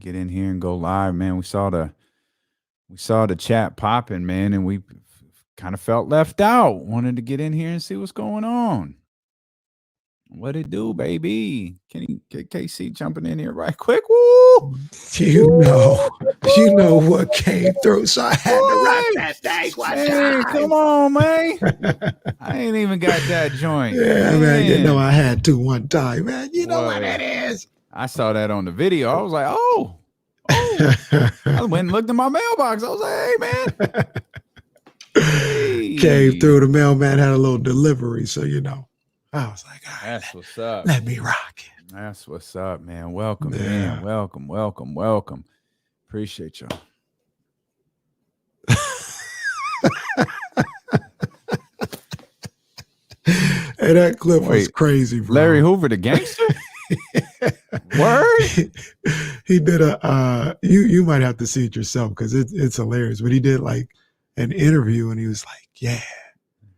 get in here and go live, man. We saw the chat popping, man, and we kind of felt left out. Wanted to get in here and see what's going on. What it do, baby? Can you get KC jumping in here right quick? Woo! You know what came through, so I had to rock that thing one time. Come on, man. I ain't even got that joint. Yeah, man. You know I had to one time, man. You know what it is. I saw that on the video. I was like, oh. I went and looked in my mailbox. I was like, hey, man. Came through. The mailman had a little delivery, so I was like, all right, that's what's up. Let me rock it. That's what's up, man. Welcome, man. Welcome. Appreciate y'all. Hey, that clip was crazy, bro. Larry Hoover, the gangster? Word? He did you might have to see it yourself because it's hilarious. But he did like an interview and he was like, yeah.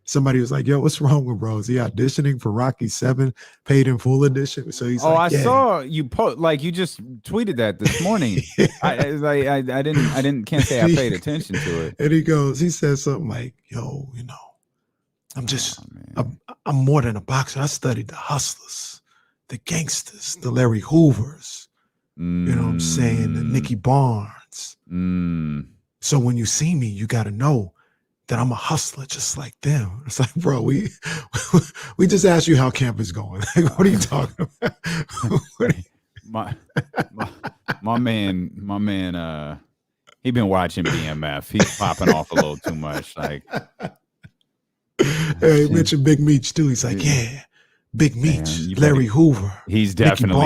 Somebody was like, yo, what's wrong with bro? Is he auditioning for Rocky 7 paid in full edition? So he's I saw you you just tweeted that this morning. I can't say I paid attention to it. And he says something like, yo, I'm more than a boxer. I studied the hustlers, the gangsters, the Larry Hoovers, you know what I'm saying? The Nicky Barnes. So when you see me, you got to know that I'm a hustler just like them. It's like, bro, we just asked you how camp is going. Like, what are you talking about? my man, he been watching BMF. He's popping off a little too much. Like, he mentioned Big Meech too. He's like, yeah, Big Meech, Larry Hoover. He's definitely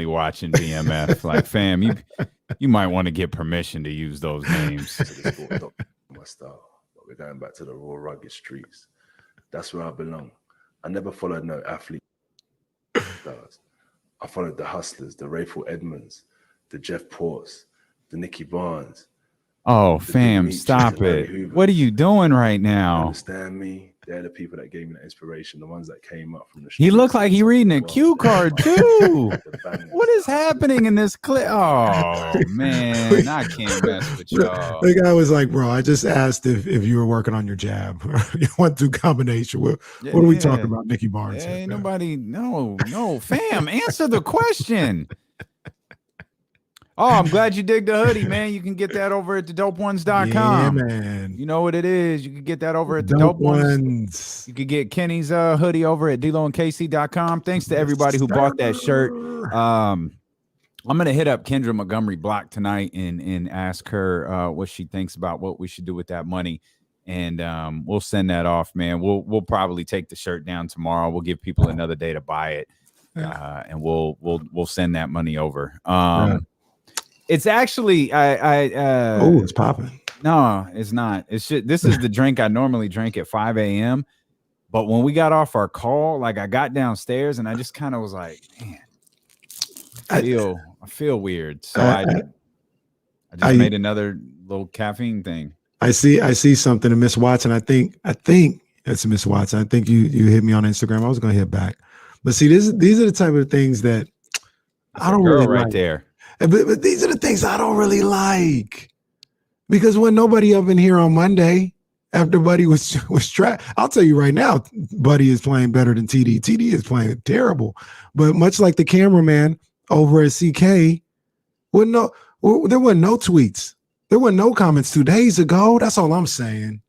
watching BMF. Like, fam, you might want to get permission to use those names. My style, but we're going back to the raw, rugged streets. That's where I belong. I never followed no athlete. I followed the hustlers, the Rayful Edmonds, the Jeff Ports, the Nicky Barnes. Oh, fam, stop it! What are you doing right now? Understand me? They're the people that gave me that inspiration. The ones that came up from the streets. He looked like he reading a cue card too. What is happening in this clip? Oh man, I can't mess with y'all. The guy was like, "Bro, I just asked if you were working on your jab. You went through combination. What are we talking about, Nicky Barnes? Ain't nobody. No, fam. Answer the question. Oh, I'm glad you dig the hoodie, man. You can get that over at thedopeones.com. Yeah, man. You know what it is. You can get that over at the Dope Ones. You can get Kenny's hoodie over at DLoandKC.com. Thanks to everybody who bought that shirt. I'm going to hit up Kendra Montgomery Block tonight and ask her what she thinks about what we should do with that money. And we'll send that off, man. We'll probably take the shirt down tomorrow. We'll give people another day to buy it. And we'll send that money over. It's actually it's popping. No, it's not. This is the drink I normally drink at 5 a.m. But when we got off our call, like I got downstairs and I just kind of was like, man, I feel weird. So I just made another little caffeine thing. I see something to Miss Watson. I think it's Miss Watson. I think you hit me on Instagram. I was gonna hit back. But see, these are the type of things that I don't really like. There. But these are the things I don't really like, because when nobody up in here on Monday after Buddy was trapped, I'll tell you right now, Buddy is playing better than TD. TD is playing terrible, but much like the cameraman over at CK, there wasn't no tweets, there were no comments 2 days ago. That's all I'm saying.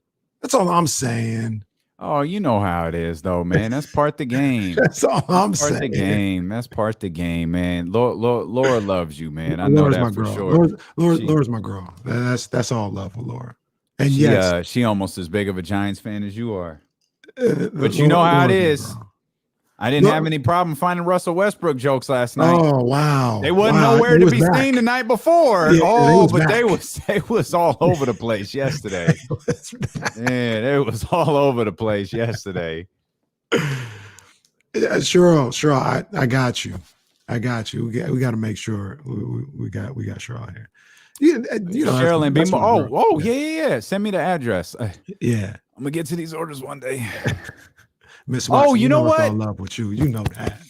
Oh, you know how it is, though, man. That's part of the game. That's all I'm saying. That's part of the game, man. Laura loves you, man. I know that for sure. Laura's my girl. That's all love for Laura. And she almost as big of a Giants fan as you are. But you know how it is. I didn't have any problem finding Russell Westbrook jokes last night. Oh wow, they wasn't nowhere to be seen the night before. They was all over the place yesterday. Man, it was all over the place yesterday. Yeah, sure. I got you. We got to make sure we got Cheryl here. Cheryl and Bimo. Yeah. Send me the address. Yeah, I'm gonna get to these orders one day. Miss Watson, you know what? I love with you. You know that.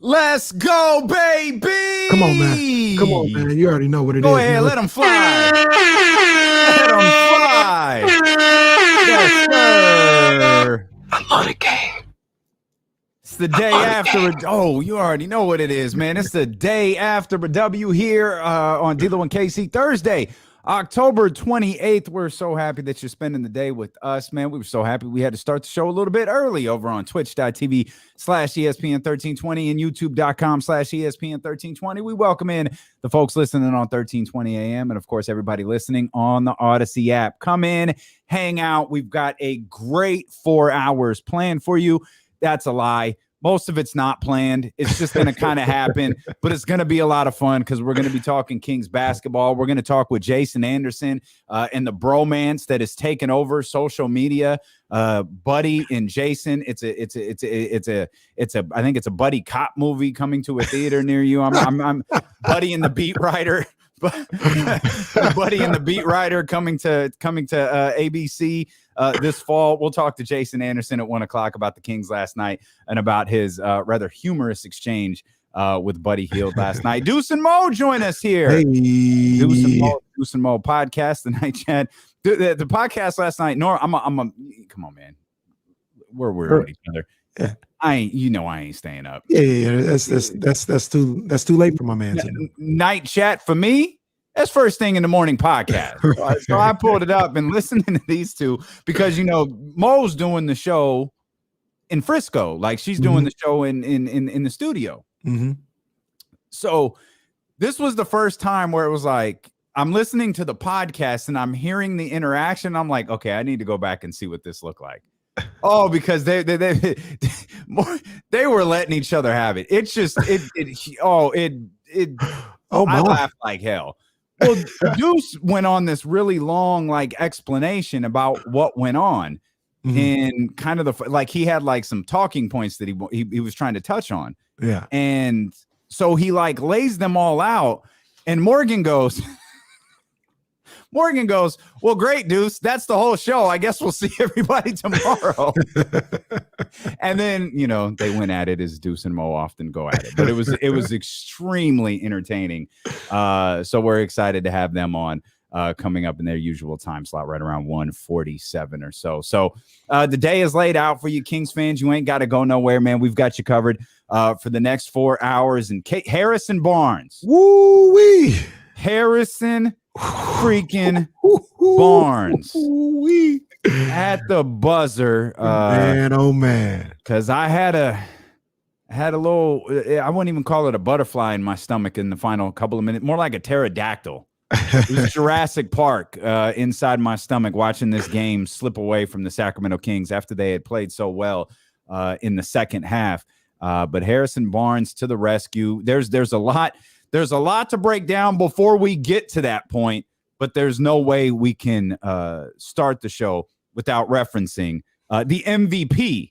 Let's go, baby. Come on, man. Come on, man. You already know what it is. Go ahead, let them fly. Let them fly. Yes, sir. I love the game. It's the day after. Oh, you already know what it is, man. It's the day after a W here on D'Lo and KC Thursday, October 28th. We're so happy that you're spending the day with us, man. We were so happy we had to start the show a little bit early over on twitch.tv/ESPN1320 and youtube.com/ESPN1320. We welcome in the folks listening on 1320 AM and, of course, everybody listening on the Odyssey app. Come in, hang out. We've got a great 4 hours planned for you. That's a lie. Most of it's not planned. It's just going to kind of happen, but it's going to be a lot of fun because we're going to be talking Kings basketball. We're going to talk with Jason Anderson and the bromance that has taken over social media. Buddy and Jason. I think it's a buddy cop movie coming to a theater near you. I'm Buddy and the Beat Writer. Buddy and the Beat Writer coming to ABC this fall. We'll talk to Jason Anderson at 1:00 about the Kings last night and about his rather humorous exchange with Buddy Hield last night. Deuce and Mo join us here. Hey. Deuce and Mo podcast, the night chat. The podcast last night. Come on, man. We're with each other. Yeah. I ain't staying up. Yeah. That's too late for my man. Night chat for me. That's first thing in the morning podcast. So I pulled it up and listening to these two because Mo's doing the show in Frisco, like she's doing the show in the studio. Mm-hmm. So this was the first time where it was like I'm listening to the podcast and I'm hearing the interaction. I'm like, okay, I need to go back and see what this looked like. Oh, because they were letting each other have it. It's just I laughed like hell. Well, Deuce went on this really long explanation about what went on, and kind of he had some talking points that he was trying to touch on. Yeah, and so he lays them all out, and Morgan goes, well, great, Deuce. That's the whole show. I guess we'll see everybody tomorrow. And then, they went at it as Deuce and Mo often go at it. But it was extremely entertaining. So we're excited to have them on coming up in their usual time slot right around 1:47 or so. So the day is laid out for you Kings fans. You ain't got to go nowhere, man. We've got you covered for the next 4 hours. And Harrison Barnes. Woo-wee. Harrison freaking Barnes at the buzzer, man. Oh man, because I had a little, I wouldn't even call it a butterfly in my stomach in the final couple of minutes, more like a pterodactyl. It was Jurassic Park inside my stomach watching this game slip away from the Sacramento Kings after they had played so well in the second half. But Harrison Barnes to the rescue. There's a lot to break down before we get to that point, but there's no way we can start the show without referencing the MVP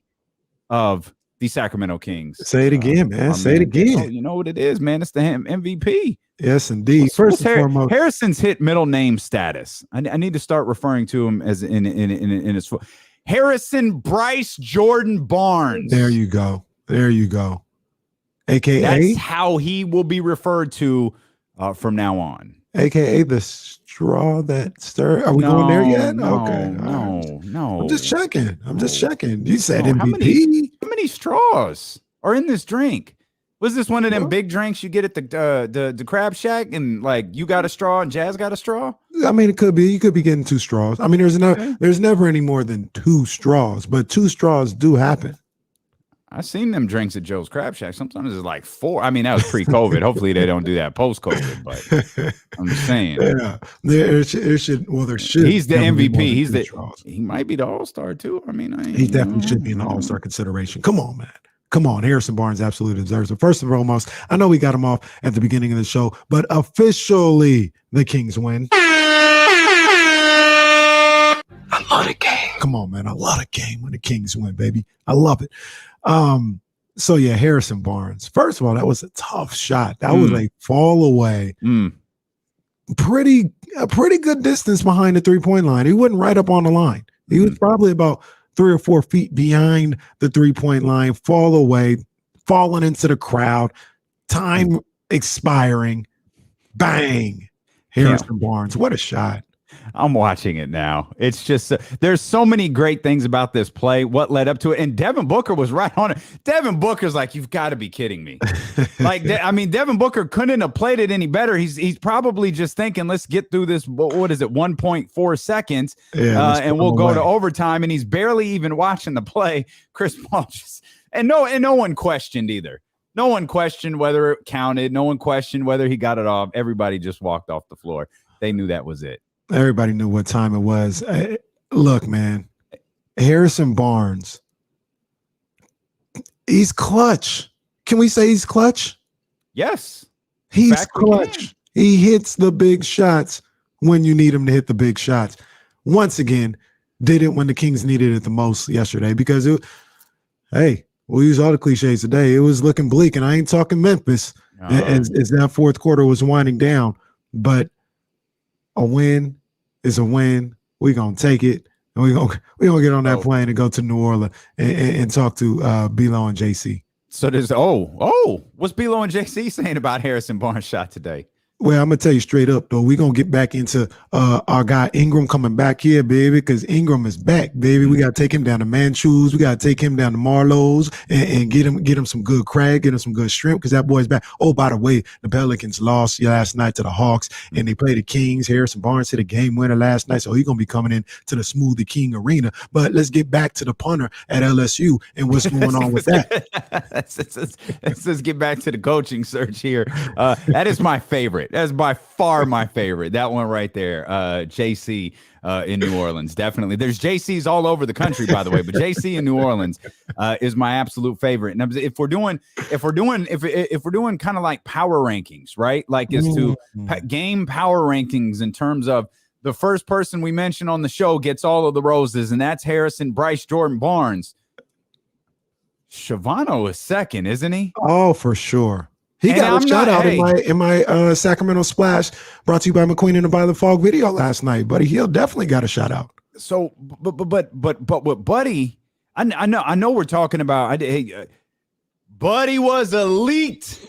of the Sacramento Kings. Say it again, man. Say it again. Oh, you know what it is, man. It's the MVP. Yes, indeed. First and foremost, Harrison's hit middle name status. I need to start referring to him as in his Harrison Bryce Jordan Barnes. There you go. AKA, that's how he will be referred to from now on. AKA the straw that stirred. Are we going there yet? No, okay. No. I'm just checking. You said MVP. How many straws are in this drink? Was this one of them big drinks you get at the Crab Shack and you got a straw and Jazz got a straw? I mean, it could be. You could be getting 2 straws. I mean, there's never any more than 2 straws, but 2 straws do happen. I've seen them drinks at Joe's Crab Shack. Sometimes it's 4. I mean, that was pre-COVID. Hopefully they don't do that post-COVID, but I'm just saying. Yeah, there should. He's the MVP. He might be the All-Star too. I mean, he definitely should be in the All-Star consideration. Come on, man. Come on, Harrison Barnes absolutely deserves it. First and foremost, I know we got him off at the beginning of the show, but officially the Kings win. I love the game. Come on, man. I love the game when the Kings win, baby. I love it. So yeah, Harrison Barnes. First of all, that was a tough shot. That was a fall away. A pretty good distance behind the 3-point line. He wasn't right up on the line. He was probably about 3 or 4 feet behind the 3-point line, fall away, falling into the crowd, time expiring, bang. Harrison Barnes, what a shot. I'm watching it now. It's just there's so many great things about this play. What led up to it, and Devin Booker was right on it. Devin Booker's like, you've got to be kidding me. Devin Booker couldn't have played it any better. He's probably just thinking, let's get through this. What is it, 1.4 seconds, and we'll go to overtime. And he's barely even watching the play. Chris Paul no one questioned either. No one questioned whether it counted. No one questioned whether he got it off. Everybody just walked off the floor. They knew that was it. Everybody knew what time it was. Look, man, Harrison Barnes, he's clutch. Can we say he's clutch? Yes. He's clutch. He hits the big shots when you need him to hit the big shots. Once again, did it when the Kings needed it the most yesterday because, we'll use all the cliches today. It was looking bleak, and I ain't talking Memphis as that fourth quarter was winding down. But a win is a win. We're going to take it, and we're gonna get on that plane and go to New Orleans and talk to B-Lo and JC. So there's what's B-Lo and JC saying about Harrison Barnes' shot today? Well, I'm going to tell you straight up, though. We're going to get back into our guy Ingram coming back here, baby, because Ingram is back, baby. We got to take him down to Manchus. We got to take him down to Marlowe's and get him some good crab, get him some good shrimp, because that boy's back. Oh, by the way, the Pelicans lost last night to the Hawks, and they played the Kings. Harrison Barnes hit a game winner last night, so he's going to be coming in to the Smoothie King Arena. But let's get back to the punter at LSU and what's going on with that. Let's get back to the coaching search here. That is my favorite. That's by far my favorite. That one right there. JC in New Orleans. Definitely. There's JCs all over the country, by the way, but JC in New Orleans is my absolute favorite. And if we're doing kind of like power rankings, right? Like as to game power rankings in terms of the first person we mention on the show gets all of the roses, and that's Harrison Bryce Jordan Barnes. Shavano is second, isn't he? Oh, for sure. He got a shout out in my Sacramento Splash brought to you by McQueen in the By the Fog video last night. Buddy Hield definitely got a shout out. So, but with Buddy, I know we're talking about. Buddy was elite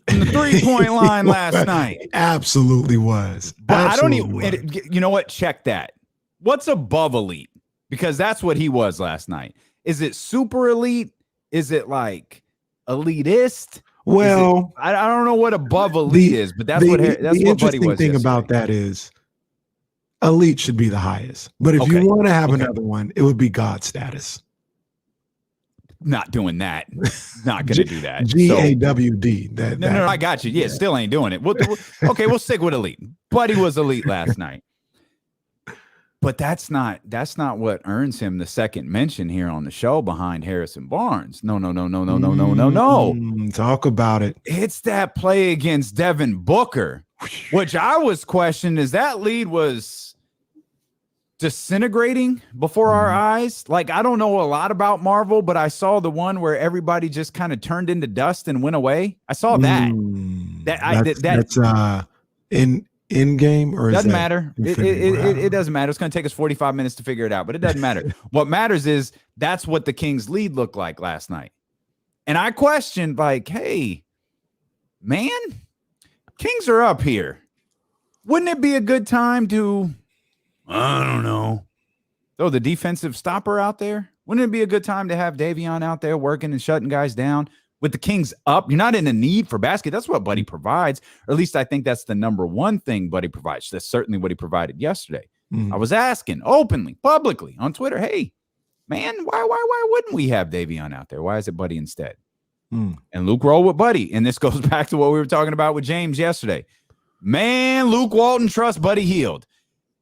in the 3-point line last night. Absolutely was. But absolutely I don't even. You know what? Check that. What's above elite? Because that's what he was last night. Is it super elite? Is it like elitist? Well, I don't know what above elite is, but that's what Buddy was. The interesting thing about that is elite should be the highest. But if you want to have another one, it would be God status. Not doing that. Not going to do that. GAWD. No, I got you. Yeah, still ain't doing it. We'll stick with elite. Buddy was elite last night. But that's not what earns him the second mention here on the show behind Harrison Barnes. No. Talk about it. It's that play against Devin Booker, which I was questioning as that lead was disintegrating before our eyes. Like, I don't know a lot about Marvel, but I saw the one where everybody just kind of turned into dust and went away. I saw that. That's in game or doesn't matter. It doesn't matter. It's going to take us 45 minutes to figure it out, but it doesn't matter. What matters is that's what the Kings lead looked like last night. And I questioned, like, hey, man, Kings are up here. Wouldn't it be a good time to, I don't know, throw the defensive stopper out there? Wouldn't it be a good time to have Davion out there working and shutting guys down? With the Kings up, you're not in the need for basket. That's what Buddy provides. Or at least I think that's the number one thing Buddy provides. That's certainly what he provided yesterday. I was asking openly, publicly on Twitter, hey, man, why wouldn't we have Davion out there? Why is it Buddy instead? And Luke rolled with Buddy. And this goes back to what we were talking about with James yesterday. Man, Luke Walton trusts Buddy Hield.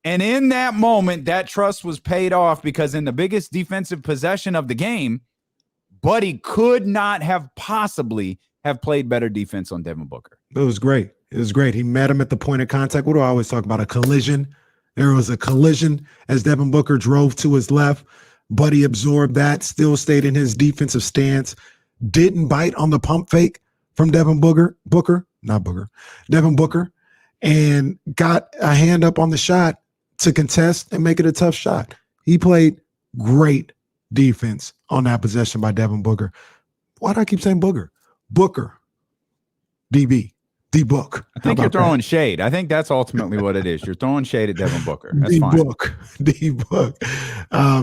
And in that moment, that trust was paid off because in the biggest defensive possession of the game, Buddy could not have possibly have played better defense on Devin Booker. It was great. It was great. He met him at the point of contact. What do I always talk about? A collision. There was a collision as Devin Booker drove to his left. Buddy absorbed that, still stayed in his defensive stance, didn't bite on the pump fake from Devin Booker, and got a hand up on the shot to contest and make it a tough shot. He played great defense on that possession by Devin Booker. Why do I keep saying Booger? Booker. DB. D-Book. I think you're throwing shade. I think that's ultimately what it is. You're throwing shade at Devin Booker. That's D-Book. fine. D-Book.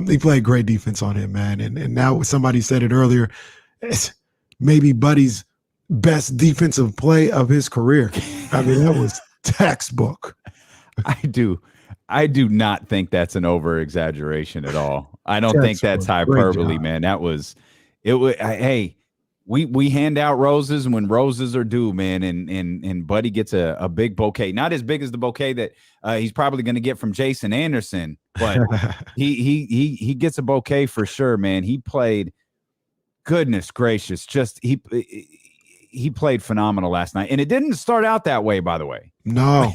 He played great defense on him, man. And now somebody said it earlier. It's maybe Buddy's best defensive play of his career. I mean, that was textbook. I do not think that's an over exaggeration at all. I don't think that's hyperbole, man. That was it. Hey, we hand out roses when roses are due, man. And Buddy gets a big bouquet, not as big as the bouquet that he's probably going to get from Jason Anderson, but he gets a bouquet for sure, man. He played. Goodness gracious, just he played phenomenal last night, and it didn't start out that way, by the way. No,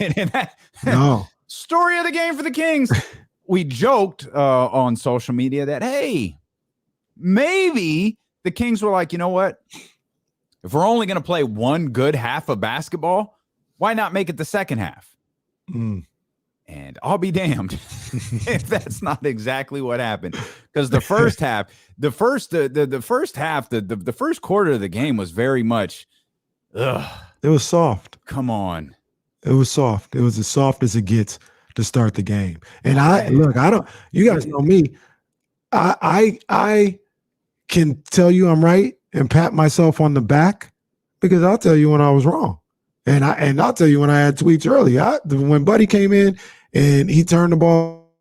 no. Story of the game for the Kings. We joked on social media that, hey, maybe the Kings were like, you know what? If we're only going to play one good half of basketball, why not make it the second half? And I'll be damned if that's not exactly what happened. Because the first half, the first quarter of the game was very much, it was soft. Come on. It was soft. It was as soft as it gets to start the game. And you guys know me. I can tell you I'm right and pat myself on the back because I'll tell you when I was wrong. And I'll tell you when I had tweets earlier. When Buddy came in and he turned the ball.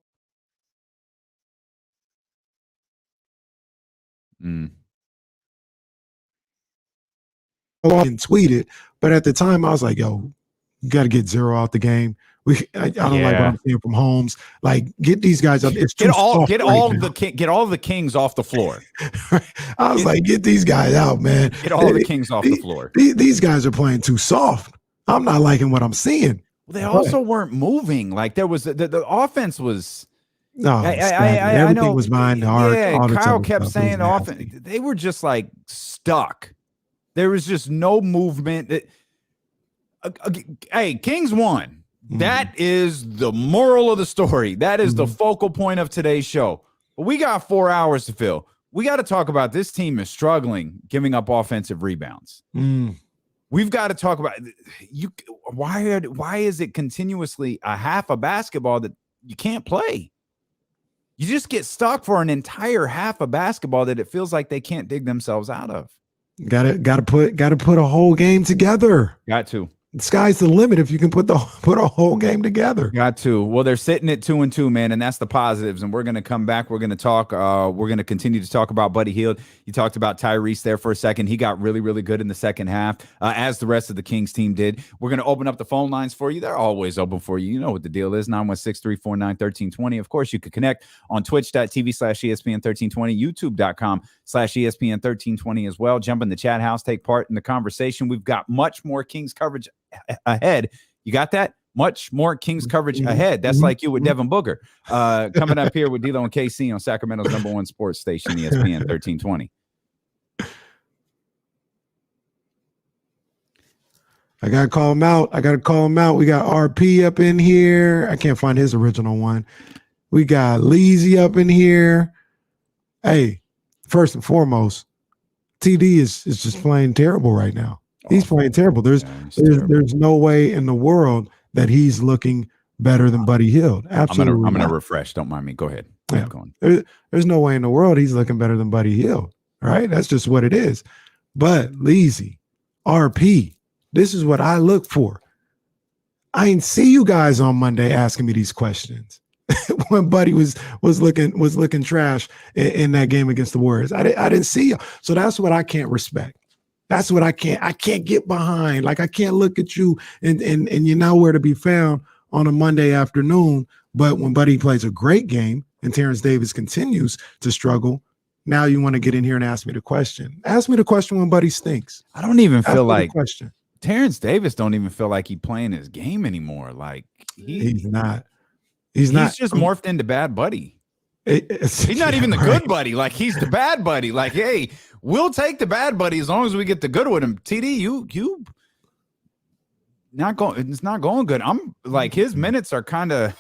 And tweeted, but at the time I was like, yo, you got to get Zero out the game. I don't like what I'm seeing from Holmes. Like, get these guys up. Get all the Kings off the floor. I was like, get these guys out, man. Get all the Kings off the floor. These guys are playing too soft. I'm not liking what I'm seeing. Well, they also weren't moving. Like there was the offense was. No, everything was behind the arc. Yeah, Kyle kept saying the offense. They were just like stuck. There was just no movement. Hey, Kings won. That is the moral of the story. That is the focal point of today's show. But we got 4 hours to fill. We got to talk about this team is struggling giving up offensive rebounds. We've got to talk about why is it continuously a half of basketball that you can't play? You just get stuck for an entire half of basketball that it feels like they can't dig themselves out of. Got to put a whole game together. Got to. The sky's the limit if you can put a whole game together. Got to. Well, they're sitting at 2-2, man, and that's the positives. And we're going to come back. We're going to talk. We're going to continue to talk about Buddy Hield. You talked about Tyrese there for a second. He got really, really good in the second half, as the rest of the Kings team did. We're going to open up the phone lines for you. They're always open for you. You know what the deal is, 916-349-1320. Of course, you could connect on twitch.tv/ESPN1320, youtube.com/ESPN1320 as well. Jump in the chat house, take part in the conversation. We've got much more Kings coverage ahead. You got that? Much more Kings coverage ahead. That's like you with Devin Booker. Coming up here with D'Lo and KC on Sacramento's #1 sports station, ESPN 1320. I got to call him out. We got RP up in here. I can't find his original one. We got Leezy up in here. Hey, first and foremost, TD is just playing terrible right now. He's playing terrible. There's no way in the world that he's looking better than Buddy Hield. Absolutely. I'm gonna refresh. Don't mind me. Go ahead. Yeah. There's no way in the world he's looking better than Buddy Hield. All right. That's just what it is. But Leezy, RP, this is what I look for. I didn't see you guys on Monday asking me these questions when Buddy was looking trash in that game against the Warriors. I didn't see you. So that's what I can't respect. That's what I can't get behind. Like, I can't look at you and you're nowhere to be found on a Monday afternoon. But when Buddy plays a great game and Terence Davis continues to struggle, now you want to get in here and ask me the question. Ask me the question when Buddy stinks. I don't even feel like question. Terence Davis don't even feel like he's playing his game anymore. Like he's not. He's just morphed into bad Buddy. He's not even the good Buddy. Like, he's the bad Buddy. Like, hey, we'll take the bad Buddy as long as we get the good with him. TD, you not going. It's not going good. I'm like, his minutes are kind of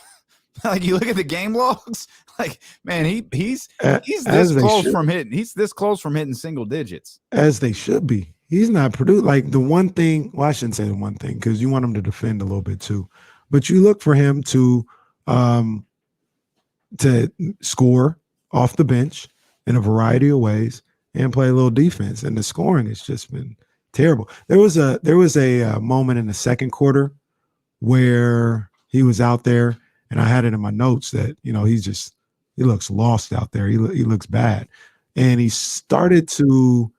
Like you look at the game logs, like man, he's this close from hitting. He's this close from hitting single digits. As they should be. He's not produced. Like the one thing, well, I shouldn't say the one thing because you want him to defend a little bit too. But you look for him to score off the bench in a variety of ways and play a little defense. And the scoring has just been terrible. There was a moment in the second quarter where he was out there, and I had it in my notes that he looks lost out there. He looks bad, and he started to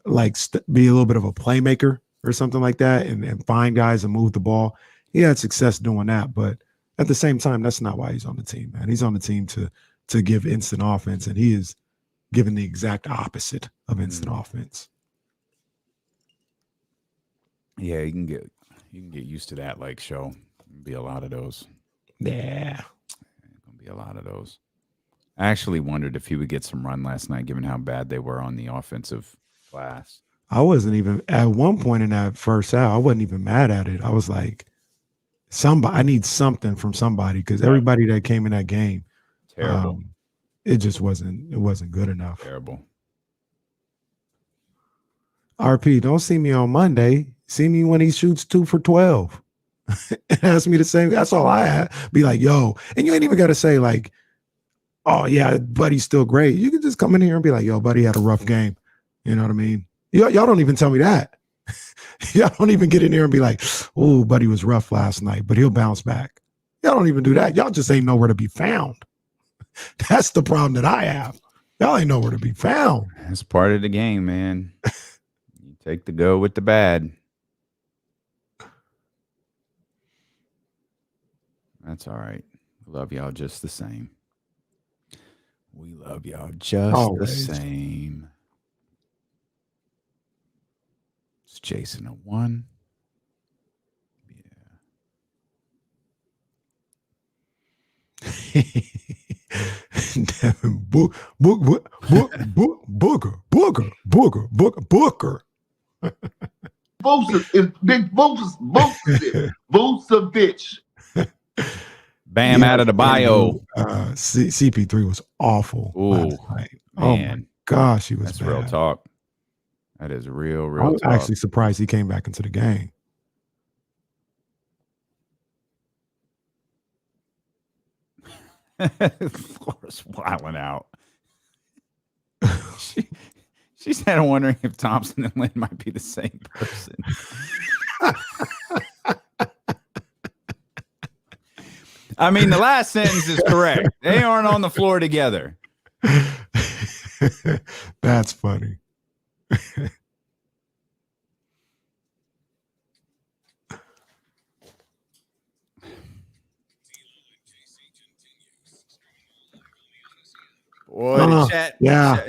be a little bit of a playmaker or something like that, and find guys and move the ball. He had success doing that, but at the same time, that's not why he's on the team, man. He's on the team to give instant offense, and he is giving the exact opposite of instant offense. Yeah, you can get used to that. Like show, be a lot of those. Yeah, gonna be a lot of those. I actually wondered if he would get some run last night, given how bad they were on the offensive glass. I wasn't even at one point in that first half. I wasn't even mad at it. I was like, I need something from somebody because everybody that came in that game, terrible. It just wasn't good enough. Terrible. RP, don't see me on Monday. See me when he shoots 2 for 12. Ask me the same. That's all I have. Be like, yo, and you ain't even got to say like, oh yeah, Buddy's still great. You can just come in here and be like, yo, Buddy had a rough game. You know what I mean? Y'all don't even tell me that. Y'all don't even get in there and be like, oh, Buddy was rough last night, but he'll bounce back. Y'all don't even do that. Y'all just ain't nowhere to be found. That's the problem that I have. Y'all ain't nowhere to be found. That's part of the game, man. You take the good with the bad. That's all right. Love y'all just the same. We love y'all just Always. the same. It's Jason a 1. Yeah. Devin Booker. Big Vucevic. Bam, out of the bio. CP3 was awful last night. Oh my gosh, he was That's bad. real talk. That is real I was talk. actually surprised he came back into the game. Flora's wilding out. She said, I'm wondering if Thompson and Lynn might be the same person. I mean, the last sentence is correct. They aren't on the floor together. That's funny.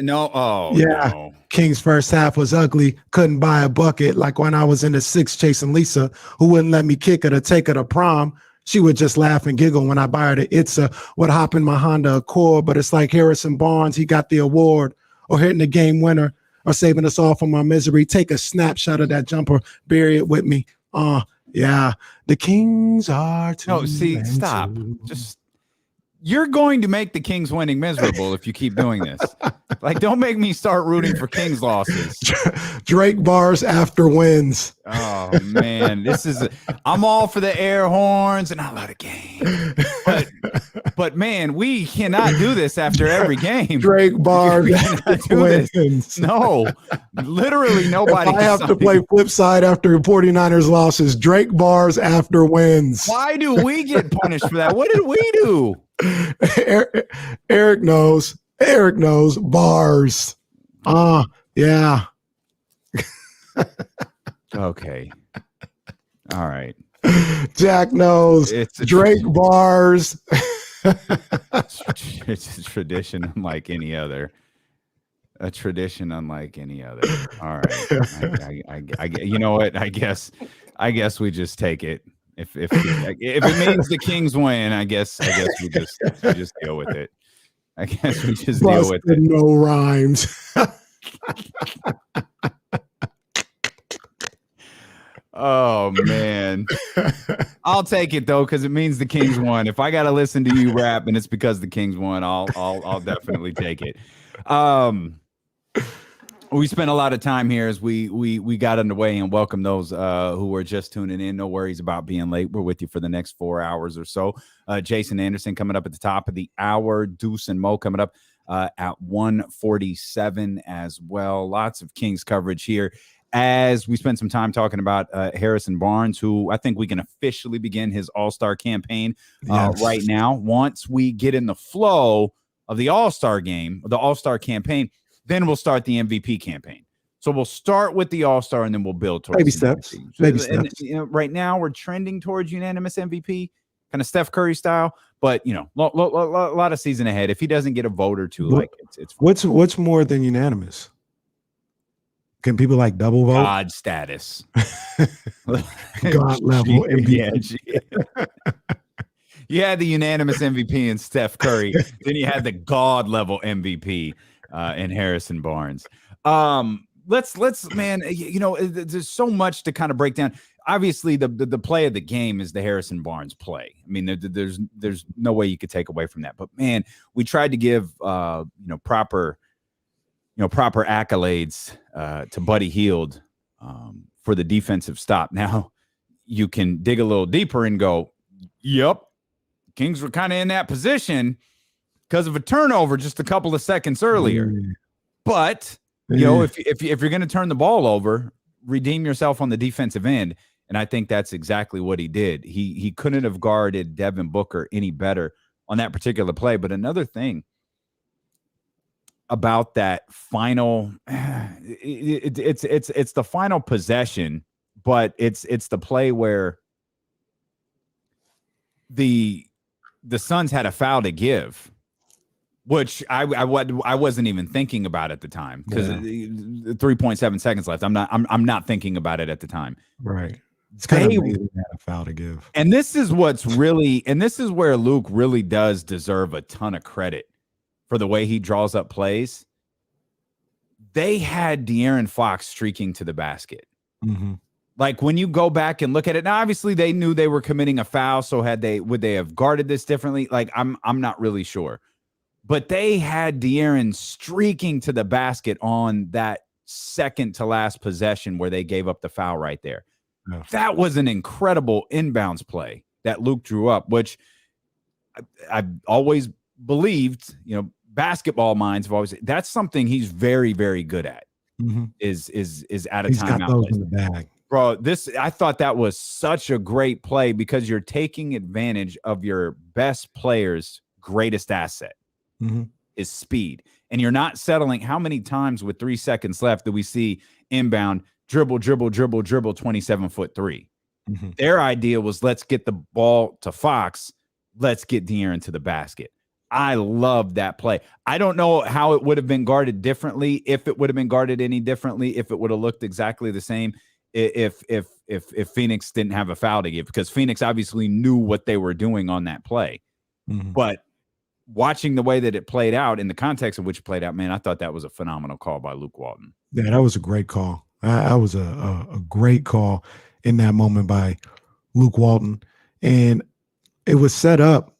No. King's first half was ugly. Couldn't buy a bucket like when I was in the 6 chasing Lisa, who wouldn't let me kick her to take her to prom. She would just laugh and giggle when I buy her the Itza. Would hop in my Honda Accord, but it's like Harrison Barnes, he got the award, or hitting the game winner, or saving us all from our misery. Take a snapshot of that jumper, bury it with me. Yeah, the Kings are too. No, see, stop. You're going to make the Kings winning miserable if you keep doing this. Like, don't make me start rooting for Kings losses. Drake bars after wins. Oh, man. I'm all for the air horns, and I love the game. But man, we cannot do this after every game. Drake bars do wins. This. No. Literally nobody. If I have to play flip side after 49ers losses, Drake bars after wins. Why do we get punished for that? What did we do? Eric knows. Bars. Yeah. Okay. All right. Jack knows. Drake bars. It's a tradition unlike any other. A tradition unlike any other. All right. I you know what? I guess we just take it. If it means the Kings win, I guess we just deal with it. I guess we just deal with it. No rhymes. Oh man, I'll take it though because it means the Kings won. If I got to listen to you rap and it's because the Kings won, I'll definitely take it. We spent a lot of time here as we got underway, and welcome those who were just tuning in. No worries about being late. We're with you for the next 4 hours or so. Jason Anderson coming up at the top of the hour. Deuce and Mo coming up at 1:47 as well. Lots of Kings coverage here as we spend some time talking about Harrison Barnes, who I think we can officially begin his All-Star campaign right now. Once we get in the flow of the All-Star game, the All-Star campaign, then we'll start the MVP campaign. So we'll start with the All-Star and then we'll build towards baby steps. Baby steps. You know, right now we're trending towards unanimous MVP, kind of Steph Curry style. But you know, a lot of season ahead. If he doesn't get a vote or two, like it's what's more than unanimous? Can people like double vote? God status, God level MVP. Yeah. You had the unanimous MVP in Steph Curry. Then you had the God level MVP in Harrison Barnes. Let's man, you know, there's so much to kind of break down. Obviously, the play of the game is the Harrison Barnes play. I mean, there's no way you could take away from that. But man, we tried to give proper accolades to Buddy Hield for the defensive stop. Now you can dig a little deeper and go, yep, Kings were kind of in that position because of a turnover just a couple of seconds earlier. But you know, if you're going to turn the ball over, redeem yourself on the defensive end. And I think that's exactly what he did. He couldn't have guarded Devin Booker any better on that particular play. But another thing about that final, it's the final possession, but it's the play where the Suns had a foul to give, which I wasn't even thinking about at the time because 3.7 seconds left. I'm not thinking about it at the time. Right. It's kind of amazing to have a foul to give. And this is where Luke really does deserve a ton of credit for the way he draws up plays. They had De'Aaron Fox streaking to the basket. Mm-hmm. Like when you go back and look at it, now obviously they knew they were committing a foul. So would they have guarded this differently? Like I'm not really sure. But they had De'Aaron streaking to the basket on that second to last possession where they gave up the foul right there. Yeah. That was an incredible inbounds play that Luke drew up, which I've always believed, you know, basketball minds have always, that's something he's very, very good at. Mm-hmm. Is out of he's timeout. Got those in the bag. Bro, I thought that was such a great play because you're taking advantage of your best player's greatest asset. Mm-hmm. Is speed. And you're not settling. How many times with 3 seconds left do we see inbound dribble 27-foot three? Mm-hmm. Their idea was let's get the ball to Fox. Let's get De'Aaron to the basket. I love that play. I don't know how it would have been guarded differently, if it would have been guarded any differently, if it would have looked exactly the same if Phoenix didn't have a foul to give, because Phoenix obviously knew what they were doing on that play. Mm-hmm. But watching the way that it played out in the context of which it played out, man, I thought that was a phenomenal call by Luke Walton. Yeah, that was a great call. That was a great call in that moment by Luke Walton. And it was set up.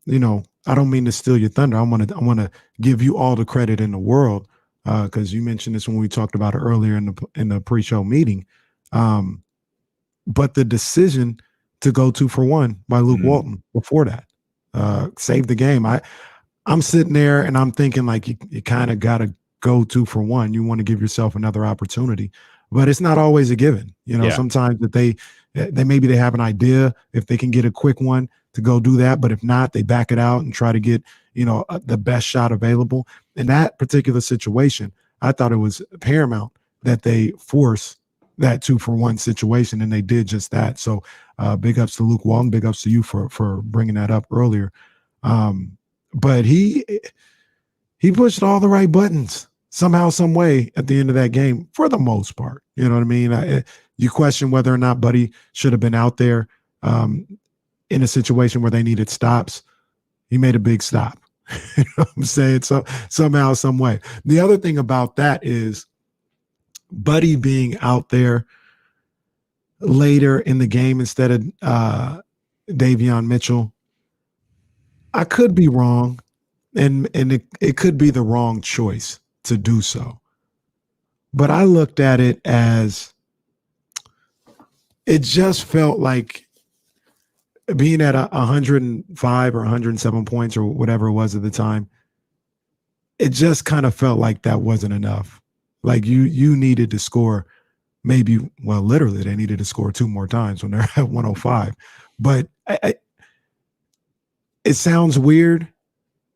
You know, I don't mean to steal your thunder. I want to give you all the credit in the world because you mentioned this when we talked about it earlier in the pre-show meeting. But the decision to go 2-for-1 by Luke Walton before that saved the game. I'm sitting there and I'm thinking like you kind of got to go 2-for-1. You want to give yourself another opportunity, but it's not always a given. You know, sometimes that they maybe they have an idea if they can get a quick one to go do that, but if not, they back it out and try to get, you know, the best shot available. In that particular situation, I thought it was paramount that they force that 2-for-1 situation, and they did just that. So big ups to Luke Walton, big ups to you for bringing that up earlier. But he pushed all the right buttons somehow, some way at the end of that game for the most part. You know what I mean? You question whether or not Buddy should have been out there in a situation where they needed stops. He made a big stop. You know what I'm saying? So somehow, some way. The other thing about that is Buddy being out there later in the game instead of Davion Mitchell. I could be wrong, and it could be the wrong choice to do so. But I looked at it as it just felt like being at 105 or 107 points or whatever it was at the time, it just kind of felt like that wasn't enough. Like you needed to score literally they needed to score 2 more times when they're at 105. But it sounds weird,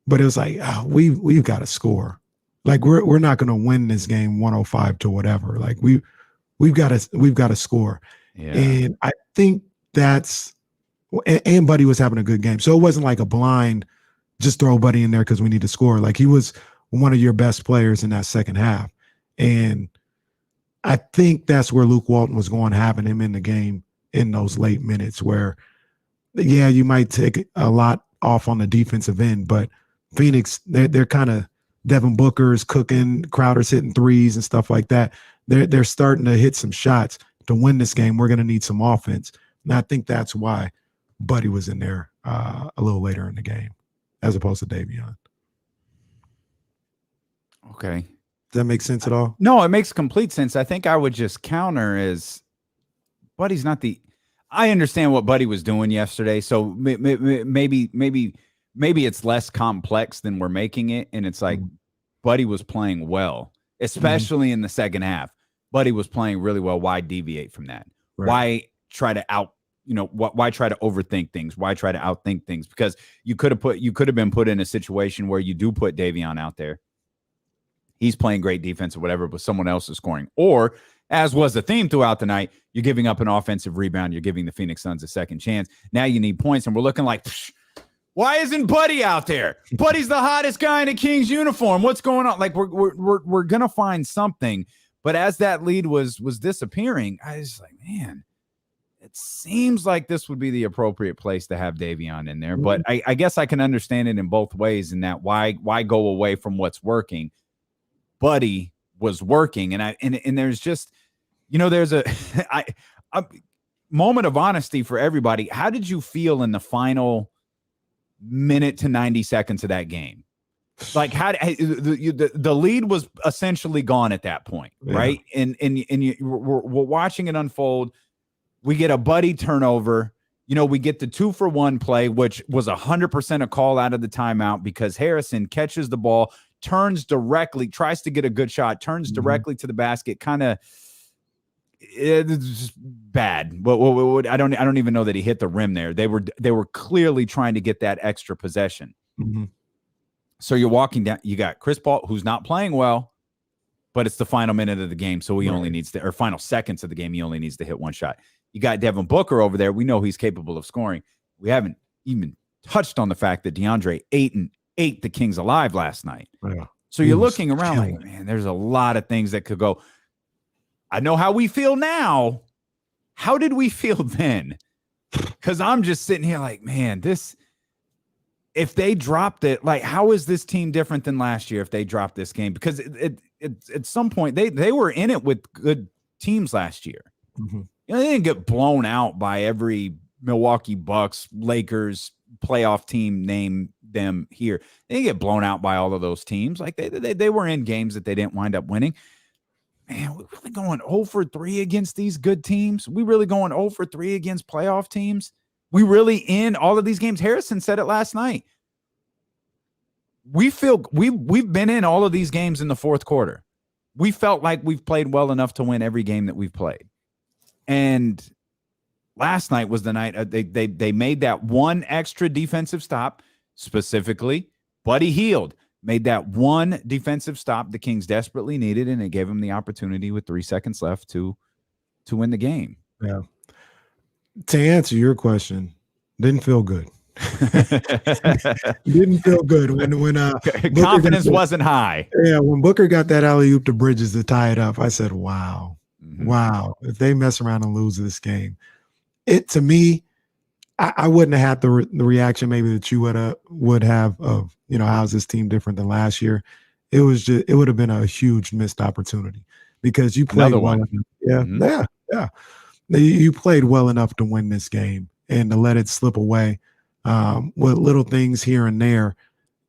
but it was like, we've got to score. Like we're not going to win this game 105 to whatever. Like we've got to score. Yeah. And I think that's and Buddy was having a good game. So it wasn't like a blind just throw Buddy in there because we need to score. Like he was one of your best players in that second half. And I think that's where Luke Walton was going, having him in the game in those late minutes where, yeah, you might take a lot off on the defensive end, but Phoenix, they're kind of Devin Booker's cooking, Crowder's hitting threes and stuff like that. They're starting to hit some shots. To win this game, we're going to need some offense. And I think that's why Buddy was in there a little later in the game as opposed to Davion. Okay. Does that make sense at all? No, it makes complete sense. I think I would just counter is Buddy's not the – I understand what Buddy was doing yesterday, so maybe it's less complex than we're making it, and it's like Buddy was playing well, especially in the second half. Buddy was playing really well. Why deviate from that? Right. Why try to why try to overthink things? Why try to outthink things? Because you could have been put in a situation where you do put Davion out there. He's playing great defense or whatever, but someone else is scoring. Or, as was the theme throughout the night, you're giving up an offensive rebound. You're giving the Phoenix Suns a second chance. Now you need points, and we're looking like, why isn't Buddy out there? Buddy's the hottest guy in a Kings uniform. What's going on? Like we're gonna find something. But as that lead was disappearing, I was like, man, it seems like this would be the appropriate place to have Davion in there. But I guess I can understand it in both ways. In that, why go away from what's working? Buddy was working, and there's just, there's a moment of honesty for everybody. How did you feel in the final minute to 90 seconds of that game? Like, how the lead was essentially gone at that point, right? And we're watching it unfold. We get a Buddy turnover. We get the 2-for-1 play, which was 100% a call out of the timeout because Harrison catches the ball, turns directly, tries to get a good shot, turns directly to the basket. It's just bad. But I don't even know that he hit the rim there. They were clearly trying to get that extra possession. Mm-hmm. So you're walking down. You got Chris Paul, who's not playing well, but it's the final minute of the game, so he only needs to, or final seconds of the game, he only needs to hit one shot. You got Devin Booker over there. We know he's capable of scoring. We haven't even touched on the fact that DeAndre ate the Kings alive last night. Yeah. So you're looking around like, man, there's a lot of things that could go. I know how we feel now. How did we feel then? Because I'm just sitting here like, man, if they dropped it, like, how is this team different than last year if they dropped this game? Because at some point, they were in it with good teams last year. Mm-hmm. They didn't get blown out by every Milwaukee Bucks, Lakers playoff team, name them here. They didn't get blown out by all of those teams. Like they were in games that they didn't wind up winning. Man, we're really going 0-for-3 against these good teams. We really going 0-for-3 against playoff teams. We really in all of these games. Harrison said it last night. We feel we've been in all of these games in the fourth quarter. We felt like we've played well enough to win every game that we've played. And last night was the night they made that one extra defensive stop. Specifically, Buddy Hield made that one defensive stop the Kings desperately needed, and it gave him the opportunity with 3 seconds left to win the game. Yeah. To answer your question, didn't feel good. Didn't feel good when confidence wasn't high. Yeah, when Booker got that alley-oop to Bridges to tie it up, I said, wow. Mm-hmm. Wow. If they mess around and lose this game. To me, I wouldn't have had the reaction maybe that you would have of, how's this team different than last year? It would have been a huge missed opportunity because you played another one. Yeah. Mm-hmm. Yeah. You played well enough to win this game, and to let it slip away with little things here and there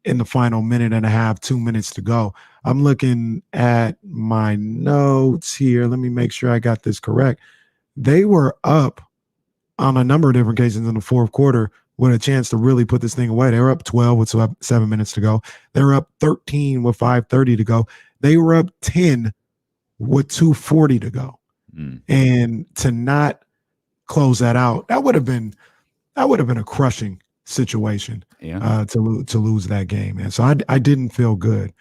in the final minute and a half, 2 minutes to go. I'm looking at my notes here. Let me make sure I got this correct. They were up on a number of different occasions in the fourth quarter with a chance to really put this thing away. They were up 12 with 7 minutes to go. They were up 13 with 5:30 to go. They were up 10 with 2:40 to go. And to not close that out, that would have been a crushing situation to lose that game. And so I didn't feel good.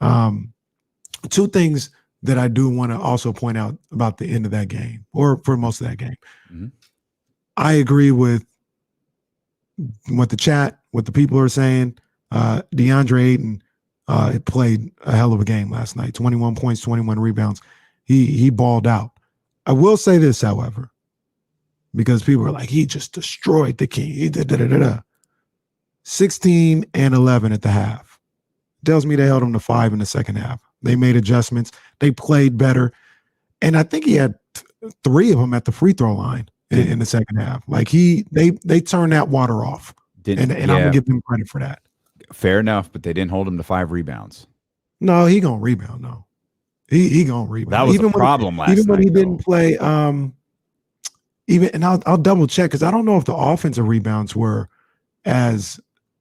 Two things that I do want to also point out about the end of that game, or for most of that game. Mm-hmm. I agree with what the chat, what the people are saying. DeAndre Ayton played a hell of a game last night. 21 points, 21 rebounds. He balled out. I will say this, however, because people are like, he just destroyed the King. He did 16 and 11 at the half. Tells me they held him to 5 in the second half. They made adjustments. They played better. And I think he had 3 of them at the free throw line in the second half. Like they turned that water off. And I'm going to give them credit for that. Fair enough, but they didn't hold him to 5 rebounds. No, he going to rebound, no. He going to rebound. That was a problem last night. Even when he didn't play, and I'll double check, because I don't know if the offensive rebounds were as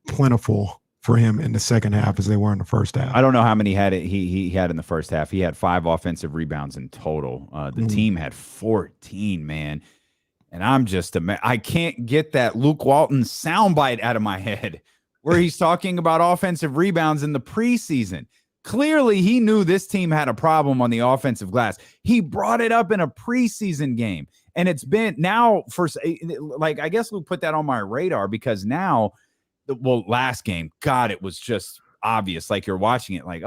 plentiful for him in the second half as they were in the first half. I don't know how many he had in the first half. He had 5 offensive rebounds in total. The team had 14, man. And I'm just I can't get that Luke Walton soundbite out of my head where he's talking about offensive rebounds in the preseason. Clearly, he knew this team had a problem on the offensive glass. He brought it up in a preseason game. And it's been now for, like, I guess Luke put that on my radar because now, last game, God, it was just obvious. Like you're watching it like,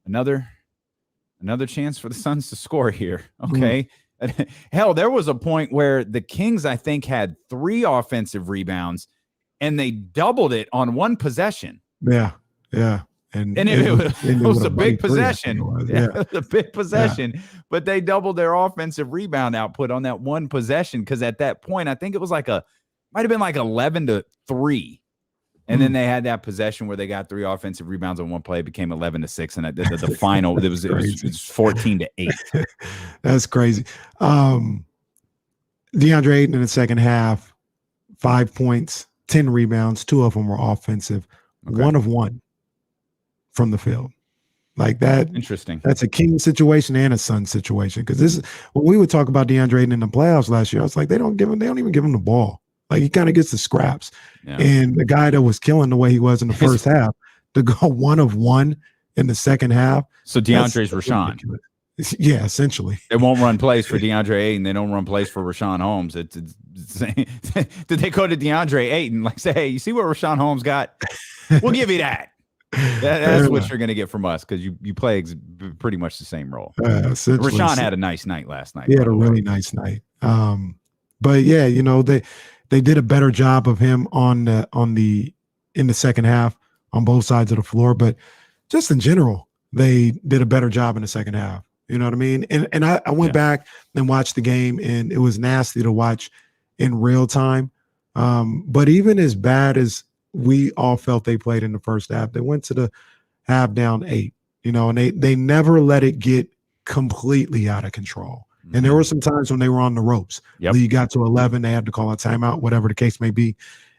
another chance for the Suns to score here. Okay. Hell, there was a point where the Kings, I think, had 3 offensive rebounds and they doubled it on one possession. Yeah. Yeah. And it was a big possession. Yeah, it was a big possession. But they doubled their offensive rebound output on that one possession because at that point, I think it was might have been like 11-3. And then they had that possession where they got 3 offensive rebounds on one play. It became 11-6. And the final, it was 14-8. That's crazy. DeAndre Ayton in the second half, 5 points, 10 rebounds. 2 of them were offensive. Okay. 1 of 1. From the field. Like that. Interesting. That's a King situation and a Sun situation. Because this is when we would talk about DeAndre Ayton in the playoffs last year. I was like, they don't even give him the ball. Like he kind of gets the scraps. Yeah. And the guy that was killing the way he was in the first half to go 1 of 1 in the second half. So DeAndre's Rashawn. Yeah, essentially. They won't run plays for DeAndre Ayton. They don't run plays for Rashawn Holmes. Did they go to DeAndre Ayton like say, hey, you see what Rashawn Holmes got? We'll give you that. That's what you're going to get from us because you play pretty much the same role. Rashawn had a nice night last night. He had a really nice night. But yeah, they did a better job of him in the second half on both sides of the floor. But just in general, they did a better job in the second half. You know what I mean? And I went back and watched the game, and it was nasty to watch in real time. But even as bad as we all felt they played in the first half, they went to the half down 8, and they never let it get completely out of control. Mm-hmm. And there were some times when they were on the ropes. Yep. You got to 11, they had to call a timeout, whatever the case may be.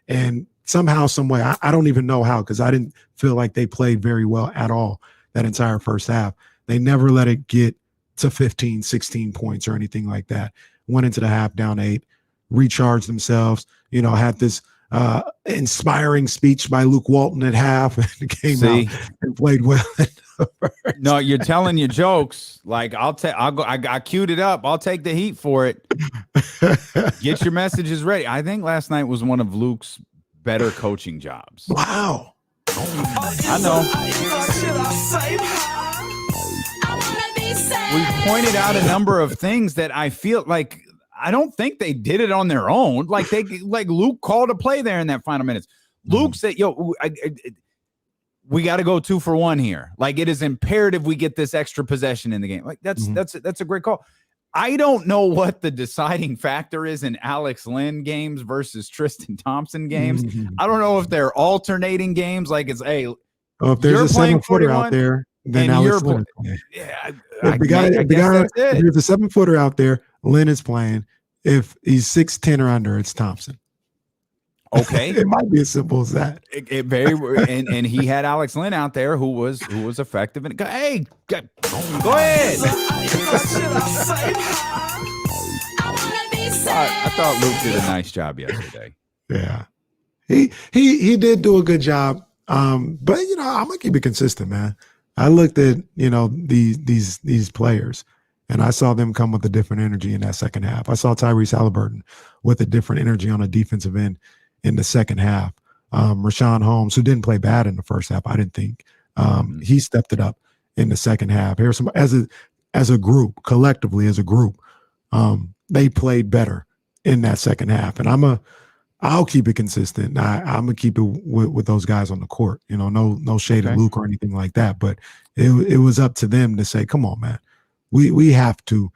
And somehow, some way, I don't even know how, because I didn't feel like they played very well at all that entire first half. They never let it get to 15, 16 points or anything like that. Went into the half down 8, recharged themselves, had this inspiring speech by Luke Walton at half and came out and played well. No, you're telling your jokes. Like I queued it up. I'll take the heat for it. Get your messages ready. I think last night was one of Luke's better coaching jobs. Wow. I know. We pointed out a number of things that I feel like I don't think they did it on their own. Like Luke called a play there in that final minutes. Luke said, we got to go 2 for 1 here. Like it is imperative we get this extra possession in the game. Like that's a great call. I don't know what the deciding factor is in Alex Lynn games versus Tristan Thompson games. I don't know if they're alternating games. Like it's, hey, if there's a 7-footer out there, then Alex Lynn is playing. Yeah, if there's a 7-footer out there, Lynn is playing. If he's 6'10" or under, it's Thompson. Okay, it might be as simple as that. And he had Alex Lynn out there who was effective. And hey, go ahead. I thought Luke did a nice job yesterday. Yeah, he did do a good job. But I'm gonna keep it consistent, man. I looked at these players, and I saw them come with a different energy in that second half. I saw Tyrese Halliburton with a different energy on a defensive end in the second half. Rashawn Holmes, who didn't play bad in the first half, I didn't think. He stepped it up in the second half. As a group, collectively as a group, they played better in that second half. And I'll keep it consistent. I'm gonna keep it with those guys on the court. No shade at Luke or anything like that. But it was up to them to say, "Come on, man, we have to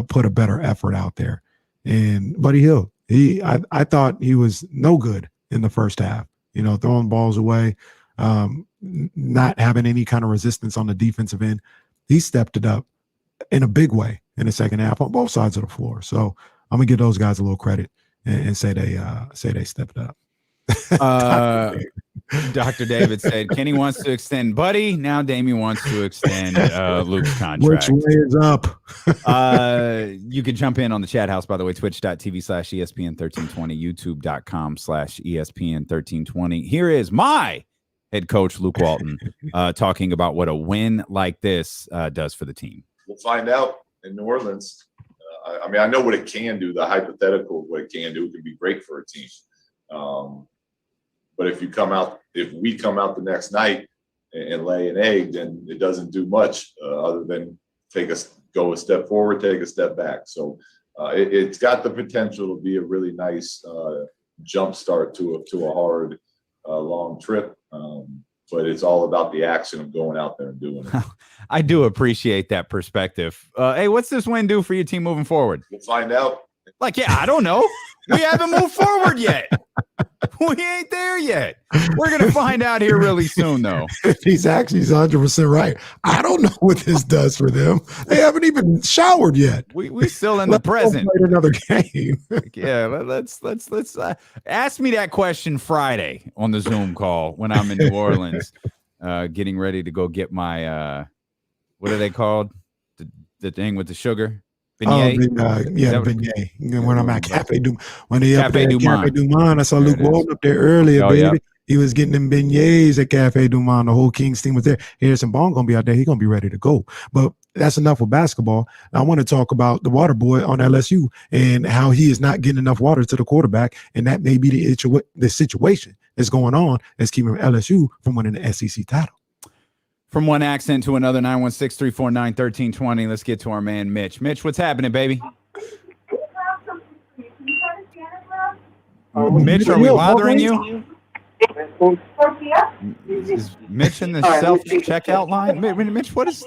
put a better effort out there." And Buddy Hield, I thought he was no good in the first half. Throwing balls away, not having any kind of resistance on the defensive end. He stepped it up in a big way in the second half on both sides of the floor. So I'm gonna give those guys a little credit and say they stepped up. Dr. David said Kenny wants to extend Buddy. Now Damien wants to extend Luke's contract. Which way is up? You can jump in on the chat house, by the way, twitch.tv/ESPN1320, youtube.com/ESPN1320. Here is my head coach, Luke Walton, talking about what a win like this does for the team. We'll find out in New Orleans. I know what it can do, the hypothetical of what it can do. It can be great for a team. But if we come out the next night and lay an egg, then it doesn't do much other than go a step forward, take a step back. So it's got the potential to be a really nice jump start to a hard, long trip. But it's all about the action of going out there and doing it. I do appreciate that perspective. Hey, what's this win do for your team moving forward? We'll find out. I don't know. We haven't moved forward yet. We ain't there yet. We're going to find out here really soon, though. He's 100% right. I don't know what this does for them. They haven't even showered yet. We still in the present. Play another game. Yeah, let's ask me that question Friday on the Zoom call when I'm in New Orleans, getting ready to go get my what are they called? The thing with the sugar. Beignet? Beignet. When I'm at Cafe Du, when they up there at Dumont. Cafe Dumont, I saw Luke Walton up there earlier, baby. Yeah. He was getting them beignets at Cafe Dumont. The whole Kings team was there. Harrison Bond gonna be out there. He's gonna be ready to go. But that's enough with basketball. I want to talk about the water boy on LSU and how he is not getting enough water to the quarterback, and that may be the situation that's going on that's keeping LSU from winning the SEC title. From one accent to another, 916-349-1320. Let's get to our man, Mitch. Mitch, what's happening, baby? Mitch, are we bothering you? Is Mitch in the self-checkout line? Mitch, what is...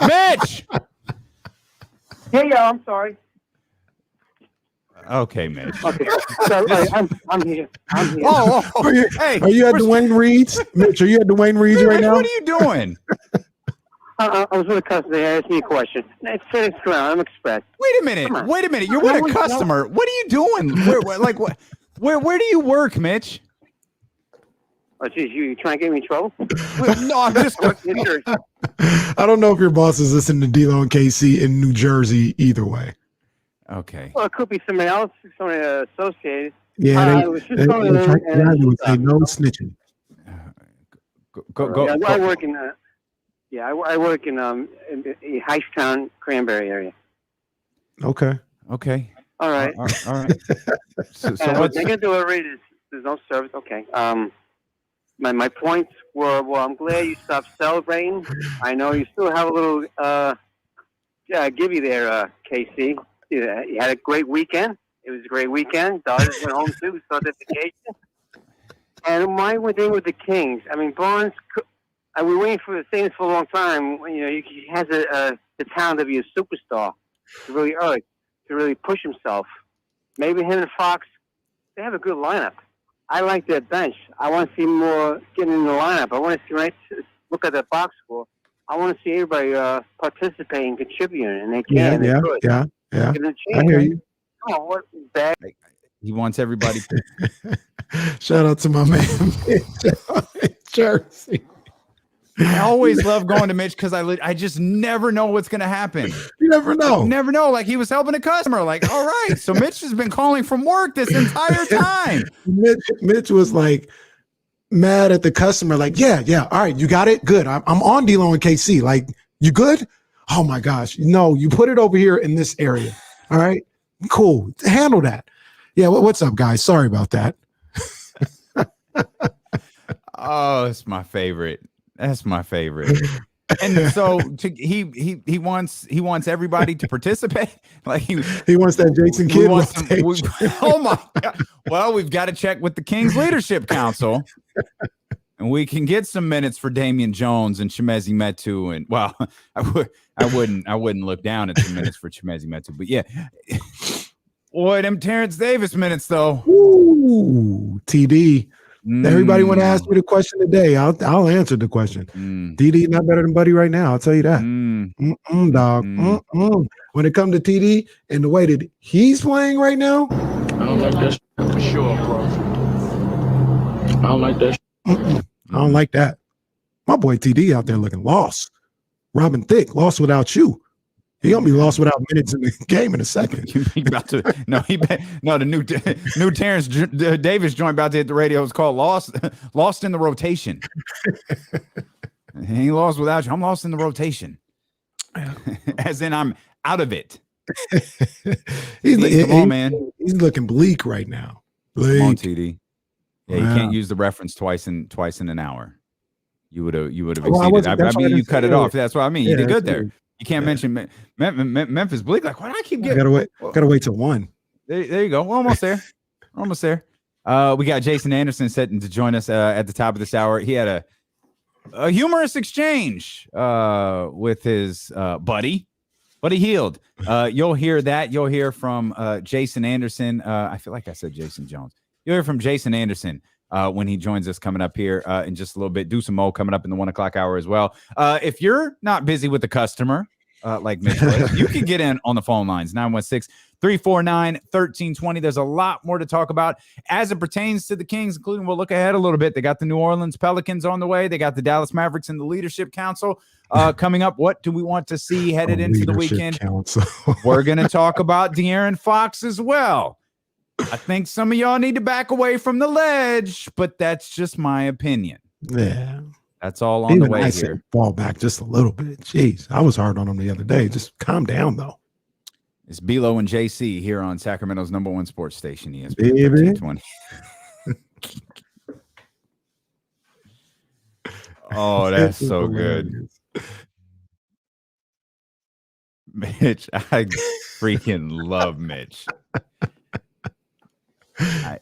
Mitch! Yeah, I'm sorry. Okay, Mitch. Okay, so I'm here. Oh, Are you at Dwayne Reed's? Mitch, are you at Dwayne Reed's right now? What are you doing? I was with a customer. They asked me a question. It's FedEx Ground. I'm Express. Wait a minute. You're with a customer. What are you doing? Where do you work, Mitch? Oh, geez, you trying to get me in trouble? No, I'm just. I don't know if your boss is listening to D-Lo and KC in New Jersey either way. Okay. Well, it could be somebody else, somebody associated. Yeah, I was just going in would say no snitching. Go. I work in I work in Hightstown, Cranberry area. Okay. All right. All right. So what's they can do already? There's no service. Okay. My points were, well, I'm glad you stopped celebrating. I know you still have a little give you there, KC. You had a great weekend. It was a great weekend. Dodgers went home too. Started vacation. And mine went in with the Kings. I mean, Barnes I've been waiting for the for a long time. He has the talent to be a superstar, to really push himself. Maybe him and Fox, they have a good lineup. I like their bench. I want to see more getting in the lineup. I want to see look at the box score. I want to see everybody participating, contributing, and they can. Yeah. I hear you. Come on, what bad? He wants everybody. Shout out to my man Mitch, Jersey. I always love going to Mitch because I just never know what's going to happen. You never know. You never know. Like he was helping a customer. Like, all right. So Mitch has been calling from work this entire time. Mitch was like mad at the customer. Like, yeah. All right. You got it. Good. I'm on D-Lo and KC. Like, you good? Oh my gosh. No, you put it over here in this area. All right. Cool. Handle that. Yeah. What's up, guys? Sorry about that. Oh, it's my favorite. That's my favorite. And so he wants everybody to participate. Like he wants that Jason Kidd. Oh my God. Well, we've got to check with the Kings Leadership Council. And we can get some minutes for Damian Jones and Chimezie Metu. And well, I wouldn't look down at some minutes for Chimezie Metu. But yeah. Boy, them Terence Davis minutes though. Ooh, TD. Everybody want to ask me the question today. I'll answer the question. TD not better than Buddy right now. I'll tell you that. Dog. When it comes to TD and the way that he's playing right now, I don't like that for sure, bro. I don't like that. I don't like that. My boy TD out there looking lost. Robin Thicke lost without you. He gonna be lost without minutes in the game in a second. The new Terence Davis joint about to hit the radio. It's called Lost in the Rotation. He ain't lost without you. I'm lost in the rotation. As in I'm out of it. Come on, man. He's looking bleak right now. Bleak. Come on, TD. Yeah, you can't use the reference twice in an hour. You would have exceeded. I mean, you cut it off. That's what I mean. You did good there. You can't mention Memphis Bleak. Like, why do I keep getting? Gotta wait till 1. There you go. We're almost there. We got Jason Anderson setting to join us at the top of this hour. He had a humorous exchange with his Buddy Hield. You'll hear that. You'll hear from Jason Anderson. I feel like I said Jason Jones. You'll hear from Jason Anderson when he joins us coming up here in just a little bit. Deuce and Mo coming up in the 1 o'clock hour as well. If you're not busy with the customer, like Mitch was, you can get in on the phone lines, 916-349-1320. There's a lot more to talk about as it pertains to the Kings, including we'll look ahead a little bit. They got the New Orleans Pelicans on the way. They got the Dallas Mavericks in the Leadership Council coming up. What do we want to see headed into the weekend? We're going to talk about De'Aaron Fox as well. I think some of y'all need to back away from the ledge, but that's just my opinion. Yeah. That's all on the way here. Fall back just a little bit. Jeez, I was hard on him the other day. Just calm down, though. It's B-Lo and JC here on Sacramento's #1 sports station, ESPN Baby. 1320. Oh, that's so good. Mitch, I freaking love Mitch. I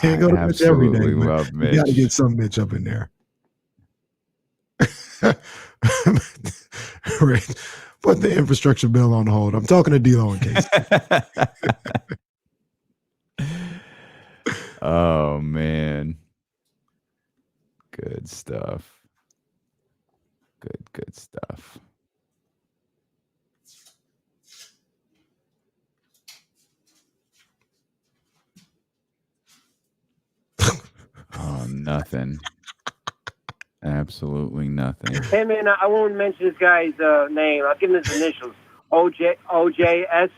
go to Mitch every day. Love Mitch. You got to get some Mitch up in there. Right. Put the infrastructure bill on hold. I'm talking to D-Lo in case. Oh, man. Good stuff. Good stuff. Oh, nothing. Absolutely nothing. Hey man, I won't mention this guy's name. I'll give him his initials. OJS.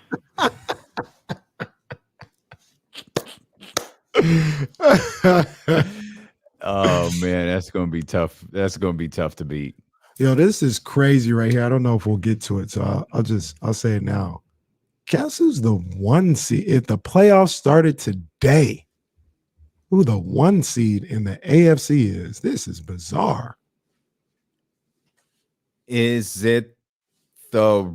Oh man, that's gonna be tough. That's gonna be tough to beat. Yo, this is crazy right here. I don't know if we'll get to it, so I'll say it now. Guess who's the 1 seed? If the playoffs started today, who the 1 seed in the AFC is? This is bizarre. Is it the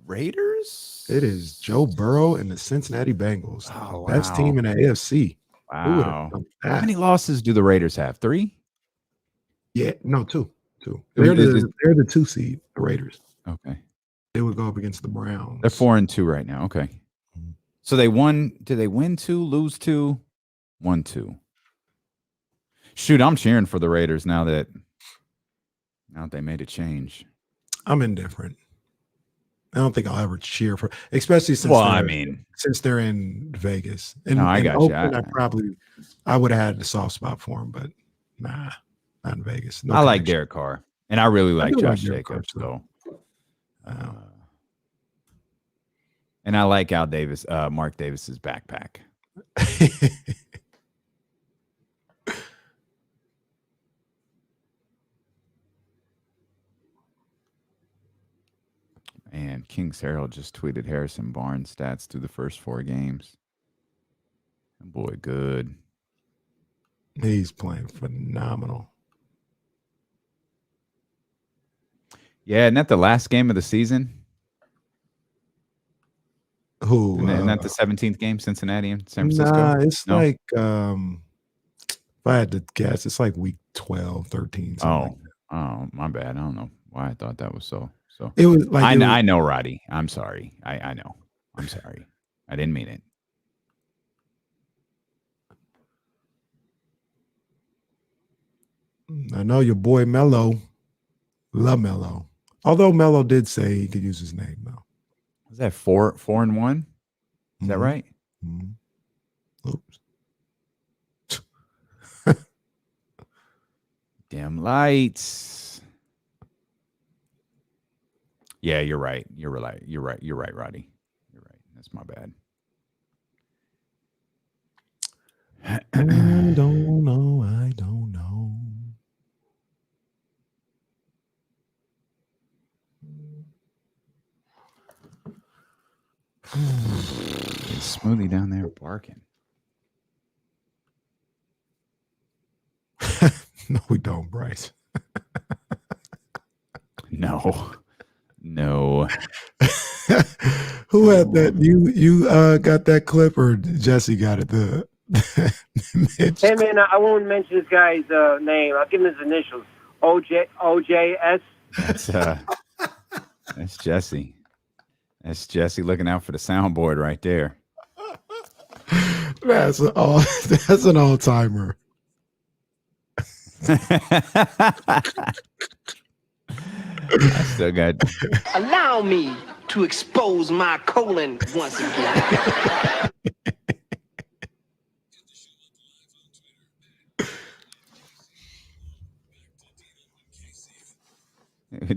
Raiders? It is Joe Burrow and the Cincinnati Bengals. Oh, Best team in the AFC. Wow. How many losses do the Raiders have? 3? Yeah, no, two. Is They're the 2 seed, the Raiders. Okay. They would go up against the Browns. They're 4-2 right now. Okay. So they won. Did they win 2, lose 2, 1-2? Shoot, I'm cheering for the Raiders now that they made a change. I'm indifferent. I don't think I'll ever cheer for, especially since since they're in Vegas. And no, I got Oakland, you. I would have had a soft spot for them, but nah, not in Vegas. No I like connection. Derek Carr, and I really like Josh Derek Carr, Jacobs, though. Wow. And I like Mark Davis's backpack. And Kings Herald just tweeted Harrison Barnes stats through the first 4 games. Boy, good. He's playing phenomenal. Yeah, isn't that the last game of the season? Who? Isn't that the 17th game, Cincinnati and San Francisco? Nah, it's like, if I had to guess, it's like week 12, 13. Oh, my bad. I don't know why I thought that was so. It was like I know, Roddy. I'm sorry. I know. I'm sorry. I didn't mean it. I know your boy Melo. Love Melo. Although Melo did say he could use his name now. Was that 4-1? Is that right? Mm-hmm. Oops. Dim lights. Yeah, you're right. You're right, Roddy. You're right. That's my bad. I don't know. Smoothie down there barking. No, we don't, Bryce. No. Who had that? You got that clip, or Jesse got it? Hey man, I won't mention this guy's name. I'll give him his initials. OJS. That's Jesse. That's Jesse looking out for the soundboard right there. That's an all timer. I still got. Allow me to expose my colon once again.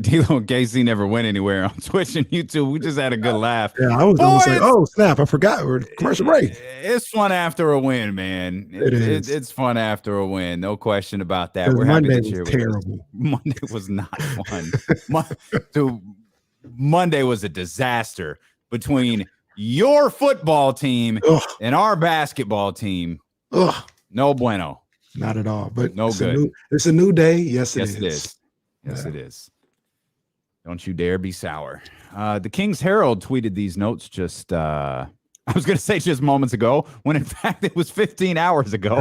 D-Lo and KC never went anywhere on Twitch and YouTube. We just had a good laugh. Yeah, I was going to say, oh, snap. I forgot. We're commercial break. It's fun after a win, man. It's fun after a win. No question about that. We're Monday happy to cheer was terrible. Monday was not fun. Monday was a disaster between your football team and our basketball team. No bueno. Not at all. But no good. It's a new day. Yes, it is. Yes, it is. Don't you dare be sour. The Kings Herald tweeted these notes just, I was going to say just moments ago, when in fact it was 15 hours ago.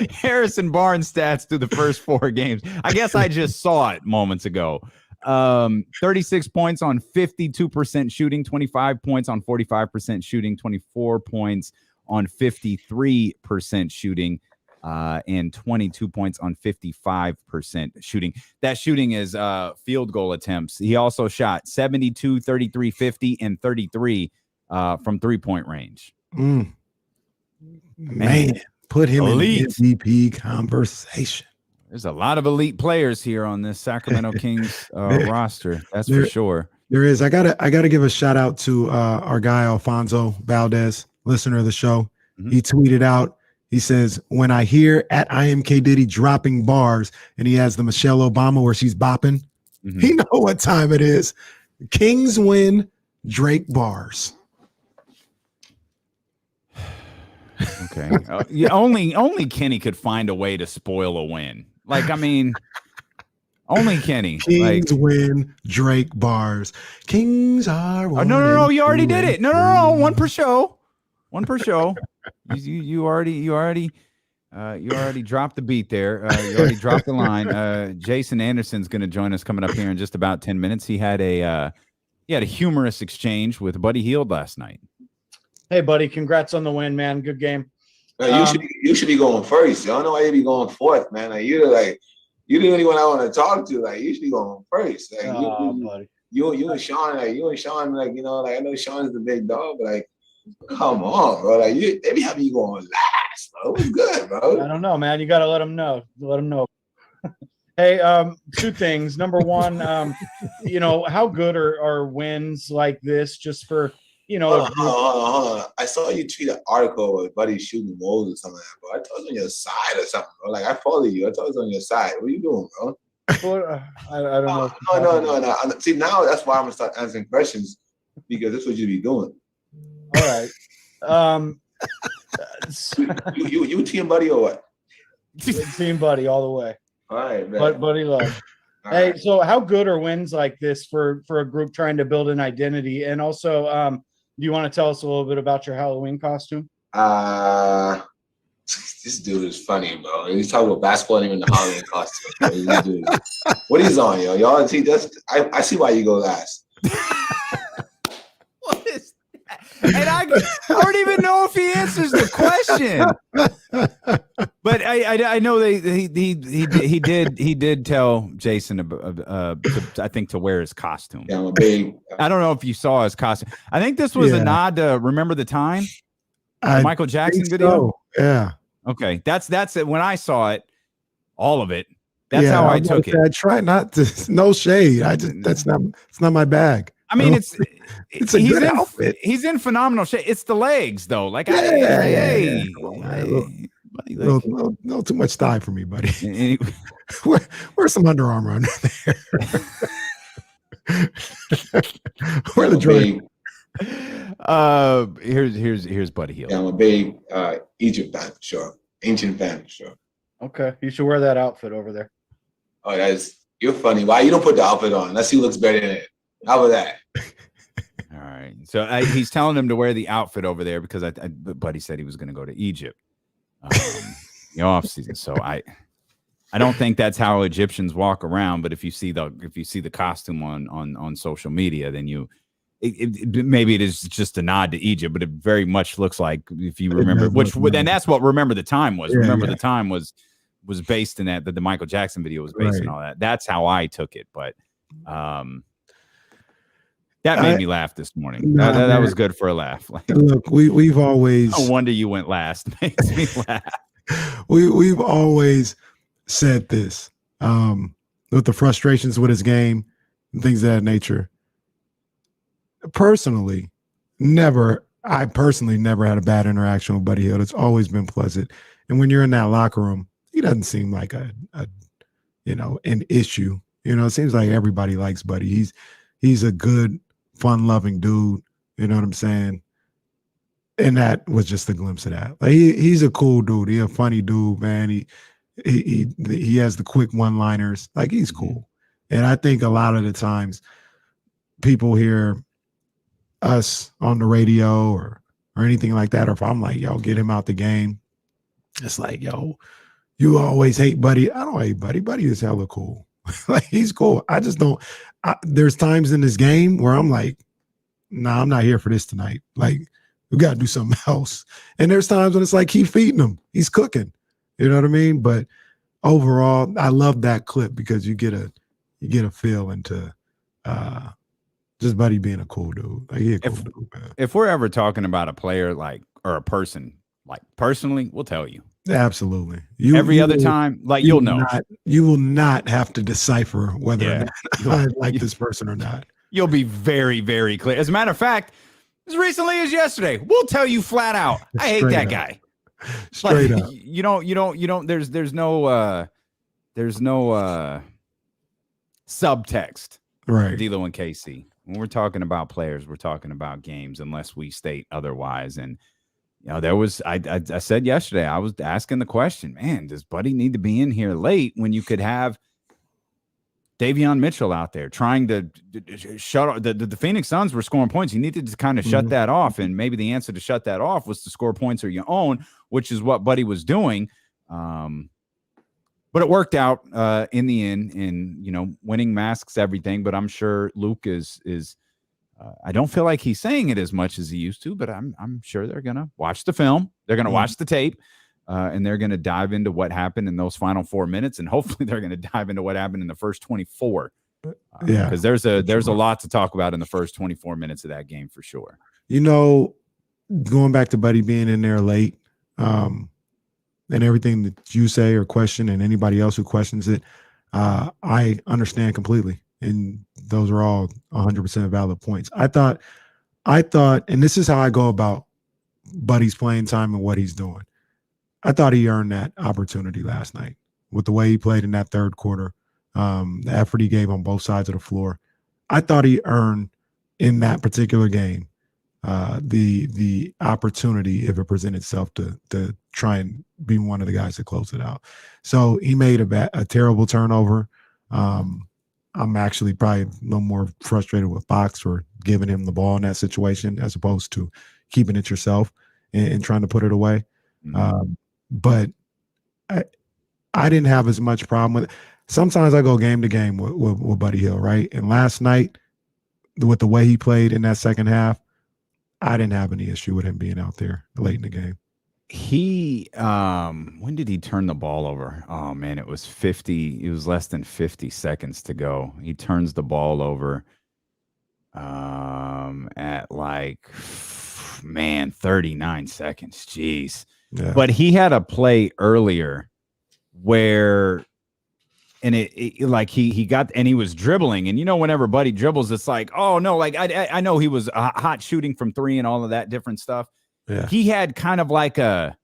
Harrison Barnes stats through the first 4 games. I guess I just saw it moments ago. 36 points on 52% shooting, 25 points on 45% shooting, 24 points on 53% shooting. And 22 points on 55% shooting. That shooting is field goal attempts. He also shot 72, 33, 50, and 33 from 3-point range. Man, put him elite. In the MVP conversation. There's a lot of elite players here on this Sacramento Kings roster. That's for sure. There is. I gotta give a shout out to our guy Alfonso Valdez, listener of the show. Mm-hmm. He tweeted out. He says, when I hear at IMK Diddy dropping bars, and he has the Michelle Obama where she's bopping, he know what time it is. Kings win, Drake bars. Okay. Yeah, only Kenny could find a way to spoil a win. Like, I mean, only Kenny. Kings win, Drake bars. Kings are one. No, you already did it. No, one per show. You already You already dropped the beat there. You already dropped the line. Jason Anderson's going to join us coming up here in just about 10 minutes. He had a humorous exchange with Buddy Hield last night. Hey, buddy, congrats on the win, man. Good game. You should be going first. I don't know why you be going fourth, man. Like you're the only one I want to talk to. Like you should be going first. Like Buddy. you and Sean, I know Sean is the big dog, but like, come on, bro. Like they be having you going last, bro. It was good, bro. I don't know, man. You got to let them know. Hey, two things. Number one, how good are wins like this just for, Hold on. I saw you tweet an article with Buddy shooting wolves or something like that, bro. I thought it was on your side or something, bro. Like I follow you. I thought it was on your side. What are you doing, bro? I don't know. No. See, now that's why I'm gonna start answering questions because that's what you be doing. All right. You team Buddy or what? Team Buddy all the way. All right, man. Buddy love. Hey, so how good are wins like this for a group trying to build an identity? And also, do you want to tell us a little bit about your Halloween costume? This dude is funny, bro. He's talking about basketball and even the Halloween costume. What he's on, yo? Y'all see I see why you go last. What is that? And I don't even know if he answers the question. But I know he did tell Jason I think to wear his costume. Yeah, I'm a big. I don't know if you saw his costume. I think this was a nod to Remember the Time. Michael Jackson video. So. Yeah. Okay, that's it. When I saw it, all of it. That's how I took it. I try not to. No shade. It's not my bag. I mean, it's a good outfit. He's in phenomenal shape. It's the legs, though. Like, no, too much thigh for me, buddy. Where's some Under Armour under there? Where the drink? Here's Buddy Hield. Yeah, I'm a big Egypt fan for sure. Ancient fan for sure. Okay, you should wear that outfit over there. Oh, you're funny. Why you don't put the outfit on? Let's see who looks better in it. How about that? All right. So he's telling him to wear the outfit over there because Buddy said he was going to go to Egypt, the off season. So I don't think that's how Egyptians walk around. But if you see the costume on social media, then maybe it is just a nod to Egypt, but it very much looks like, if you remember, then that's what Remember the Time was. The Time was based in that the Michael Jackson video was based in all that. That's how I took it. But that made me laugh this morning. That was good for a laugh. Look, we've always. No wonder you went last. Makes me laugh. We've always said this with the frustrations with his game and things of that nature. I personally never had a bad interaction with Buddy Hield. It's always been pleasant. And when you're in that locker room, he doesn't seem like an issue. It seems like everybody likes Buddy. He's a good, fun-loving dude. You know what I'm saying? And that was just a glimpse of that. Like he's a cool dude. He's a funny dude, man. He has the quick one-liners. Like he's cool. And I think a lot of the times people hear us on the radio or anything like that, or if I'm like, yo, get him out the game, it's like, yo, you always hate Buddy. I don't hate Buddy. Buddy is hella cool. Like he's cool. I just don't. There's times in this game where I'm like, nah, I'm not here for this tonight. Like we got to do something else. And there's times when it's like keep feeding him. He's cooking. You know what I mean? But overall, I love that clip because you get a feel into just Buddy being a cool dude. Like he a cool dude, man. If we're ever talking about a player or a person personally, we'll tell you. Absolutely. Every other time, you'll know. You will not have to decipher whether or not I like this person or not. You'll be very, very clear. As a matter of fact, as recently as yesterday, we'll tell you flat out, I hate that guy. Straight up. You don't. There's no subtext. Right. D'Lo and KC. When we're talking about players, we're talking about games, unless we state otherwise. And there was I said yesterday, I was asking the question, man, does Buddy need to be in here late when you could have Davion Mitchell out there trying to shut the Phoenix Suns were scoring points. You needed to kind of shut that off. And maybe the answer to shut that off was to score points of your own, which is what Buddy was doing. But it worked out in the end, and winning masks everything. But I'm sure Luke is. I don't feel like he's saying it as much as he used to, but I'm sure they're gonna watch the film. They're gonna watch the tape, and they're gonna dive into what happened in those final 4 minutes, and hopefully they're gonna dive into what happened in the first 24. Because there's a lot to talk about in the first 24 minutes of that game for sure. Going back to Buddy being in there late, and everything that you say or question, and anybody else who questions it, I understand completely. And those are all 100% valid points. I thought, and this is how I go about Buddy's playing time and what he's doing. I thought he earned that opportunity last night with the way he played in that third quarter, the effort he gave on both sides of the floor. I thought he earned in that particular game the opportunity, if it presented itself, to try and be one of the guys that close it out. So he made a terrible turnover. I'm actually probably a little more frustrated with Fox for giving him the ball in that situation as opposed to keeping it yourself and trying to put it away. But I didn't have as much problem with it. Sometimes I go game to game with Buddy Hield, right? And last night, with the way he played in that second half, I didn't have any issue with him being out there late in the game. He when did he turn the ball over? Oh man, it was less than 50 seconds to go. He turns the ball over at 39 seconds. Jeez. Yeah. But he had a play earlier where he got, and he was dribbling, and whenever Buddy dribbles, it's like, oh no, I know he was hot shooting from three and all of that different stuff. Yeah. He had kind of like a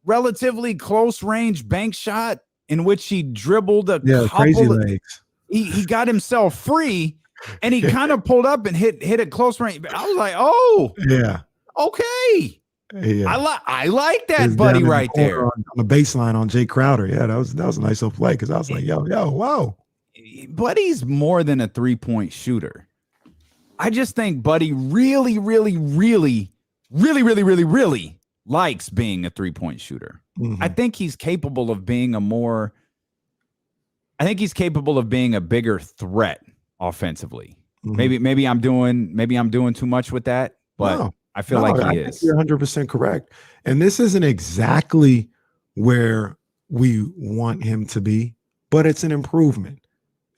relatively close range bank shot in which he dribbled crazy legs. He got himself free, and he kind of pulled up and hit it close range. I was like, oh yeah, okay. Yeah. I like that, Buddy, right there on the baseline on Jay Crowder. Yeah, that was a nice little play because I was like, yo, wow. Buddy's more than a 3-point shooter. I just think Buddy really, really, really, really, really, really, really likes being a 3-point shooter. Mm-hmm. I think he's capable of being a bigger threat offensively. Mm-hmm. Maybe I'm doing too much with that, but no. I feel like he is. You're 100% correct. And this isn't exactly where we want him to be, but it's an improvement.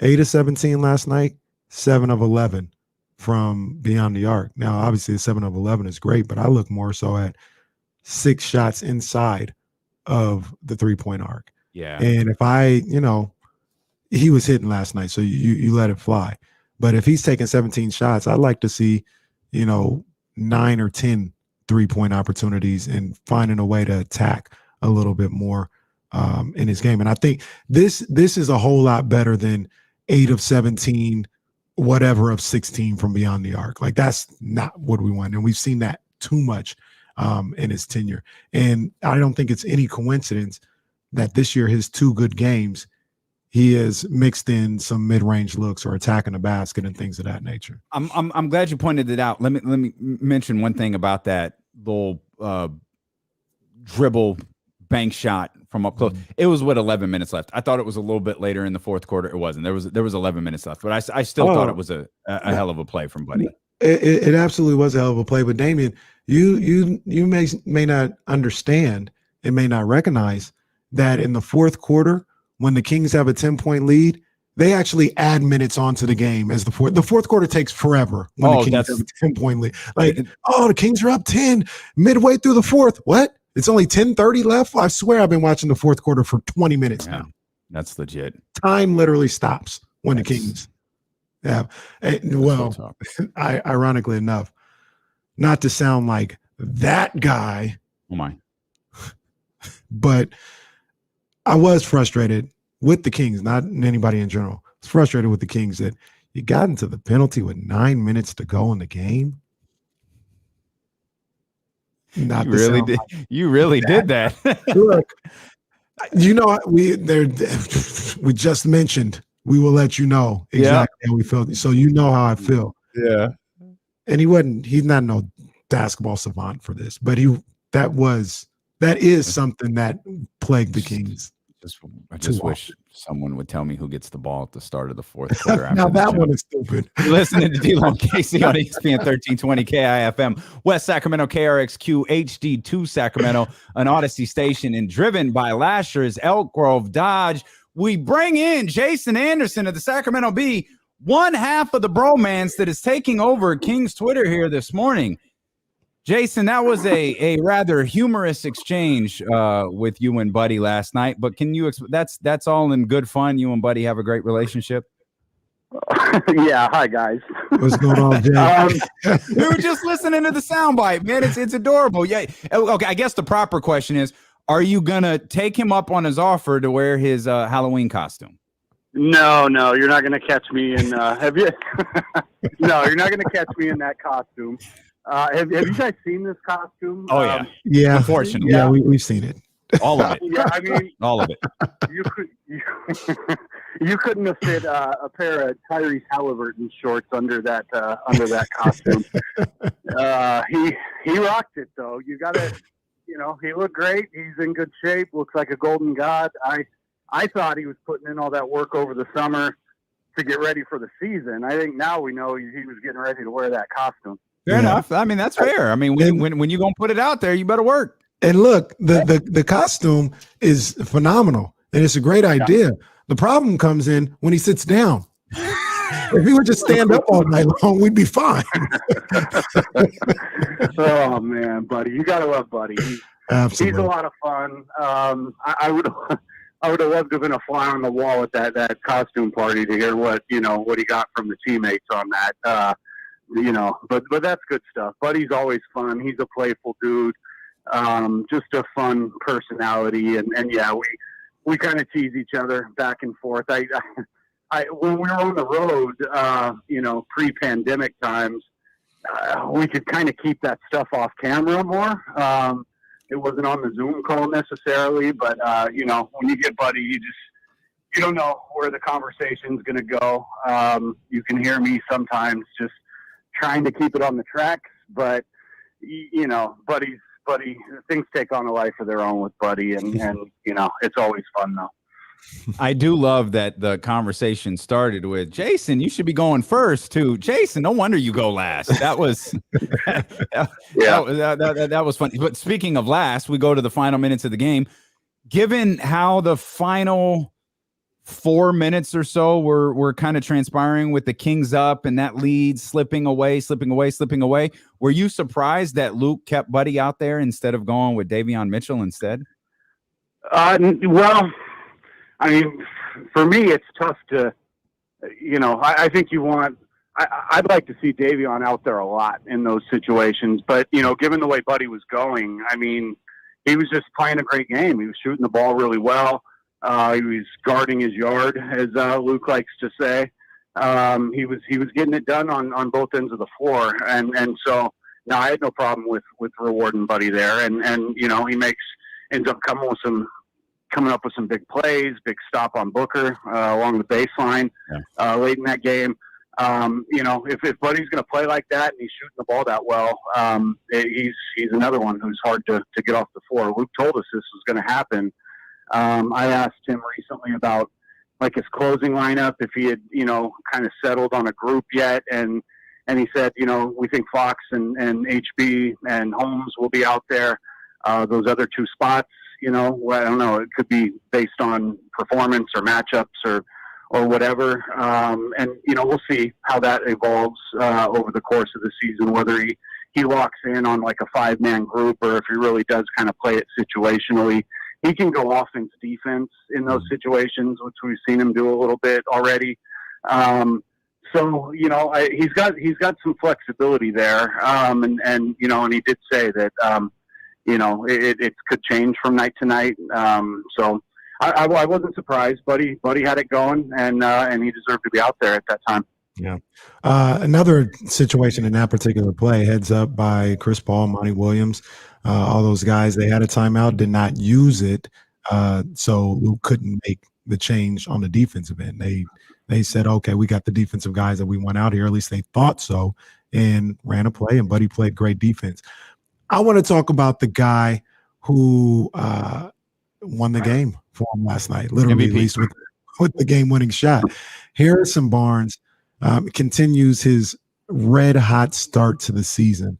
8 of 17 last night, 7 of 11 from beyond the arc. Now, obviously, the 7 of 11 is great, but I look more so at 6 shots inside of the 3-point arc. Yeah. And if he was hitting last night, so you let it fly. But if he's taking 17 shots, I'd like to see, 9 or 10 3-point opportunities and finding a way to attack a little bit more in his game. And I think this is a whole lot better than 8 of 17, whatever of 16 from beyond the arc. Like, that's not what we want. And we've seen that too much in his tenure. And I don't think it's any coincidence that this year, his 2 good games, he has mixed in some mid-range looks or attacking the basket and things of that nature. I'm glad you pointed it out. Let me mention one thing about that little dribble bank shot from up close. Mm-hmm. It was 11 minutes left. I thought it was a little bit later in the fourth quarter. It wasn't. There was 11 minutes left, but I still thought it was a hell of a play from Buddy. It absolutely was a hell of a play. But Damian, you may not understand and may not recognize that in the fourth quarter, when the Kings have a 10-point lead, they actually add minutes onto the game as the fourth quarter takes forever when the Kings have a 10-point lead. The Kings are up 10 midway through the fourth. What? It's only 10:30 left? I swear I've been watching the fourth quarter for 20 minutes now. That's legit. Time literally stops when the Kings have. Well, ironically enough, not to sound like that guy. Oh my. But I was frustrated with the Kings, not anybody in general. I was frustrated with the Kings that you got into the penalty with 9 minutes to go in the game. You really did that. Look, we just mentioned we will let you know exactly how we felt. So you know how I feel. Yeah. And he's not no basketball savant for this, but that was That is something that plagued the Kings. I just wish someone would tell me who gets the ball at the start of the fourth quarter. After Now that jump. one is stupid. You're listening to D-Lo and Casey on ESPN 1320 KIFM, West Sacramento, KRXQ, HD2 Sacramento, an Odyssey station, and driven by Lashers, Elk Grove, Dodge. We bring in Jason Anderson of the Sacramento Bee, one half of the bromance that is taking over King's Twitter here this morning. Jason, that was a rather humorous exchange with you and Buddy last night, but can you that's all in good fun? You and Buddy have a great relationship? Yeah, hi guys. What's going on, Jay? We were just listening to the soundbite, man. It's adorable. Yeah. Okay, I guess the proper question is, are you gonna take him up on his offer to wear his Halloween costume? No, you're not gonna catch me in have you No, you're not gonna catch me in that costume. Have you guys seen this costume? Oh yeah. Yeah. Unfortunately. Yeah, we've seen it. All of it. Yeah, I mean all of it. You couldn't have fit a pair of Tyrese Halliburton shorts under that costume. He rocked it though. You gotta, he looked great. He's in good shape. Looks like a golden god. I thought he was putting in all that work over the summer to get ready for the season. I think now we know he was getting ready to wear that costume. Fair enough. I mean, that's fair. I mean, when you're gonna put it out there, you better work. And look, the costume is phenomenal, and it's a great idea. The problem comes in when he sits down. If he would just stand up all night long, we'd be fine. Oh man, Buddy, you gotta love Buddy. Absolutely. He's a lot of fun. I would have loved to have been a fly on the wall at that costume party to hear what he got from the teammates on that. But that's good stuff. Buddy's always fun. He's a playful dude. Just a fun personality, and yeah, we kind of tease each other back and forth. I when we were on the road, pre-pandemic times, we could kind of keep that stuff off camera more. It wasn't on the Zoom call necessarily, but when you get Buddy, you don't know where the conversation's going to go. You can hear me sometimes just trying to keep it on the tracks, but Buddy, things take on a life of their own with Buddy, and it's always fun though. I do love that the conversation started with Jason. You should be going first too. Jason, no wonder you go last. That was that was funny. But speaking of last, we go to the final minutes of the game. Given how the final 4 minutes or so were kind of transpiring with the Kings up and that lead slipping away. Were you surprised that Luke kept Buddy out there instead of going with Davion Mitchell instead? Well, I mean, for me, it's tough to, I think I'd like to see Davion out there a lot in those situations. But, given the way Buddy was going, I mean, he was just playing a great game. He was shooting the ball really well. He was guarding his yard, as Luke likes to say. He was getting it done on both ends of the floor, and so no, I had no problem with rewarding Buddy there, and he ends up coming up with some big plays, big stop on Booker along the baseline late in that game. If Buddy's going to play like that and he's shooting the ball that well, he's another one who's hard to get off the floor. Luke told us this was going to happen. I asked him recently about like his closing lineup, if he had, kind of settled on a group yet. And he said, we think Fox and HB and Holmes will be out there. Those other two spots, I don't know, it could be based on performance or matchups or whatever. We'll see how that evolves over the course of the season, whether he locks in on like a 5-man group or if he really does kind of play it situationally. He can go offense, defense in those situations, which we've seen him do a little bit already. He's got some flexibility there. And he did say that, it could change from night to night. So I wasn't surprised. Buddy had it going, and he deserved to be out there at that time. Yeah. Another situation in that particular play, heads up by Chris Paul, Monty Williams, all those guys, they had a timeout, did not use it. So Luke couldn't make the change on the defensive end. They said, okay, we got the defensive guys that we want out here. At least they thought so, and ran a play, and Buddy played great defense. I want to talk about the guy who won the game for him last night, literally, MVP. at least with the game-winning shot. Harrison Barnes continues his red-hot start to the season.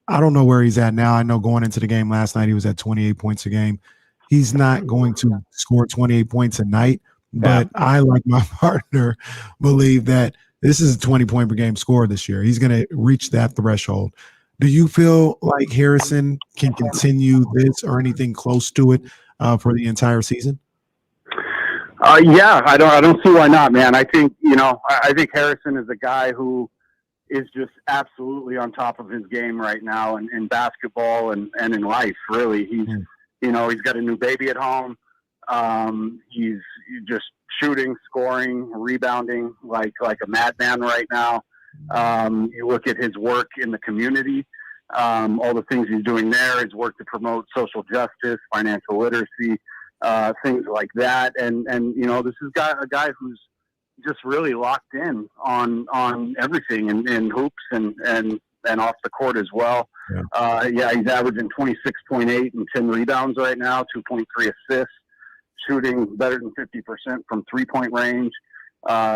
I don't know where he's at now. I know going into the game last night, he was at 28 points a game. He's not going to score 28 points a night, but I, like my partner, believe that this is a 20-point per game score this year. He's going to reach that threshold. Do you feel like Harrison can continue this or anything close to it for the entire season? Yeah, I don't see why not, man. I think, I think Harrison is a guy who is just absolutely on top of his game right now in basketball and in life, really. He's got a new baby at home. He's just shooting, scoring, rebounding like a madman right now. You look at his work in the community, all the things he's doing there, his work to promote social justice, financial literacy, things like that. And this is a guy who's just really locked in on everything in hoops and off the court as well. He's averaging 26.8 and 10 rebounds right now, 2.3 assists, shooting better than 50% from 3-point range.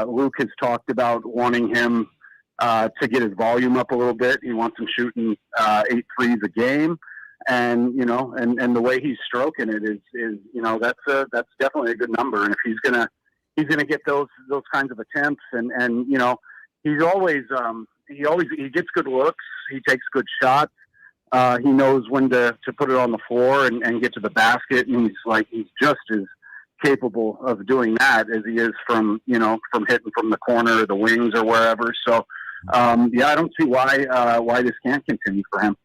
Luke has talked about wanting him to get his volume up a little bit. He wants him shooting 8 threes a game. And the way he's stroking it is that's definitely a good number. And if he's gonna get those kinds of attempts, and he's always he gets good looks, he takes good shots, he knows when to put it on the floor and get to the basket, and he's just as capable of doing that as he is from hitting from the corner or the wings or wherever. So I don't see why this can't continue for him.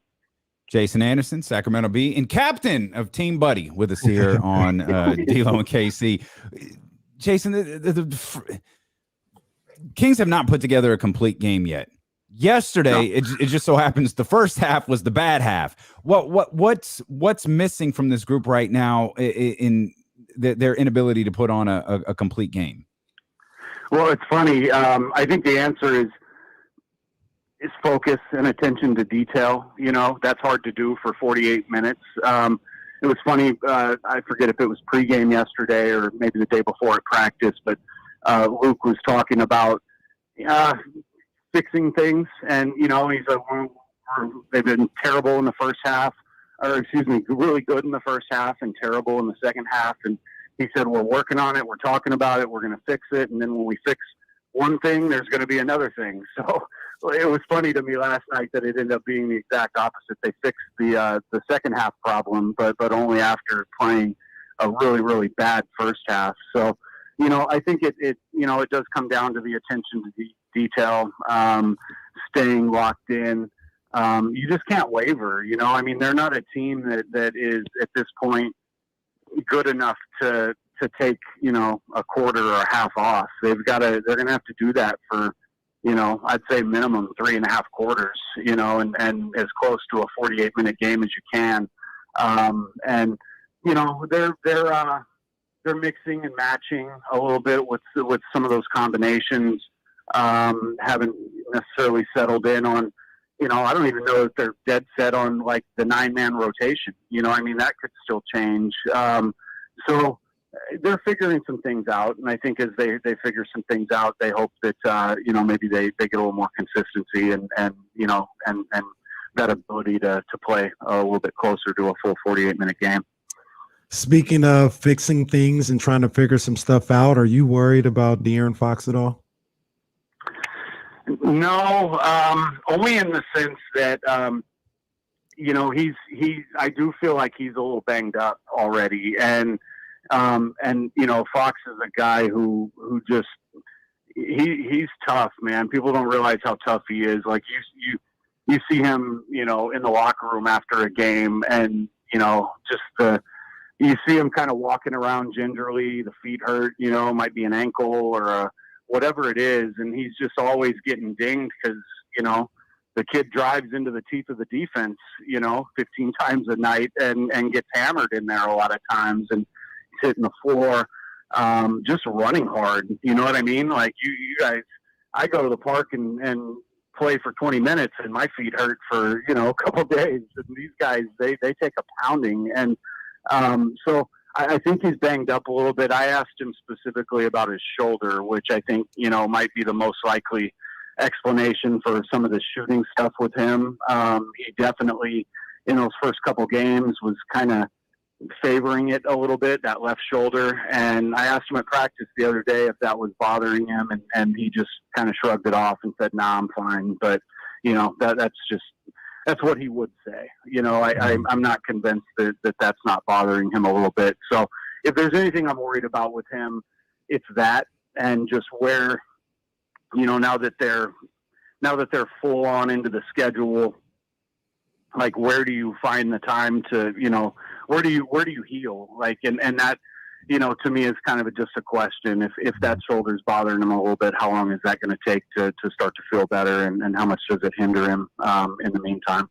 Jason Anderson, Sacramento Bee, and captain of Team Buddy with us here on D-Lo and KC. Jason, the Kings have not put together a complete game yet. Yesterday, it just so happens the first half was the bad half. What's missing from this group right now in their inability to put on a complete game? Well, it's funny. I think the answer is focus and attention to detail. That's hard to do for 48 minutes. It was funny. I forget if it was pregame yesterday or maybe the day before at practice, but Luke was talking about fixing things. And, he's like, they've been terrible in the first half, really good in the first half and terrible in the second half. And he said, we're working on it. We're talking about it. We're going to fix it. And then when we fix one thing, there's going to be another thing. So it was funny to me last night that it ended up being the exact opposite. They fixed the second half problem, but only after playing a really, really bad first half. So, I think it does come down to the attention to detail, staying locked in. You just can't waver. They're not a team that is at this point good enough to take, a quarter or a half off. They're going to have to do that for, I'd say minimum 3.5 quarters, and as close to a 48-minute game as you can. They're mixing and matching a little bit with some of those combinations. Haven't necessarily settled in on, I don't even know if they're dead set on like the 9-man rotation. That could still change. So they're figuring some things out, and I think as they figure some things out, they hope that maybe they get a little more consistency and that ability to play a little bit closer to a full 48-minute game. Speaking of fixing things and trying to figure some stuff out, are you worried about De'Aaron Fox at all? No, only in the sense that I do feel like he's a little banged up already, and Fox is a guy who just he's tough, man. People don't realize how tough he is. Like you see him, in the locker room after a game, and you see him kind of walking around gingerly. The feet hurt, might be an ankle or whatever it is, and he's just always getting dinged because the kid drives into the teeth of the defense, 15 times a night and gets hammered in there a lot of times, and he's hitting the floor, just running hard. You know what I mean? Like you guys, I go to the park and play for 20 minutes and my feet hurt for, a couple of days. And these guys, they take a pounding. And so I think he's banged up a little bit. I asked him specifically about his shoulder, which I think, might be the most likely explanation for some of the shooting stuff with him. He definitely, in those first couple games, was kind of favoring it a little bit, that left shoulder. And I asked him at practice the other day if that was bothering him, and he just kind of shrugged it off and said, "Nah, I'm fine." But that's what he would say. I'm not convinced that's not bothering him a little bit. So if there's anything I'm worried about with him, it's that, and just where, now that they're full on into the schedule, like, where do you find the time to, where do you heal? Like, and that, to me is kind of just a question. If that shoulder's bothering him a little bit, how long is that going to take to start to feel better? And how much does it hinder him in the meantime?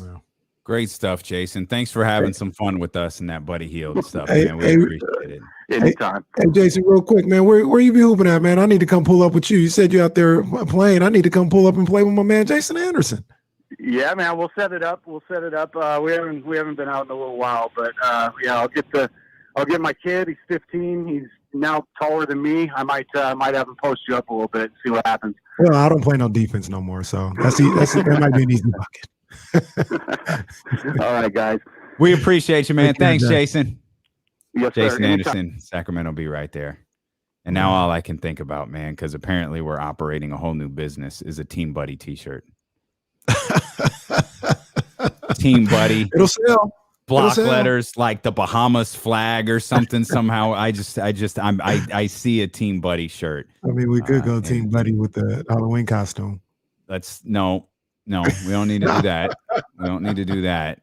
Wow. Great stuff, Jason. Thanks for having some fun with us and that Buddy Hield stuff, man. We appreciate it. Anytime. Hey, Jason, real quick, man, where you be hooping at, man? I need to come pull up with you. You said you're out there playing. I need to come pull up and play with my man, Jason Anderson. Yeah, man, we'll set it up. We haven't been out in a little while, but I'll get my kid. He's 15. He's now taller than me. I might have him post you up a little bit, see what happens. Well, I don't play no defense no more, so that might be an easy bucket. All right, guys. We appreciate you, man. Thanks, Jason. Yes, Jason sir. Anderson, Sacramento will be right there. And now all I can think about, man, because apparently we're operating a whole new business, is a Team Buddy t-shirt. Team Buddy. It'll sell. Block letters like the Bahamas flag or something. Somehow I see a Team Buddy shirt. I mean, we could go Team Buddy with the Halloween costume. No, we don't need to do that. We don't need to do that,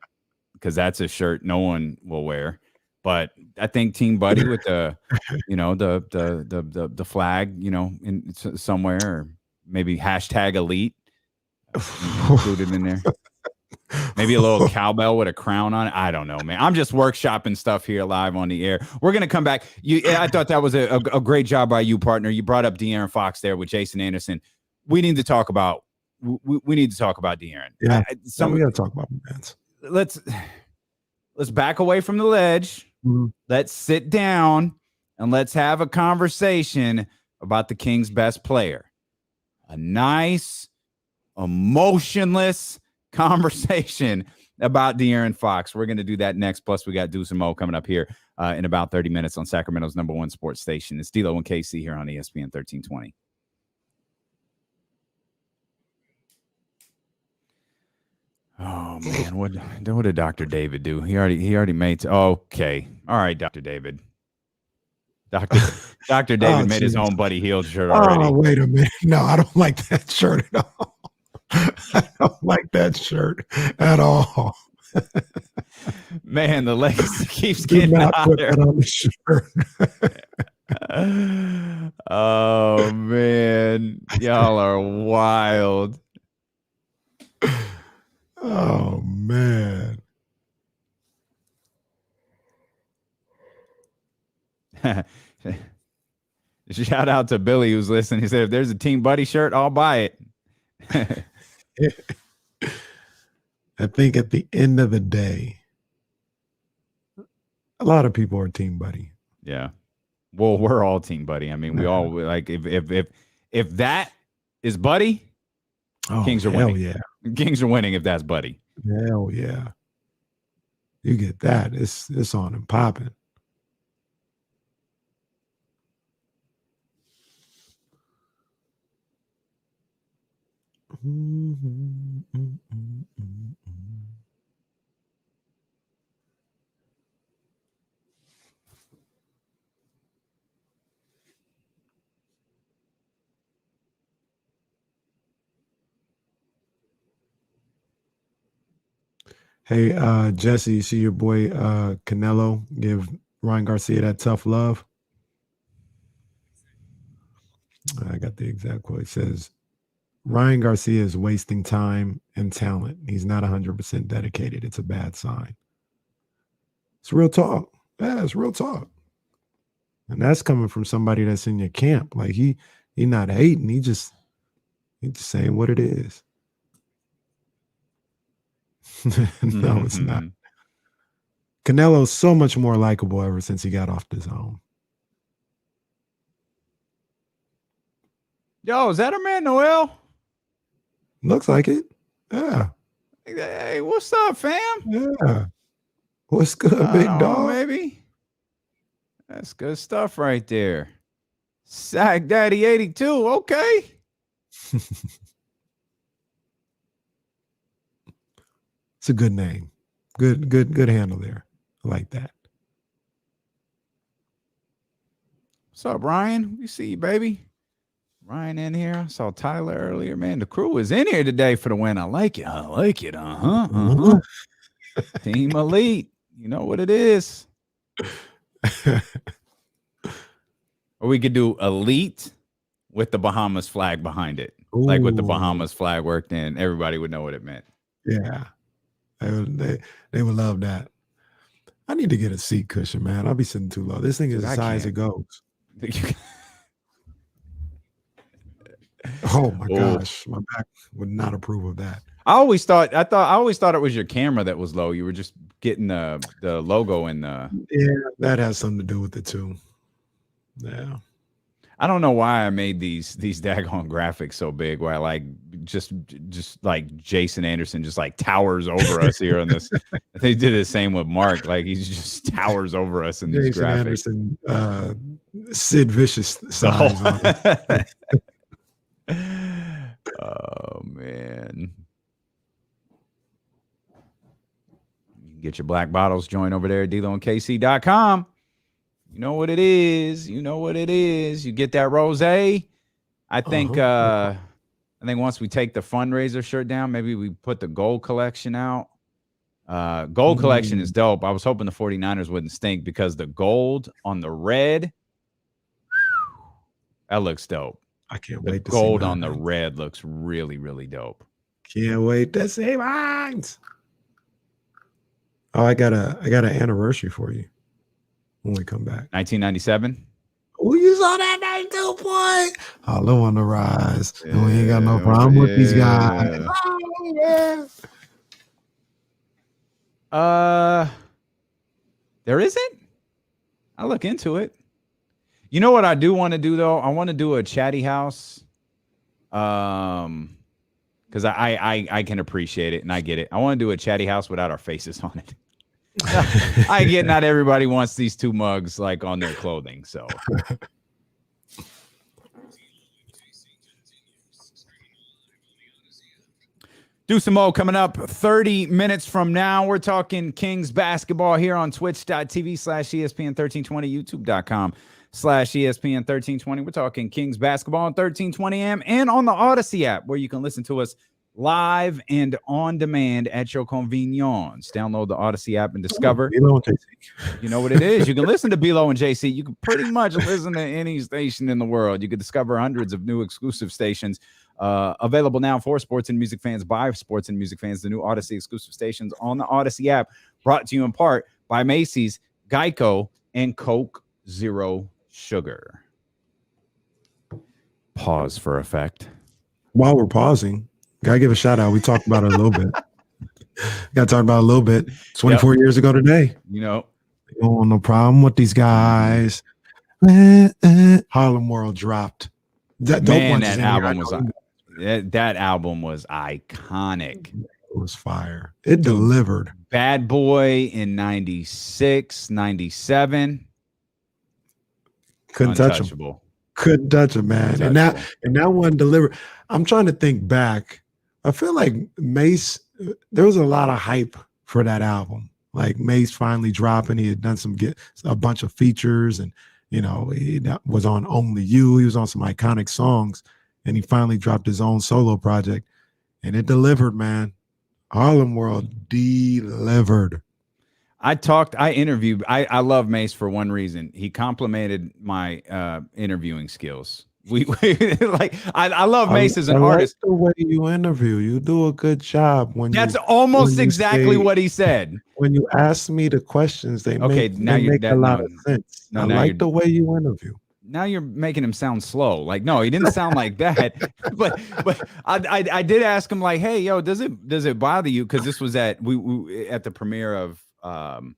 because that's a shirt no one will wear. But I think Team Buddy with the, the flag, in somewhere, or maybe hashtag elite included in there. Maybe a little cowbell with a crown on it. I don't know, man. I'm just workshopping stuff here live on the air. We're going to come back. I thought that was a great job by you, partner. You brought up De'Aaron Fox there with Jason Anderson. We need to talk about De'Aaron. Yeah, we got to talk about that. Let's back away from the ledge. Mm-hmm. Let's sit down and let's have a conversation about the Kings' best player. A nice, emotionless conversation about De'Aaron Fox. We're going to do that next. Plus, we got Deuce and Mo coming up here in about 30 minutes on Sacramento's #1 sports station. It's D'Lo and KC here on ESPN 1320. Oh man, what did Dr. David do? He already made. Okay, all right, Dr. David. Dr. David made his own Buddy Hield shirt already. Oh, wait a minute. No, I don't like that shirt at all. I don't like that shirt at all. Man, the legacy keeps getting hotter. Put that on the shirt. Oh man, y'all are wild. Oh man. Shout out to Billy who's listening. He said, if there's a Team Buddy shirt, I'll buy it. I think at the end of the day, a lot of people are Team Buddy. Yeah. Well, we're all Team Buddy. I mean, we all like if that is Buddy, Kings are winning. Yeah. Kings are winning if that's Buddy. Hell yeah. You get that. It's on and popping. Hey, Jesse, you see your boy Canelo give Ryan Garcia that tough love? I got the exact quote. It says, Ryan Garcia is wasting time and talent. He's not 100% dedicated. It's a bad sign. It's real talk. Yeah, it's real talk. And that's coming from somebody that's in your camp. Like he not hating. He just He's just saying what it is. No, it's not. Canelo's so much more likable ever since he got off the zone. Yo, is that our man Noel? Looks like it. Yeah. Hey, what's up, fam? Yeah. What's good, big dog? Maybe. That's good stuff right there. Sack Daddy 82. Okay. It's a good name. Good handle there. I like that. What's up, Ryan? We see you, baby. Ryan in here. I saw Tyler earlier. Man, the crew is in here today for the win. I like it. I like it. Team Elite. You know what it is. Or we could do Elite with the Bahamas flag behind it. Ooh. Like with the Bahamas flag worked in. Everybody would know what it meant. Yeah. They would love that. I need to get a seat cushion, man. I'll be sitting too low. This thing is as high as it goes. Oh my gosh. My back would not approve of that. I always thought it was your camera that was low. You were just getting the logo in the. Yeah, that has something to do with it too. Yeah. I don't know why I made these daggone graphics so big. Why like just like Jason Anderson just like towers over us here on this. They did the same with Mark. Like he just towers over us in these Jason graphics. Anderson, Sid Vicious size on it. Oh man. You can get your black bottles. Join over there at DLoandKC.com. You know what it is. You know what it is. You get that rosé. I think once we take the fundraiser shirt down, maybe we put the gold collection out. Gold collection is dope. I was hoping the 49ers wouldn't stink because the gold on the red, that looks dope. I can't wait to see gold mine. on the red looks really, really dope. Can't wait to see mine. Oh, I got an anniversary for you when we come back. 1997. Oh, you saw that 92 point. Hollow on the rise. And we ain't got no problem with these guys. Oh, yeah. There isn't? I'll look into it. You know what I do want to do though? I want to do a chatty house. Because I can appreciate it and I get it. I want to do a chatty house without our faces on it. I get not everybody wants these two mugs like on their clothing. So do some more coming up 30 minutes from now. We're talking Kings basketball here on twitch.tv/ESPN1320, youtube.com/ESPN1320. We're talking Kings basketball on 1320 AM and on the Odyssey app where you can listen to us live and on demand at your convenience. Download the Odyssey app and discover. Below and JC. You know what it is. You can listen to Below and JC. You can pretty much listen to any station in the world. You can discover hundreds of new exclusive stations available now for sports and music fans, by sports and music fans. The new Odyssey exclusive stations on the Odyssey app, brought to you in part by Macy's, Geico, and Coke Zero Sugar. Pause for effect. While we're pausing, gotta give a shout out. We talked about it a little bit. Gotta talk about it a little bit. 24 years ago today. You know, no problem with these guys. Harlem World dropped. That album was iconic. It was fire. It delivered. Bad Boy in 96, 97. Couldn't touch him. Couldn't touch him, man. And that one delivered. I'm trying to think back. I feel like Mace, there was a lot of hype for that album. Like Mace finally dropping. He had done a bunch of features, and he was on Only You. He was on some iconic songs, and he finally dropped his own solo project, and it delivered, man. Harlem World delivered. I interviewed. I love Mace for one reason. He complimented my interviewing skills. I love Mace as an artist. The way you interview, you do a good job. That's almost exactly what he said. When you ask me the questions, they make a lot of sense. I like the way you interview. Now you're making him sound slow. Like, no, he didn't sound like that. but I did ask him, like, hey, yo, does it bother you? Because this was at the premiere of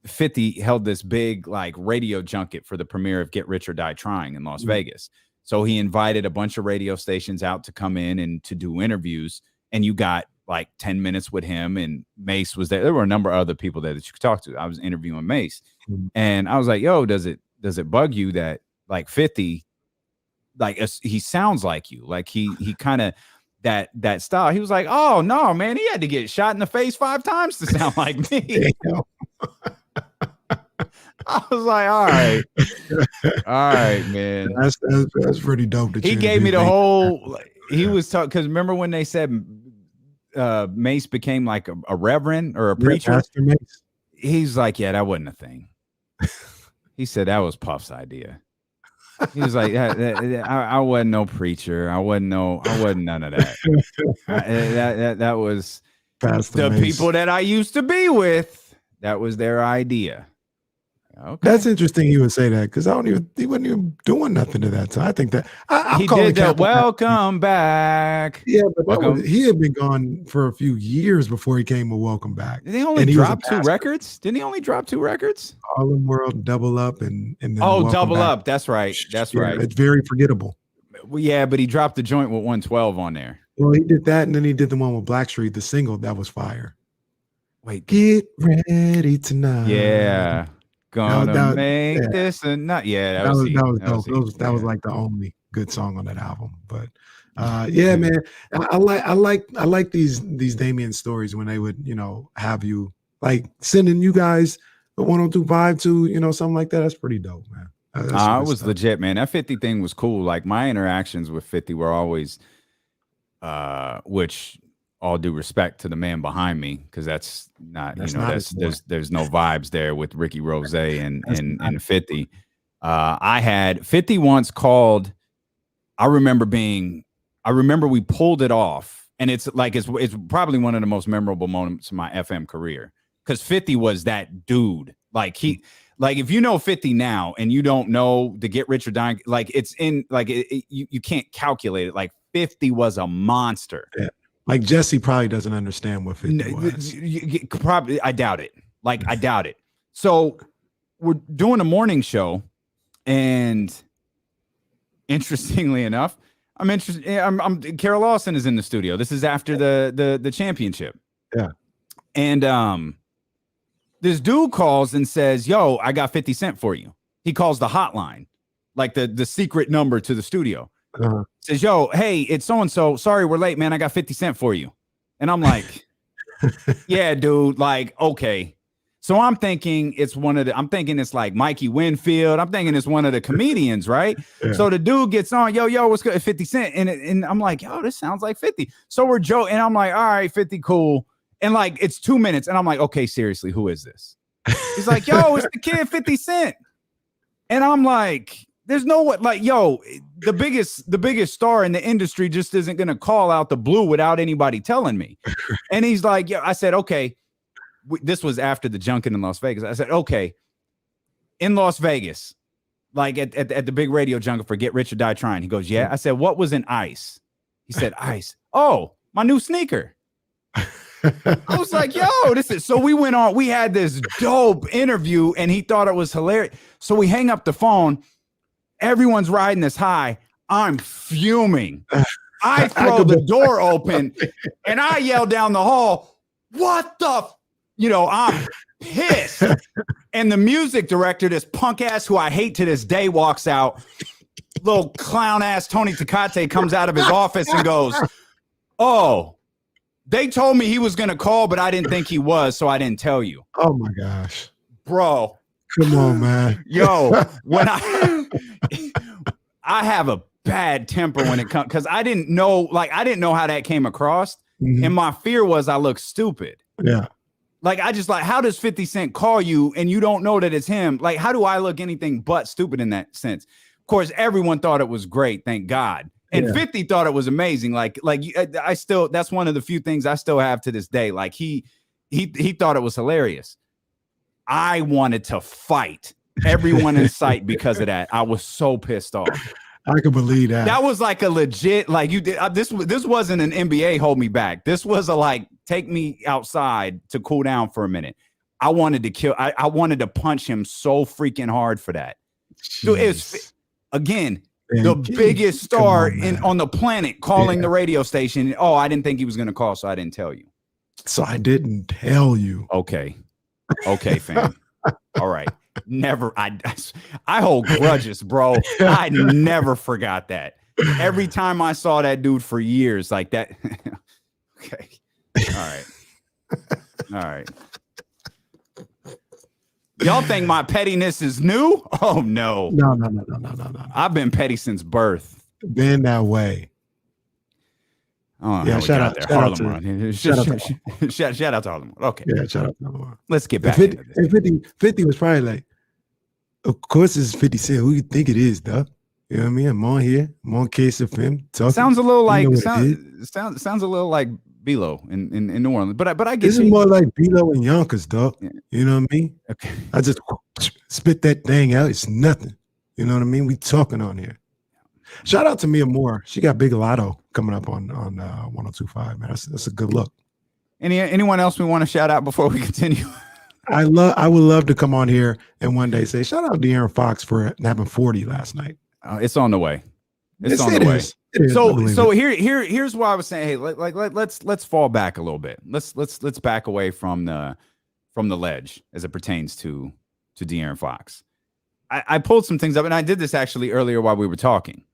50 held this big like radio junket for the premiere of Get Rich or Die Trying in Las Vegas. So he invited a bunch of radio stations out to come in and to do interviews. And you got like 10 minutes with him, and Mace was there. There were a number of other people there that you could talk to. I was interviewing Mace, and I was like, yo, does it bug you that like 50, like he sounds like you, like he kind of that style? He was like, oh no, man, he had to get shot in the face 5 times to sound like me. I was like, all right, man. That's pretty dope. He gave me the whole. He was talking because remember when they said Mace became like a reverend or a preacher? Pastor Mace. He's like, yeah, that wasn't a thing. He said that was Puff's idea. He was like, I wasn't no preacher. I wasn't none of that. That was Pastor the Mace. people that I used to be with. That was their idea. Okay. That's interesting. He would say that because he wasn't even doing nothing to that. So I think that he did that. Welcome back. Yeah, but he had been gone for a few years before he came with Welcome Back. Did he only drop 2 records? Didn't he only drop 2 records? All in World, Double Up, and then Double Back. Up. That's right. That's right. It's very forgettable. Well, yeah, but he dropped the joint with 112 on there. Well, he did that, and then he did the one with Blackstreet, the single that was fire. Wait, get ready tonight. Yeah. Gonna make this a night. Yeah, that was like the only good song on that album. But yeah, man, I like these Damien stories when they would, have you like sending you guys the 102.5 to, something like that. That's pretty dope, man. It was legit, man. That 50 thing was cool. Like my interactions with 50 were always, which all due respect to the man behind me, because there's no vibes there with Ricky Rose and 50. I had 50 once called. I remember we pulled it off, and it's probably one of the most memorable moments of my FM career, because 50 was that dude. Like if you know 50 now and you don't know the Get Rich or Die, like it's in like you can't calculate it. Like 50 was a monster. Yeah. Like Jesse probably doesn't understand what 50 was. Probably, I doubt it. Like I doubt it. So we're doing a morning show, and interestingly enough, Carol Lawson is in the studio. This is after the championship. Yeah. And this dude calls and says, yo, I got 50 Cent for you. He calls the hotline, like the secret number to the studio. Says, yo, hey, it's so-and-so. Sorry, we're late, man. I got 50 Cent for you. And I'm like, yeah, dude, like, okay. So I'm thinking it's like Mikey Winfield. I'm thinking it's one of the comedians, right? Yeah. So the dude gets on, yo, what's good? 50 Cent. And I'm like, yo, this sounds like 50. So we're joking. And I'm like, all right, 50, cool. And like, it's 2 minutes. And I'm like, okay, seriously, who is this? He's like, yo, it's the kid 50 Cent. And I'm like, there's no what, like, yo, the biggest star in the industry just isn't going to call out the blue without anybody telling me. And he's like, yeah, I said, okay. This was after the junket in Las Vegas. I said, okay, in Las Vegas, like at the big radio junket for Get Rich or Die Trying. He goes, yeah. I said, what was in ice? He said, ice. Oh, my new sneaker. I was like, yo, so we went on. We had this dope interview, and he thought it was hilarious. So we hang up the phone. Everyone's riding this high. I'm fuming. I throw the door open, and I yell down the hall, what the I'm pissed. And the music director, this punk ass who I hate to this day, walks out. Little clown ass Tony Tecate comes out of his office and goes, oh, they told me he was going to call, but I didn't think he was, so I didn't tell you. Oh my gosh. Bro. Come on, man. Yo, when I have a bad temper when it comes, because I didn't know how that came across. Mm-hmm. And my fear was I look stupid. Yeah. Like, I just like, how does 50 Cent call you and you don't know that it's him? Like, how do I look anything but stupid in that sense? Of course, everyone thought it was great. Thank God. And 50 thought it was amazing. Like I still, that's one of the few things I still have to this day. Like he thought it was hilarious. I wanted to fight. everyone in sight because of that. I was so pissed off. I can believe that. That was like a legit, like you did. This wasn't an NBA hold me back. This was a like take me outside to cool down for a minute. I wanted to kill. I wanted to punch him so freaking hard for that. Dude, it's again the biggest star on the planet calling the radio station. Oh, I didn't think he was going to call, so I didn't tell you. So I didn't tell you. Okay, fam. All right. Never. I hold grudges, bro. I never forgot that. Every time I saw that dude for years, like that. Okay. All right. Y'all think my pettiness is new? Oh no. No. I've been petty since birth. Been that way. Oh, yeah, shout out to Harlem. Shout out to Harlem. Okay. Yeah, shout out to Harlem. Let's get back 50, into this. 50 was probably like, of course it's 50 Cent. Who you think it is, though? You know what I mean? I'm on here. I'm on Case of him. Talking. Sounds a little like sounds a little like B-Lo in New Orleans. But I get this is more like B-Lo and Yonkers, dog. Yeah. You know what I mean? Okay. I just spit that thing out. It's nothing. You know what I mean? We talking on here. Shout out to Mia Moore. She got Big Lotto coming up on 102.5, man. That's a good look. Anyone else we want to shout out before we continue? I would love to come on here and one day say shout out to De'Aaron Fox for having 40 last night. It's on the way. It's on the way. So here's why I was saying, hey, let's fall back a little bit. Let's back away from the ledge as it pertains to De'Aaron Fox. I pulled some things up, and I did this actually earlier while we were talking.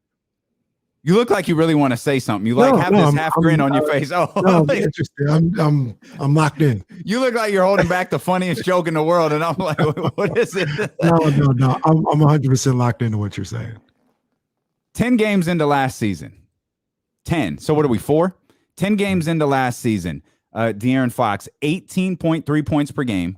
You look like you really want to say something. You have this half grin on your face. Oh, no, I'm interested. I'm locked in. You look like you're holding back the funniest joke in the world, and I'm like, what is it? No. I'm 100% locked into what you're saying. 10 games into last season. 10. So what are we, 4? 10 games into last season. De'Aaron Fox, 18.3 points per game,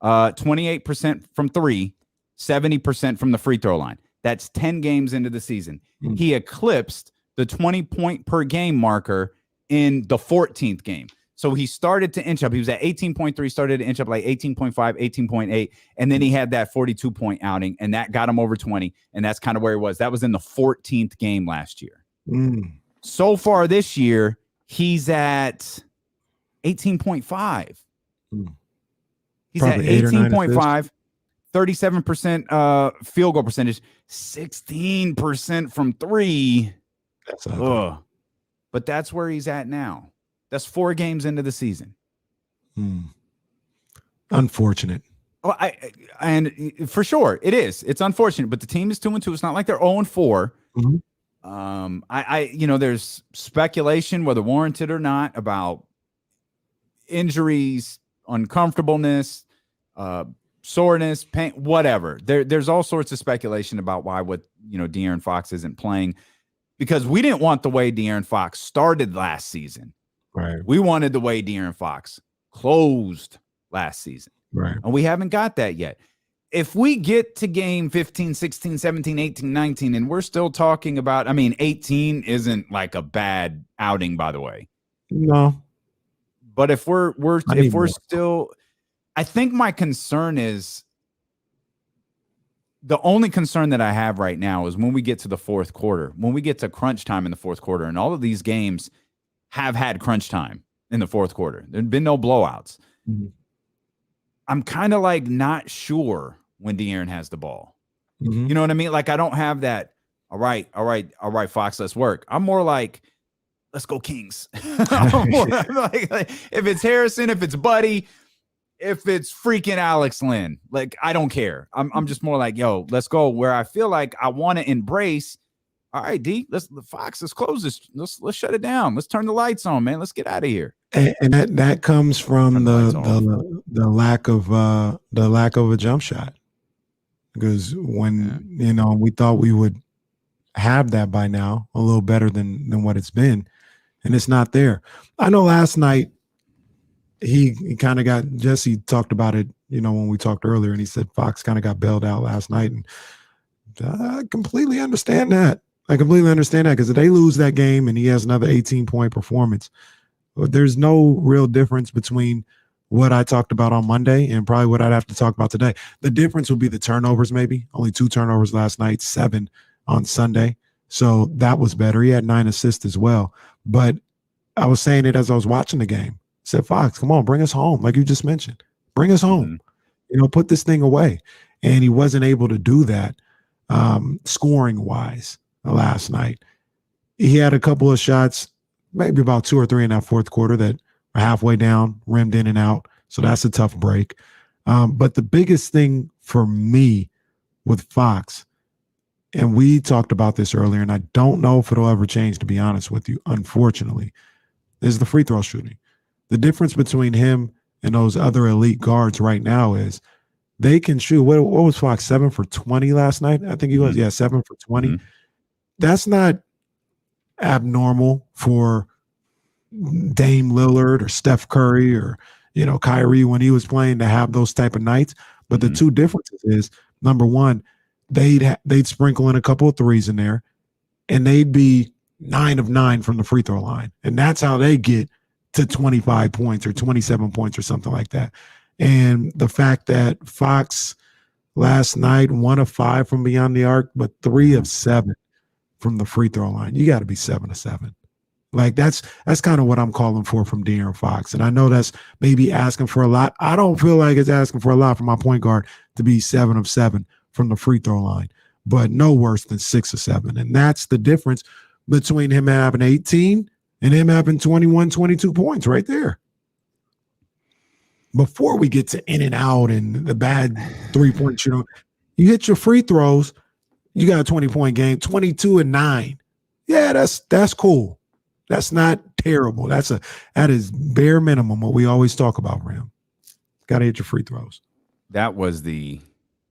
28% from 3, 70% from the free throw line. That's 10 games into the season. He eclipsed the 20-point per game marker in the 14th game. So he started to inch up. He was at 18.3, started to inch up like 18.5, 18.8, and then he had that 42-point outing, and that got him over 20, and that's kind of where he was. That was in the 14th game last year. So far this year, he's at 18.5. He's Probably at 18.5. 37% field goal percentage, 16% from 3. But that's where he's at now. That's 4 games into the season. Unfortunate. Oh, and for sure it is. It's unfortunate, but the team is 2-2. It's not like they're 0-4. There's speculation, whether warranted or not, about injuries, uncomfortableness, soreness, pain, whatever. There's all sorts of speculation about why De'Aaron Fox isn't playing, because we didn't want the way De'Aaron Fox started last season. Right. We wanted the way De'Aaron Fox closed last season. Right. And we haven't got that yet. If we get to game 15, 16, 17, 18, 19, and we're still talking about, 18 isn't like a bad outing, by the way. No. But if we're still, I think my concern is, the only concern that I have right now is when we get to the fourth quarter, when we get to crunch time in the fourth quarter, and all of these games have had crunch time in the fourth quarter. There've been no blowouts. I'm kind of like not sure when De'Aaron has the ball. You know what I mean? Like, I don't have that, all right, Fox, let's work. I'm more like, let's go Kings. like, if it's Harrison, if it's Buddy, if it's freaking Alex Lynn, like, I don't care. I'm just more like, yo, let's go. Where I feel like I want to embrace, all right, D, let's close this. Let's shut it down. Let's turn the lights on, man. Let's get out of here. And that comes from the lack of a jump shot. Because when we thought we would have that by now, a little better than what it's been, and it's not there. I know last night he kind of got, Jesse talked about it, when we talked earlier, and he said Fox kind of got bailed out last night, and I completely understand that. Because if they lose that game and he has another 18-point performance, there's no real difference between what I talked about on Monday and probably what I'd have to talk about today. The difference would be the turnovers, maybe. Only 2 turnovers last night, 7 on Sunday. So that was better. He had 9 assists as well. But I was saying it as I was watching the game. I said, Fox, come on, bring us home. Like you just mentioned, bring us home. Put this thing away. And he wasn't able to do that scoring wise last night. He had a couple of shots, maybe about 2 or 3 in that fourth quarter that are halfway down, rimmed in and out. So that's a tough break. But the biggest thing for me with Fox, and we talked about this earlier, and I don't know if it'll ever change, to be honest with you, unfortunately, is the free throw shooting. The difference between him and those other elite guards right now is they can shoot. What was Fox, 7 for 20 last night? I think he was. Yeah, 7 for 20. That's not abnormal for Dame Lillard or Steph Curry or, Kyrie when he was playing to have those type of nights. But the two differences is, number one, they'd sprinkle in a couple of threes in there, and they'd be 9 of 9 from the free throw line. And that's how they get to 25 points or 27 points or something like that. And the fact that Fox last night, 1 of 5 from beyond the arc, but 3 of 7 from the free throw line. You got to be 7 of 7. Like that's kind of what I'm calling for from De'Aaron Fox. And I know that's maybe asking for a lot. I don't feel like it's asking for a lot from my point guard to be 7 of 7 from the free throw line, but no worse than 6 of 7. And that's the difference between him having 18 and him having 21, 22 points right there. Before we get to in and out and the bad 3-point shooting, you hit your free throws, you got a 20-point game, 22 and 9. Yeah, that's cool. That's not terrible. That is bare minimum what we always talk about, Ram. Got to hit your free throws. That was the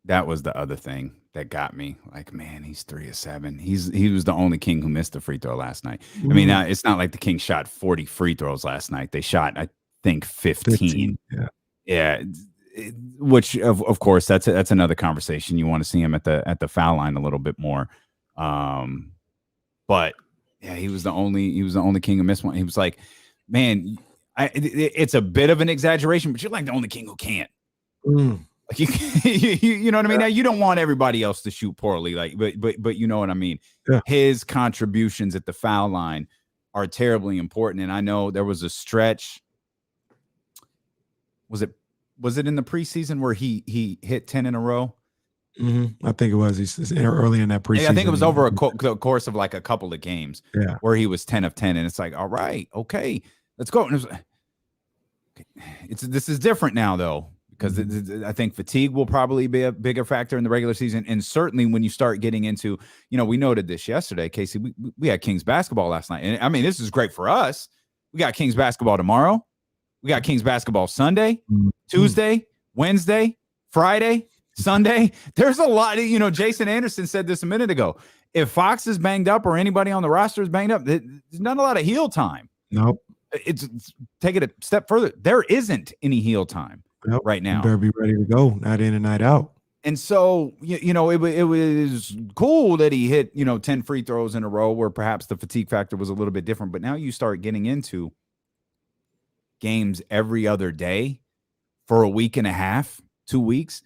other thing that got me. Like, man, he's 3 of 7. He was the only King who missed a free throw last night. I mean, it's not like the Kings shot 40 free throws last night. They shot, I think, 15. Yeah. Which of course that's another conversation. You want to see him at the foul line a little bit more. But yeah, he was the only King who missed one. He was like, man, it's a bit of an exaggeration, but you're like the only King who can't. Like you know what I mean? Now you don't want everybody else to shoot poorly, like, but you know what I mean? Yeah. His contributions at the foul line are terribly important. And I know there was a stretch. Was it in the preseason where he hit 10 in a row? I think it was. He's early in that preseason. I think it was over the course of like a couple of games where he was 10 of 10. And it's like, all right, okay, let's go. And this is different now, though, because I think fatigue will probably be a bigger factor in the regular season. And certainly when you start getting into, we noted this yesterday, Casey, we had Kings basketball last night. And I mean, this is great for us. We got Kings basketball tomorrow. We got Kings basketball Sunday, Tuesday, Wednesday, Friday, Sunday. There's a lot. Jason Anderson said this a minute ago. If Fox is banged up or anybody on the roster is banged up, there's not a lot of heel time. Nope. It's take it a step further. There isn't any heel time right now. You better be ready to go, night in and night out. And so, it was cool that he hit, 10 free throws in a row where perhaps the fatigue factor was a little bit different. But now you start getting into games every other day for a week and a half, 2 weeks.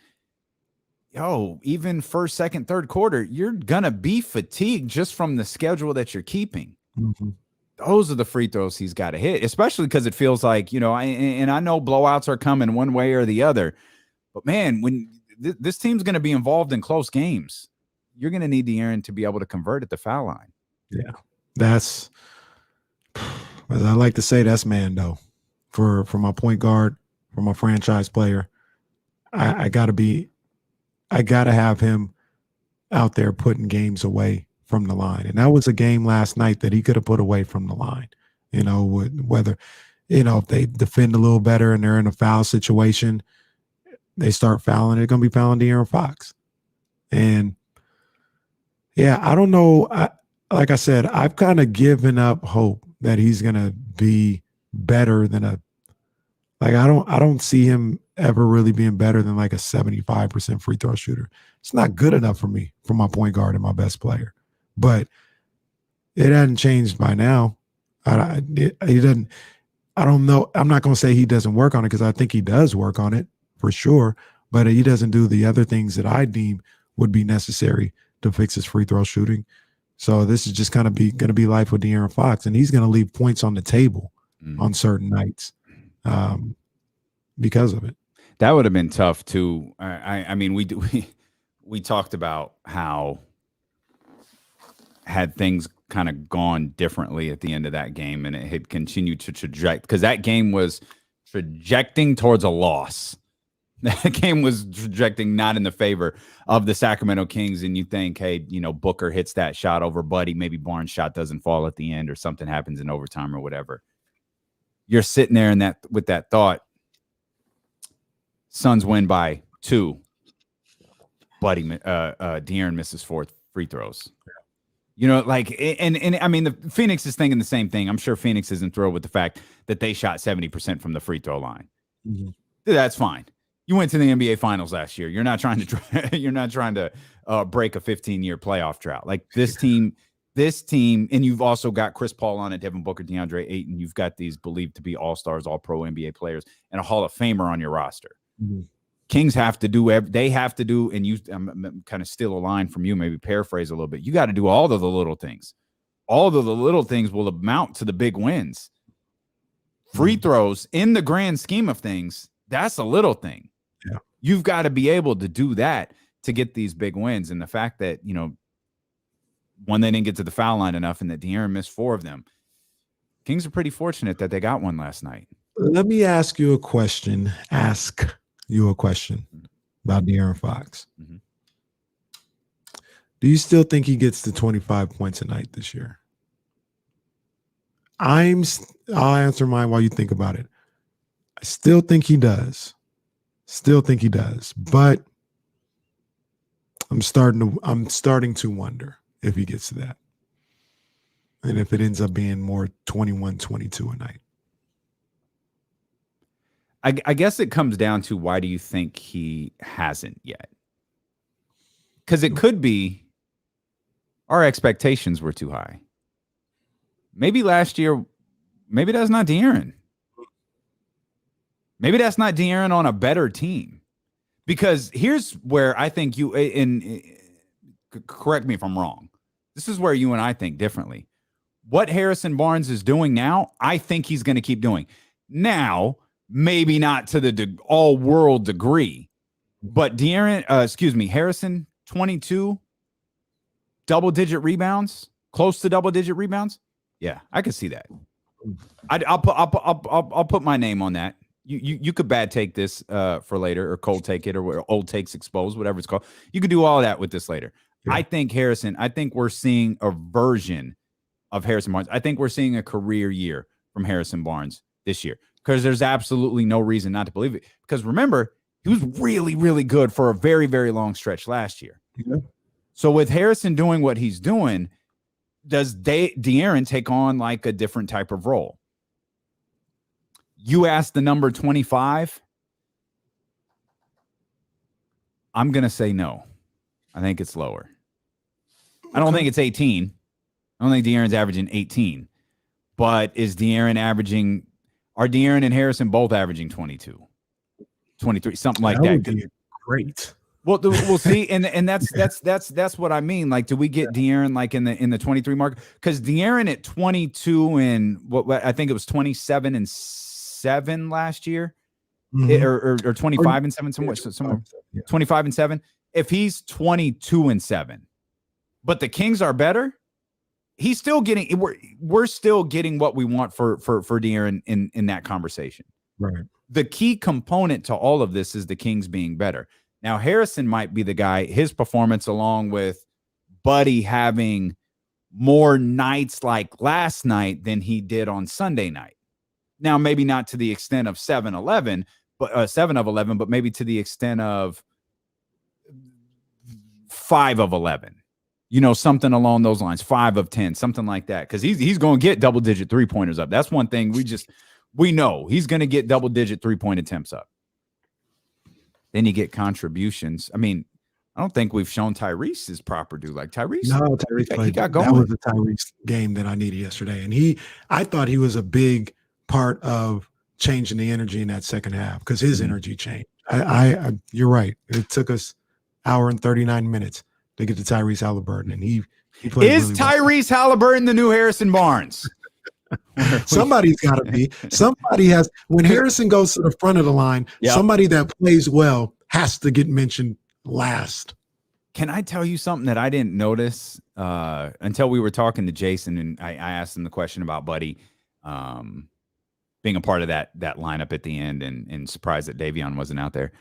Even first, second, third quarter, you're going to be fatigued just from the schedule that you're keeping. Those are the free throws he's got to hit, especially because it feels like, and I know blowouts are coming one way or the other, but man, when this team's going to be involved in close games, you're going to need De'Aaron to be able to convert at the foul line. Yeah. That's, as I like to say, that's Mando. For my point guard, for my franchise player, I gotta have him out there putting games away from the line. And that was a game last night that he could have put away from the line. Whether, if they defend a little better and they're in a foul situation, they start fouling, they're going to be fouling De'Aaron Fox. And yeah, I don't know. Like I said, I've kind of given up hope that he's going to be better than I don't see him ever really being better than like a 75% free throw shooter. It's not good enough for me, for my point guard and my best player. But it hasn't changed by now. He doesn't. I don't know. I'm not going to say he doesn't work on it because I think he does work on it for sure, but he doesn't do the other things that I deem would be necessary to fix his free throw shooting. So this is just going to be life with De'Aaron Fox, and he's going to leave points on the table on certain nights because of it. That would have been tough too. I mean, we talked about how had things kind of gone differently at the end of that game, and it had continued to traject because that game was trajecting towards a loss. That game was trajecting not in the favor of the Sacramento Kings, and you think, hey, you know, Booker hits that shot over Buddy, maybe Barnes' shot doesn't fall at the end, or something happens in overtime or whatever. You're sitting there in that with that thought. Suns win by 2. Buddy, De'Aaron misses 4 free throws. You know, like, and I mean, the Phoenix is thinking the same thing. I'm sure Phoenix isn't thrilled with the fact that they shot 70% from the free throw line. Mm-hmm. That's fine. You went to the NBA Finals last year. You're not trying to break a 15-year playoff drought. Like this team, and you've also got Chris Paul on it, Devin Booker, DeAndre Ayton. You've got these believed to be all-stars, all-pro NBA players, and a Hall of Famer on your roster. Mm-hmm. Kings have to do they have to do, and you kind of steal a line from you, maybe paraphrase a little bit. You got to do all of the little things. All of the little things will amount to the big wins. Free throws, in the grand scheme of things, that's a little thing. Yeah. You've got to be able to do that to get these big wins. And the fact that, you know, one, they didn't get to the foul line enough, and that De'Aaron missed 4 of them. Kings are pretty fortunate that they got one last night. Let me ask you a question. About De'Aaron Fox. Mm-hmm. Do you still think he gets to 25 points a night this year? I'll answer mine while you think about it. I still think he does. But I'm starting to wonder if he gets to that. And if it ends up being more 21, 22 a night. I guess it comes down to, why do you think he hasn't yet? Because it could be our expectations were too high. Maybe last year, maybe that's not De'Aaron. Maybe that's not De'Aaron on a better team. Because here's where I think you, and correct me if I'm wrong, this is where you and I think differently. What Harrison Barnes is doing now, I think he's going to keep doing. Now, maybe not to the all-world degree, but Harrison, 22, double-digit rebounds, close to double-digit rebounds. Yeah, I could see that. I'll put my name on that. You could bad take this for later, or cold take it, or old takes exposed, whatever it's called. You could do all of that with this later. Yeah. I think we're seeing a version of Harrison Barnes. I think we're seeing a career year from Harrison Barnes this year. Because there's absolutely no reason not to believe it. Because remember, he was really, really good for a very, very long stretch last year. Yeah. So with Harrison doing what he's doing, does De'Aaron take on like a different type of role? You asked the number 25. I'm going to say no. I think it's lower. I don't think it's 18. I don't think De'Aaron's averaging 18. But is De'Aaron averaging... Are De'Aaron and Harrison both averaging 22, 23, something like that? Would be great. Well, we'll see, and that's what I mean. Like, do we get De'Aaron like in the 23 mark? Because De'Aaron at 22 and what I think it was 27 and 7 last year, or 25 and 7, somewhere 25 and 7. If he's 22 and 7, but the Kings are better. He's still getting. We're still getting what we want for De'Aaron in that conversation. Right. The key component to all of this is the Kings being better. Now Harrison might be the guy. His performance, along with Buddy having more nights like last night than he did on Sunday night. Now maybe not to the extent of 7-11, but 7 of 11, but maybe to the extent of 5 of 11. You know, something along those lines, 5 of 10, something like that. Because he's going to get double-digit three-pointers up. That's one thing we know. He's going to get double-digit three-point attempts up. Then you get contributions. I mean, I don't think we've shown Tyrese his proper due. Like Tyrese, he got going. That was the Tyrese game that I needed yesterday. And I thought he was a big part of changing the energy in that second half because his Mm-hmm. energy changed. You're right. It took us hour and 39 minutes to get to Tyrese Halliburton, and he played Is really well. Tyrese Halliburton the new Harrison Barnes? Somebody's got to be. Somebody has. When Harrison goes to the front of the line, Yep. somebody that plays well has to get mentioned last. Can I tell you something that I didn't notice until we were talking to Jason, and I asked him the question about Buddy being a part of that lineup at the end, and surprised that Davion wasn't out there.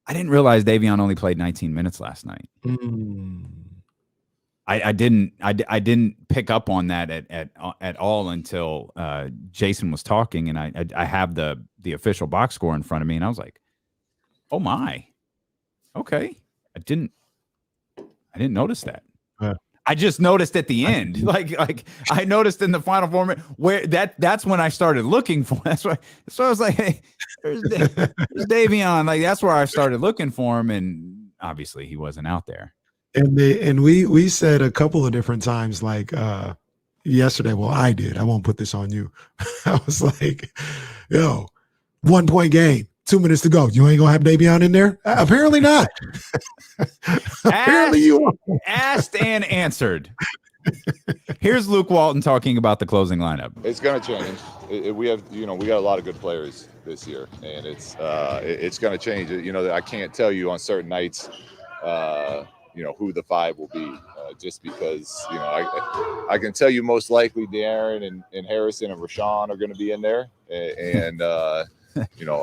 I didn't realize Davion only played 19 minutes last night. I didn't pick up on that at all until Jason was talking, and I have the official box score in front of me, and I was like, oh my, okay, I didn't notice that. I just noticed at the end, like I noticed in the final format where that's when I started looking for. So I was like, hey, there's Davion. Like that's where I started looking for him, and obviously he wasn't out there. And we said a couple of different times, like yesterday. Well, I did. I won't put this on you. I was like, yo, 1 point game, 2 minutes to go. You ain't gonna have Davion in there? Apparently not. Apparently you are. Asked and answered. Here's Luke Walton talking about the closing lineup. It's going to change. We have, we got a lot of good players this year, and it's going to change. I can't tell you on certain nights, who the five will be, just because, I can tell you most likely De'Aaron and Harrison and Rashawn are going to be in there, and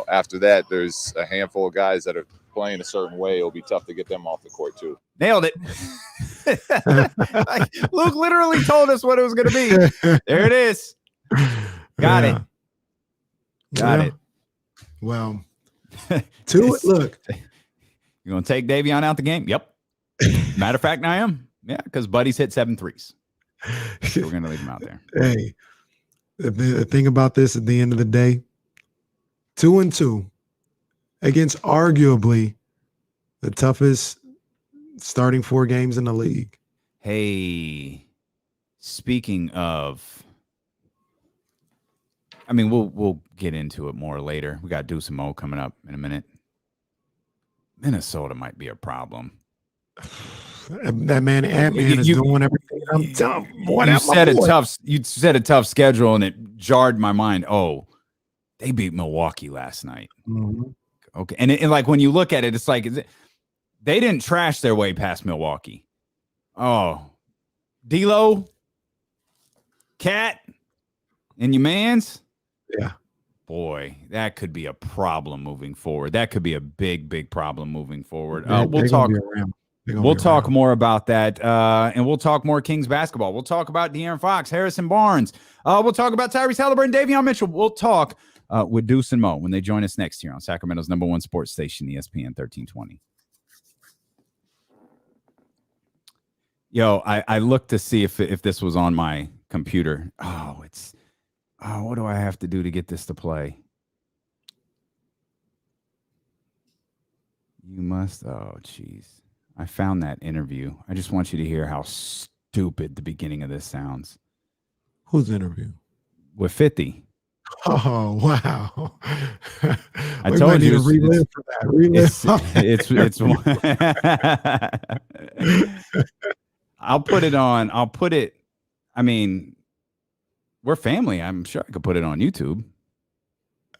after that, there's a handful of guys that are playing a certain way. It'll be tough to get them off the court too. Nailed it. Luke literally told us what it was going to be. There it is. Got it. Got it. Well, look. You going to take Davion out the game? Yep. Matter of fact, I am. Yeah, because Buddy's hit 7 threes. So we're going to leave him out there. Hey, the thing about this at the end of the day, 2-2 against arguably the toughest starting 4 games in the league. Hey, speaking of, I mean, we'll get into it more later. We got Deuce and Mo coming up in a minute. Minnesota might be a problem. That man Ant-Man is doing everything. I'm telling you. You said a tough schedule, and it jarred my mind. Oh, they beat Milwaukee last night. Mm-hmm. Okay, and like when you look at it, it's like they didn't trash their way past Milwaukee. Oh, D'Lo, Cat, and your mans. Yeah, boy, that could be a problem moving forward. That could be a big problem moving forward. We'll talk more about that, and we'll talk more Kings basketball. We'll talk about De'Aaron Fox, Harrison Barnes. We'll talk about Tyrese Halliburton, Davion Mitchell. We'll talk with Deuce and Mo when they join us next year on Sacramento's #1 sports station, ESPN 1320. Yo, I looked to see if this was on my computer. What do I have to do to get this to play? You must. Oh, jeez. I found that interview. I just want you to hear how stupid the beginning of this sounds. Whose interview? With 50. Oh, wow. I told you. Relive for that. I'll put it on. I mean, we're family. I'm sure I could put it on YouTube.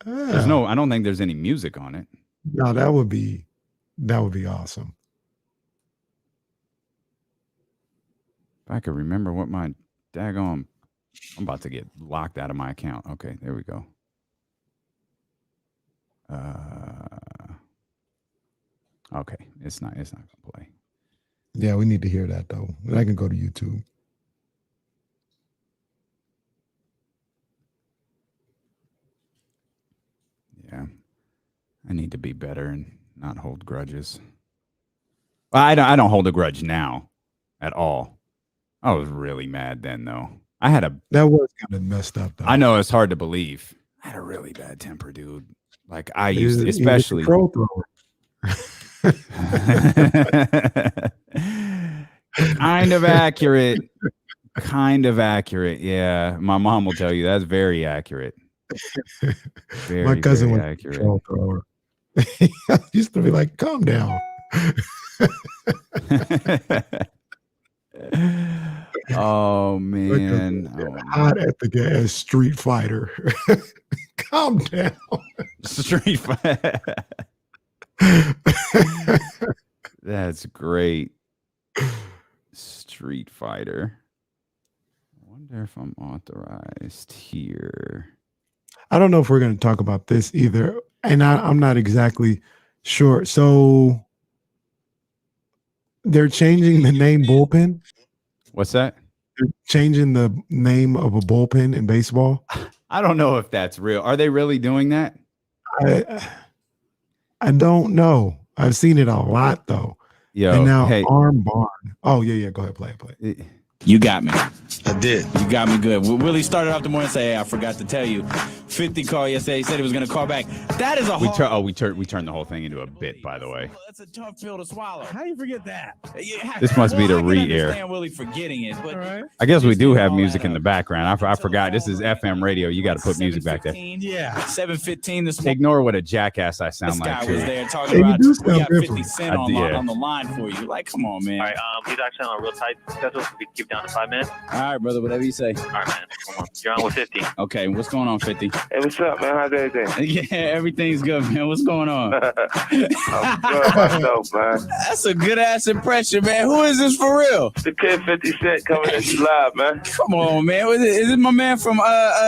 I don't think there's any music on it. No, that would be awesome. If I could remember what my daggone, I'm about to get locked out of my account. Okay, there we go. Okay, it's not gonna play. Yeah, we need to hear that though. I can go to YouTube. Yeah, I need to be better and not hold grudges. Well, I don't hold a grudge now at all. I was really mad then, though. That was kind of messed up, though. I know it's hard to believe. I had a really bad temper, dude. Like I used to, especially. Pro thrower. Kind of accurate. Yeah, my mom will tell you that's very accurate. Very, My cousin was very a accurate. control thrower. He used to be like, calm down. Oh Like man. hot at the gas Street Fighter. Calm down. Street Fighter. That's great. Street Fighter. I wonder if I'm authorized here. I don't know if we're going to talk about this either. And I'm not exactly sure. So they're changing the name bullpen. What's that? They're changing the name of a bullpen in baseball. I don't know if that's real. Are they really doing that? I don't know. I've seen it a lot though. Yo, and now hey, Arm Barn. Oh yeah. Go ahead, play it. You got me. I did. You got me good. Willie started off the morning and say, hey, I forgot to tell you. 50 called yesterday. He said he was going to call back. That is a hard... we turned the whole thing into a bit, by the way. That's a tough pill to swallow. How do you forget that? This must be the I can re-air. understand Willie forgetting it, but Right. I guess we do have music in the background. I forgot. This is FM radio. You got to put music back there. Yeah. 7:15 this morning. Ignore what a jackass I This sound guy like, was too. there talking Hey, you about do we sound got 50 different. Cent on the line for you. Like, come on, man. All right, he's actually on a real tight schedule, so we can keep down to 5 minutes. All right, brother, whatever you say. All right, man. Come on. You're on with 50. Okay, what's going on, 50? Hey, what's up, man? How's everything? Yeah, everything's good, man. What's going on? I'm good myself, man. That's a good ass impression, man. Who is this for real? The kid 50 Cent coming at you live, man. Come on, man. Is it my man from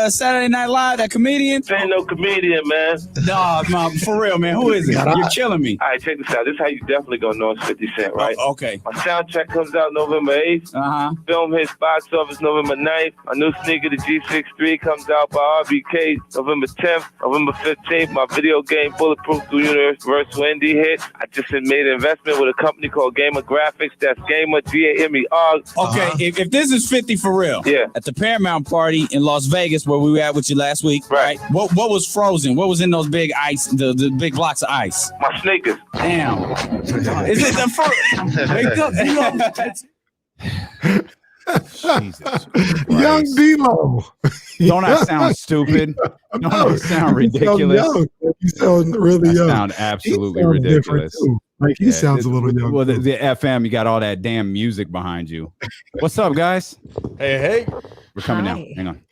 Saturday Night Live, that comedian? Ain't no comedian, man. No, for real, man. Who is it? You're killing me. All right, check this out. This is how you definitely gonna know it's 50 Cent, right? Oh, okay. My soundtrack comes out November 8th. Uh-huh. Film hits box office November 9th. My new sneaker, the G63, comes out by RBK November 10th. November 15th, my video game Bulletproof through Universal Indie hit. I just made an investment with a company called Gamer Graphics. That's Gamer, Gamer. Okay, if this is 50 for real, Yeah. at the Paramount party in Las Vegas where we were at with you last week, Right. What was frozen? What was in those big ice, the big blocks of ice? My sneakers. Damn. Is it the first? Jesus Young Christ. D-Lo. Don't I sound stupid? Don't I sound ridiculous? You sound really I young. sound He absolutely sounds different, ridiculous. too. Like he sounds a little young. Well, too. the FM, you got all that damn music behind you. What's up, guys? Hey. We're coming now. Hi. Hang on.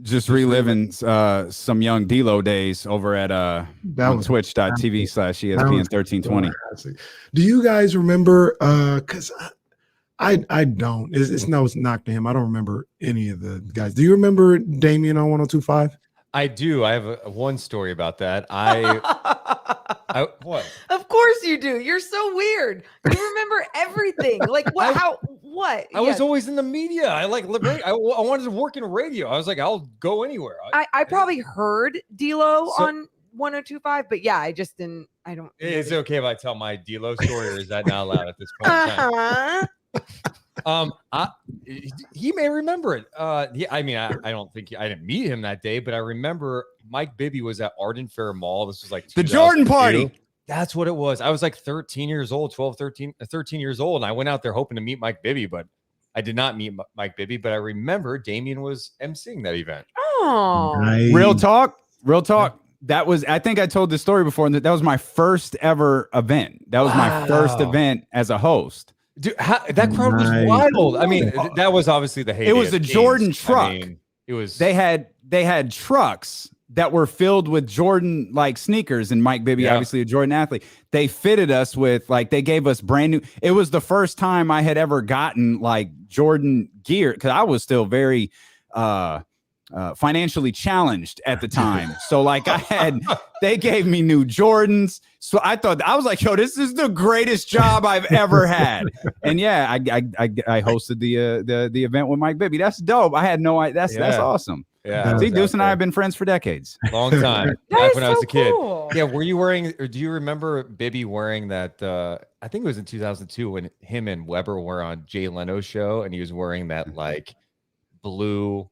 Just reliving some young D-Lo days over at on was twitch.tv/ESPN1320. Do you guys remember? Because I don't. It's no knock to him. I don't remember any of the guys. Do you remember Damien on 102.5? I do. I have one story about that. What? Of course you do. You're so weird. You remember everything. Like what? What? I was always in the media. I wanted to work in radio. I was like, I'll go anywhere. I probably heard D-Lo on 102.5, but yeah, I just didn't. I don't. Is it okay if I tell my D-Lo story, or is that not allowed at this point in time? He may remember it. I don't think I didn't meet him that day, but I remember Mike Bibby was at Arden Fair Mall. This was like The Jordan 2002. party. That's what it was. I was like 13 years old, 13 years old. And I went out there hoping to meet Mike Bibby, but I did not meet Mike Bibby. But I remember Damien was emceeing that event. Oh, Real talk. That was, I think I told this story before, and that was my first ever event. That was my first event as a host. Dude, that crowd was wild. I mean, that was obviously the heyday. It was of a Kings. Jordan truck. I mean, it was. They had trucks that were filled with Jordan like sneakers, and Mike Bibby, obviously a Jordan athlete. They fitted us with they gave us brand new. It was the first time I had ever gotten like Jordan gear because I was still very financially challenged at the time. So they gave me new Jordans. So I was like, yo, this is the greatest job I've ever had. And yeah, I hosted the event with Mike Bibby. That's dope. I had no idea. That's awesome. Yeah. See, Deuce and I have been friends for decades. Long time. That Back is when I was so a kid. cool. Yeah. Were you wearing, or do you remember Bibby wearing that? I think it was in 2002 when him and Weber were on Jay Leno's show, and he was wearing that like blue.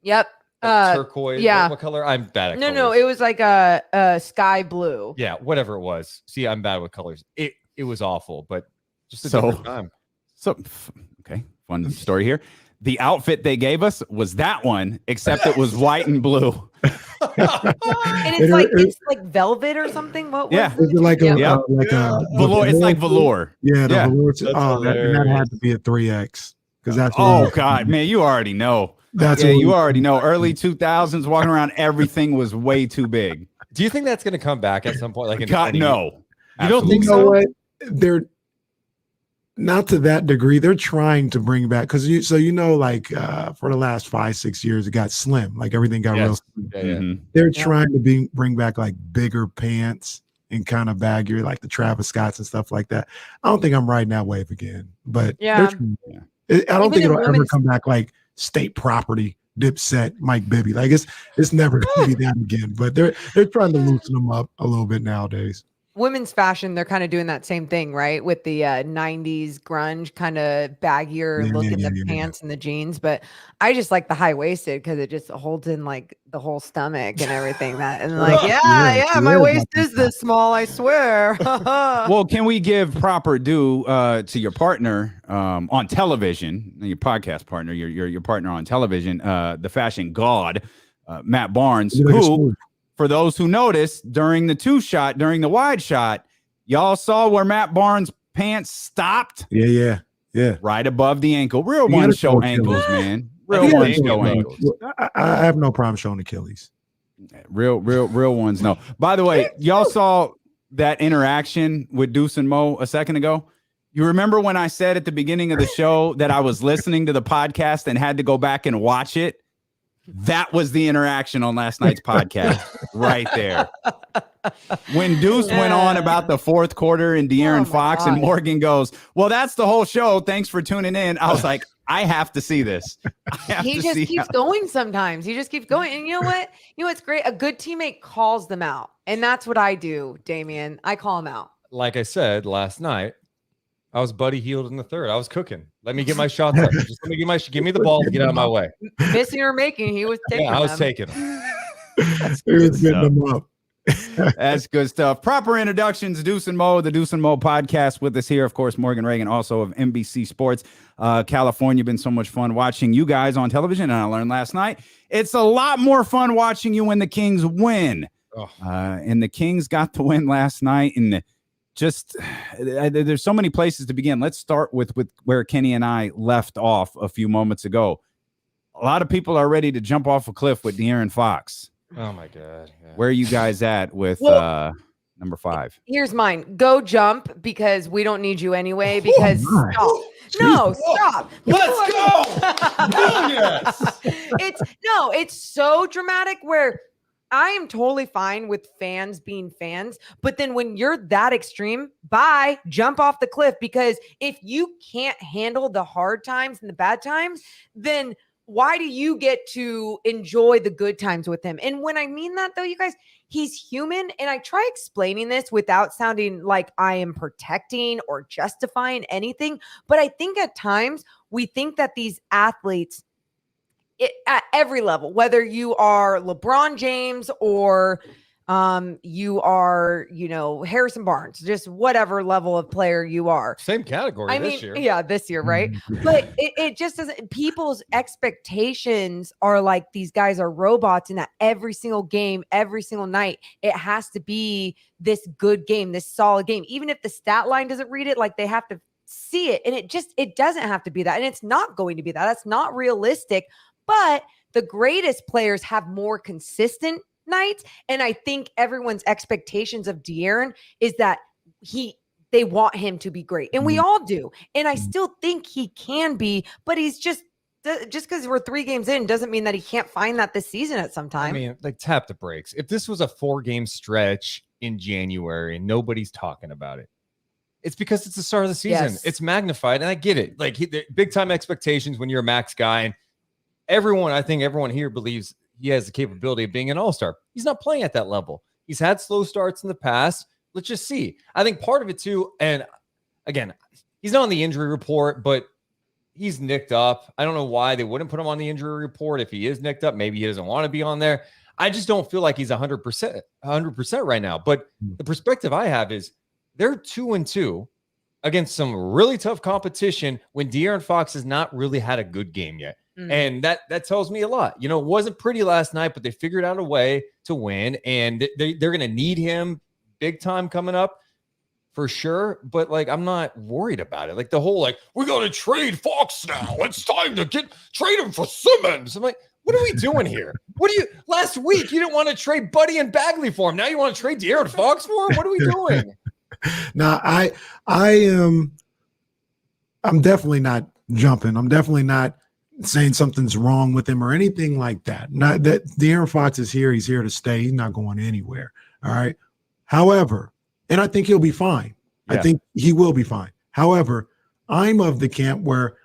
Yep. turquoise. yeah. What color? I'm bad at No, colors. no, it was like a sky blue. Yeah, whatever it was. See, I'm bad with colors. It was awful, but just a So- different time. Okay, fun story here. The outfit they gave us was that one, except it was white and blue. And it's like velvet or something. What? Yeah. Is it like Yeah. velour? It's like velour. Yeah, the Yeah. velour. That's That had to be a 3X because that's. Oh God, man, you already know. That's yeah, what you we- already know. Early 2000s, walking around, everything was way too big. Do you think that's going to come back at some point? Like in God, 20 no. You don't think You know so? what? They're not to that degree. They're trying to bring back because like for the last 5-6 years, it got slim. Like everything got real. Yes. Slim. Yeah, yeah. Mhm. They're trying to bring back like bigger pants and kind of baggier, like the Travis Scotts and stuff like that. I don't think I'm riding that wave again. But Yeah. they're trying- I don't Even think in it'll ever women's- come back like State Property, Dipset, Mike Bibby. Like it's never going to be that again. But they're trying to loosen them up a little bit nowadays. Women's fashion, they're kind of doing that same thing, right? With the 90s grunge kind of baggier Yeah, look yeah, in the yeah, yeah. pants and the jeans. But I just like the high waisted because it just holds in like the whole stomach and everything. That and like, my yeah, waist about is this small, I swear. Well, can we give proper due to your partner on television, your podcast partner, your partner on television, the fashion god, Matt Barnes, who, for those who noticed during during the wide shot, y'all saw where Matt Barnes' pants stopped Yeah. right above the ankle. Real You gotta one show show ankles, Achilles. man. You Real gotta one show show Achilles. ankles. I have no problem showing Achilles. Real ones. No. By the way, y'all saw that interaction with Deuce and Mo a second ago. You remember when I said at the beginning of the show that I was listening to the podcast and had to go back and watch it? That was the interaction on last night's podcast right there. When Deuce went on about the fourth quarter and De'Aaron Fox and Morgan goes, well, that's the whole show. Thanks for tuning in. I was like, I have to see this. He just keeps going sometimes. He just keeps going. And you know what? You know what's great? A good teammate calls them out. And that's what I do, Damian. I call them out. Like I said last night, I was Buddy Hield in the third. I was cooking. Let me get my shots up. Just let me give me the ball to get out of my way. Missing or making, he was taking Yeah, I was them. taking them. He was getting them up. That's good stuff. Proper introductions, Deuce and Mo, the Deuce and Mo podcast with us here. Of course, Morgan Reagan, also of NBC Sports California. Been so much fun watching you guys on television. And I learned last night, it's a lot more fun watching you when the Kings win. And the Kings got the win last night. And just there's so many places to begin. Let's start with where Kenny and I left off a few moments ago. A lot of people are ready to jump off a cliff with De'Aaron Fox. Oh my God. Yeah. Where are you guys at with number 5? Here's mine. Go jump because we don't need you anyway. Because stop. Let's go. It's so dramatic where I am totally fine with fans being fans, but then when you're that extreme, jump off the cliff, because if you can't handle the hard times and the bad times, then why do you get to enjoy the good times with him? And when I mean that, though, you guys, he's human. And I try explaining this without sounding like I am protecting or justifying anything. But I think at times we think that these athletes at every level, whether you are LeBron James or you are, Harrison Barnes, just whatever level of player you are. Same category this year. Yeah, this year, right? But it just doesn't, people's expectations are like these guys are robots, and that every single game, every single night, it has to be this good game, this solid game. Even if the stat line doesn't read it, like they have to see it. And it doesn't have to be that. And it's not going to be that. That's not realistic. But the greatest players have more consistent nights. And I think everyone's expectations of De'Aaron is that they want him to be great. And we all do. And I still think he can be, but he's just because we're 3 games in doesn't mean that he can't find that this season at some time. I mean, like, tap the brakes. If this was a 4-game stretch in January and nobody's talking about it, it's because it's the start of the season. Yes. It's magnified. And I get it. Like, big time expectations when you're a max guy. And I think everyone here believes he has the capability of being an all-star. He's not playing at that level. He's had slow starts in the past. Let's just see. I think part of it too, and again, he's not on the injury report, but he's nicked up. I don't know why they wouldn't put him on the injury report if he is nicked up. Maybe he doesn't want to be on there. I just don't feel like he's 100% right now. But the perspective I have is they're 2-2 against some really tough competition when De'Aaron Fox has not really had a good game yet. And that tells me a lot. You know, it wasn't pretty last night, but they figured out a way to win, and they're going to need him big time coming up for sure. But like, I'm not worried about it. Like the whole, like, we're going to trade Fox now. It's time to trade him for Simmons. I'm like, what are we doing here? Last week you didn't want to trade Buddy and Bagley for him. Now you want to trade De'Aaron Fox for him? What are we doing? Now I'm definitely not jumping. I'm definitely not saying something's wrong with him or anything like that. Not that De'Aaron Fox is here. He's here to stay. He's not going anywhere. All right. However, and I think he'll be fine. I think he will be fine. However, I'm of the camp where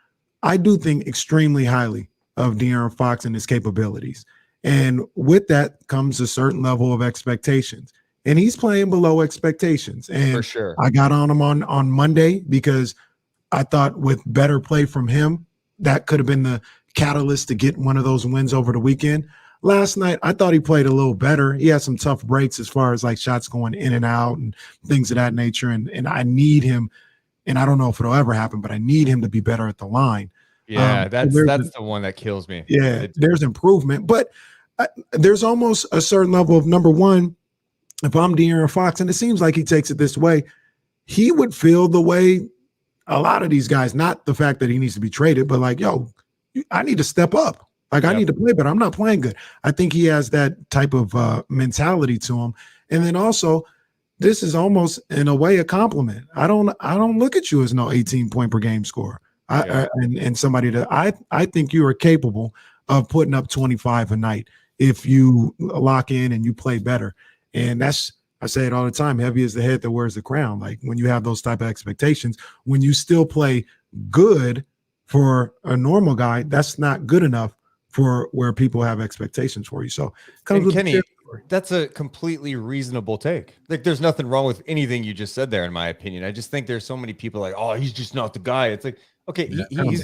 I do think extremely highly of De'Aaron Fox and his capabilities. And with that comes a certain level of expectations. And he's playing below expectations. And for sure, I got on him on Monday because I thought with better play from him, that could have been the catalyst to get one of those wins over the weekend. Last night, I thought he played a little better. He had some tough breaks as far as like shots going in and out and things of that nature. And I need him, and I don't know if it'll ever happen, but I need him to be better at the line. Yeah, that's the one that kills me. Yeah, there's improvement, but there's almost a certain level of, number one, if I'm De'Aaron Fox, and it seems like he takes it this way, he would feel the way a lot of these guys, not the fact that he needs to be traded, but like, yo, I need to step up. Like, I need to play better. I'm not playing good. I think he has that type of mentality to him. And then also, this is almost in a way a compliment. I don't look at you as no 18 point per game scorer. And somebody that I think you are capable of putting up 25 a night if you lock in and you play better. And I say it all the time, heavy is the head that wears the crown. Like, when you have those type of expectations, when you still play good for a normal guy, that's not good enough for where people have expectations for you. So Kenny, that's a completely reasonable take. Like, there's nothing wrong with anything you just said there, in my opinion. I just think there's so many people like, oh, he's just not the guy. It's like, okay,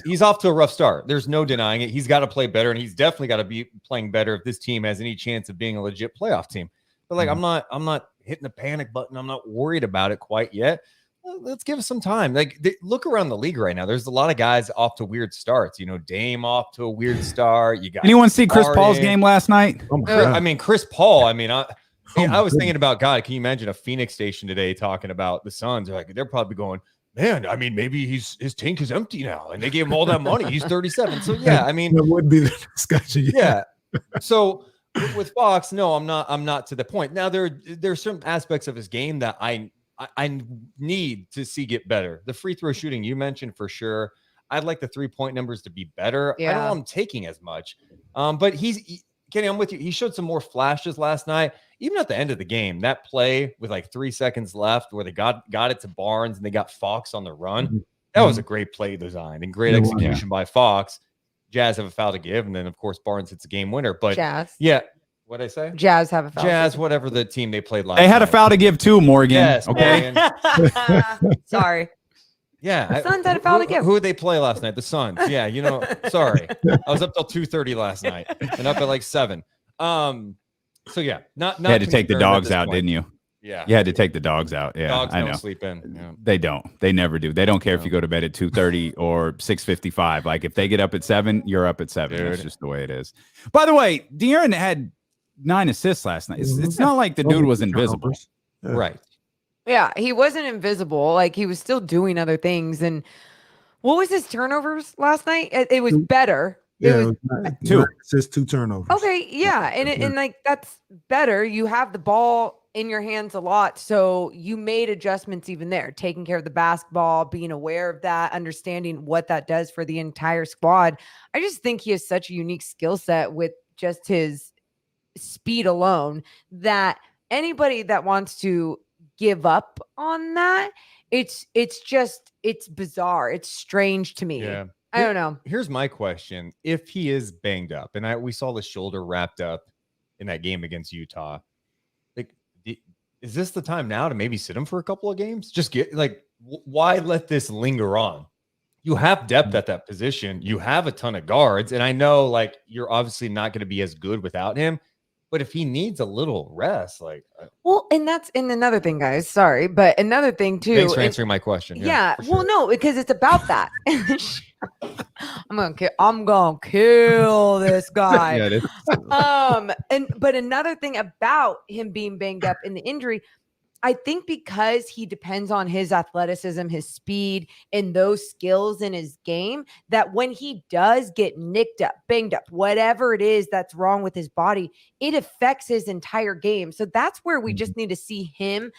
he's off to a rough start. There's no denying it. He's got to play better, and he's definitely got to be playing better if this team has any chance of being a legit playoff team. But like, I'm not hitting the panic button. I'm not worried about it quite yet. Let's give us some time. Like, look around the league right now. There's a lot of guys off to weird starts. You know, Dame off to a weird start. You got anyone see Chris Paul's game last night? I mean, Chris Paul. I mean, I was thinking about, God, can you imagine a Phoenix station today talking about the Suns? They're probably going, man, I mean, maybe his tank is empty now, and they gave him all that money. He's 37. So yeah, I mean, that would be the discussion. Yeah. So with Fox, no, I'm not to the point. Now there's some aspects of his game that I need to see get better. The free throw shooting you mentioned, for sure. I'd like the 3-point numbers to be better. I don't know him taking as much. But Kenny, I'm with you. He showed some more flashes last night. Even at the end of the game, that play with like 3 seconds left where they got it to Barnes and they got Fox on the run. That was a great play design and great execution by Fox. Jazz have a foul to give, and then of course Barnes hits a game winner. But Jazz, what'd I say? Jazz have a foul. Jazz, whatever the team they played last. They had a foul to give too, Morgan. Yes, okay. Sorry. Yeah, the Suns had a foul to give. Who did they play last night? The Suns. Yeah, you know. Sorry, I was up till 2:30 last night and up at like 7. So yeah, not. You had to take the dogs out, didn't you? Yeah, you had to take the dogs out. Yeah, dogs I don't know. Sleep in. Yeah. They don't. They never do. They don't care if you go to bed at 2:30 or 6:55. Like, if they get up at 7, you're up at 7. That's just the way it is. By the way, De'Aaron had 9 assists last night. It's not like the dude was invisible, right? Yeah, he wasn't invisible. Like, he was still doing other things. And what was his turnovers last night? It was better. Yeah, it was 2 assists, 2 turnovers. Okay, yeah, and like, that's better. You have the ball in your hands a lot, so you made adjustments even there, taking care of the basketball, being aware of that, understanding what that does for the entire squad. I just think he has such a unique skill set with just his speed alone that anybody that wants to give up on that, it's bizarre. It's strange to me. Yeah. I don't know. Here's my question. If he is banged up, and we saw the shoulder wrapped up in that game against Utah, like, is this the time now to maybe sit him for a couple of games? Just get, like, why let this linger on? you have depth at that position. You have a ton of guards. And I know like you're obviously not going to be as good without him. But if he needs a little rest, like well, and that's another thing, guys. Sorry, but another thing too. Thanks for answering my question. Yeah. For Well, sure. no, because it's about that. I'm gonna kill this guy. Yeah, it is. But another thing about him being banged up in the injury, I think because he depends on his athleticism, his speed, and those skills in his game, that when he does get nicked up, banged up, whatever it is that's wrong with his body, it affects his entire game. So that's where we just need to see him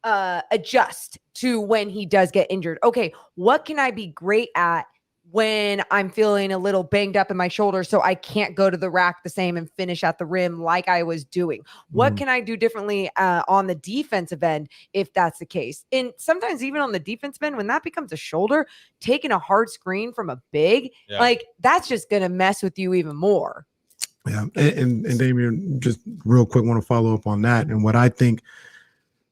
adjust to when he does get injured. Okay, what can I be great at when I'm feeling a little banged up in my shoulder so I can't go to the rack the same and finish at the rim like I was doing? What can I do differently on the defensive end if that's the case? And sometimes even on the defensive end, when that becomes a shoulder, taking a hard screen from a big, like that's just going to mess with you even more. Yeah. And Damian, just real quick, want to follow up on that. And what I think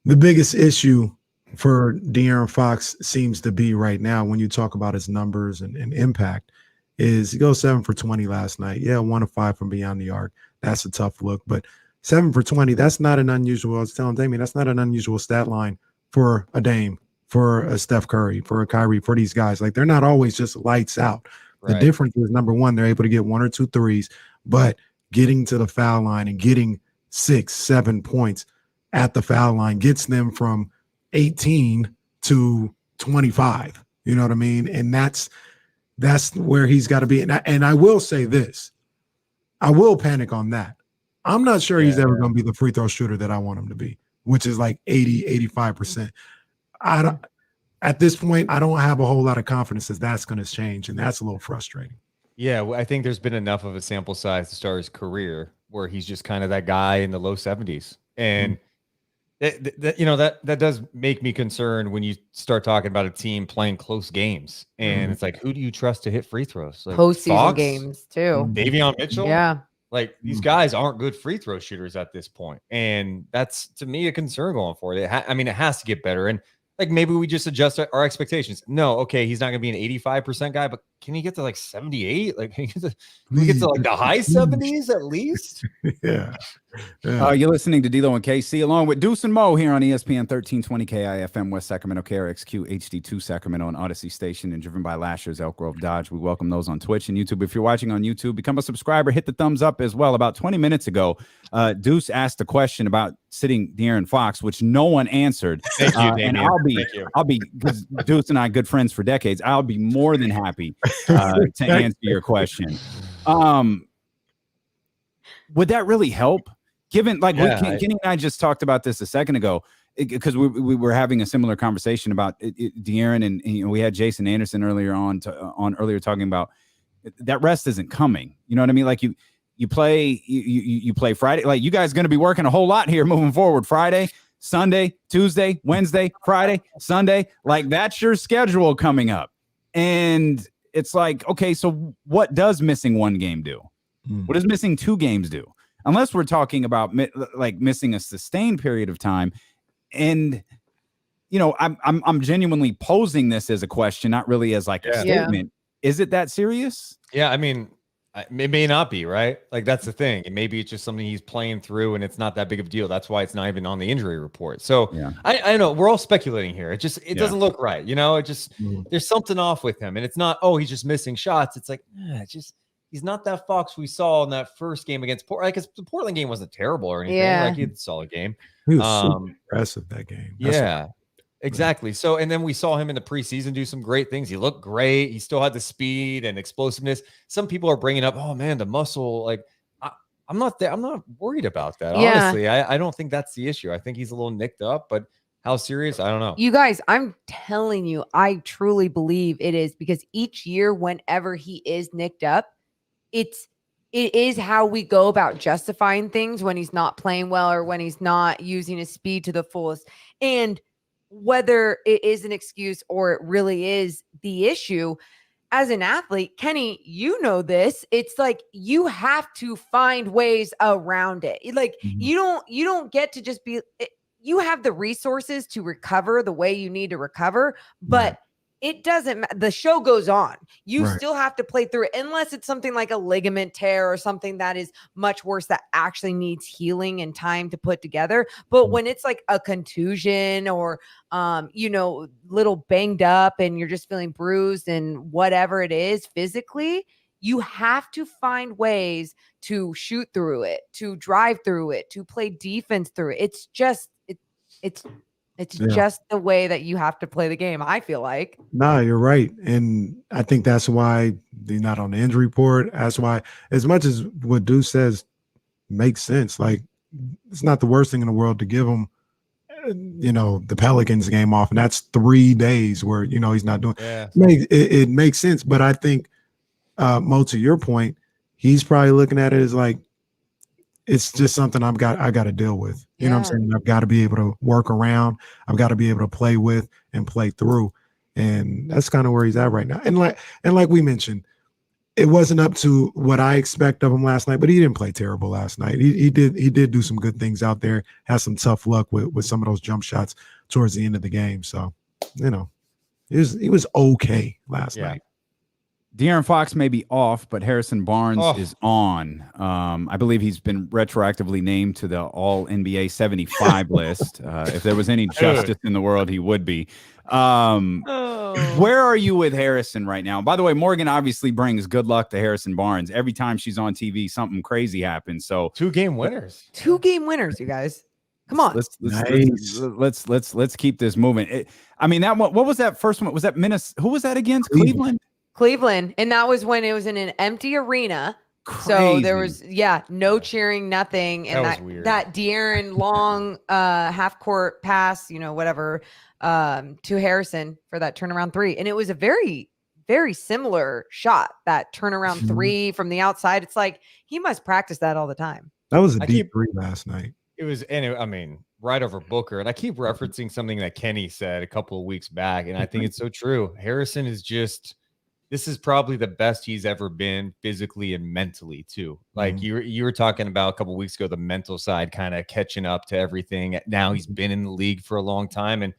the biggest issue for De'Aaron Fox seems to be right now, when you talk about his numbers and impact, is he goes 7 for 20 last night. Yeah, 1 of 5 from beyond the arc. That's a tough look, but 7 for 20, that's not an unusual. I was telling Damian, that's not an unusual stat line for a Dame, for a Steph Curry, for a Kyrie, for these guys. Like, they're not always just lights out. Right. The difference is, number one, they're able to get 1 or 2 threes, but getting to the foul line and getting 6, 7 points at the foul line gets them from 18 to 25. You know what I mean? And that's where he's got to be. And I will say this, I will panic on that. I'm not sure he's ever going to be the free throw shooter that I want him to be, which is like 80, 85%. At this point, I don't have a whole lot of confidence that that's going to change. And that's a little frustrating. Yeah, well, I think there's been enough of a sample size to start his career where he's just kind of that guy in the low 70s. And that does make me concerned when you start talking about a team playing close games, and it's like, who do you trust to hit free throws? Like Postseason games too. Davion Mitchell. Yeah. Like these guys aren't good free throw shooters at this point. And that's, to me, a concern going forward. It has to get better. And like, maybe we just adjust our expectations. No, okay, he's not going to be an 85% guy, but can he get to like 78? Like, can he get to like the high 70s at least? Yeah. You're listening to D-Lo and KC along with Deuce and Mo here on ESPN 1320 KIFM West Sacramento, KRXQ HD2 Sacramento, and Odyssey Station, and driven by Lashers, Elk Grove Dodge. We welcome those on Twitch and YouTube. If you're watching on YouTube, become a subscriber, hit the thumbs up as well. About 20 minutes ago, Deuce asked a question about sitting De'Aaron Fox, which no one answered. Thank you, Damian. And I'll be, because Deuce and I good friends for decades, I'll be more than happy to answer your question. Would that really help? Given, like, Kenny and I just talked about this a second ago, because we were having a similar conversation about De'Aaron, and we had Jason Anderson earlier earlier talking about that rest isn't coming. You know what I mean? Like you play Friday. Like, you guys going to be working a whole lot here moving forward. Friday, Sunday, Tuesday, Wednesday, Friday, Sunday. Like, that's your schedule coming up, and it's like, okay, so what does missing one game do? What does missing 2 games do? Unless we're talking about like missing a sustained period of time. And, you know, I'm genuinely posing this as a question, not really as like a statement. Is it that serious? Yeah, I mean, it may not be, right? Like, that's the thing. And maybe it's just something he's playing through and it's not that big of a deal. That's why it's not even on the injury report. So I know we're all speculating here. It doesn't look right. You know, there's something off with him. And it's not, oh, he's just missing shots. It's like, he's not that Fox we saw in that first game against Portland. Because the Portland game wasn't terrible or anything. Yeah. Like, he had a solid game. He was super impressive that game. Exactly. So, and then we saw him in the preseason do some great things. He looked great. He still had the speed and explosiveness. Some people are bringing up, oh man, the muscle. Like, I'm not worried about that. Yeah. Honestly, I don't think that's the issue. I think he's a little nicked up, but how serious? I don't know. You guys, I'm telling you, I truly believe it is, because each year, whenever he is nicked up, it is how we go about justifying things when he's not playing well or when he's not using his speed to the fullest. And whether it is an excuse or it really is the issue, as an athlete, Kenny, you know this, it's like you have to find ways around it. Like, you don't get to just be, you have the resources to recover the way you need to recover, but it doesn't matter. The show goes on. You Right. still have to play through it unless it's something like a ligament tear or something that is much worse that actually needs healing and time to put together. But when it's like a contusion or, little banged up and you're just feeling bruised and whatever it is physically, you have to find ways to shoot through it, to drive through it, to play defense through it. It's just, it's just the way that you have to play the game, I feel like. No, you're right. And I think that's why they're not on the injury report. That's why, as much as what Deuce says makes sense, like it's not the worst thing in the world to give him, the Pelicans game off. And that's 3 days where, he's not doing it makes sense. But I think, Mo, to your point, he's probably looking at it as like, it's just something I got to deal with. You know what I'm saying? I've got to be able to work around. I've got to be able to play with and play through. And that's kind of where he's at right now. And like we mentioned, it wasn't up to what I expect of him last night, but he didn't play terrible last night. He did do some good things out there, had some tough luck with some of those jump shots towards the end of the game. So, he was okay last night. De'Aaron Fox may be off, but Harrison Barnes is on. I believe he's been retroactively named to the All-NBA 75 list. If there was any justice in the world, he would be. Where are you with Harrison right now? By the way, Morgan obviously brings good luck to Harrison Barnes. Every time she's on TV, something crazy happens. So 2-game winners. 2-game winners, you guys. Come on. Let's keep this moving. That one. What was that first one? Was that Minnesota? Who was that against? Cleveland. And that was when it was in an empty arena. Crazy. So there was, no cheering, nothing. And that was weird. That De'Aaron long half court pass, whatever, to Harrison for that turnaround three. And it was a very, very similar shot, that turnaround three from the outside. It's like he must practice that all the time. That was a deep three last night. It was, right over Booker. And I keep referencing something that Kenny said a couple of weeks back. And I think it's so true. Harrison is this is probably the best he's ever been physically and mentally too. Like you were talking about a couple of weeks ago, the mental side kind of catching up to everything. Now he's been in the league for a long time. And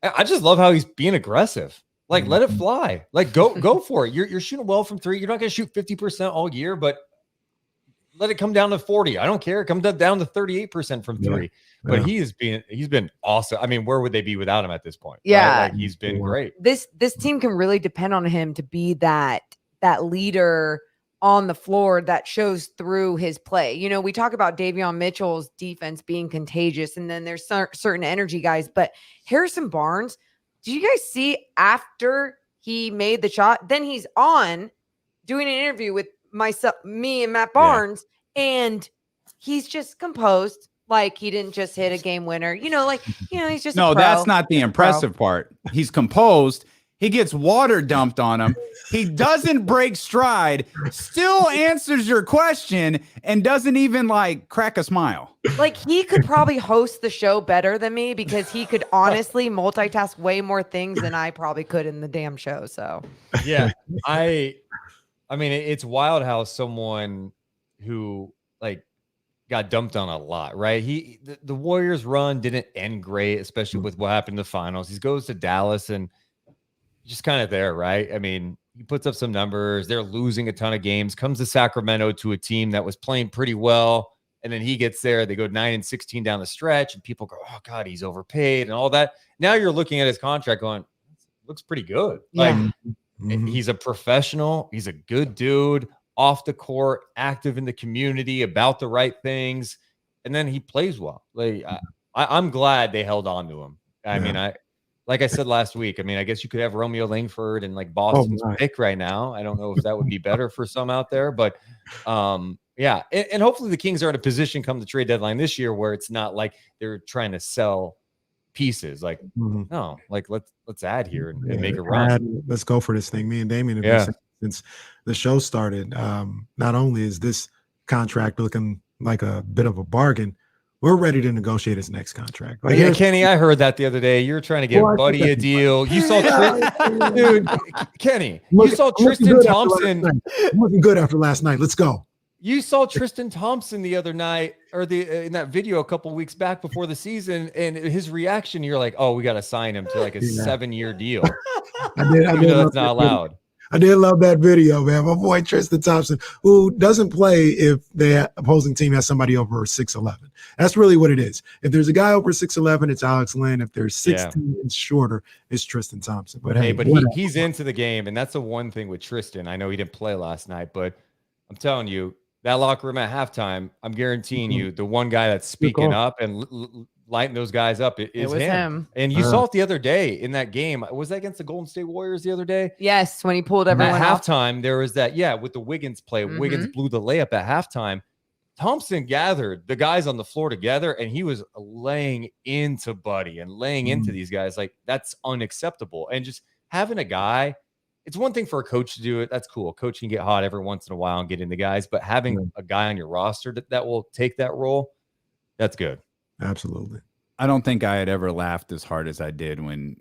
I just love how he's being aggressive. Like, let it fly. Like, go for it. You're shooting well from three. You're not going to shoot 50% all year, but let it come down to 40. I don't care. Come down to 38% from three. But he's been awesome. Where would they be without him at this point? Yeah. Right? Like, he's been great. This team can really depend on him to be that leader on the floor that shows through his play. We talk about Davion Mitchell's defense being contagious, and then there's certain energy guys, but Harrison Barnes, did you guys see after he made the shot, then he's on doing an interview with me and Matt Barnes, and he's just composed. Like he didn't just hit a game winner, he's just no. a pro. That's not the impressive part. He's composed. He gets water dumped on him. He doesn't break stride. Still answers your question and doesn't even crack a smile. Like he could probably host the show better than me because he could honestly multitask way more things than I probably could in the damn show. So yeah, it's wild how someone who got dumped on a lot, right? The Warriors run didn't end great, especially with what happened in the finals. He goes to Dallas and just kind of there, right? He puts up some numbers. They're losing a ton of games, comes to Sacramento to a team that was playing pretty well. And then he gets there. They go 9-16 down the stretch and people go, oh God, he's overpaid and all that. Now you're looking at his contract going, looks pretty good. Yeah. He's a professional. He's a good dude. Off the court, active in the community, about the right things, and then he plays well. I'm glad they held on to him. Like I said last week, I guess you could have Romeo Langford and Boston's pick right now. I don't know if that would be better for some out there, but and hopefully the Kings are in a position come the trade deadline this year where it's not like they're trying to sell pieces. No, let's add here and make a run. Let's go for this thing. Me and Damien have been saying since the show started. Not only is this contract looking like a bit of a bargain, we're ready to negotiate his next contract. Kenny, I heard that the other day. You're trying to get Buddy a deal. You saw dude, Kenny, you saw Tristan Thompson looking good after last night. Let's go. You saw Tristan Thompson the other night, or in that video a couple weeks back before the season, and his reaction. You're like, "Oh, we got to sign him to like a 7-year deal." I did. Even though that's not allowed. I did love that video, man. My boy Tristan Thompson, who doesn't play if the opposing team has somebody over 6'11". That's really what it is. If there's a guy over 6'11", it's Alex Lynn. If there's 16 and shorter, it's Tristan Thompson. But hey, he's into the game, and that's the one thing with Tristan. I know he didn't play last night, but I'm telling you, that locker room at halftime, I'm guaranteeing you, the one guy that's speaking up and lighting those guys up is him. And you saw it the other day in that game. Was that against the Golden State Warriors the other day? Yes, when he pulled everyone at off. halftime. There was that, with the Wiggins play. Wiggins blew the layup at halftime. Thompson gathered the guys on the floor together, and he was laying into Buddy and laying into these guys. Like, that's unacceptable. And just having a guy, it's one thing for a coach to do it. That's cool. A coach can get hot every once in a while and get into guys, but having a guy on your roster that will take that role, that's good. Absolutely. I don't think I had ever laughed as hard as I did when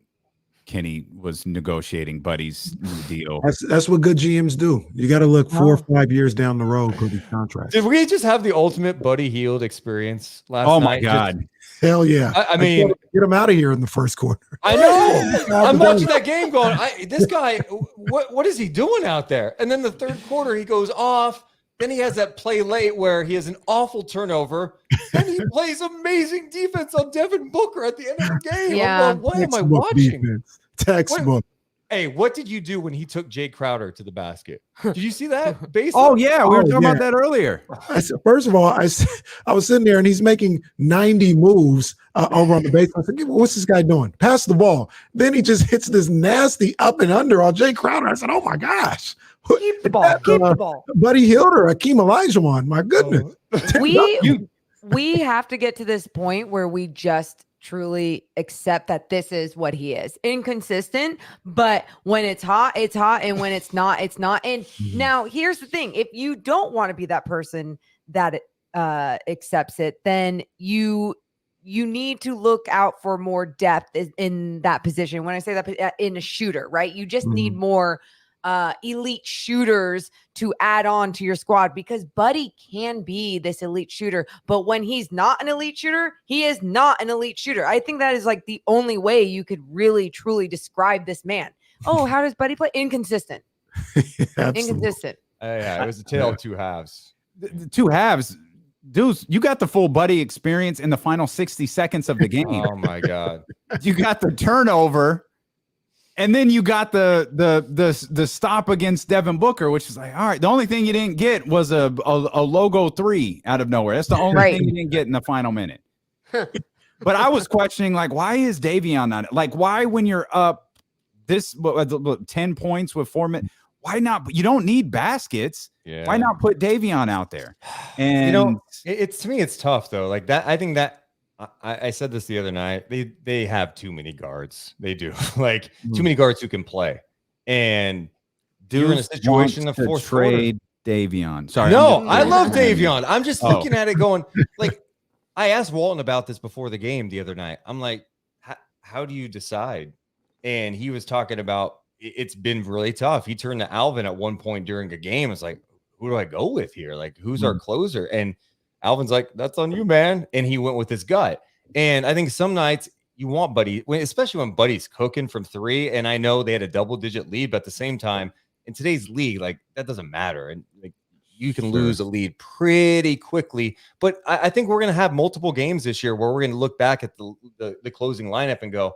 Kenny was negotiating Buddy's new deal. That's what good GMs do. You got to look 4 or 5 years down the road for these contracts. Did we just have the ultimate Buddy Hield experience last night? Oh my God. Hell yeah. I mean, get him out of here in the first quarter. I know. I'm watching that game going, this guy, what is he doing out there? And then the third quarter, he goes off. Then he has that play late where he has an awful turnover. Then he plays amazing defense on Devin Booker at the end of the game. Yeah. I'm going, what am I watching? Defense. Textbook. Hey, what did you do when he took Jay Crowder to the basket? Did you see that? Oh, yeah. We were talking about that earlier. First of all, I was sitting there and he's making 90 moves over on the baseline. I said, what's this guy doing? Pass the ball. Then he just hits this nasty up and under on Jay Crowder. I said, oh my gosh. Keep the ball. Keep the ball. Buddy Hield or Akeem Olajuwon. My goodness. We have to get to this point where we just truly accept that this is what he is. Inconsistent, but when it's hot, it's hot. And when it's not, it's not. And now here's the thing. If you don't want to be that person that accepts it, then you need to look out for more depth in that position. When I say that, in a shooter, right? You just need more elite shooters to add on to your squad, because Buddy can be this elite shooter, but when he's not an elite shooter, he is not an elite shooter. I think that is like the only way you could really truly describe this man. Oh, how does Buddy play? Inconsistent. Inconsistent. Yeah, it was a tale of two halves. The two halves. Deuce, you got the full Buddy experience in the final 60 seconds of the game. Oh my God. You got the turnover. And then you got the stop against Devin Booker, which is like, all right. The only thing you didn't get was a logo 3 out of nowhere. That's the only thing you didn't get in the final minute. But I was questioning, like, why is Davion on it? Like, why when you're up 10 points with 4 minutes, why not? You don't need baskets. Yeah. Why not put Davion out there? And it's to me, it's tough though. Like that, I think that. I said this the other night. They have too many guards. They do like too many guards who can play. And you're in a situation in the fourth trade Davion. Sorry, no, I love Davion. I'm just looking at it going like, I asked Walton about this before the game the other night. I'm like, how do you decide? And he was talking about it's been really tough. He turned to Alvin at one point during a game. It's like, who do I go with here? Like, who's our closer? And Alvin's like, that's on you, man. And he went with his gut. And I think some nights you want Buddy, especially when Buddy's cooking from 3. And I know they had a double-digit lead, but at the same time, in today's league, like that doesn't matter. And like you can lose a lead pretty quickly. But I think we're going to have multiple games this year where we're going to look back at the closing lineup and go,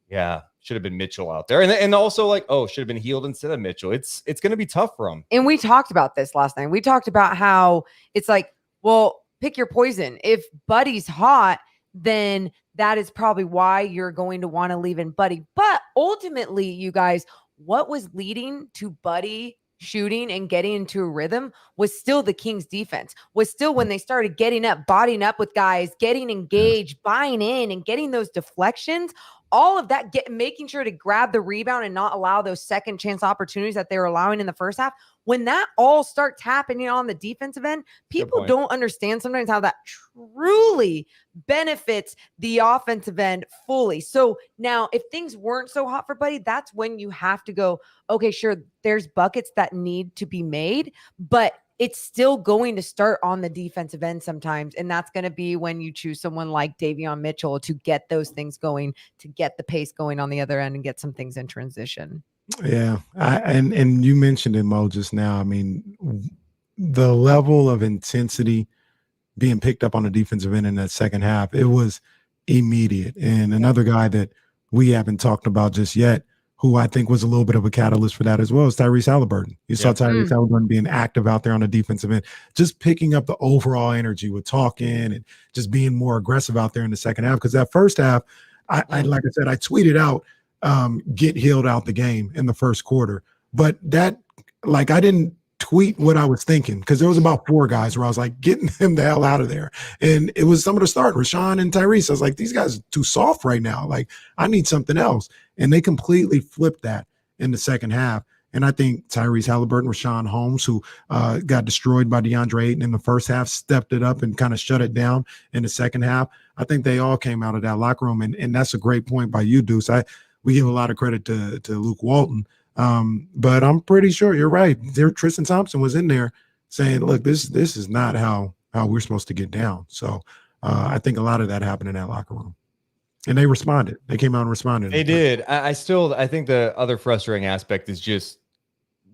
yeah, should have been Mitchell out there. And also like, oh, should have been Hield instead of Mitchell. It's going to be tough for him. And we talked about this last night. We talked about how it's like, well, pick your poison. If Buddy's hot, then that is probably why you're going to want to leave in Buddy. But ultimately, you guys, what was leading to Buddy shooting and getting into a rhythm was still the Kings defense, was still when they started getting up, bodying up with guys, getting engaged, buying in and getting those deflections. All of that, making sure to grab the rebound and not allow those second chance opportunities that they were allowing in the first half. When that all starts happening on the defensive end, people don't understand sometimes how that truly benefits the offensive end fully. So now if things weren't so hot for Buddy, that's when you have to go, okay, sure, there's buckets that need to be made, but it's still going to start on the defensive end sometimes. And that's going to be when you choose someone like Davion Mitchell to get those things going, to get the pace going on the other end and get some things in transition. Yeah. And you mentioned it, Mo, just now. I mean, the level of intensity being picked up on the defensive end in that second half, it was immediate. And another guy that we haven't talked about just yet, who I think was a little bit of a catalyst for that as well, is Tyrese Halliburton. You saw Tyrese Halliburton being active out there on the defensive end, just picking up the overall energy with talking and just being more aggressive out there in the second half. Because that first half, I like I said, I tweeted out, get Hield out the game in the first quarter. But that, like, I didn't tweet what I was thinking, because there was about 4 guys where I was like, getting him the hell out of there. And it was some of the start, Rashawn and Tyrese. I was like, these guys are too soft right now. Like, I need something else. And they completely flipped that in the second half. And I think Tyrese Halliburton, Rashawn Holmes, who got destroyed by DeAndre Ayton in the first half, stepped it up and kind of shut it down in the second half. I think they all came out of that locker room. And that's a great point by you, Deuce. We give a lot of credit to Luke Walton. But I'm pretty sure you're right. Tristan Thompson was in there saying, look, this is not how we're supposed to get down. So I think a lot of that happened in that locker room. And they responded. They came out and responded. They did. I think the other frustrating aspect is just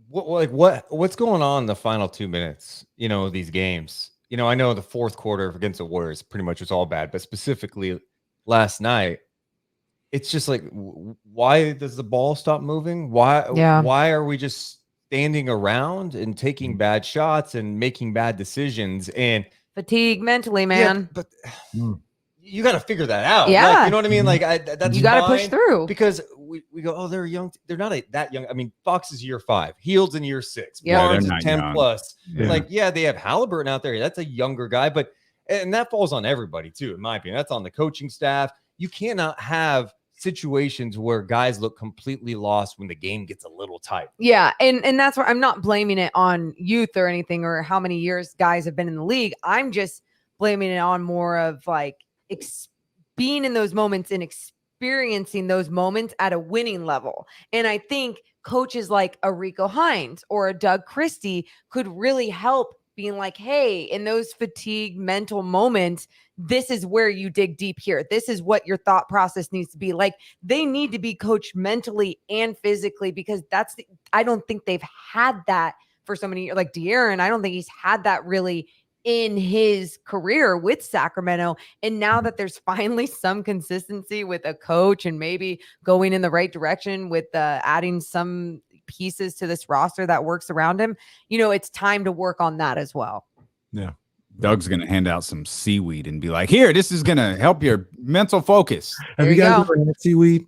what's going on in the final 2 minutes, these games. I know the fourth quarter against the Warriors pretty much was all bad, but specifically last night, it's just like, why does the ball stop moving? Why are we just standing around and taking bad shots and making bad decisions and fatigue mentally, man? Yeah, but you got to figure that out. Yeah. Like, you know what I mean? Like that's you got to push through, because we go, oh, they're young. They're not that young. I mean, Fox is year 5, Hield's in year 6, Barnes is 10 young. Plus. Yeah. Like, they have Halliburton out there. That's a younger guy, and that falls on everybody too, in my opinion. That's on the coaching staff. You cannot have situations where guys look completely lost when the game gets a little tight. Yeah. And that's where I'm not blaming it on youth or anything, or how many years guys have been in the league. I'm just blaming it on more of like being in those moments and experiencing those moments at a winning level. And I think coaches like a Rico Hines or a Doug Christie could really help, being like, hey, in those fatigue mental moments, this is where you dig deep here. This is what your thought process needs to be. Like, they need to be coached mentally and physically, because I don't think they've had that for so many years. Like De'Aaron, I don't think he's had that really in his career with Sacramento. And now that there's finally some consistency with a coach and maybe going in the right direction with adding some pieces to this roster that works around him, it's time to work on that as well. Yeah. Doug's going to hand out some seaweed and be like, here, this is going to help your mental focus. Have you guys ever had seaweed?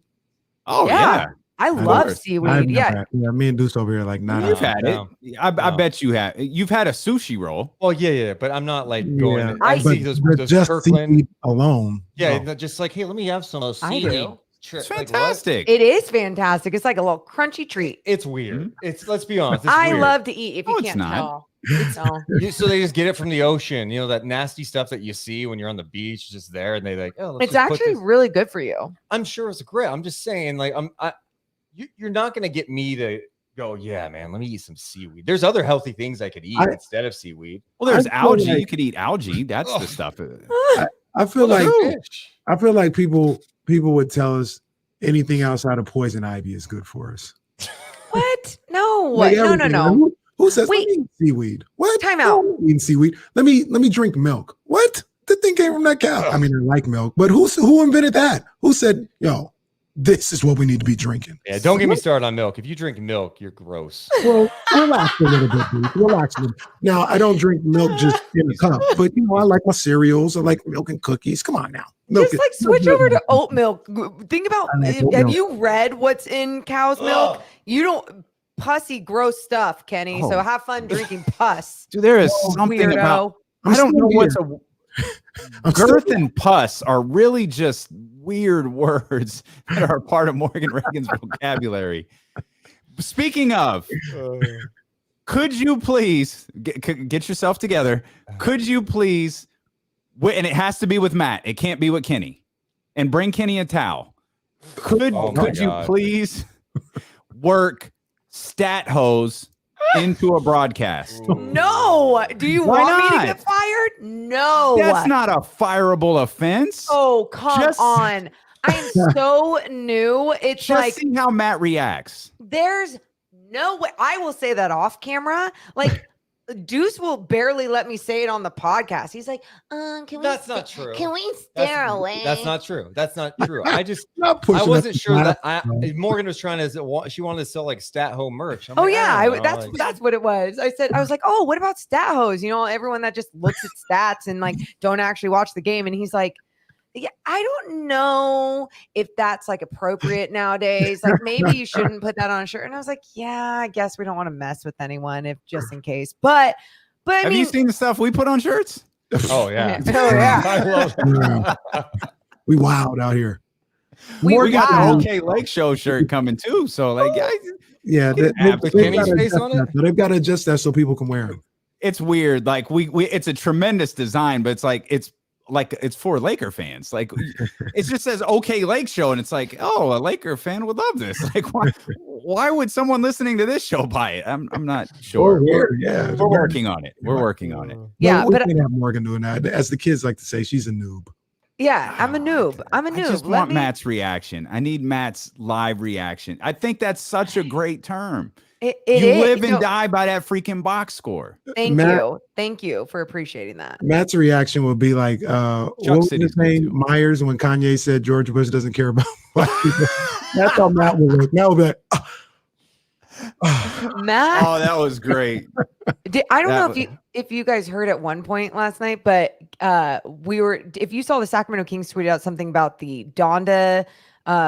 Oh, yeah. I love seaweed. Yeah. Me and Deuce over here, like, not. You've had it. I bet you have. You've had a sushi roll. Well, yeah, but I'm not like going. Yeah. I see those just Kirkland seaweed alone. Yeah, just like, hey, let me have some of those I seaweed. do. It's fantastic. It is fantastic. It's like a little crunchy treat. It's weird. It's let's be honest. I weird. love to eat. If you No, it's can't not. tell. So they just get it from the ocean. That nasty stuff that you see when you're on the beach, just there, and they like, oh, let's it's just put actually this. really good for you. I'm sure it's great. I'm just saying, like, you're not gonna get me to go, yeah, man, let me eat some seaweed. There's other healthy things I could eat instead of seaweed. Well, there's algae. You could eat algae. That's the stuff. I feel like people would tell us anything outside of poison ivy is good for us. What? No. Like No. Who says Wait. let me eat seaweed? What? Time out. Eating seaweed. Let me drink milk. What? The thing came from that cow. I mean, I like milk, but who invented that? Who said, yo, this is what we need to be drinking? Yeah, don't get me started on milk. If you drink milk, you're gross. Well, relax a little bit, dude. Relax a little. Now, I don't drink milk just in a cup, but I like my cereals. I like milk and cookies. Come on now. Just like switch over to oat milk. Think about, have you read what's in cow's milk? You don't, pussy, gross stuff, Kenny. So have fun drinking pus. Dude, there is something weirdo. about, I don't know what's girth and pus are really just weird words that are part of Morgan Reagan's vocabulary. Speaking of, could you please get yourself together? Could you please, and it has to be with Matt. It can't be with Kenny. And bring Kenny a towel. Could you please work Stat Hose into a broadcast. No. Do you Why want me to not? get fired? No. That's not a fireable offense. Oh, come on. I am so new. It's Just like see how Matt reacts. there's no way. I will say that off camera. Like Deuce will barely let me say it on the podcast. He's like, can we That's not true. Can we stare away? That's not true. That's not true. I just Not I pushing wasn't up sure the that glass. Morgan was trying to she wanted to sell like stat home merch. I'm Oh like, yeah, I don't know, like- that's what it was. I was like, oh, what about stat hose? You know, everyone that just looks at stats and like don't actually watch the game. And he's like, yeah, I don't know if that's like appropriate nowadays. Like maybe you shouldn't put that on a shirt. And I was like, yeah, I guess we don't want to mess with anyone if just in case. But I Have mean, you seen the stuff we put on shirts? Oh yeah. oh yeah. I love that. We wild out here. We We got wow. the OK Lake Show shirt coming too. So like, guys, Yeah, With Kenny's face on it? they've got to adjust that so people can wear them. it's weird. Like we it's a tremendous design, but it's like for Laker fans. Like it just says OK Lake Show, and it's like, oh, a Laker fan would love this. Like why would someone listening to this show buy it? I'm not sure. Yeah, We're working on it. We're working on it. Yeah, we but can't have Morgan doing that. As the kids like to say, she's a noob. yeah, I'm a noob. I'm a noob. I just Let want me- Matt's reaction. I need Matt's live reaction. I think that's such a great term. It You is. live and No, die by that freaking box score. Thank Matt- you. Thank you for appreciating that. Matt's reaction would be like, what was City's his name? Myers, when Kanye said George Bush doesn't care about black people. That's how Matt would look. Matt would be like, Matt, Oh, that was great. I don't know That if you guys heard at one point last night, but if you saw the Sacramento Kings tweeted out something about the Donda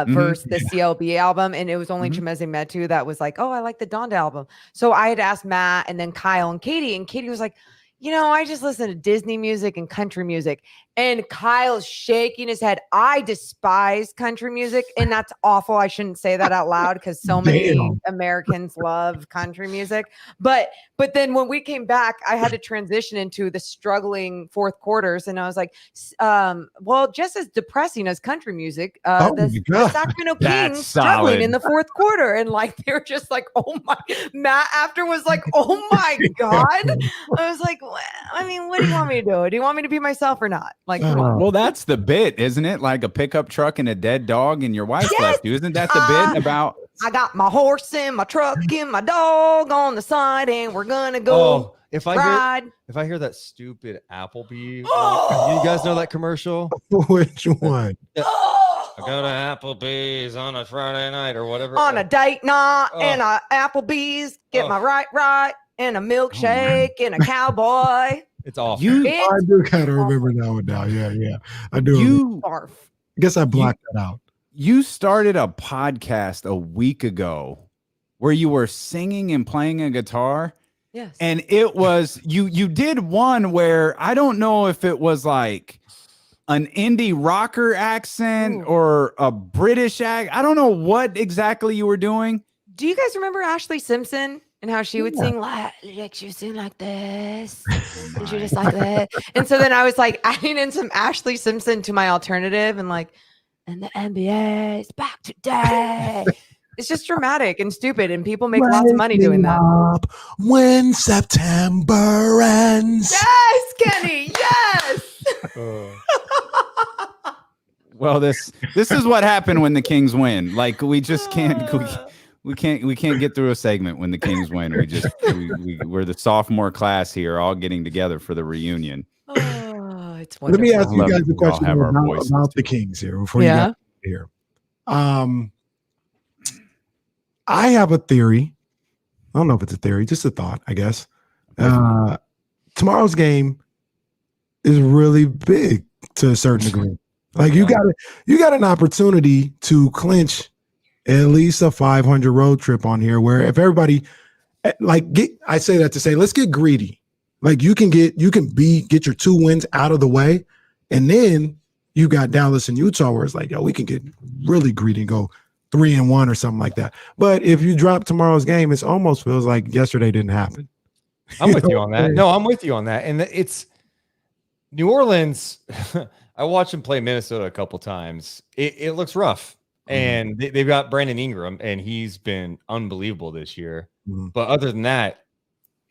versus the CLB album, and it was only Chimeze Metu that was like, oh, I like the Donda album. So I had asked Matt and then Kyle and Katie was like, you know, I just listen to Disney music and country music. And Kyle's shaking his head. I despise country music, and that's awful. I shouldn't say that out loud because so many Damn. Americans love country music. But then when we came back, I had to transition into the struggling fourth quarters, and I was like, well, just as depressing as country music, Oh the my God. Sacramento That's Kings struggling solid. in the fourth quarter, and like they're just like, oh my. Matt after was like, oh my God. I was like, I mean, what do you want me to do? Do you want me to be myself or not? Like, come on. Well, that's the bit, isn't it? Like a pickup truck and a dead dog, and your wife Yes! left you. Isn't that the bit about? I got my horse and my truck and my dog on the side, and we're gonna go Oh, if ride. I hear that stupid Applebee, Oh! you guys know that commercial? which one? Oh! I go to Applebee's on a Friday night or whatever. On a date night Oh. and a Applebee's, get Oh. my right, and a milkshake and a cowboy. It's awful. You I do kind of remember that one now. Yeah. I do. you Barf. I guess I blocked that out. you started a podcast a week ago where you were singing and playing a guitar. Yes. And it was you did one where I don't know if it was like an indie rocker accent Ooh. or a British I don't know what exactly you were doing. Do you guys remember Ashley Simpson and how she would sing like she would sing like this? And she just like that. And so then I was like adding in some Ashley Simpson to my alternative and like, and the NBA is back today. It's just dramatic and stupid, and people make lots of money doing that. Up when September ends. Yes, Kenny. Yes. Well, this is what happened when the Kings win. Like we just can't we can't get through a segment when the Kings win. We're the sophomore class here, all getting together for the reunion. Oh, it's Let me wonderful. ask you guys a We all question have our voices. about the Kings here before Yeah. you get here. I have a theory. I don't know if it's a theory, just a thought, I guess. Tomorrow's game is really big to a certain degree. Like you got an opportunity to clinch at least a 500 road trip on here where if everybody I say that to say, let's get greedy. Like you can get your 2 wins out of the way. And then you got Dallas and Utah where it's like, yo, we can get really greedy and go 3-1 or something like that. But if you drop tomorrow's game, it almost feels like yesterday didn't happen. I'm with you on that. No, I'm with you on that. And it's New Orleans. I watched them play Minnesota a couple times. It looks rough. And they've got Brandon Ingram, and he's been unbelievable this year. But other than that,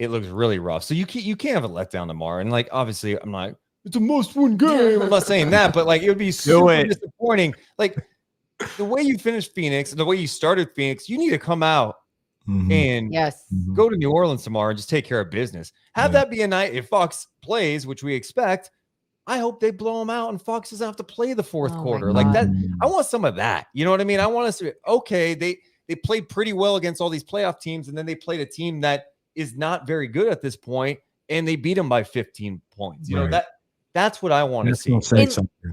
it looks really rough. So you can't have a letdown tomorrow. And like, obviously, I'm like, it's a must-win game. I'm not saying that, but like, it would be super disappointing. Like the way you finished Phoenix and the way you started Phoenix, you need to come out and go to New Orleans tomorrow and just take care of business. Have that be a night if Fox plays, which we expect. I hope they blow them out and Fox doesn't have to play the fourth quarter like that. I want some of that. You know what I mean? I want us to, okay, they played pretty well against all these playoff teams, and then they played a team that is not very good at this point, and they beat them by 15 points. You know, that's what I want to see.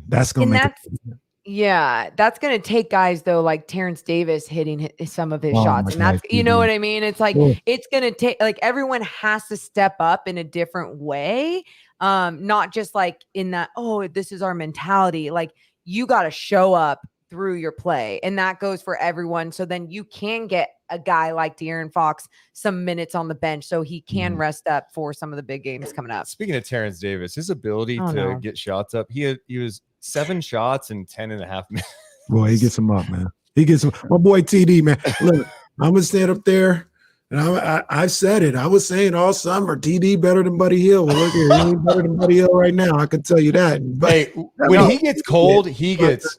That's going to make it. Yeah, that's going to take guys though, like Terence Davis hitting some of his shots. And that's, you know what I mean? It's like, it's going to take, like, everyone has to step up in a different way. Not just like in that, oh, this is our mentality. Like, you got to show up through your play, and that goes for everyone. So then you can get a guy like De'Aaron Fox some minutes on the bench so he can rest up for some of the big games coming up. Speaking of Terence Davis, his ability to get shots up, he was 7 shots in 10.5 minutes. Boy, he gets them up, man. He gets them. My boy TD, man. Look, I'm gonna stand up there, and I said it. I was saying all summer, TD better than Buddy Hield. Well, look here, he ain't better than Buddy Hield right now. I can tell you that. But hey, when he gets cold, he gets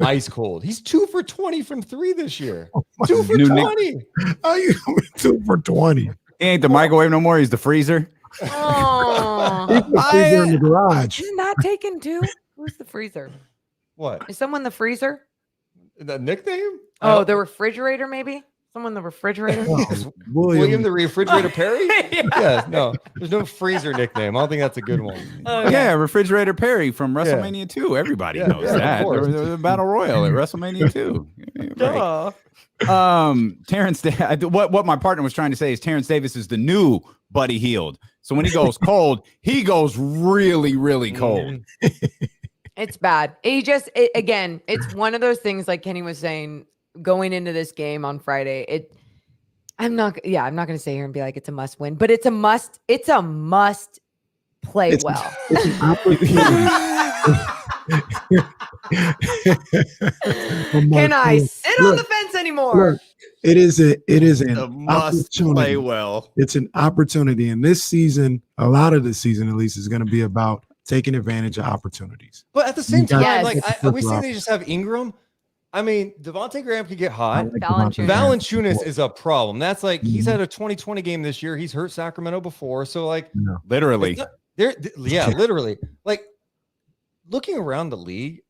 ice cold. He's 2 for 20 from 3 this year. 2 for 20. Are you 2 for 20? He ain't the microwave no more. He's the freezer. Oh, he's the freezer in the garage. Isn't that taken too? Who's the freezer? What? Is someone the freezer? The nickname? Oh, the refrigerator, maybe? Someone the refrigerator? William the Refrigerator Perry? Yeah, no. There's no freezer nickname. I don't think that's a good one. Yeah, Refrigerator Perry from WrestleMania 2. Everybody knows that. There was a battle royal at WrestleMania 2. Right. Terence, what my partner was trying to say is Terence Davis is the new Buddy Hield. So when he goes cold, he goes really, really cold. It's bad. Again, it's one of those things like Kenny was saying going into this game on Friday. I'm not going to sit here and be like it's a must win, but it's a must play well. It's an opportunity. Can I sit on the fence anymore? Look, it is a must play well. It's an opportunity, and this season, a lot of this season at least, is going to be about taking advantage of opportunities. But at the same time, are we saying they just have Ingram? I mean, Devontae Graham could get hot. Valanciunas is a problem. That's like he's had a 2020 game this year. He's hurt Sacramento before, so like literally, literally. Like looking around the league,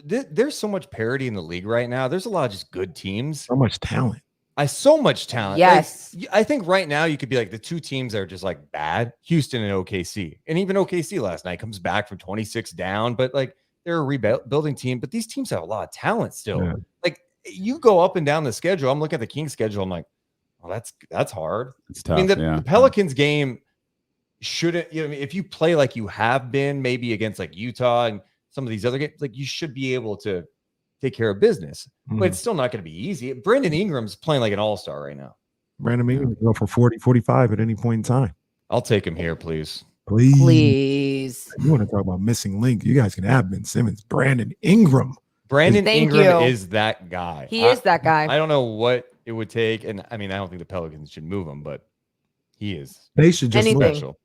there's so much parity in the league right now. There's a lot of just good teams. So much talent. So much talent. Yes. Like, I think right now you could be like the 2 teams that are just like bad, Houston and OKC. And even OKC last night comes back from 26 down, but like they're a rebuilding team, but these teams have a lot of talent still. Yeah. Like you go up and down the schedule. I'm looking at the Kings schedule. I'm like, oh, that's hard. It's tough. I mean, the Pelicans game shouldn't, if you play like you have been maybe against like Utah and some of these other games, like you should be able to take care of business, but it's still not going to be easy. Brandon Ingram's playing like an all-star right now. Brandon Ingram can go for 40, 45 at any point in time. I'll take him here, please. Please. You want to talk about missing link? You guys can have Ben Simmons. Brandon Ingram. Brandon Ingram is that guy. He is that guy. I don't know what it would take, and I mean, I don't think the Pelicans should move him, but he is. They should just special.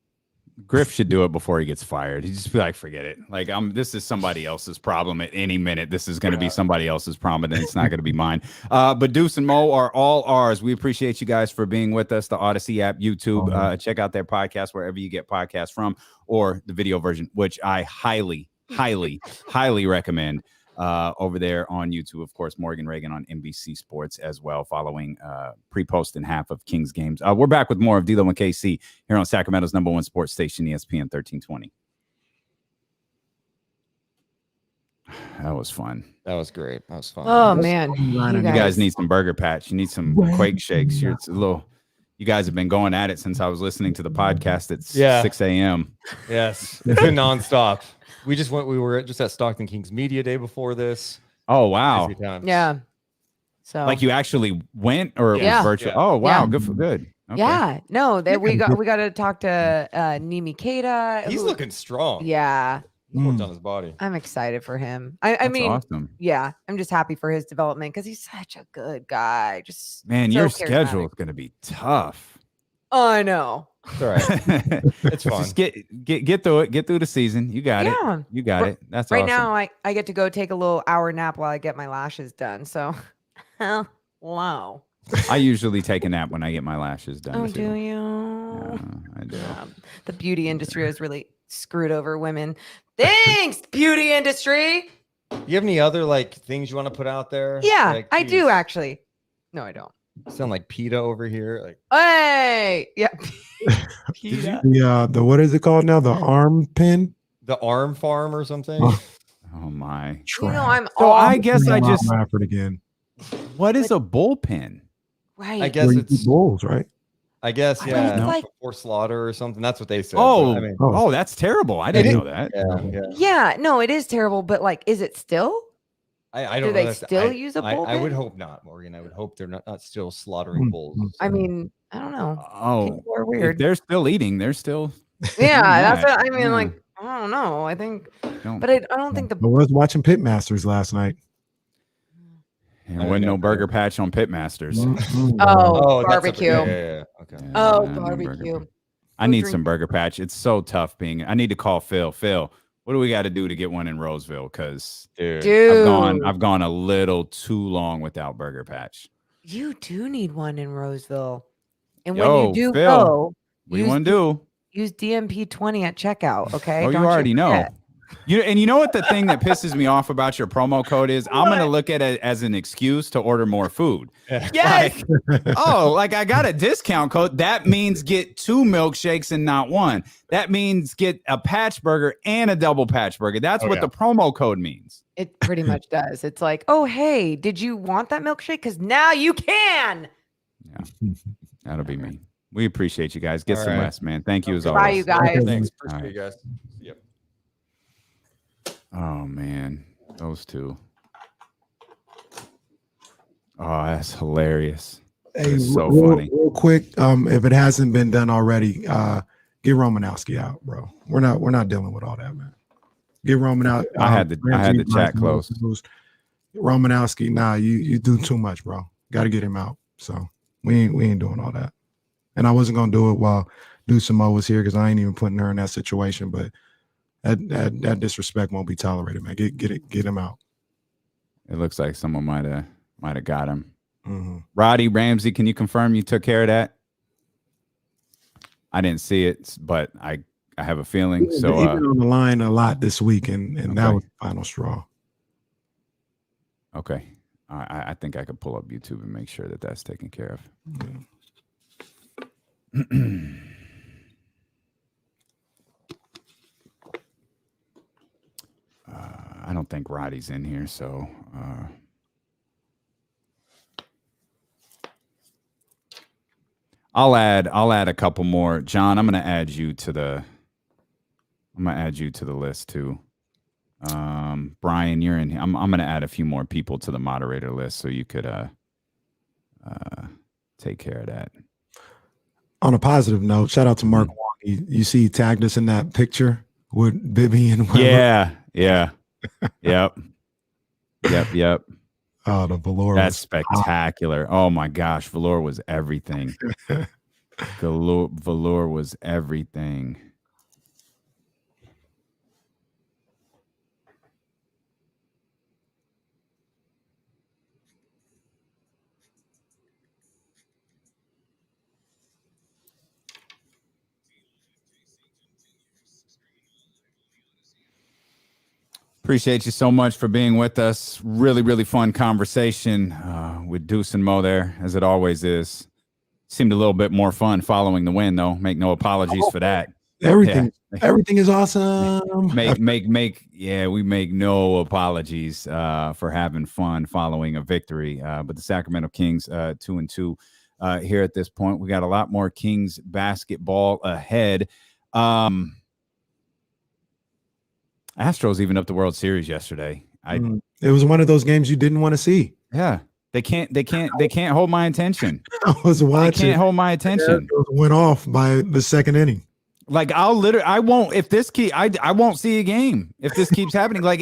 Griff should do it before he gets fired. He'd just be like, forget it. Like, this is somebody else's problem at any minute. This is going to be somebody else's problem, and it's not going to be mine. But Deuce and Mo are all ours. We appreciate you guys for being with us. The Odyssey app, YouTube. Check out their podcast wherever you get podcasts from, or the video version, which I highly, highly, highly recommend. Over there on YouTube, of course, Morgan Reagan on NBC Sports as well, following pre-post and half of Kings games. We're back with more of D'Lo and KC here on Sacramento's #1 sports station, ESPN 1320. That was fun. That was great. That was fun. Oh man, you guys need some Burger Patch. You need some Quake Shakes. It's a little. You guys have been going at it since I was listening to the podcast at 6 a.m. Yes, it's been nonstop. We were just at Stockton Kings Media Day before this. Oh, wow. Yeah. So like you actually went or it was virtual? Yeah. Oh, wow. Yeah. Good. Okay. Yeah. No, we got to talk to Nimi Keita. He's looking strong. Yeah. He's worked on his body. I'm excited for him. I mean, awesome. Yeah, I'm just happy for his development because he's such a good guy. Just man, your schedule is going to be tough. I know. It's all right. It's fun. Just get through it. Get through the season. You got it. You got it. That's right awesome. now. I get to go take a little hour nap while I get my lashes done. So, wow. I usually take a nap when I get my lashes done. Oh, too. do you? I do. The beauty industry has really screwed over women. Thanks, beauty industry. You have any other like things you want to put out there? Yeah, Like, I do geez, actually. No, I don't. sound like PETA over here. Like, Hey, yeah. The what is it called now? The arm pin? the arm farm or something. Oh my. You know, I'm So all I guess I just. Rafford again. What is a bullpen? right. I guess Where you it's keep bulls, right? I guess, I mean, yeah, it's like- before slaughter or something. That's what they said. Oh, but, I mean, that's terrible. I didn't know that. yeah. Yeah, no, it is terrible, but like, is it still? I Do don't they know. still use a I would bullpen? hope not, Morgan. I would hope they're not still slaughtering bulls. I mean, I don't know. Oh, People are if weird. they're still eating. They're still. Yeah, that's that. what I mean. Yeah. Like, I don't know. I think, Don't- but I don't think the I was watching Pitmasters last night. There wasn't no burger patch on Pitmasters. oh that's barbecue. yeah. Okay. Oh, no barbecue. burger. I need drink- some burger patch. It's so tough being. I need to call Phil. Phil, what do we got to do to get one in Roseville? Because Dude, I've gone a little too long without burger patch. you do need one in Roseville, and Yo, when you do Phil, go, What do you want to do? use DMP 20 at checkout. Okay. Oh, you Don't already know. forget. You know what the thing that pisses me off about your promo code is? I'm gonna look at it as an excuse to order more food. Yes. Like I got a discount code. That means get 2 milkshakes and not one. That means get a patch burger and a double patch burger. That's what the promo code means. It pretty much does. It's like, oh, hey, did you want that milkshake? Because now you can. Yeah, that'll be me. We appreciate you guys. Get All some right. rest, man. Thank you as Bye, always. you guys. Thanks. All Appreciate right. you guys. Yep. Oh man, those two. Oh, that's hilarious. Hey, It's so real, funny. real quick, if it hasn't been done already, get Romanowski out, bro. We're not dealing with all that, man. Get Roman out. I had the chat closed. Romanowski, nah, you do too much, bro. Got to get him out. So we ain't doing all that. And I wasn't gonna do it while Deuce and Mo was here because I ain't even putting her in that situation. But that disrespect won't be tolerated, man. Get him out. It looks like someone might have got him. Mm-hmm. Roddy Ramsey, can you confirm you took care of that? I didn't see it, but I have a feeling. He's So been on the line a lot this week, and that was the final straw. okay, I think I could pull up YouTube and make sure that that's taken care of. I don't think Roddy's in here, so I'll add a couple more. John, I'm gonna add you to the list too. Brian, you're in here. I'm gonna add a few more people to the moderator list so you could take care of that. On a positive note, shout out to Mark Wong. You see he tagged us in that picture with Bibby and Weber. Yeah. Yep. Oh, the velour. That's spectacular. Oh my gosh, velour was everything. Velour was everything. Appreciate you so much for being with us. Really, really fun conversation with Deuce and Mo there, as it always is. Seemed a little bit more fun following the win, though. Make no apologies for that. Everything is awesome. We make no apologies for having fun following a victory. But the Sacramento Kings 2-2 here at this point. We got a lot more Kings basketball ahead. Astros even up the World Series yesterday. It was one of those games you didn't want to see. Yeah, they can't hold my attention. I was watching. They can't hold my attention. Astros went off by the second inning. Like I won't see a game if this keeps happening. Like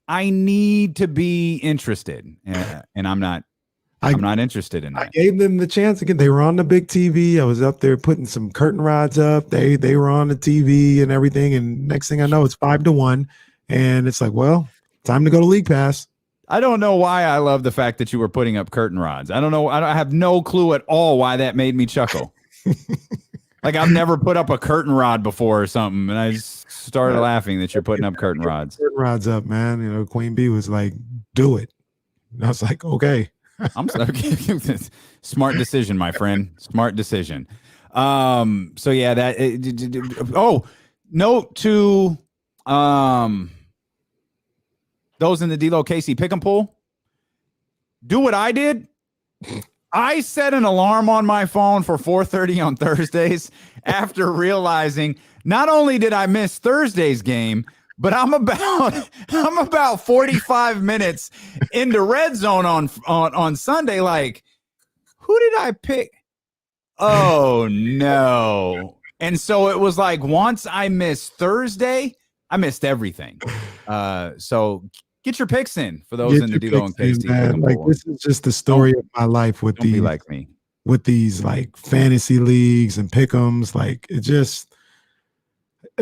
I need to be interested, and I'm not. I'm not interested in that. I gave them the chance again. They were on the big TV. I was up there putting some curtain rods up. They were on the TV and everything. And next thing I know, it's 5-1. And it's like, well, time to go to League Pass. I don't know why I love the fact that you were putting up curtain rods. I don't know. I have no clue at all why that made me chuckle. Like I've never put up a curtain rod before or something. And I just started laughing that you're putting up curtain rods. Curtain rods up, man. You know, Queen Bee was like, do it. And I was like, okay. I'm sorry. Smart decision, my friend. Smart decision. So yeah, note to those in the D-Lo KC pick'em pool. Do what I did. I set an alarm on my phone for 4:30 on Thursdays after realizing not only did I miss Thursday's game, but I'm about 45 minutes into red zone on Sunday. Like, who did I pick? Oh no. And so it was like once I missed Thursday, I missed everything. So get your picks in for those in the D-Lo and KC. Like this is just the story of my life with these, like me, with these like fantasy leagues and pick'ems. Like it just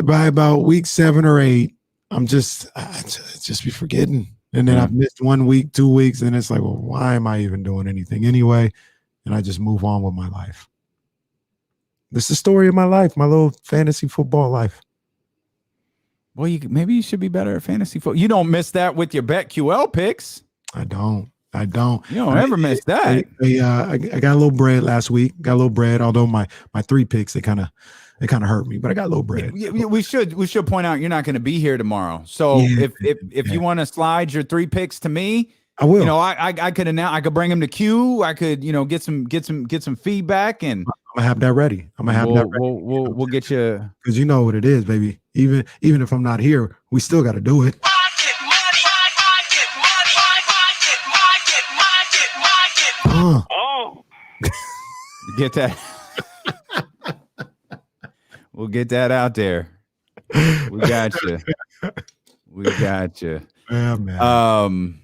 by about week 7 or 8, I just be forgetting. And then I've missed 1 week, 2 weeks, and it's like, well, why am I even doing anything anyway? And I just move on with my life. This is the story of my life, my little fantasy football life. Well, maybe you should be better at fantasy football. You don't miss that with your BetQL picks. I don't. You don't ever miss that. I got a little bread last week. Although my 3 picks, they kind of hurt me, but I got a little bread. We should point out you're not going to be here tomorrow. So if you want to slide your 3 picks to me, I will. You know, I could bring them to Q. I could, get some feedback, and I'm gonna have that ready. We'll get you, because you know what it is, baby. Even if I'm not here, we still got to do it. Get that. We'll get that out there. We got you. Yeah, man.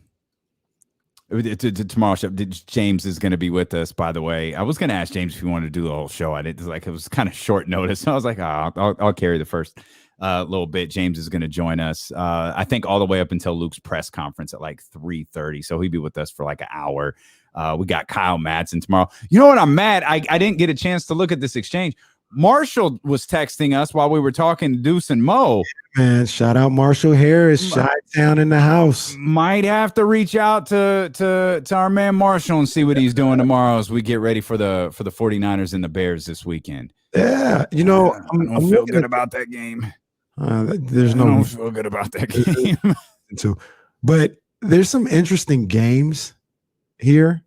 Tomorrow's show, James is going to be with us, by the way. I was going to ask James if he wanted to do the whole show. I didn't, like, it was kind of short notice. So I was like, I'll carry the first little bit. James is going to join us, I think, all the way up until Luke's press conference at like 3:30. So he'll be with us for like an hour. We got Kyle Madsen tomorrow. You know what? I'm mad. I didn't get a chance to look at this exchange. Marshall was texting us while we were talking to Deuce and Mo. Man, shout out Marshall Harris, Chi-Town in the house. Might have to reach out to our man Marshall and see what he's doing tomorrow as we get ready for the 49ers and the Bears this weekend. Yeah, you know, I don't feel good about that game. I don't feel good about that game. But there's some interesting games here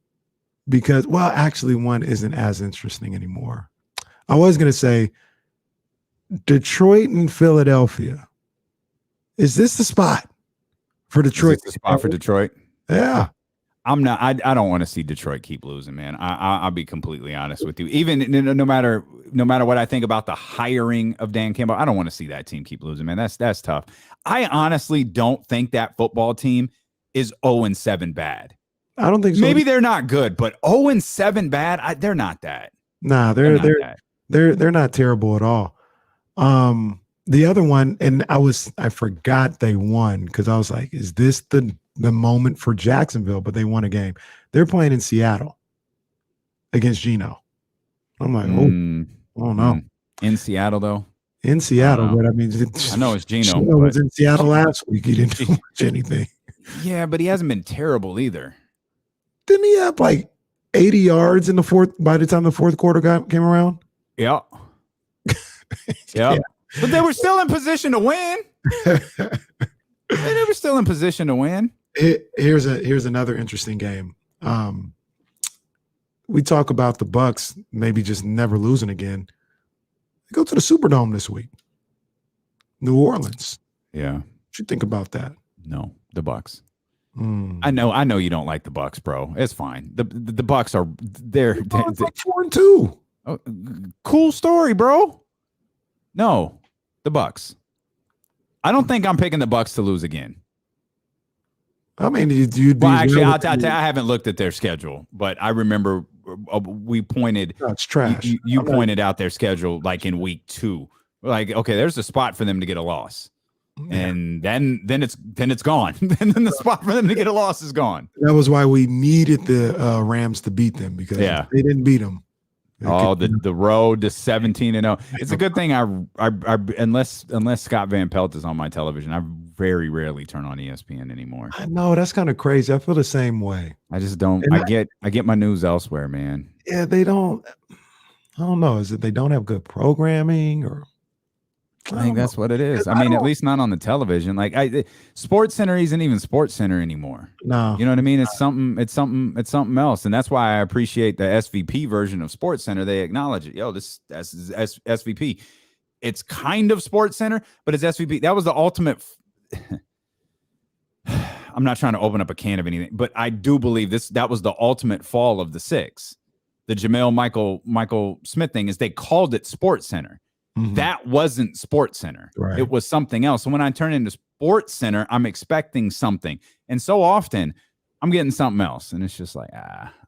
because, well, actually one isn't as interesting anymore. I was going to say Detroit and Philadelphia. Is this the spot for Detroit? Is this the spot for Detroit? Yeah. I'm not. I don't want to see Detroit keep losing, man. I'll be completely honest with you. Even no matter what I think about the hiring of Dan Campbell, I don't want to see that team keep losing, man. That's tough. I honestly don't think that football team is 0-7 bad. I don't think so. Maybe they're not good, but 0-7 bad. They're not that. Nah, they're not terrible at all. The other one, and I forgot they won because I was like, is this the moment for Jacksonville? But they won a game. They're playing in Seattle against Geno. I'm like, oh no. In Seattle though. In Seattle, but I mean, I know it's Geno. Geno was in Seattle last week. He didn't do much anything. Yeah, but he hasn't been terrible either. Didn't he have like 80 yards in the fourth by the time the fourth quarter came around? Yeah. Yeah. But they were still in position to win. They were still in position to win. Here's another interesting game. We talk about the Bucks maybe just never losing again. They go to the Superdome this week. New Orleans. Yeah. What you think about that? No, the Bucks. I know you don't like the Bucks, bro. It's fine. The Bucks are they're 4-2. Oh, cool story, bro. No, the Bucks. I don't think I'm picking the Bucks to lose again. I mean, you'd be. Well, actually, I'll tell you, I haven't looked at their schedule, but I remember we pointed. No, it's trash. You pointed out their schedule like in week 2. Like, okay, there's a spot for them to get a loss, and then it's gone. And then the spot for them to get a loss is gone. That was why we needed the Rams to beat them, because they didn't beat them. The road to 17-0. It's a good thing I unless Scott Van Pelt is on my television, I very rarely turn on ESPN anymore. I know, that's kind of crazy. I feel the same way. I just don't. I get my news elsewhere, man. Yeah, they don't. I don't know. Is it they don't have good programming, or? I think that's what it is. I mean, at least not on the television. Like Sports Center isn't even Sports Center anymore. No, you know what I mean. It's something else, and that's why I appreciate the SVP version of Sports Center. They acknowledge it. Yo, this is SVP. It's kind of Sports Center, but it's SVP. That was the ultimate. I'm not trying to open up a can of anything, but I do believe that was the ultimate fall of the 6. The Jamel Michael Smith thing is they called it Sports Center. Mm-hmm. That wasn't Sports Center. Right. It was something else. So when I turn into Sports Center, I'm expecting something. And so often I'm getting something else. And it's just like,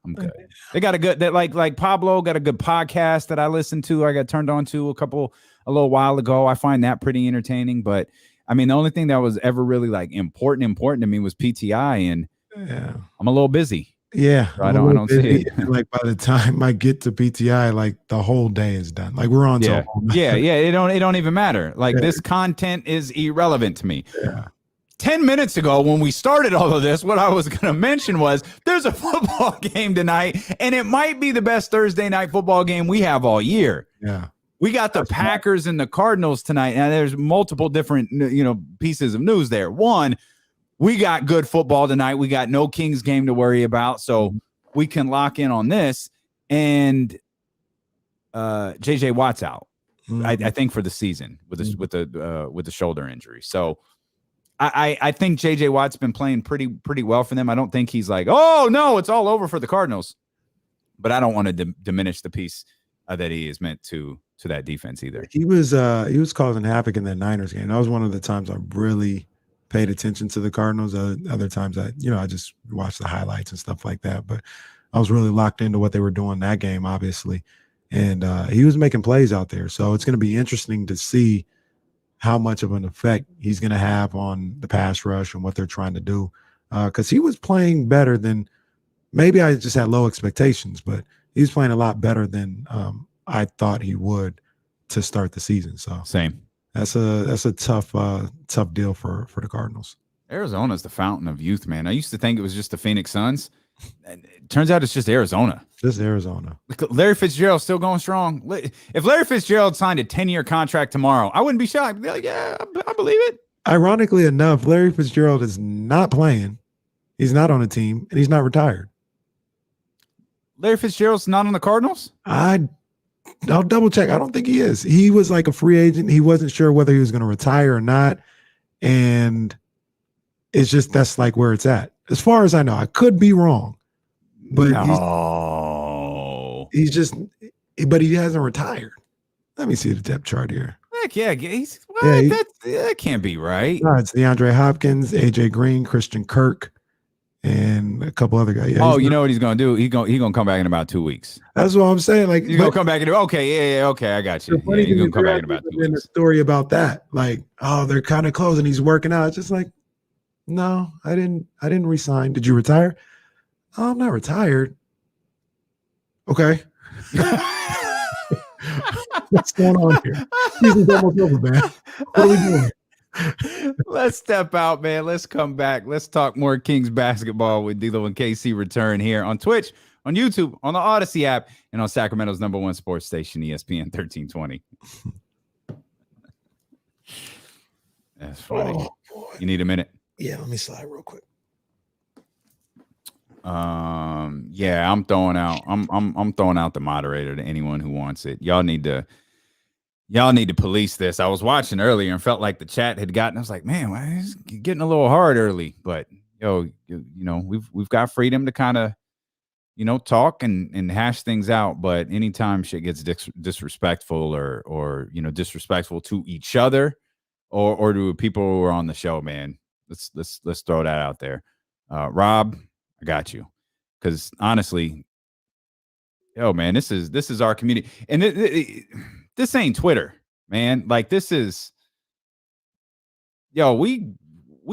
I'm good. They got a good, like Pablo got a good podcast that I listened to. I got turned on to a little while ago. I find that pretty entertaining. But I mean, the only thing that was ever really like important to me was PTI. And I'm a little busy. Yeah, so I don't see it. Like by the time I get to PTI, like the whole day is done. Like we're on to it don't even matter. Like this content is irrelevant to me. Yeah. 10 minutes ago, when we started all of this, what I was going to mention was there's a football game tonight, and it might be the best Thursday night football game we have all year. Yeah, we got the Packers and the Cardinals tonight, and there's multiple different pieces of news there. One. We got good football tonight. We got no Kings game to worry about, so we can lock in on this. And JJ Watt's out, I think, for the season with the shoulder injury. So I think JJ Watt's been playing pretty well for them. I don't think he's like, oh no, it's all over for the Cardinals. But I don't want to diminish the piece that he is meant to that defense either. He was causing havoc in that Niners game. That was one of the times I really paid attention to the Cardinals. Other times I just watched the highlights and stuff like that, but I was really locked into what they were doing that game, obviously. And he was making plays out there. So it's going to be interesting to see how much of an effect he's going to have on the pass rush and what they're trying to do. Because he was playing better than, maybe I just had low expectations, but he's playing a lot better than I thought he would to start the season. So same. That's a tough deal for the Cardinals. Arizona's the fountain of youth, man. I used to think it was just the Phoenix Suns. It turns out it's just Arizona. Just Arizona. Larry Fitzgerald's still going strong. If Larry Fitzgerald signed a 10-year contract tomorrow, I wouldn't be shocked. I'd be like, yeah, I believe it. Ironically enough, Larry Fitzgerald is not playing. He's not on a team, and he's not retired. Larry Fitzgerald's not on the Cardinals? I'll double check. I don't think he is. He was like a free agent. He wasn't sure whether he was going to retire or not. And it's just, that's like where it's at. As far as I know, I could be wrong, but he's just, but he hasn't retired. Let me see the depth chart here. Heck yeah. That can't be right. No, it's DeAndre Hopkins, AJ Green, Christian Kirk, and a couple other guys. Yeah, you know what he's gonna do? He's gonna come back in about 2 weeks. That's what I'm saying. Like he's gonna come back and do. Okay, okay, I got you. Yeah, he's gonna come back in about 2 weeks. A story about that, like, oh, they're kind of close, and he's working out. It's just like, no, I didn't resign. Did you retire? Oh, I'm not retired. Okay. What's going on here? Season's almost over, man. What are we doing? Let's step out, man. Let's come back. Let's talk more Kings basketball with D'Lo and KC return here on Twitch, on YouTube, on the Odyssey app, and on Sacramento's #1 sports station, ESPN 1320. That's funny. Oh, boy. You need a minute? Yeah, let me slide real quick. Yeah, I'm throwing out the moderator to anyone who wants it. Y'all need to police this. I was watching earlier and felt like the chat had gotten. I was like, man, it's getting a little hard early. But we've got freedom to kind of, talk and hash things out. But anytime shit gets disrespectful or disrespectful to each other or to people who are on the show, man, let's throw that out there. Rob, I got you. Because honestly, yo, man, this is our community, and this ain't Twitter, man. Like this is, yo, we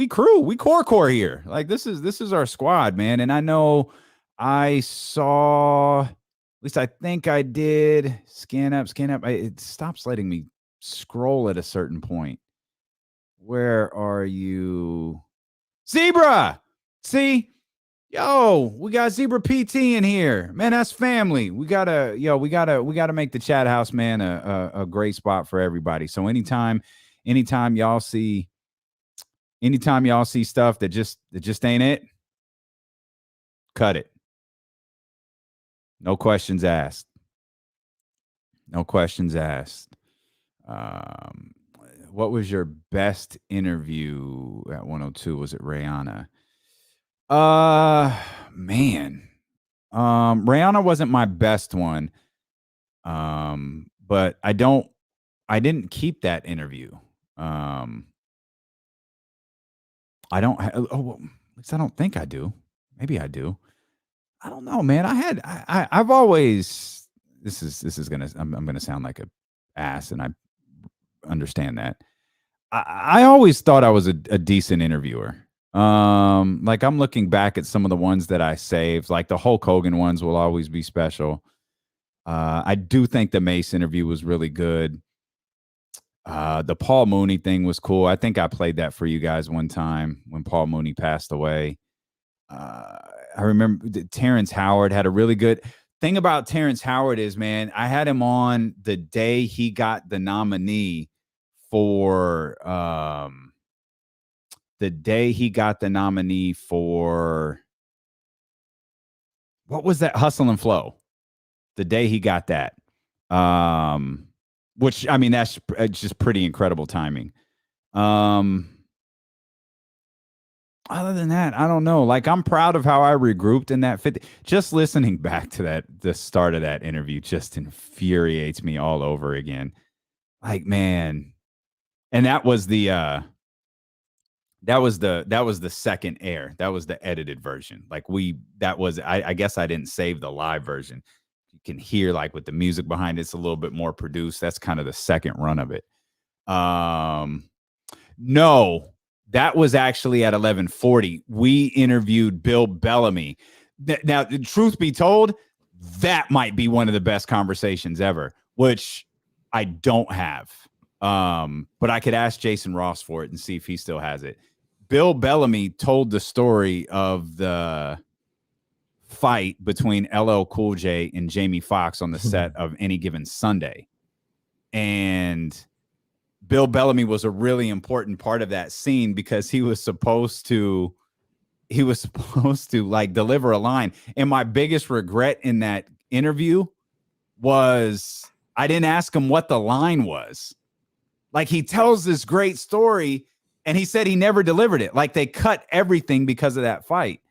crew, we core here. Like this is our squad, man. And I know I saw, at least I think I did scan up. It stops letting me scroll at a certain point. Where are you? Zebra. See, yo, we got Zebra PT in here, man. That's family. We gotta make the chat house, man, a great spot for everybody. So anytime y'all see stuff that just ain't it, cut it. No questions asked. No questions asked. What was your best interview at 102? Was it Rihanna? Man. Rihanna wasn't my best one. But I didn't keep that interview. At least I don't think I do. Maybe I do. I don't know, man. I've always, I'm gonna sound like an ass, and I understand that. I always thought I was a decent interviewer. Like I'm looking back at some of the ones that I saved, like the Hulk Hogan ones will always be special. I do think the Mace interview was really good. The Paul Mooney thing was cool. I think I played that for you guys one time when Paul Mooney passed away. I remember Terrence Howard had a really good thing about Terrence Howard is, man, I had him on the day he got the nominee for what was that? Hustle and Flow. The day he got that. Which, I mean, that's just pretty incredible timing. Other than that, I don't know. Like, I'm proud of how I regrouped in that 50. Just listening back to the start of that interview just infuriates me all over again. Like, man. And that was the second air. That was the edited version. Like I guess I didn't save the live version. You can hear, like, with the music behind it's a little bit more produced. That's kind of the second run of it. No, that was actually at 11:40. We interviewed Bill Bellamy. Now, the truth be told, that might be one of the best conversations ever, which I don't have. But I could ask Jason Ross for it and see if he still has it. Bill Bellamy told the story of the fight between LL Cool J and Jamie Foxx on the set of Any Given Sunday. And Bill Bellamy was a really important part of that scene because he was supposed to like deliver a line. And my biggest regret in that interview was I didn't ask him what the line was. Like, he tells this great story and he said he never delivered it. Like, they cut everything because of that fight.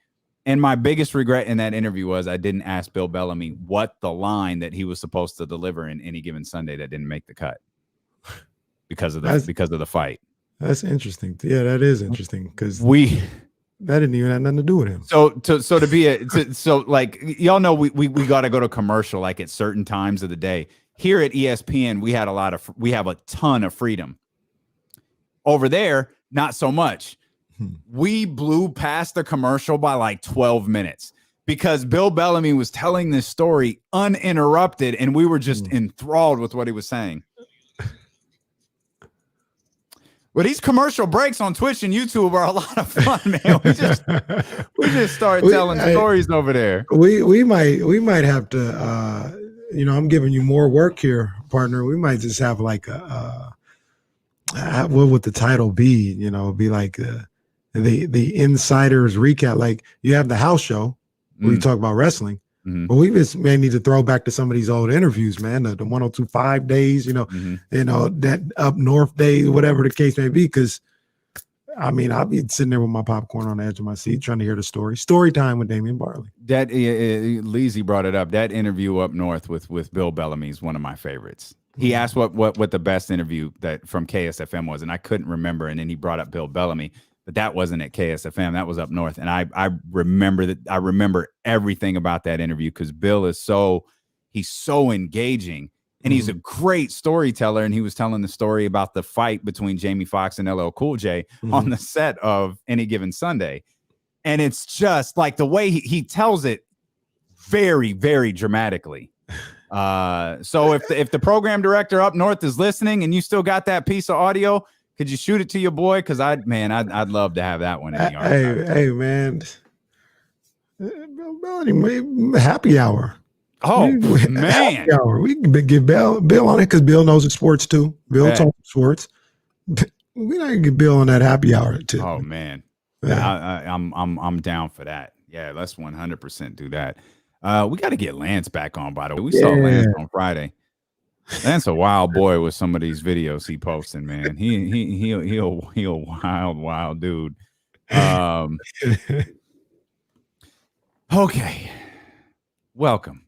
And my biggest regret in that interview was I didn't ask Bill Bellamy what the line that he was supposed to deliver in Any Given Sunday that didn't make the cut because of the fight. That's interesting. Yeah, that is interesting because that didn't even have nothing to do with him. So like, y'all know we got to go to commercial like at certain times of the day. Here at ESPN, we have a ton of freedom. Over there, not so much. We blew past the commercial by like 12 minutes because Bill Bellamy was telling this story uninterrupted, and we were just enthralled with what he was saying. Well, these commercial breaks on Twitch and YouTube are a lot of fun, man. We just started telling stories over there. We might have to. I'm giving you more work here, partner. We might just have like what would the title be? Be like the insiders recap. Like, you have the house show where you talk about wrestling, but we just may need to throw back to some of these old interviews, man. The 102.5 days, that up north days, whatever the case may be. Because I mean, I'll be sitting there with my popcorn on the edge of my seat trying to hear the story time with Damian Barley. That Leezy brought it up. That interview up north with Bill Bellamy is one of my favorites. He asked what the best interview that from KSFM was, and I couldn't remember. And then he brought up Bill Bellamy. but that wasn't at KSFM. That was up north. And I remember that. I remember everything about that interview because Bill is he's so engaging and he's a great storyteller. And he was telling the story about the fight between Jamie Foxx and LL Cool J on the set of Any Given Sunday. And it's just like the way he tells it very, very dramatically. So if the program director up north is listening and you still got that piece of audio, could you shoot it to your boy? Because I'd love to have that one in the archive. Hey, man. Happy hour. Oh, man. Happy hour. We can get Bill on it because Bill knows the sports too. Bill talks sports. We not gonna get Bill on that happy hour too. Oh, man. Yeah. I'm down for that. Yeah, let's 100% do that. We got to get Lance back on, by the way. We saw Lance on Friday. Lance a wild boy with some of these videos he posting, man. He a wild dude. Okay. Welcome.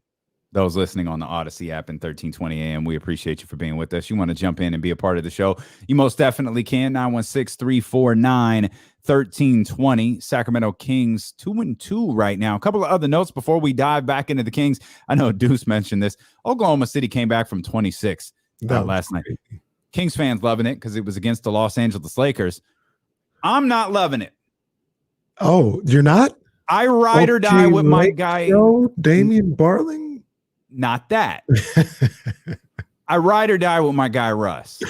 Those listening on the Odyssey app in 1320 AM, we appreciate you for being with us. You want to jump in and be a part of the show, you most definitely can. 916-349-1320. Sacramento Kings 2-2 right now. A couple of other notes before we dive back into the Kings. I know Deuce mentioned this. Oklahoma City came back from 26 last night. Kings fans loving it because it was against the Los Angeles Lakers. I'm not loving it. Oh, you're not? I ride or die with my guy. Damian Barling? Not that. I ride or die with my guy Russ.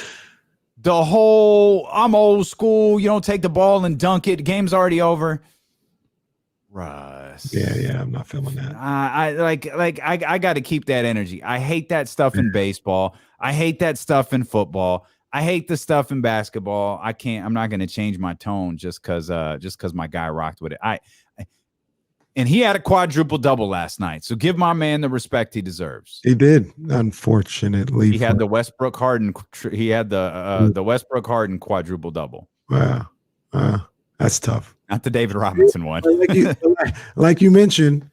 The whole I'm old school, you don't take the ball and dunk it. The game's already over. Russ. Yeah, I'm not feeling that. I got to keep that energy. I hate that stuff in baseball. I hate that stuff in football. I hate the stuff in basketball. I'm not going to change my tone just because my guy rocked with it. And he had a quadruple double last night. So give my man the respect he deserves. He did, unfortunately. He had the Westbrook Harden. He had the Westbrook Harden quadruple double. Wow, that's tough. Not the David Robinson one. Like you mentioned,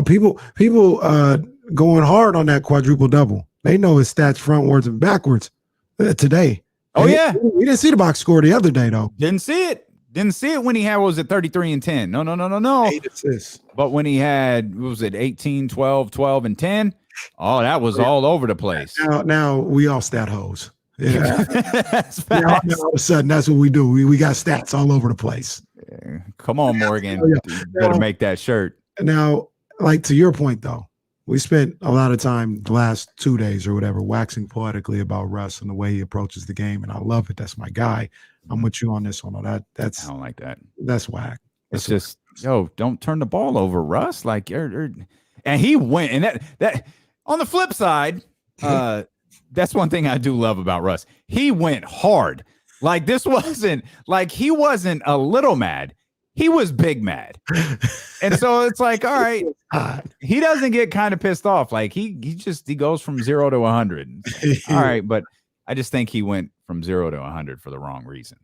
people going hard on that quadruple double. They know his stats frontwards and backwards today. Oh, yeah. We didn't see the box score the other day, though. Didn't see it when he had, what was it, 33 and 10? No. 8 assists. But when he had, what was it, 18, 12, 12, and 10? Oh, that was all over the place. Now we all stat hoes. Yeah. Now all of a sudden, that's what we do. We got stats all over the place. Yeah. Come on, Morgan. You better make that shirt. Now, like to your point, though, we spent a lot of time the last 2 days or whatever waxing poetically about Russ and the way he approaches the game, and I love it. That's my guy. I'm with you on this one. That's I don't like that. That's whack. It's just, don't turn the ball over, Russ. Like, and he went, and that on the flip side, that's one thing I do love about Russ. He went hard. Like, this wasn't like he wasn't a little mad. He was big mad. And so it's like, all right, he doesn't get kind of pissed off. Like he goes from 0 to 100. All right, but I just think he went from 0 to 100 for the wrong reasons.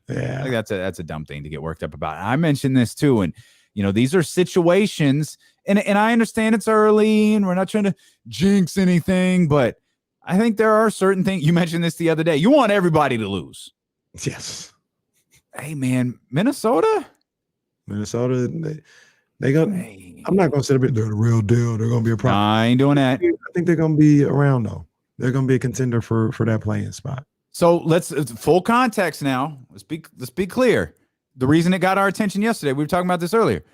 Yeah. Like that's a dumb thing to get worked up about. I mentioned this too. And these are situations, and I understand it's early and we're not trying to jinx anything, but I think there are certain things. You mentioned this the other day. You want everybody to lose. Yes. Hey man, Minnesota, they got. I'm not gonna say they're the real deal. They're gonna be a problem. I ain't doing that. I think they're gonna be around though. They're gonna be a contender for that playing spot. So let's full context now. Let's be clear. The reason it got our attention yesterday, we were talking about this earlier.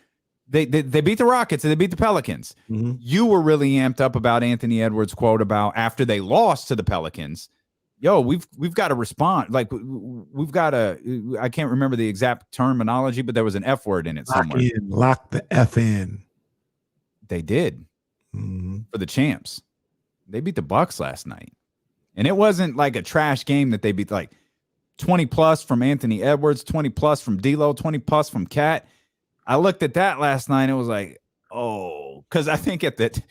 They beat the Rockets and they beat the Pelicans. Mm-hmm. You were really amped up about Anthony Edwards' quote about after they lost to the Pelicans. Yo, we've got to respond. Like we've got to. I can't remember the exact terminology, but there was an F word in it somewhere. Lock the F in. They did for the champs. They beat the Bucks last night, and it wasn't like a trash game that they beat. Like 20 plus from Anthony Edwards, 20 plus from D'Lo, 20 plus from Cat. I looked at that last night and it was like, oh, because I think the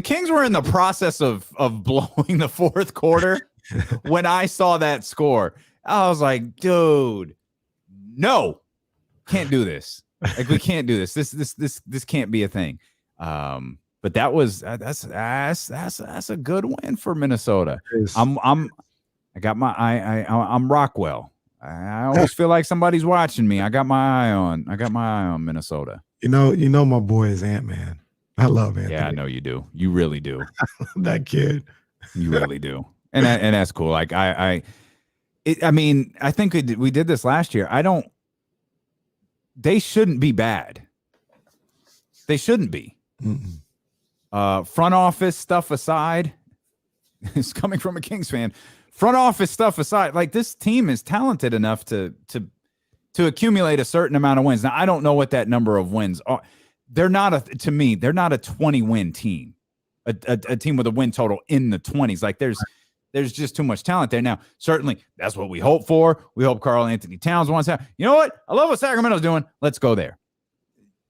Kings were in the process of blowing the fourth quarter when I saw that score. I was like, dude, no, can't do this. Like we can't do this. This can't be a thing. But that's a good win for Minnesota. I'm Rockwell. I always feel like somebody's watching me. I got my eye on Minnesota. You know, my boy is Ant-Man. I love Anthony. Yeah, I know you do. You really do. That kid. You really do. And that's cool. Like I think we did this last year. They shouldn't be bad. They shouldn't be. Front office stuff aside, it's coming from a Kings fan. Front office stuff aside, like this team is talented enough to accumulate a certain amount of wins. Now, I don't know what that number of wins are. They're not a 20-win team, a team with a win total in the 20s. Like there's just too much talent there. Now, certainly that's what we hope for. We hope Karl Anthony Towns wants to. You know what? I love what Sacramento's doing. Let's go there.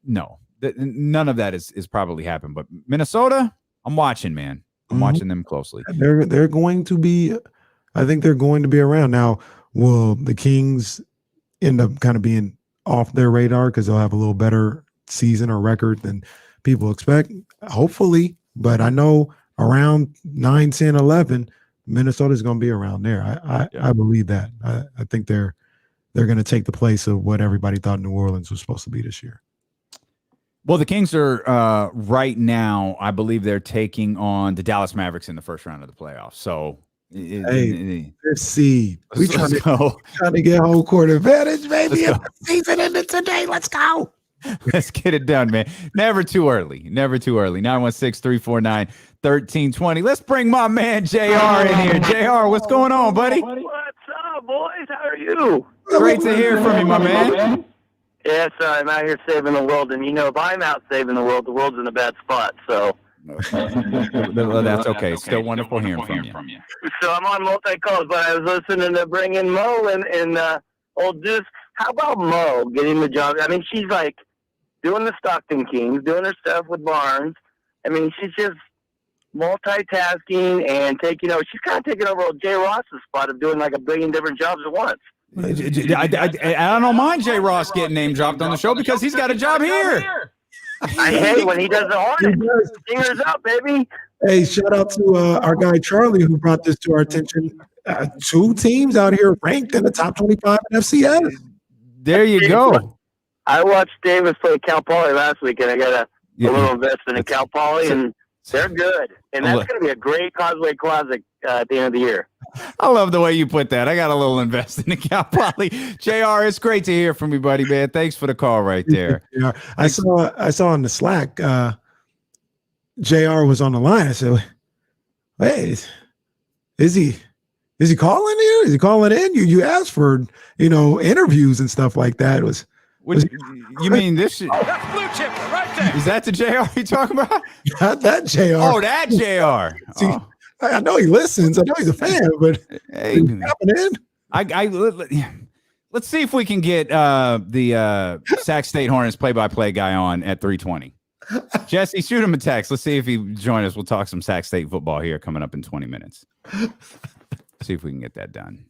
No, none of that is probably happened. But Minnesota, I'm watching, man. I'm watching them closely. They're going to be. I think they're going to be around. Now, will the Kings end up kind of being off their radar because they'll have a little better season or record than people expect? Hopefully. But I know around 9, 10, 11, Minnesota's going to be around there. I believe that. I think they're going to take the place of what everybody thought New Orleans was supposed to be this year. Well, the Kings are right now, I believe they're taking on the Dallas Mavericks in the first round of the playoffs. So, let's see. We're trying to get home court advantage, baby. Season ended today. Let's go. Let's get it done, man. Never too early. 916-349-1320. Let's bring my man JR in here. JR, what's going on, buddy? What's up, boys? How are you? Great to hear from you, my man. Yeah, sorry, I'm out here saving the world, and if I'm out saving the world's in a bad spot. So that's okay. Still wonderful hearing from you. So I'm on multi-calls, but I was listening to bring in Mo and old Deuce. How about Mo getting the job? I mean, she's like doing the Stockton Kings, doing her stuff with Barnes. I mean, she's just multitasking and she's kind of taking over old Jay Ross's spot of doing like a billion different jobs at on's. I don't mind Jay Ross getting name dropped on the show because he's got a job here. I hate when he does the Hornets. Fingers up, baby. Hey, shout out to our guy Charlie who brought this to our attention. 2 teams out here ranked in the top 25 in FCS. There you go. I watched Davis play Cal Poly last week, and I got a little investment in Cal Poly, and they're good. And that's going to be a great Causeway Classic at the end of the year. I love the way you put that. I got a little invested in Cal Poly. JR, it's great to hear from you, buddy, man. Thanks for the call right there. Yeah, I saw in the Slack, JR was on the line. I said, hey, is he calling here? Is he calling in? You asked for, interviews and stuff like that. You mean this shit? Oh, that's blue chip right there. Is that the JR you talking about? Not that JR. Oh, that JR. See, I know he listens. I know he's a fan, but hey, let's see if we can get the Sac State Hornets play-by-play guy on at 3:20. Jesse, shoot him a text. Let's see if he join us. We'll talk some Sac State football here coming up in 20 minutes. See if we can get that done.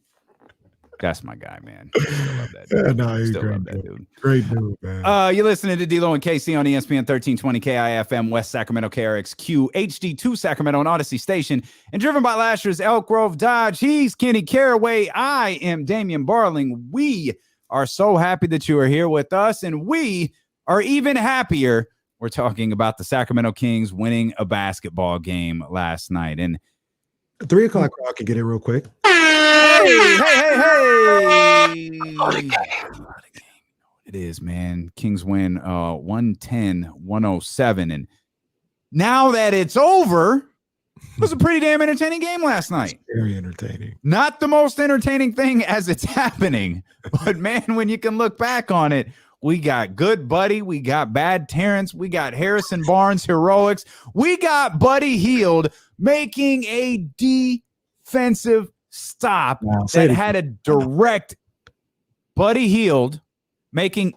That's my guy, man. Still love that dude. No, he's Still great, love that dude. Great dude, man. You're listening to D-Lo and KC on ESPN 1320 KIFM, West Sacramento, KRXQ, HD2 Sacramento, and Odyssey Station, and driven by Lashers, Elk Grove Dodge. He's Kenny Caraway. I am Damian Barling. We are so happy that you are here with us, and we are even happier. We're talking about the Sacramento Kings winning a basketball game last night. And 3 o'clock, I can get it real quick. Hey. It is, man. Kings win 110-107. And now that it's over, it was a pretty damn entertaining game last night. Very entertaining. Not the most entertaining thing as it's happening. But, man, when you can look back on it, we got good Buddy. We got bad Terence. We got Harrison Barnes heroics. We got Buddy Hield making a defensive stop that had a direct Buddy Hield making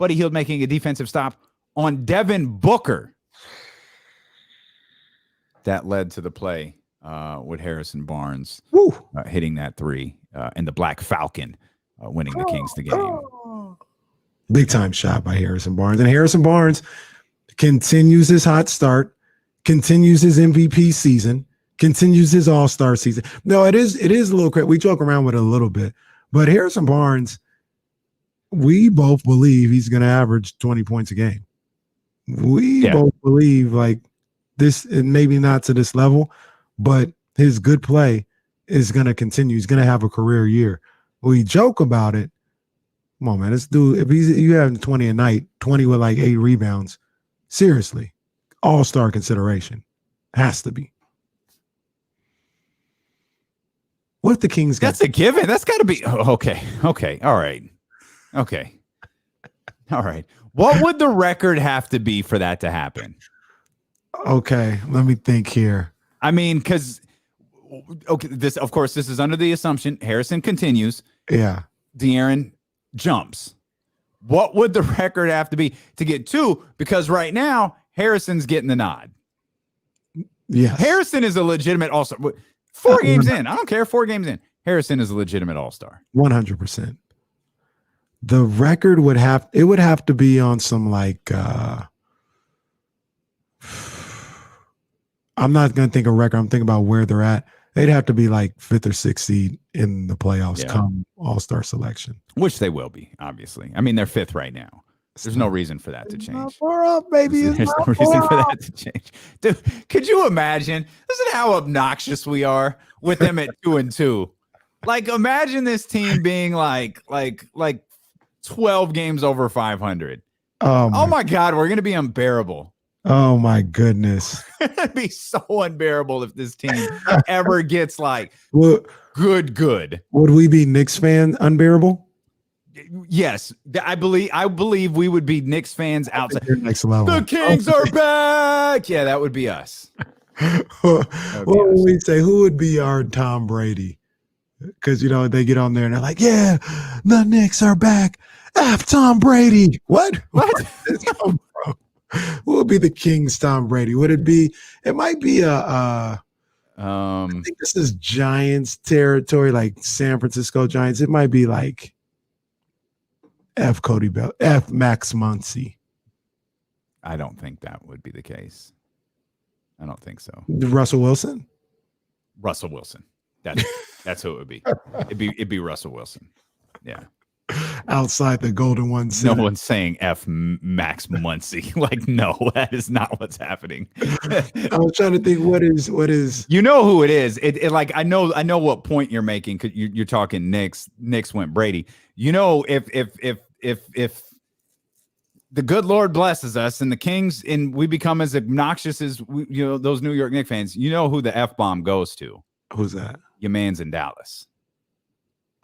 a defensive stop on Devin Booker that led to the play with Harrison Barnes hitting that 3 and the Black Falcon winning the Kings the game. Big time shot by Harrison Barnes. And Harrison Barnes continues his hot start, continues his MVP season, continues his all-star season. No, it is a little crazy. We joke around with it a little bit, But Harrison Barnes, we both believe he's going to average 20 points a game. We both believe like this, and maybe not to this level, but his good play is going to continue. He's going to have a career year. We joke about it. Come on, man. This dude, if you have 20 a night, 20 with like 8 rebounds, seriously, all-star consideration. Has to be. What if the Kings got? That's a given. That's got to be okay. Okay. All right. Okay. All right. What would the record have to be for that to happen? Okay, let me think here. I mean, because this, of course, this is under the assumption Harrison continues. Yeah. De'Aaron jumps. What would the record have to be to get 2? Because right now Harrison's getting the nod. Yeah. Harrison is a legitimate all-star. 4 games in. I don't care. 4 games in. Harrison is a legitimate all-star. 100%. The record would have to be on some like I'm not going to think of record. I'm thinking about where they're at. They'd have to be like 5th or 6th seed in the playoffs come all-star selection. Which they will be, obviously. I mean, they're 5th right now. There's no reason for that to change. Far up, baby. There's no reason for that to change. Dude, could you imagine? Listen to how obnoxious we are with them at 2-2. Like, imagine this team being like 12 games over 500. Oh my God, we're gonna be unbearable. Oh my goodness. It'd be so unbearable if this team ever gets like good. Would we be Knicks fan unbearable? Yes, I believe we would be Knicks fans outside. Next level. The Kings are back. Yeah, that would be us. What would we say? Who would be our Tom Brady? Because, they get on there and they're like, yeah, the Knicks are back. F Tom Brady. What? Where did this come from? Who would be the Kings Tom Brady? Would it be, it might be I think this is Giants territory, like San Francisco Giants. It might be like F Cody Bell, F Max Muncy. I don't think that would be the case. I don't think so. Russell Wilson? Russell Wilson. That's who it would be. It'd be Russell Wilson. Yeah. Outside the Golden One Center. No one's saying F Max Muncy. Like, no, that is not what's happening. I was trying to think what is you know who it is. It like I know what point you're making, because you're talking Knicks went Brady. If the good Lord blesses us and the Kings and we become as obnoxious as those New York Knicks fans, who the F bomb goes to. Who's that? Your man's in Dallas.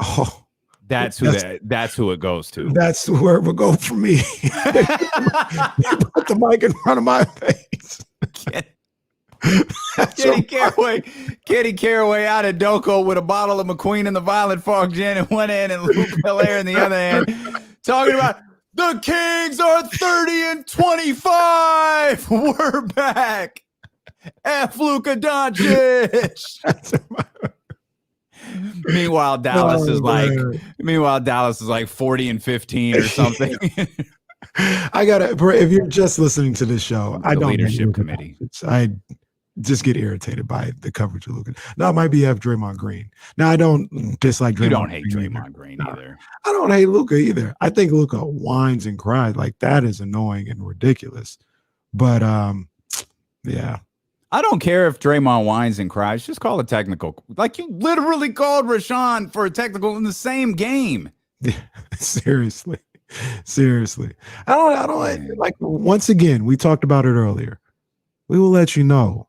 Oh, that's who it goes to. That's where it would go for me. Put the mic in front of my face. Kenny Caraway out of Doko with a bottle of McQueen and the Violent Fog gin in one hand and Luke Belair in the other hand, talking about the Kings are 30-25. We're back. F Luka Doncic. Meanwhile, Dallas is like 40-15 or something. If you're just listening to this show, I don't leadership committee. I just get irritated by the coverage of Luka. Now it might be F Draymond Green. Now I don't dislike Draymond. You don't hate Draymond Green either. I don't hate Luka either. I think Luka whines and cries. Like, that is annoying and ridiculous. But yeah. I don't care if Draymond whines and cries. Just call it technical. Like, you literally called Rashawn for a technical in the same game. Seriously. I don't like, once again, we talked about it earlier. We will let you know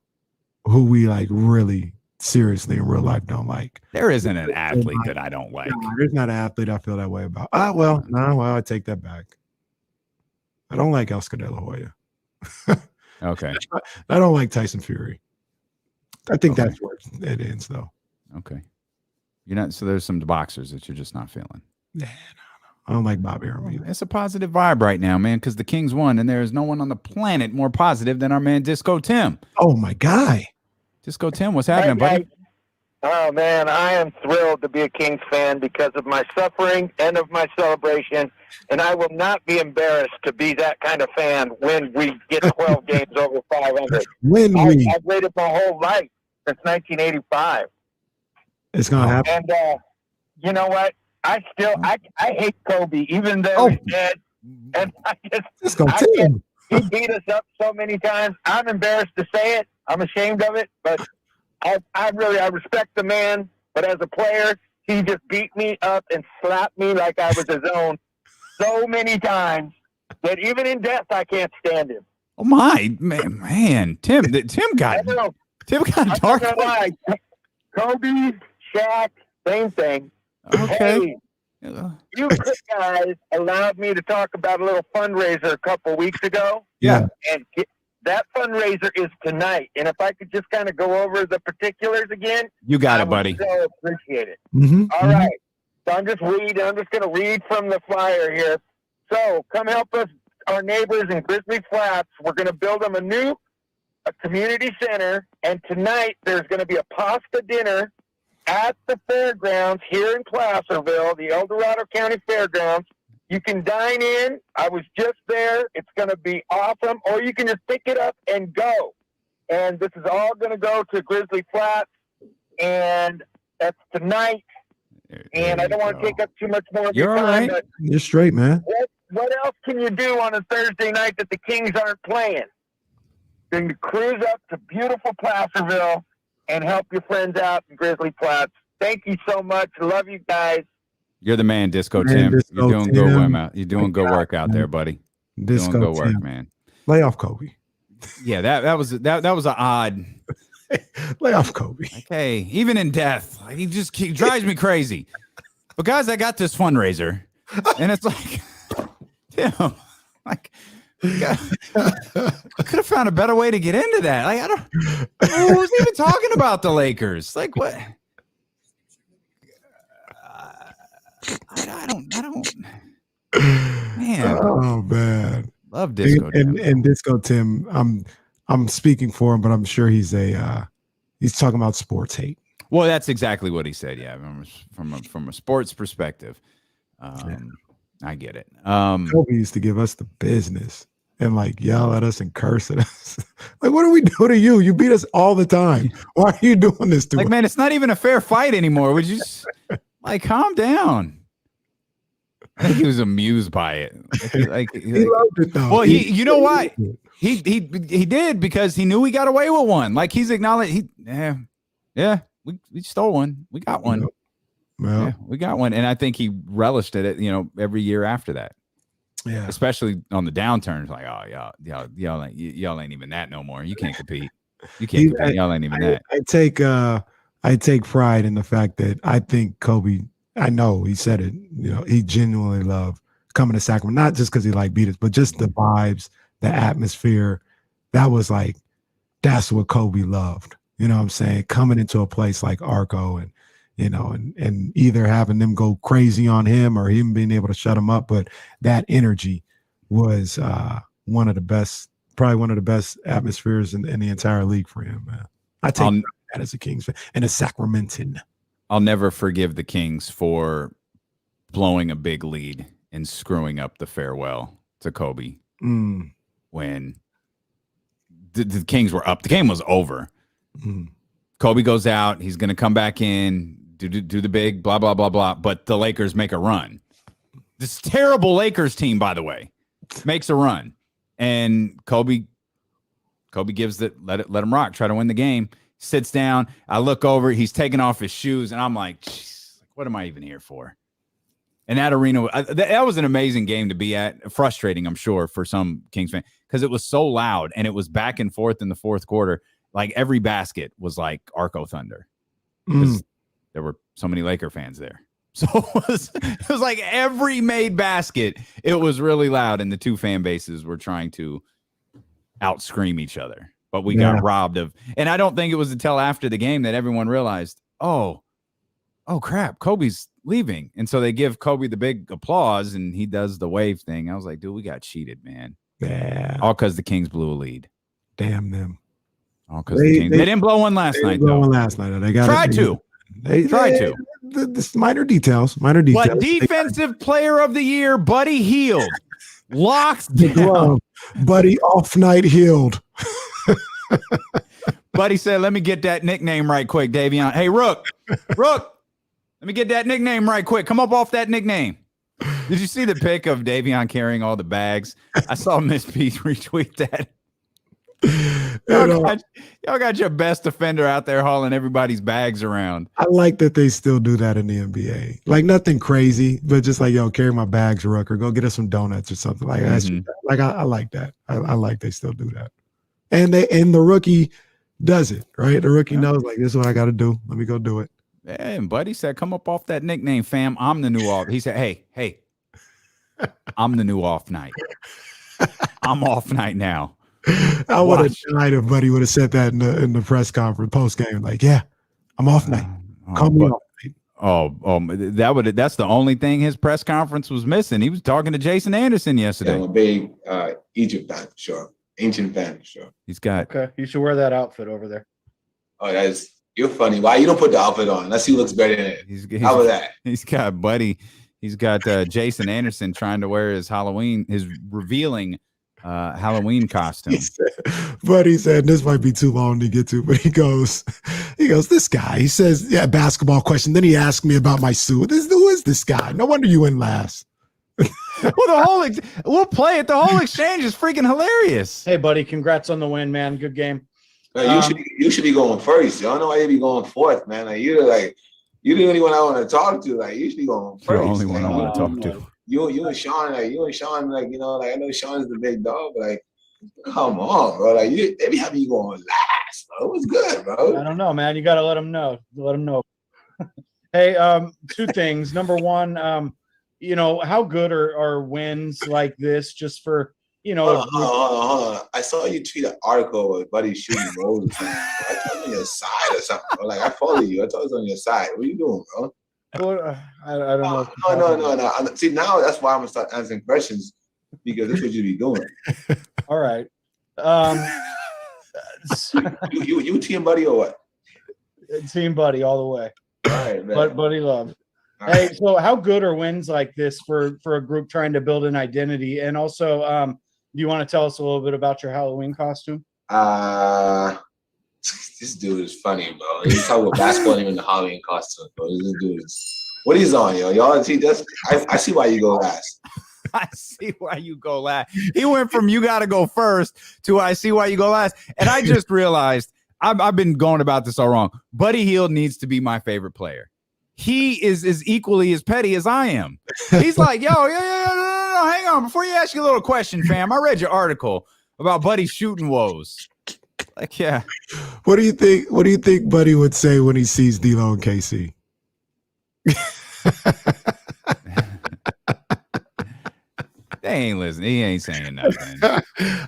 who we like really seriously in real life don't like. There isn't an athlete that I don't like. No, there's not an athlete I feel that way about. Well, I take that back. I don't like Oscar De La Hoya. Okay. I don't like Tyson Fury. I think that's where it ends, though. Okay. You're not. So there's some boxers that you're just not feeling. Yeah, no. I don't like Bobby Arum either. It's a positive vibe right now, man, because the Kings won, and there is no one on the planet more positive than our man Disco Tim. Oh, my guy. Disco Tim, what's happening, buddy? Oh, man, I am thrilled to be a Kings fan because of my suffering and of my celebration, and I will not be embarrassed to be that kind of fan when we get 12 games over 500. I've waited my whole life since 1985. It's going to happen. And you know what? I hate Kobe, even though he's dead. And Let's go, Tim. He beat us up so many times. I'm embarrassed to say it. I'm ashamed of it, but I respect the man. But as a player, he just beat me up and slapped me like I was his own so many times that even in death, I can't stand him. Oh my man, Tim got dark. Kobe, Shaq, same thing. Okay. Hey, you guys allowed me to talk about a little fundraiser a couple weeks ago. Yeah. And that fundraiser is tonight. And if I could just kind of go over the particulars again. You got it, buddy. So appreciate it. Mm-hmm. All right. So I'm just going to read from the flyer here. So come help us, our neighbors in Grizzly Flats. We're going to build them a community center. And tonight there's going to be a pasta dinner at the fairgrounds here in Placerville, the El Dorado County Fairgrounds. You can dine in. I was just there. It's going to be awesome. Or you can just pick it up and go. And this is all going to go to Grizzly Flats. And that's tonight. And I don't want to take up too much more of your time. Right. But You're straight, man. what else can you do on a Thursday night that the Kings aren't playing? You can cruise up to beautiful Placerville and help your friends out in Grizzly Flats. Thank you so much. Love you guys. You're the man, Disco Tim. You're doing good. You're doing good work out there, buddy. Disco doing good Tim. work, man. Lay off Kobe. Yeah, that was an odd. Lay off Kobe. Okay, even in death, like, he drives me crazy. But guys, I got this fundraiser, and it's like, damn, like. I could have found a better way to get into that. Like, I don't. Who was even talking about the Lakers? Like, what? I don't. Man. Oh man. Love Disco Tim. And Disco Tim, I'm speaking for him, but I'm sure he's talking about sports hate. Well, that's exactly what he said. Yeah, from a sports perspective. I get it. Kobe used to give us the business and like yell at us and curse at us. Like, what do we do to you? You beat us all the time. Why are you doing this to us? Like, man, it's not even a fair fight anymore. Would you just like calm down? I think he was amused by it. He loved it though. Well, you know why? He did because he knew he got away with one. Like, he's acknowledged. We stole one. We got one. Yeah, we got one, and I think he relished it. Every year after that. Yeah, especially on the downturns. Like, oh, y'all ain't even that no more. You can't compete. You can't compete. Y'all ain't even that. I take pride in the fact that I think Kobe. I know he said it. He genuinely loved coming to Sacramento, not just because he beat us, but just the vibes, the atmosphere. That's what Kobe loved. You know what I'm saying? Coming into a place like Arco and either having them go crazy on him or him being able to shut him up. But that energy was probably one of the best atmospheres in the entire league for him, man. I take that as a Kings fan and a Sacramentan. I'll never forgive the Kings for blowing a big lead and screwing up the farewell to Kobe when the Kings were up. The game was over. Kobe goes out. He's going to come back in. Do the big blah blah blah blah, but the Lakers make a run. This terrible Lakers team, by the way, makes a run, and Kobe gives it, let him rock, try to win the game. Sits down. I look over. He's taking off his shoes, and I'm like, what am I even here for? And that arena, that was an amazing game to be at. Frustrating, I'm sure, for some Kings fan because it was so loud and it was back and forth in the fourth quarter. Like, every basket was like Arco Thunder. There were so many Laker fans there. So it was like every made basket, it was really loud, and the two fan bases were trying to out-scream each other. But we got robbed of, and I don't think it was until after the game that everyone realized, oh crap, Kobe's leaving. And so they give Kobe the big applause, and he does the wave thing. I was like, dude, we got cheated, man. Yeah. All because the Kings blew a lead. Damn them. All because they didn't blow one last night, though. They tried to. The minor details. What defensive player of the year, Buddy Hield, locks the glove. Buddy off night Hield. Buddy said, "Let me get that nickname right quick, Davion. Hey, Rook, Let me get that nickname right quick. Come up off that nickname. Did you see the pic of Davion carrying all the bags? I saw Miss P retweet that. Y'all got your best defender out there hauling everybody's bags around. I like that they still do that in the NBA. Like nothing crazy, but just like, yo, carry my bags, Rucker. Go get us some donuts or something like that. Like I like that. I like they still do that. And the rookie does it, right? The rookie knows like this is what I got to do. Let me go do it. And Buddy said, come up off that nickname, fam. I'm the new off. He said, hey, I'm the new off night. I'm off night now. I would have died if Buddy would have said that in the press conference post game. Like, yeah, I'm off night. Call me off night. That's the only thing his press conference was missing. He was talking to Jason Anderson yesterday. I'm a big Egypt fan, sure. Ancient fan, sure. He's got. Okay, you should wear that outfit over there. Oh, you're funny. Why you don't put the outfit on? Let's see who looks better than it. How was that? He's got Buddy. He's got Jason Anderson trying to wear his revealing Halloween costume. Buddy said this might be too long to get to, but he goes, this guy. He says, yeah, basketball question. Then he asked me about my suit. Who is this guy? No wonder you win last. Well, we'll play it. The whole exchange is freaking hilarious. Hey, buddy, congrats on the win, man. Good game. You should be going first. Y'all know why you be going fourth, man. Like you're the only one I want to talk to. Like you should be going first. You're the only one I want to talk to. You and Sean, like I know Sean's the big dog, but like, come on, bro. Like they be having you going last, bro. It was good, bro. I don't know, man. You gotta let them know. Hey, two things. Number one, how good are wins like this just for Hold on. I saw you tweet an article with Buddy shooting rolls. I thought it was on your side or something, bro. Like I follow you. I thought it was on your side. What are you doing, bro? I don't know. No. See, now that's why I'm gonna start answering questions because that's what you be doing. All right. You team Buddy or what? Team Buddy all the way. All right, man. Buddy love. Hey, so how good are wins like this for a group trying to build an identity? And also, do you want to tell us a little bit about your Halloween costume? This dude is funny, bro. He's talking about basketball and even the Halloween costume, bro. This dude what he's on, yo. Y'all see this? I see why you go last. I see why you go last. He went from you got to go first to I see why you go last. And I just realized I've been going about this all wrong. Buddy Hield needs to be my favorite player. He is as equally as petty as I am. He's like, yo, no, hang on. Before you ask you a little question, fam, I read your article about Buddy's shooting woes. Like, yeah. What do you think Buddy would say when he sees D-Lo and KC? They ain't listening. He ain't saying nothing.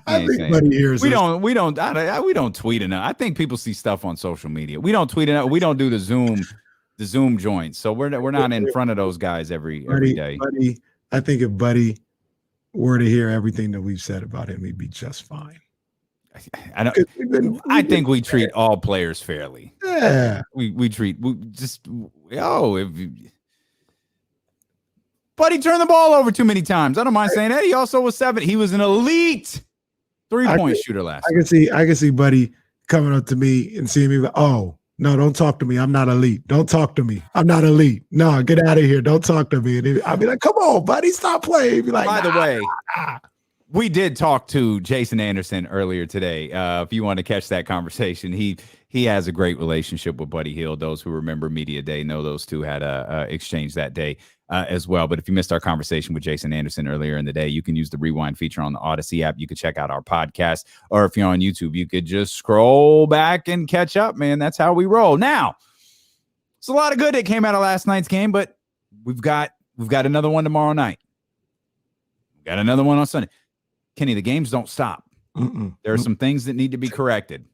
I think Buddy hears we don't tweet enough. I think people see stuff on social media. We don't tweet enough. We don't do the Zoom joints. So we're not in front of those guys every day. Buddy, I think if Buddy were to hear everything that we've said about him, he'd be just fine. I think we treat all players fairly. Yeah. Buddy turned the ball over too many times. I don't mind saying that. He also was 7. He was an elite 3-point shooter last year. I can see Buddy coming up to me and seeing me like, oh, no, don't talk to me. I'm not elite. Don't talk to me. I'm not elite. No, get out of here. Don't talk to me. And I'll be like, come on, Buddy, stop playing. He'd be like, by the way, we did talk to Jason Anderson earlier today. If you want to catch that conversation, he has a great relationship with Buddy Hield. Those who remember Media Day know those two had a exchange that day as well. But if you missed our conversation with Jason Anderson earlier in the day, you can use the rewind feature on the Odyssey app. You can check out our podcast, or if you're on YouTube, you could just scroll back and catch up, man. That's how we roll. Now, it's a lot of good that came out of last night's game, but we've got another one tomorrow night. We've got another one on Sunday. Kenny, the games don't stop. There are some things that need to be corrected.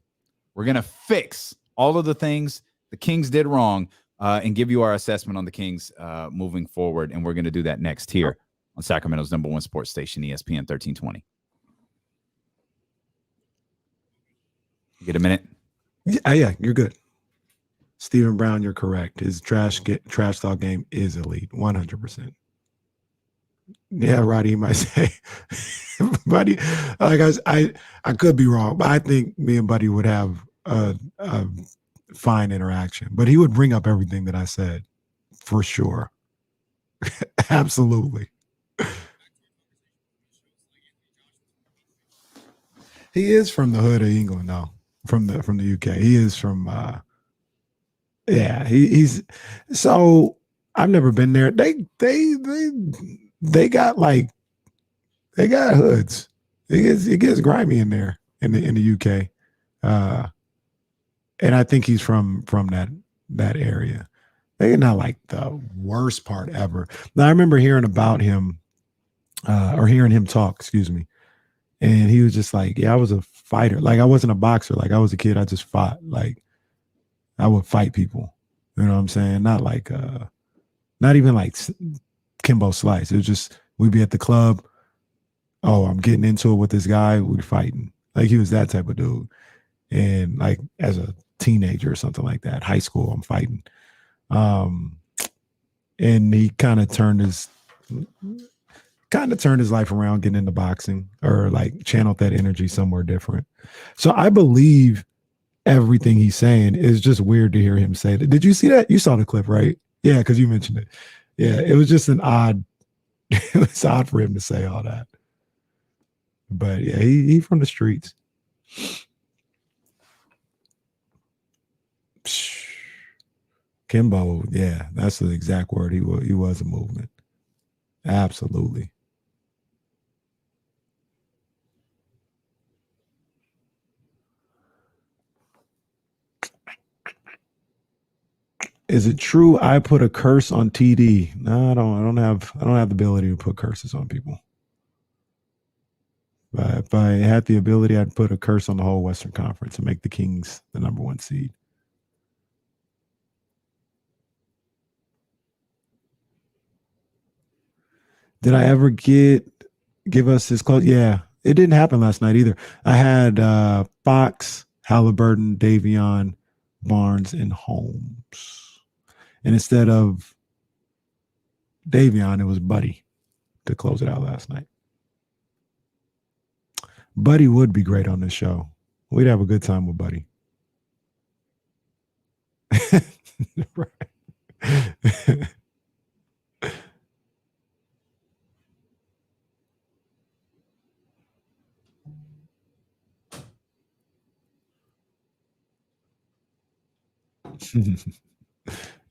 We're going to fix all of the things the Kings did wrong and give you our assessment on the Kings moving forward. And we're going to do that next here on Sacramento's #1 sports station, ESPN 1320. You get a minute? Yeah, you're good. Stephen Brown, you're correct. His trash talk game is elite, 100%. Yeah, Roddy, you might say, Buddy, like I could be wrong, but I think me and Buddy would have a fine interaction. But he would bring up everything that I said for sure. Absolutely. He is from the hood of England, though. From the UK. He is from he's so I've never been there. They got hoods. It gets grimy in there in the UK. And I think he's from that area. They're not like the worst part ever. Now I remember hearing about him or hearing him talk, excuse me. And he was just like, yeah, I was a fighter. Like I wasn't a boxer. Like I was a kid. I just fought. Like I would fight people. You know what I'm saying? Not like, not even like Kimbo Slice. It was just, we'd be at the club. Oh, I'm getting into it with this guy. We're fighting. Like he was that type of dude. And like as a teenager or something like that, high school, I'm fighting. And he kind of turned his life around, getting into boxing, or like channeled that energy somewhere different. So I believe everything he's saying. Is just weird to hear him say that. Did you see that? You saw the clip, right? Yeah, because you mentioned it. Yeah, it was just it was odd for him to say all that. But yeah, he from the streets. Kimbo, yeah, that's the exact word. He was a movement. Absolutely. Is it true I put a curse on TD? No, I don't have the ability to put curses on people. If I had the ability, I'd put a curse on the whole Western Conference and make the Kings the number 1 seed. Did I ever give us his close? Yeah, it didn't happen last night either. I had Fox, Halliburton, Davion, Barnes, and Holmes. And instead of Davion, it was Buddy to close it out last night. Buddy would be great on this show. We'd have a good time with Buddy. Right.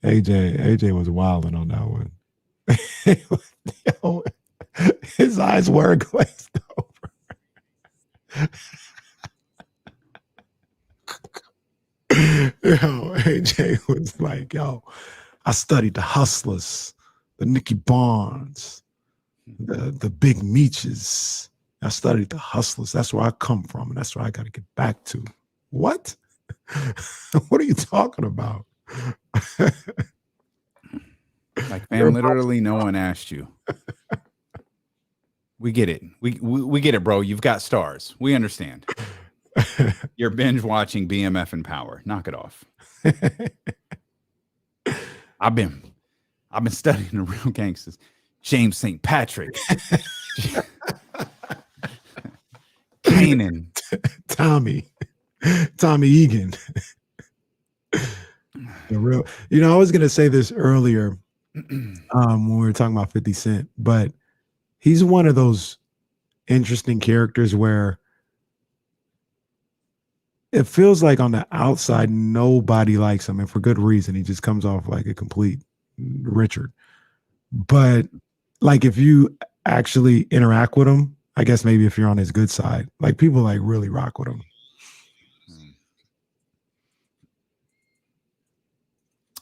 AJ was wilding on that one. His eyes were glazed over. AJ was like, yo, I studied the hustlers, the Nicky Barnes, the big Meaches. I studied the hustlers. That's where I come from, and that's where I got to get back to. What? What are you talking about? Like, man, literally no one asked you. We get it. We get it, bro. You've got stars. We understand. You're binge watching BMF and Power. Knock it off. I've been studying the real gangsters. James St. Patrick. Kanan. Tommy Egan. The real, I was gonna say this earlier when we were talking about 50 Cent, but he's one of those interesting characters where it feels like on the outside nobody likes him, and for good reason. He just comes off like a complete Richard. But like if you actually interact with him, I guess maybe if you're on his good side, like people like really rock with him.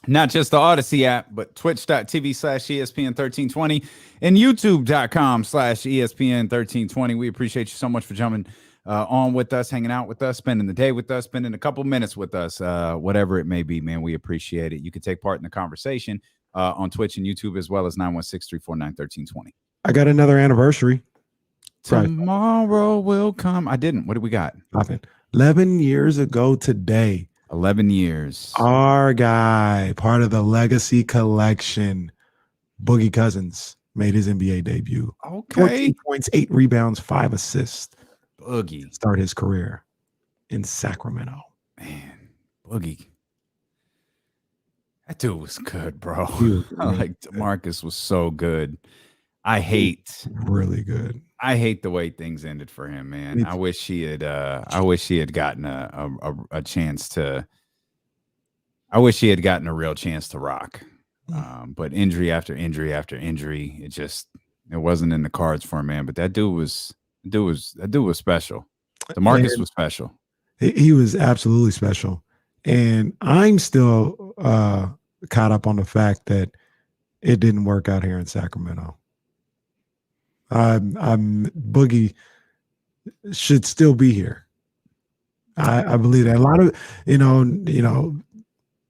Not just the Odyssey app, but twitch.tv/ESPN1320 and youtube.com/ESPN1320. We appreciate you so much for jumping on with us, hanging out with us, spending the day with us, spending a couple minutes with us, whatever it may be, man. We appreciate it. You can take part in the conversation on Twitch and YouTube, as well as 916-349-1320. I got another anniversary. Tomorrow will come. I didn't. What do we got? 11 years ago today. 11 years. Our guy, part of the Legacy Collection, Boogie Cousins, made his NBA debut. Okay. 14 points, 8 rebounds, 5 assists. Boogie. Start his career in Sacramento. Man, Boogie. That dude was good, bro. Was like DeMarcus was so good. I hate really good. I hate the way things ended for him, man. I wish he had gotten a chance to. I wish he had gotten a real chance to rock. But injury after injury after injury, it wasn't in the cards for him, man. But that dude was special. DeMarcus was special. He was absolutely special. And I'm still caught up on the fact that it didn't work out here in Sacramento. Boogie should still be here. I believe that a lot of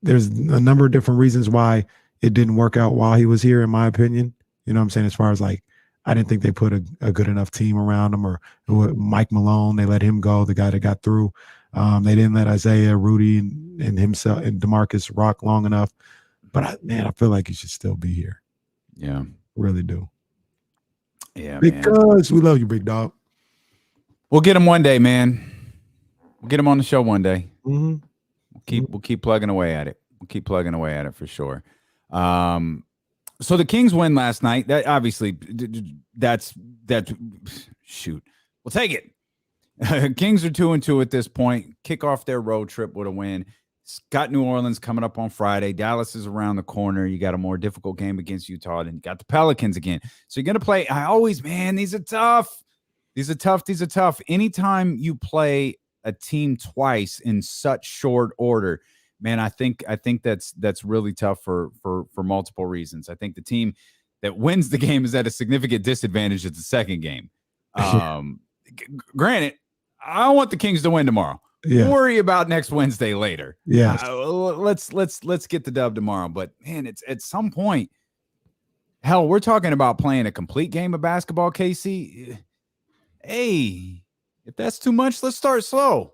there's a number of different reasons why it didn't work out while he was here, in my opinion. You know what I'm saying? As far as like, I didn't think they put a good enough team around him, or Mike Malone, they let him go, the guy that got through. They didn't let Isaiah, Rudy, and himself and DeMarcus rock long enough. But I feel like he should still be here. Yeah, really do. Yeah, because we love you, big dog. We'll get him one day, man. We'll get him on the show one day. Mm-hmm. We'll keep plugging away at it. We'll keep plugging away at it for sure. So the Kings win last night. That obviously, that's shoot. We'll take it. Kings are 2-2 at this point. Kick off their road trip with a win. Got New Orleans coming up on Friday. Dallas is around the corner. You got a more difficult game against Utah, and you got the Pelicans again. So you're gonna play. These are tough. These are tough. Anytime you play a team twice in such short order, man, I think that's really tough for multiple reasons. I think the team that wins the game is at a significant disadvantage at the second game. Granted, I want the Kings to win tomorrow. Yeah. We'll worry about next Wednesday later. Yeah. Let's get the dub tomorrow. But man, it's at some point. Hell, we're talking about playing a complete game of basketball, KC. Hey, if that's too much, let's start slow.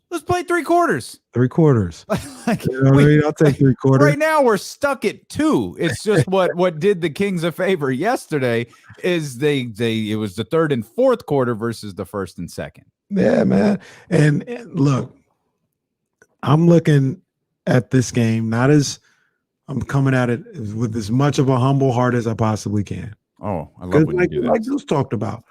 Let's play 3 quarters. 3 quarters. I'll take 3 quarters. Right now, we're stuck at 2. It's just what did the Kings a favor yesterday is it was the 3rd and 4th quarter versus the 1st and 2nd. Yeah, man. And look, I'm looking at this game I'm coming at it with as much of a humble heart as I possibly can. Oh, I love when you do that. Like Deuce talked about,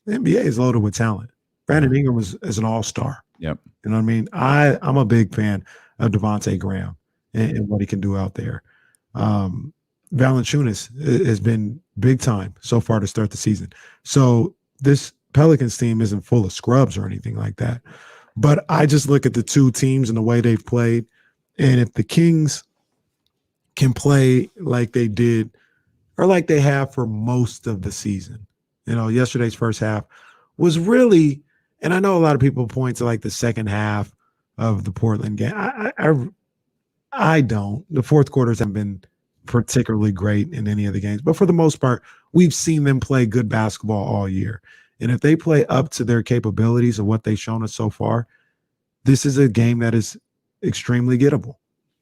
the NBA is loaded with talent. Brandon Ingram is an all-star. Yep. You know what I mean? I'm a big fan of Devontae Graham and what he can do out there. Valanciunas has been big time so far to start the season. So this Pelicans team isn't full of scrubs or anything like that. But I just look at the 2 teams and the way they've played. And if the Kings can play like they did or like they have for most of the season, yesterday's first half was really, and I know a lot of people point to like the second half of the Portland game. I don't. The fourth quarters haven't been particularly great in any of the games, but for the most part, we've seen them play good basketball all year. And if they play up to their capabilities of what they've shown us so far, this is a game that is extremely gettable,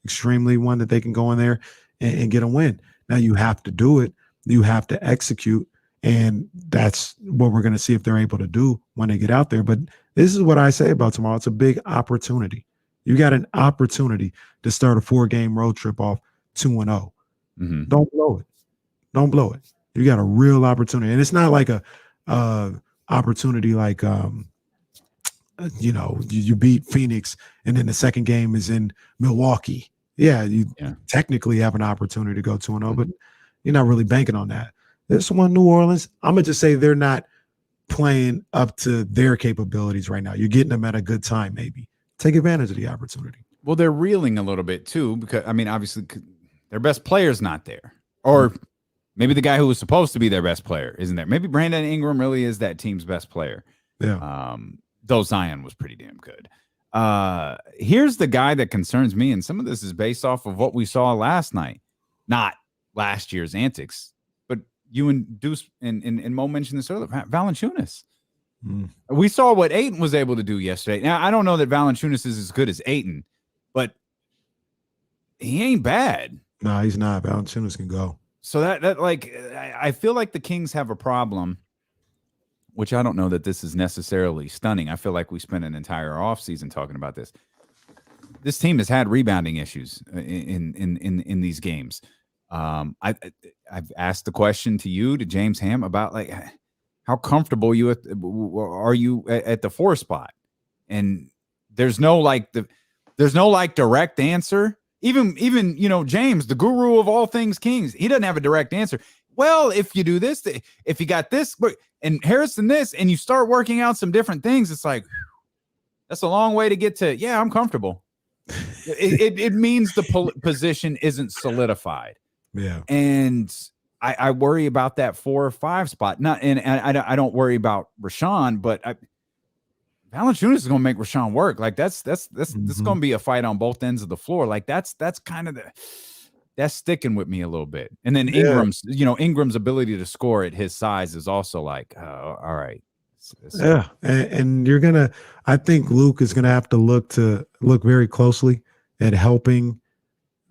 extremely one that they can go in there and get a win. Now you have to do it. You have to execute. And that's what we're going to see if they're able to do when they get out there. But this is what I say about tomorrow. It's a big opportunity. You got an opportunity to start a 4-game road trip off 2-0. Mm-hmm. Don't blow it. Don't blow it. You got a real opportunity. And it's not like a opportunity like, you beat Phoenix and then the second game is in Milwaukee. Yeah, you technically have an opportunity to go 2-0, but you're not really banking on that. This one, New Orleans, I'm going to just say they're not playing up to their capabilities right now. You're getting them at a good time, maybe. Take advantage of the opportunity. Well, they're reeling a little bit too because, obviously their best player's not there. Or maybe the guy who was supposed to be their best player isn't there. Maybe Brandon Ingram really is that team's best player. Yeah. Though Zion was pretty damn good. Here's the guy that concerns me, and some of this is based off of what we saw last night. Not last year's antics, but you and Deuce and Mo mentioned this earlier, Valanciunas. We saw what Ayton was able to do yesterday. Now, I don't know that Valanciunas is as good as Ayton, but he ain't bad. No, he's not. Valanciunas can go. So that I feel like the Kings have a problem, which I don't know that this is necessarily stunning. I feel like we spent an entire offseason talking about this. this team has had rebounding issues in these games. I've asked the question to you, to James Ham, about like how comfortable are you at the 4 spot, and there's no direct answer. Even James, the guru of all things Kings, he doesn't have a direct answer. Well, if you do this, if you got this, and Harrison this, and you start working out some different things, it's like, that's a long way to get to, yeah, I'm comfortable. It means the position isn't solidified. Yeah. And I worry about that 4 or 5 spot. I don't worry about Rashawn, but Valanciunas is going to make Rashawn work. Like that's going to be a fight on both ends of the floor. Like that's kind of that's sticking with me a little bit. And then Ingram's ability to score at his size is also like, all right. Yeah. And I think Luke is going to have to look very closely at helping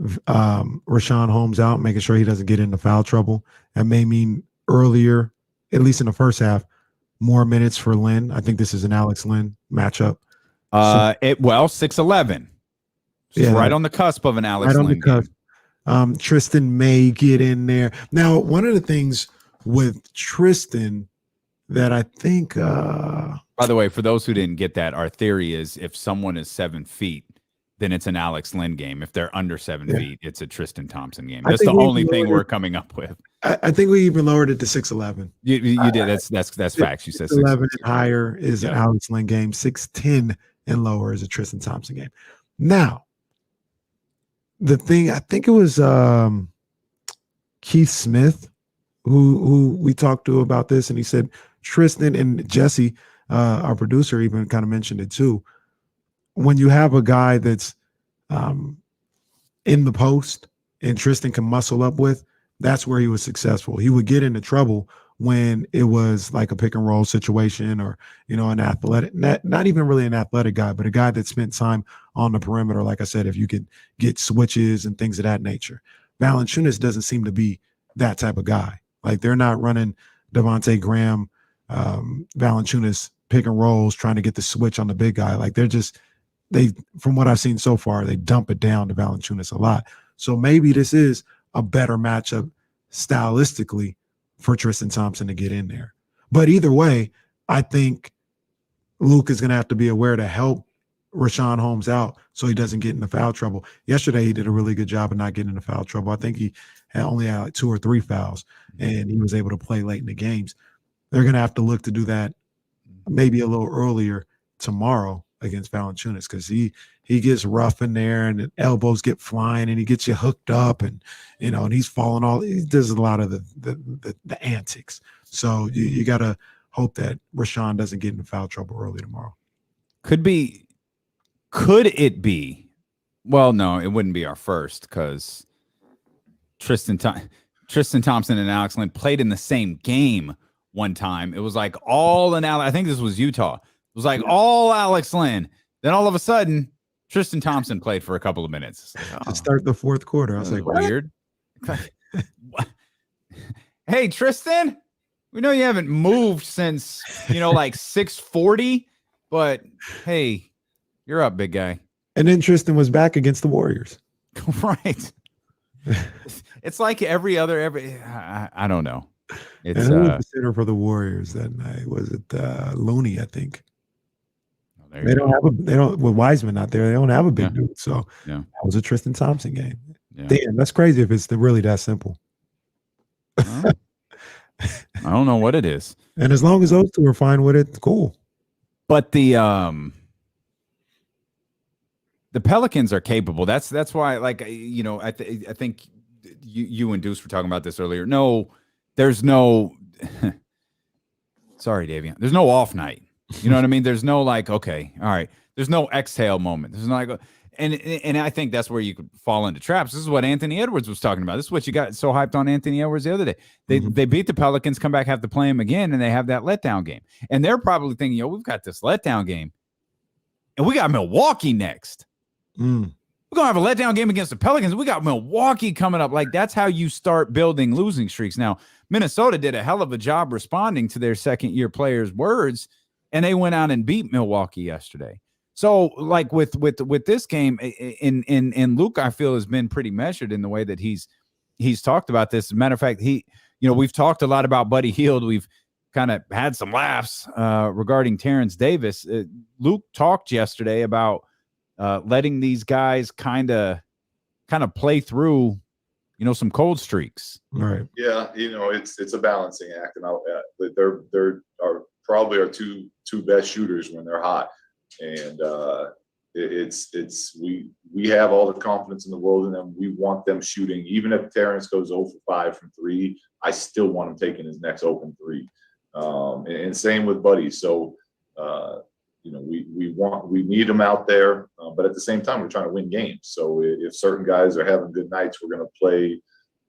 Rashawn Holmes out, making sure he doesn't get into foul trouble. That may mean earlier, at least in the first half, more minutes for Lynn. I think this is an Alex Lynn matchup. 6'11". Yeah, right on the cusp of an Alex Lynn game. Tristan may get in there. Now, one of the things with Tristan that I think by the way, for those who didn't get that, our theory is if someone is 7 feet, then it's an Alex Lynn game. If they're under 7 feet, it's a Tristan Thompson game. That's the only thing we're coming up with. I think we even lowered it to 6'11". You did. That's facts. You said 6'11" and higher is an Alex Lynn game. 6'10" and lower is a Tristan Thompson game. Now, the thing, I think it was Keith Smith who we talked to about this, and he said Tristan, and Jesse, our producer, even kind of mentioned it too. When you have a guy that's in the post and Tristan can muscle up with, that's where he was successful. He would get into trouble when it was like a pick and roll situation, or, an athletic, not even really an athletic guy, but a guy that spent time on the perimeter. Like I said, if you could get switches and things of that nature. Valanciunas doesn't seem to be that type of guy. Like, they're not running Devontae Graham, Valanciunas pick and rolls, trying to get the switch on the big guy. Like, from what I've seen so far, they dump it down to Valanciunas a lot. So maybe this is a better matchup stylistically for Tristan Thompson to get in there. But either way, I think Luke is going to have to be aware to help Rashawn Holmes out so he doesn't get into foul trouble. Yesterday, he did a really good job of not getting into foul trouble. I think he only had like 2 or 3 fouls, and he was able to play late in the games. They're going to have to look to do that maybe a little earlier tomorrow against Valanciunas, because he gets rough in there, and the elbows get flying, and he gets you hooked up, and and he's falling he does a lot of the antics. So you got to hope that Rashawn doesn't get into foul trouble early tomorrow. Could it be? Well, no, it wouldn't be our first, because Tristan Thompson and Alex Lynn played in the same game one time. It was like I think this was Utah. It was like all Alex Lynn. Then all of a sudden, Tristan Thompson played for a couple of minutes. To start the fourth quarter. I was like, weird. Hey, Tristan, we know you haven't moved since, like 6:40, but hey, you're up, big guy. And then Tristan was back against the Warriors. Right. It's like I don't know. It's and who was the center for the Warriors that night? Was it Looney, I think? With Wiseman not there, they don't have a big dude. So that was a Tristan Thompson game. Yeah. Damn, that's crazy if it's really that simple. I don't know what it is. And as long as those two are fine with it, cool. But the Pelicans are capable. That's why, like, I think you and Deuce were talking about this earlier. No, there's no sorry, Davion. There's no off night. You know what I mean? There's no like, okay, all right. There's no exhale moment. There's no like, and I think that's where you could fall into traps. This is what Anthony Edwards was talking about. This is what you got so hyped on Anthony Edwards the other day. They beat the Pelicans, come back, have to play him again, and they have that letdown game. And they're probably thinking, we've got this letdown game, and we got Milwaukee next. We're gonna have a letdown game against the Pelicans. We got Milwaukee coming up. Like, that's how you start building losing streaks. Now, Minnesota did a hell of a job responding to their second-year players' words, and they went out and beat Milwaukee yesterday. So like with this game in Luke, I feel has been pretty measured in the way that he's talked about this. As a matter of fact, we've talked a lot about Buddy Hield. We've kind of had some laughs regarding Terence Davis. Luke talked yesterday about letting these guys kind of play through, some cold streaks. Right. Yeah, it's a balancing act, and they're probably our two best shooters when they're hot, and we have all the confidence in the world in them. We want them shooting, even if Terence goes 0 for 5 from 3. I still want him taking his next open 3, and same with Buddy. So we need them out there, but at the same time, we're trying to win games. So if certain guys are having good nights, we're going to play.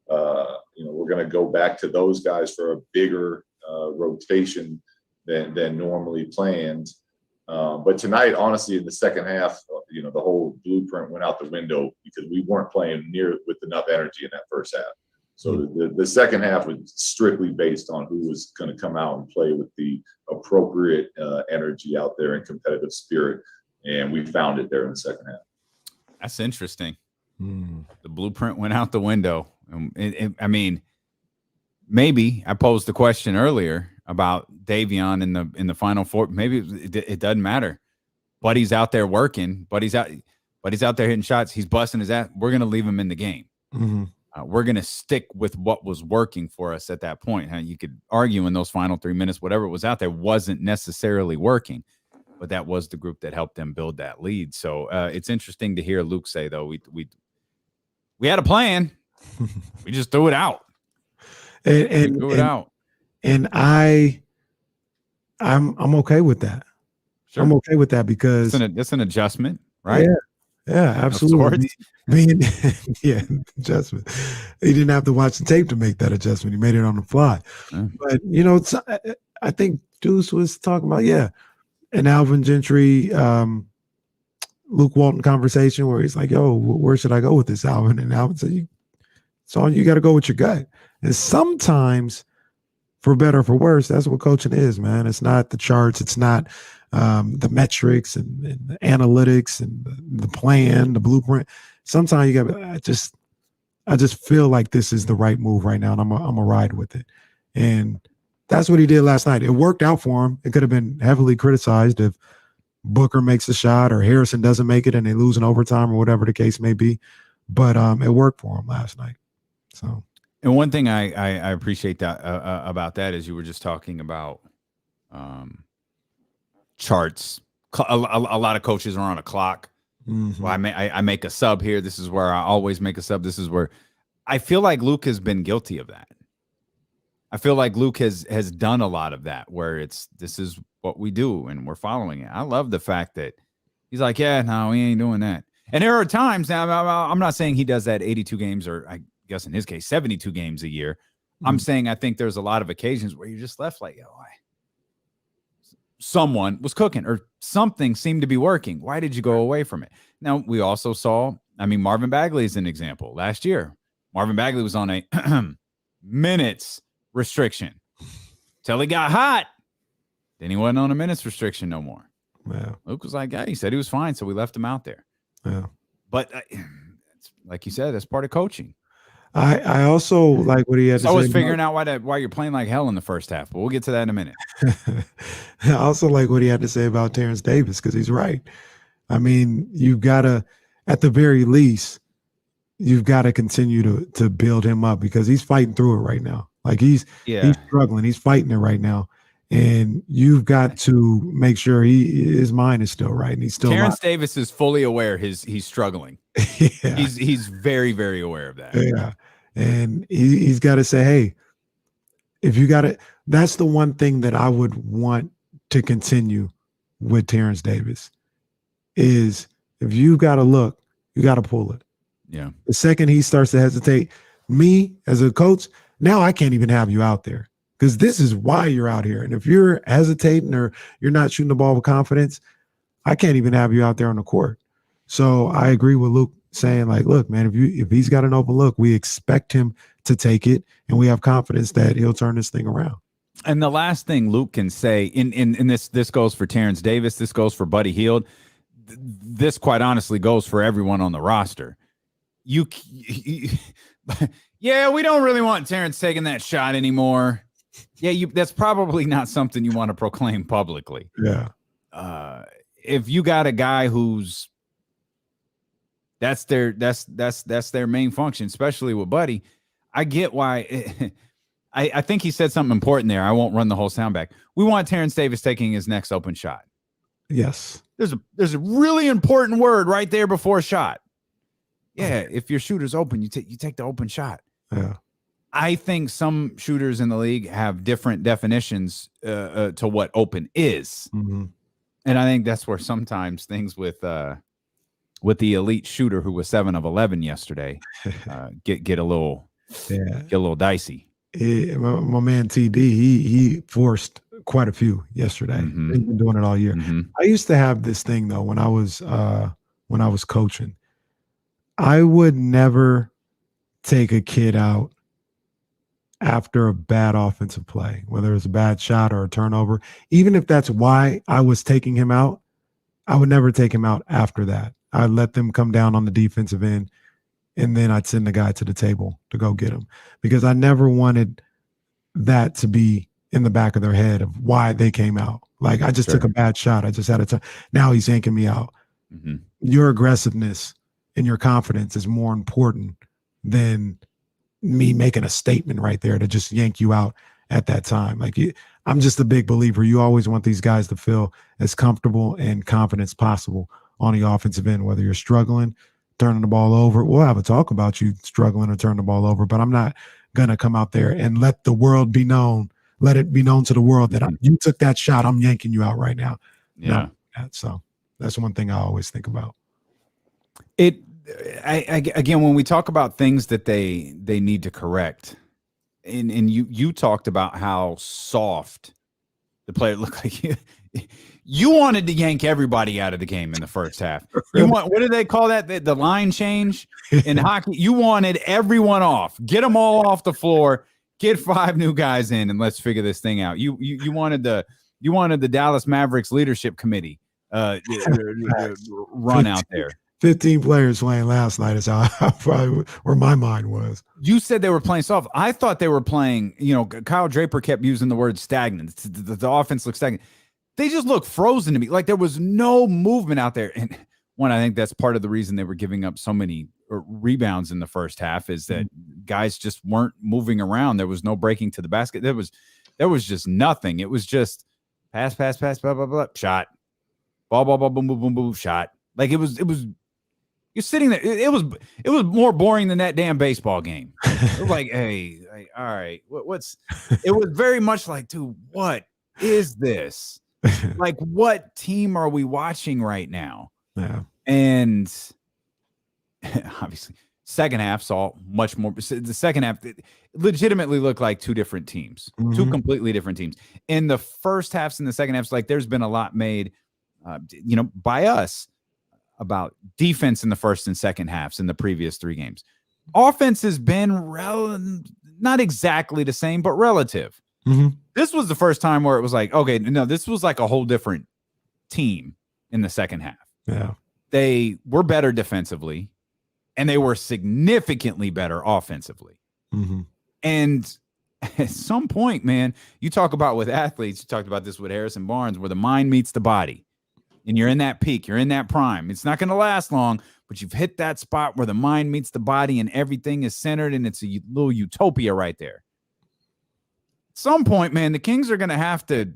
We're going to go back to those guys for a bigger rotation than normally planned. But tonight, honestly, in the second half, the whole blueprint went out the window because we weren't playing near with enough energy in that first half. So the second half was strictly based on who was going to come out and play with the appropriate energy out there and competitive spirit, and we found it there in the second half. That's interesting. The blueprint went out the window. I mean, maybe I posed the question earlier about Davion in the Final Four. Maybe it doesn't matter. Buddy's out there working. Buddy's out there hitting shots. He's busting his ass. We're going to leave him in the game. Mm-hmm. We're going to stick with what was working for us at that point. You could argue in those final 3 minutes, whatever was out there wasn't necessarily working, but that was the group that helped them build that lead. So it's interesting to hear Luke say, though, we had a plan. We just threw it out. And threw it out. And I'm okay with that. Sure. I'm okay with that because it's an adjustment, right? Yeah, absolutely. Adjustment. He didn't have to watch the tape to make that adjustment. He made it on the fly. But I think Deuce was talking about an Alvin Gentry, Luke Walton conversation where he's like, "Yo, where should I go with this, Alvin?" And Alvin said, "You got to go with your gut." And sometimes, for better or for worse, that's what coaching is, man. It's not the charts. It's not the metrics and the analytics and the plan, the blueprint. Sometimes you got. I just feel like this is the right move right now, and I'm a ride with it. And that's what he did last night. It worked out for him. It could have been heavily criticized if Booker makes a shot or Harrison doesn't make it and they lose in overtime or whatever the case may be. But it worked for him last night. So. And one thing I appreciate that about that is you were just talking about charts. A lot of coaches are on a clock. Mm-hmm. Well, I make a sub here. This is where I always make a sub. This is where I feel like Luke has been guilty of that. I feel like Luke has done a lot of that where this is what we do and we're following it. I love the fact that he's like, no, we ain't doing that. And there are times now, I'm not saying he does that 82 games or I guess in his case, 72 games a year. I'm saying I think there's a lot of occasions where you're just left like, someone was cooking or something seemed to be working. Why did you go away from it? Now, we also saw, Marvin Bagley is an example. Last year, Marvin Bagley was on a minutes restriction till he got hot. Then he wasn't on a minutes restriction no more. Yeah. Luke was like, he said he was fine, so we left him out there. Yeah. But like you said, that's part of coaching. I also like what he had to say. I was figuring out why you're playing like hell in the first half, but we'll get to that in a minute. I also like what he had to say about Terence Davis because he's right. You've got to, at the very least, you've got to continue to build him up because he's fighting through it right now. Like he's struggling. He's fighting it right now. And you've got to make sure his mind is still right. And he's still Terence Davis is fully aware he's struggling. Yeah. He's very, very aware of that. Yeah. And he's got to say, hey, if you got it, that's the one thing that I would want to continue with Terence Davis is if you got to look, you got to pull it. Yeah. The second he starts to hesitate, me as a coach, now I can't even have you out there because this is why you're out here. And if you're hesitating or you're not shooting the ball with confidence, I can't even have you out there on the court. So I agree with Luke saying like, look, man, if he's got an open look, we expect him to take it and we have confidence that he'll turn this thing around. And the last thing Luke can say in this goes for Terence Davis, this goes for Buddy Hield. this quite honestly goes for everyone on the roster. Yeah, we don't really want Terence taking that shot anymore. Yeah, that's probably not something you want to proclaim publicly. Yeah. If you got a guy who's that's their main function, especially with Buddy, I get why. I think he said something important there. I won't run the whole sound back. We want Terence Davis taking his next open shot. Yes. There's a really important word right there before shot. Yeah, if your shooter's open, you take the open shot. Yeah. I think some shooters in the league have different definitions to what open is. Mm-hmm. And I think that's where sometimes things with the elite shooter who was 7 of 11 yesterday get a little dicey. My man TD, he forced quite a few yesterday. Mm-hmm. He's been doing it all year. Mm-hmm. I used to have this thing though when I was coaching. I would never take a kid out after a bad offensive play, whether it's a bad shot or a turnover. Even if that's why I was taking him out, I would never take him out after that. I'd let them come down on the defensive end, and then I'd send the guy to the table to go get him, because I never wanted that to be in the back of their head of why they came out. Like, I just took a bad shot. I just had a time. Now he's yanking me out. Mm-hmm. Your aggressiveness and your confidence is more important than me making a statement right there to just yank you out at that time. Like, I'm just a big believer. You always want these guys to feel as comfortable and confident as possible on the offensive end, whether you're struggling, turning the ball over. We'll have a talk about you struggling or turning the ball over, but I'm not going to come out there and let it be known to the world that you took that shot. I'm yanking you out right now. Yeah. No, so that's one thing I always think about. Again, when we talk about things that they need to correct, and you talked about how soft the player looked like. You wanted to yank everybody out of the game in the first half. What do they call that? The line change in hockey. You wanted everyone off. Get them all off the floor. Get 5 new guys in, and let's figure this thing out. You wanted the Dallas Mavericks leadership committee run out there. 15 players playing last night is how probably where my mind was. You said they were playing soft. I thought they were playing, Kyle Draper kept using the word stagnant. The offense looked stagnant. They just looked frozen to me. Like there was no movement out there. And I think that's part of the reason they were giving up so many rebounds in the first half is that guys just weren't moving around. There was no breaking to the basket. There was just nothing. It was just pass, blah, blah, blah, shot. Ball, boom, boom, boom, boom, shot. Like it was you're sitting there. It was more boring than that damn baseball game. It was like, hey, all right, it was very much like, dude, what is this? Like, what team are we watching right now? Yeah. And obviously, second half saw much more. The second half it legitimately looked like 2 different teams, 2 completely different teams. In the first halves and the second halves, like there's been a lot made, by us about defense in the first and second halves in the previous 3 games. Offense has been not exactly the same, but relative. Mm-hmm. This was the first time where it was like, okay, no, this was like a whole different team in the second half. Yeah. They were better defensively, and they were significantly better offensively. Mm-hmm. And at some point, man, you talk about with athletes, you talked about this with Harrison Barnes, where the mind meets the body. And you're in that peak, you're in that prime. It's not going to last long, but you've hit that spot where the mind meets the body and everything is centered, and it's a little utopia right there. At some point, man, the Kings are going to have to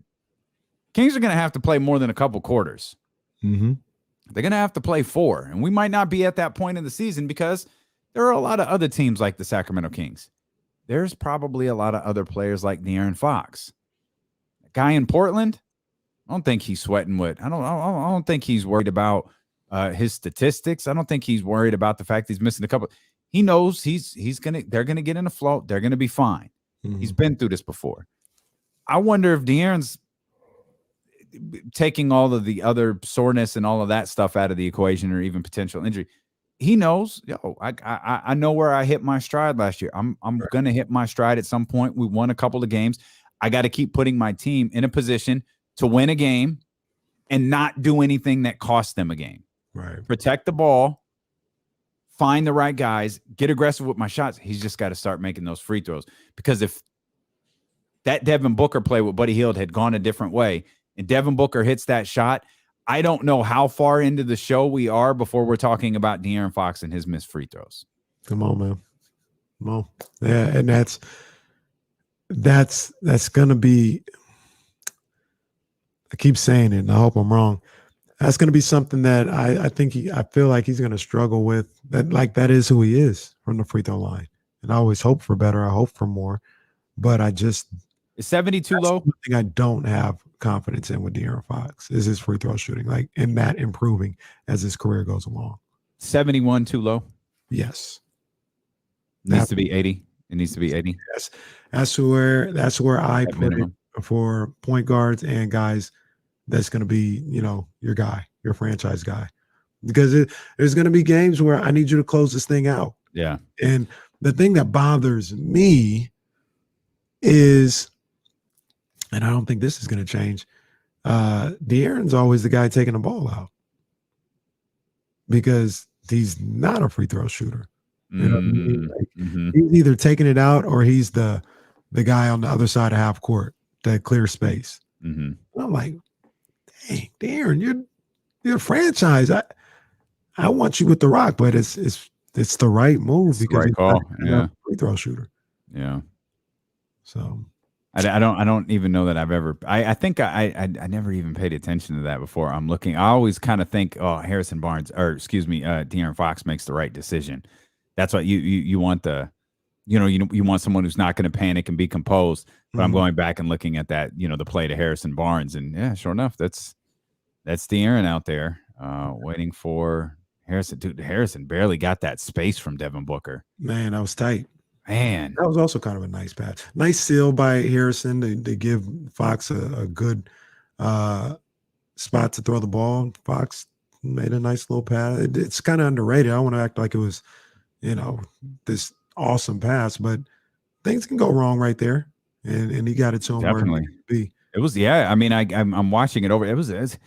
play more than a couple quarters. Mm-hmm. They're going to have to play 4, and we might not be at that point in the season because there are a lot of other teams like the Sacramento Kings. There's probably a lot of other players like De'Aaron Fox. A guy in Portland, I don't think he's sweating what I don't think he's worried about his statistics. I don't think he's worried about the fact he's missing a couple. He knows they're gonna get in a flow. They're gonna be fine. Mm-hmm. He's been through this before. I wonder if De'Aaron's taking all of the other soreness and all of that stuff out of the equation, or even potential injury. He knows, I know where I hit my stride last year. I'm gonna hit my stride at some point. We won a couple of games. I got to keep putting my team in a position to win a game and not do anything that costs them a game. Right. Protect the ball, find the right guys, get aggressive with my shots. He's just got to start making those free throws, because if that Devin Booker play with Buddy Hield had gone a different way and Devin Booker hits that shot, I don't know how far into the show we are before we're talking about De'Aaron Fox and his missed free throws. Come on, man. Come on. Yeah, and that's going to be, I keep saying it and I hope I'm wrong. That's going to be something that I feel like he's going to struggle with. That is who he is from the free throw line. And I always hope for better. I hope for more. But is 72 low? One thing I don't have confidence in with De'Aaron Fox is his free throw shooting, like in that improving as his career goes along. 71 too low? Yes. Needs to be 80. It needs to be 80. Yes. That's where I put it for point guards and guys. That's going to be, your guy, your franchise guy, because there's going to be games where I need you to close this thing out. Yeah. And the thing that bothers me is, and I don't think this is going to change, De'Aaron's always the guy taking the ball out because he's not a free throw shooter. You know what I mean? He's either taking it out or he's the guy on the other side of half court that clears space. I'm like, dang, De'Aaron, you're a franchise. I want you with the rock, but it's the right move because he's a free throw shooter. Yeah. So I don't even know that I've ever. I think I never even paid attention to that before. I'm looking. I always kind of think, De'Aaron Fox makes the right decision. That's what you want you want someone who's not going to panic and be composed. But I'm going back and looking at that, the play to Harrison Barnes, and yeah, sure enough, that's De'Aaron out there waiting for Harrison. Dude, Harrison barely got that space from Devin Booker. Man, that was tight. Man, that was also kind of a nice pass. Nice seal by Harrison to give Fox a good spot to throw the ball. Fox made a nice little pass. It's kind of underrated. I don't want to act like it was, this awesome pass, but things can go wrong right there. And he got it to him. Definitely. It was, yeah. I mean, I'm watching it over. It was that's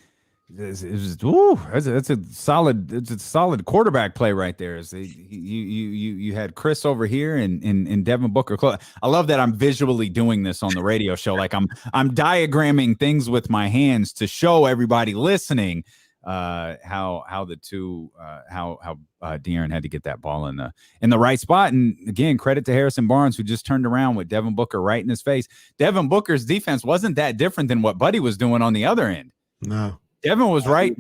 a solid quarterback play right there. You had Chris over here and Devin Booker. I love that I'm visually doing this on the radio show. Like I'm diagramming things with my hands to show everybody listening how the two how De'Aaron had to get that ball in the right spot. And again, credit to Harrison Barnes, who just turned around with Devin Booker right in his face. Devin Booker's defense wasn't that different than what Buddy was doing on the other end. No. Devin was right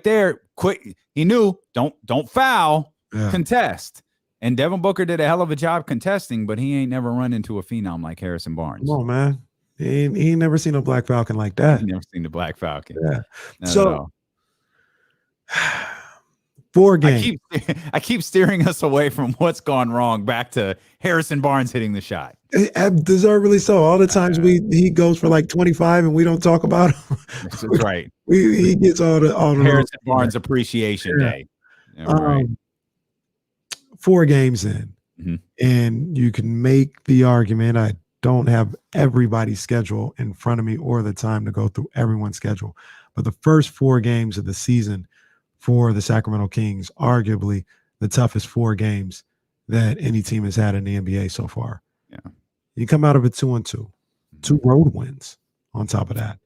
there. Quick, he knew don't foul, contest. And Devin Booker did a hell of a job contesting, but he ain't never run into a phenom like Harrison Barnes. Come on, man. He ain't never seen a Black Falcon like that. He never seen the Black Falcon. Yeah. So 4 games. I keep steering us away from what's gone wrong back to Harrison Barnes hitting the shot. Deservedly so. All the times he goes for like 25 and we don't talk about him. That's right. He gets all the Harrison Barnes Appreciation Day. Yeah, right. 4 games in, and you can make the argument. I don't have everybody's schedule in front of me or the time to go through everyone's schedule, but the first 4 games of the season for the Sacramento Kings, arguably the toughest 4 games that any team has had in the NBA so far. Yeah. You come out of it 2-2, 2 road wins on top of that.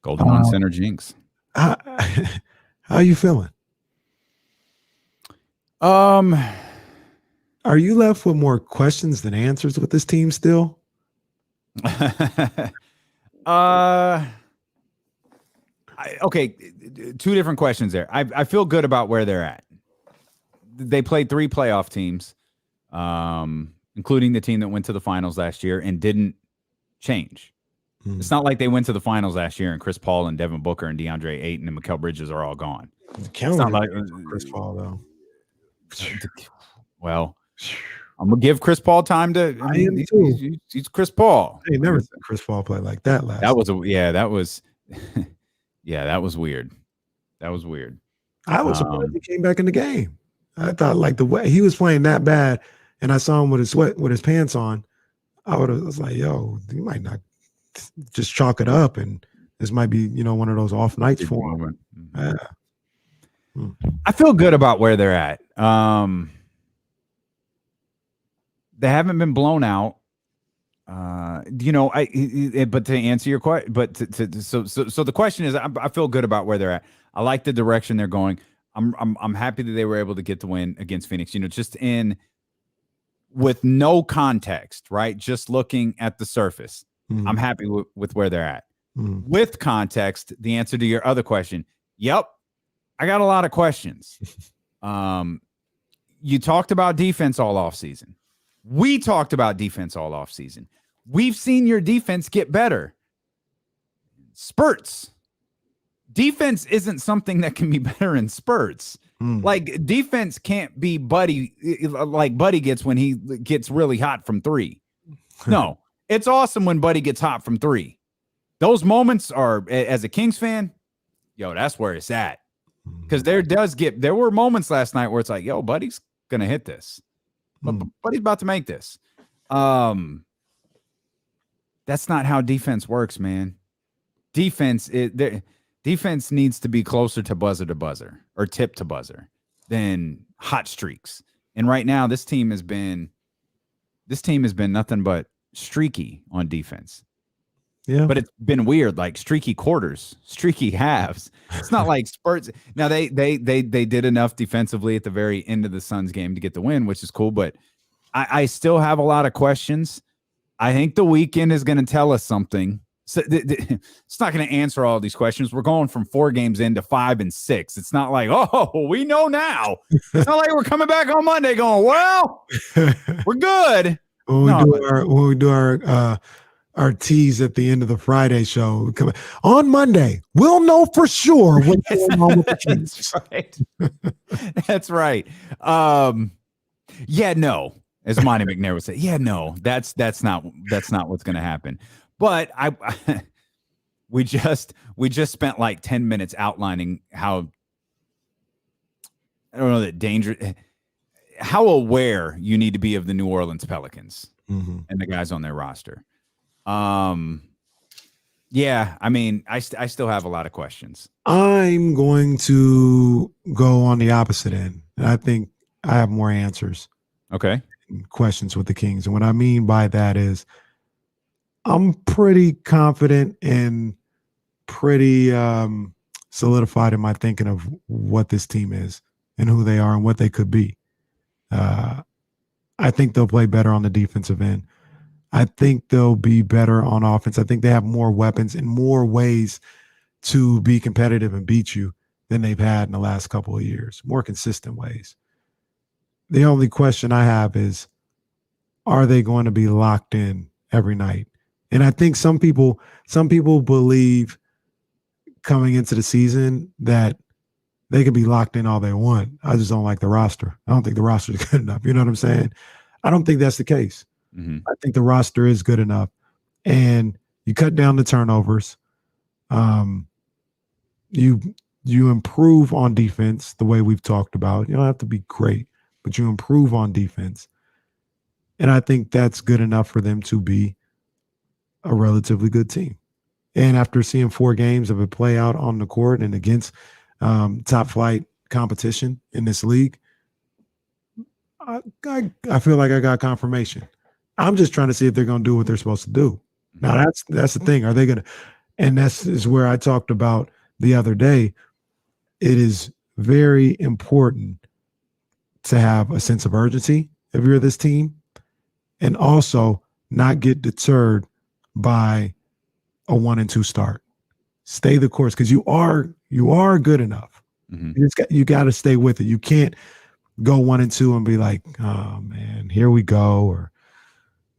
Golden One Center jinx. How are you feeling? Are you left with more questions than answers with this team still? Okay, 2 different questions there. I feel good about where they're at. They played 3 playoff teams, including the team that went to the finals last year and didn't change. It's not like they went to the finals last year and Chris Paul and Devin Booker and DeAndre Ayton and Mikal Bridges are all gone. It's not like Chris Paul though. Well, I'm gonna give Chris Paul time to. He's Chris Paul. I ain't never seen Chris Paul play like that last. That was that was weird. That was weird. I was surprised he came back in the game. I thought like the way he was playing that bad, and I saw him with his pants on. I was like, yo, you might not just chalk it up and This might be, one of those off nights for them. Yeah. I feel good about where they're at. They haven't been blown out. But to answer your question, so the question is, I feel good about where they're at. I like the direction they're going. I'm happy that they were able to get the win against Phoenix. Just with no context, right? Just looking at the surface, I'm happy with where they're at. With context, the answer to your other question, yep, I got a lot of questions. You talked about defense all offseason. We talked about defense all offseason. We've seen your defense get better. Spurts. Defense isn't something that can be better in spurts. Like, defense can't be Buddy like Buddy gets when he gets really hot from three. No, it's awesome when Buddy gets hot from three. Those moments are, as a Kings fan, that's where it's at. Because there were moments last night where it's like, Buddy's gonna hit this. But Buddy's about to make this. That's not how defense works, man. Defense needs to be closer to buzzer or tip to buzzer than hot streaks. And right now, this team has been nothing but streaky on defense. Yeah, but it's been weird, like streaky quarters, streaky halves. It's not like spurts. Now they did enough defensively at the very end of the Suns game to get the win, which is cool. But I still have a lot of questions. I think the weekend is going to tell us something. So it's not going to answer all these questions. We're going from 4 games into 5 and 6. It's not like, we know now. It's not like we're coming back on Monday going, well, we're good. When we do our tease at the end of the Friday show on Monday, we'll know for sure what's going on with the Kings. That's right. No, as Monty McNair would say, no, that's not what's going to happen. But we just spent like 10 minutes outlining how, I don't know, that dangerous, how aware you need to be of the New Orleans Pelicans and the guys on their roster. I mean, I still have a lot of questions. I'm going to go on the opposite end. And I think I have more answers. Okay. Questions with the Kings. And what I mean by that is I'm pretty confident and pretty solidified in my thinking of what this team is and who they are and what they could be. I think they'll play better on the defensive end. I think they'll be better on offense. I think they have more weapons and more ways to be competitive and beat you than they've had in the last couple of years, more consistent ways. The only question I have is, are they going to be locked in every night? And I think some people believe coming into the season that they can be locked in all they want. I just don't like the roster. I don't think the roster is good enough. You know what I'm saying? I don't think that's the case. I think the roster is good enough, and you cut down the turnovers. You improve on defense the way we've talked about. You don't have to be great, but you improve on defense, and I think that's good enough for them to be a relatively good team. And after seeing 4 games of it play out on the court and against top flight competition in this league, I feel like I got confirmation. I'm just trying to see if they're going to do what they're supposed to do. Now, that's the thing. Are they going to – and that's is where I talked about the other day. It is very important to have a sense of urgency if you're this team, and also not get deterred by a 1-2 start. Stay the course, because you are good enough. You got to stay with it. You can't go 1-2 and be like, oh, man, here we go, or –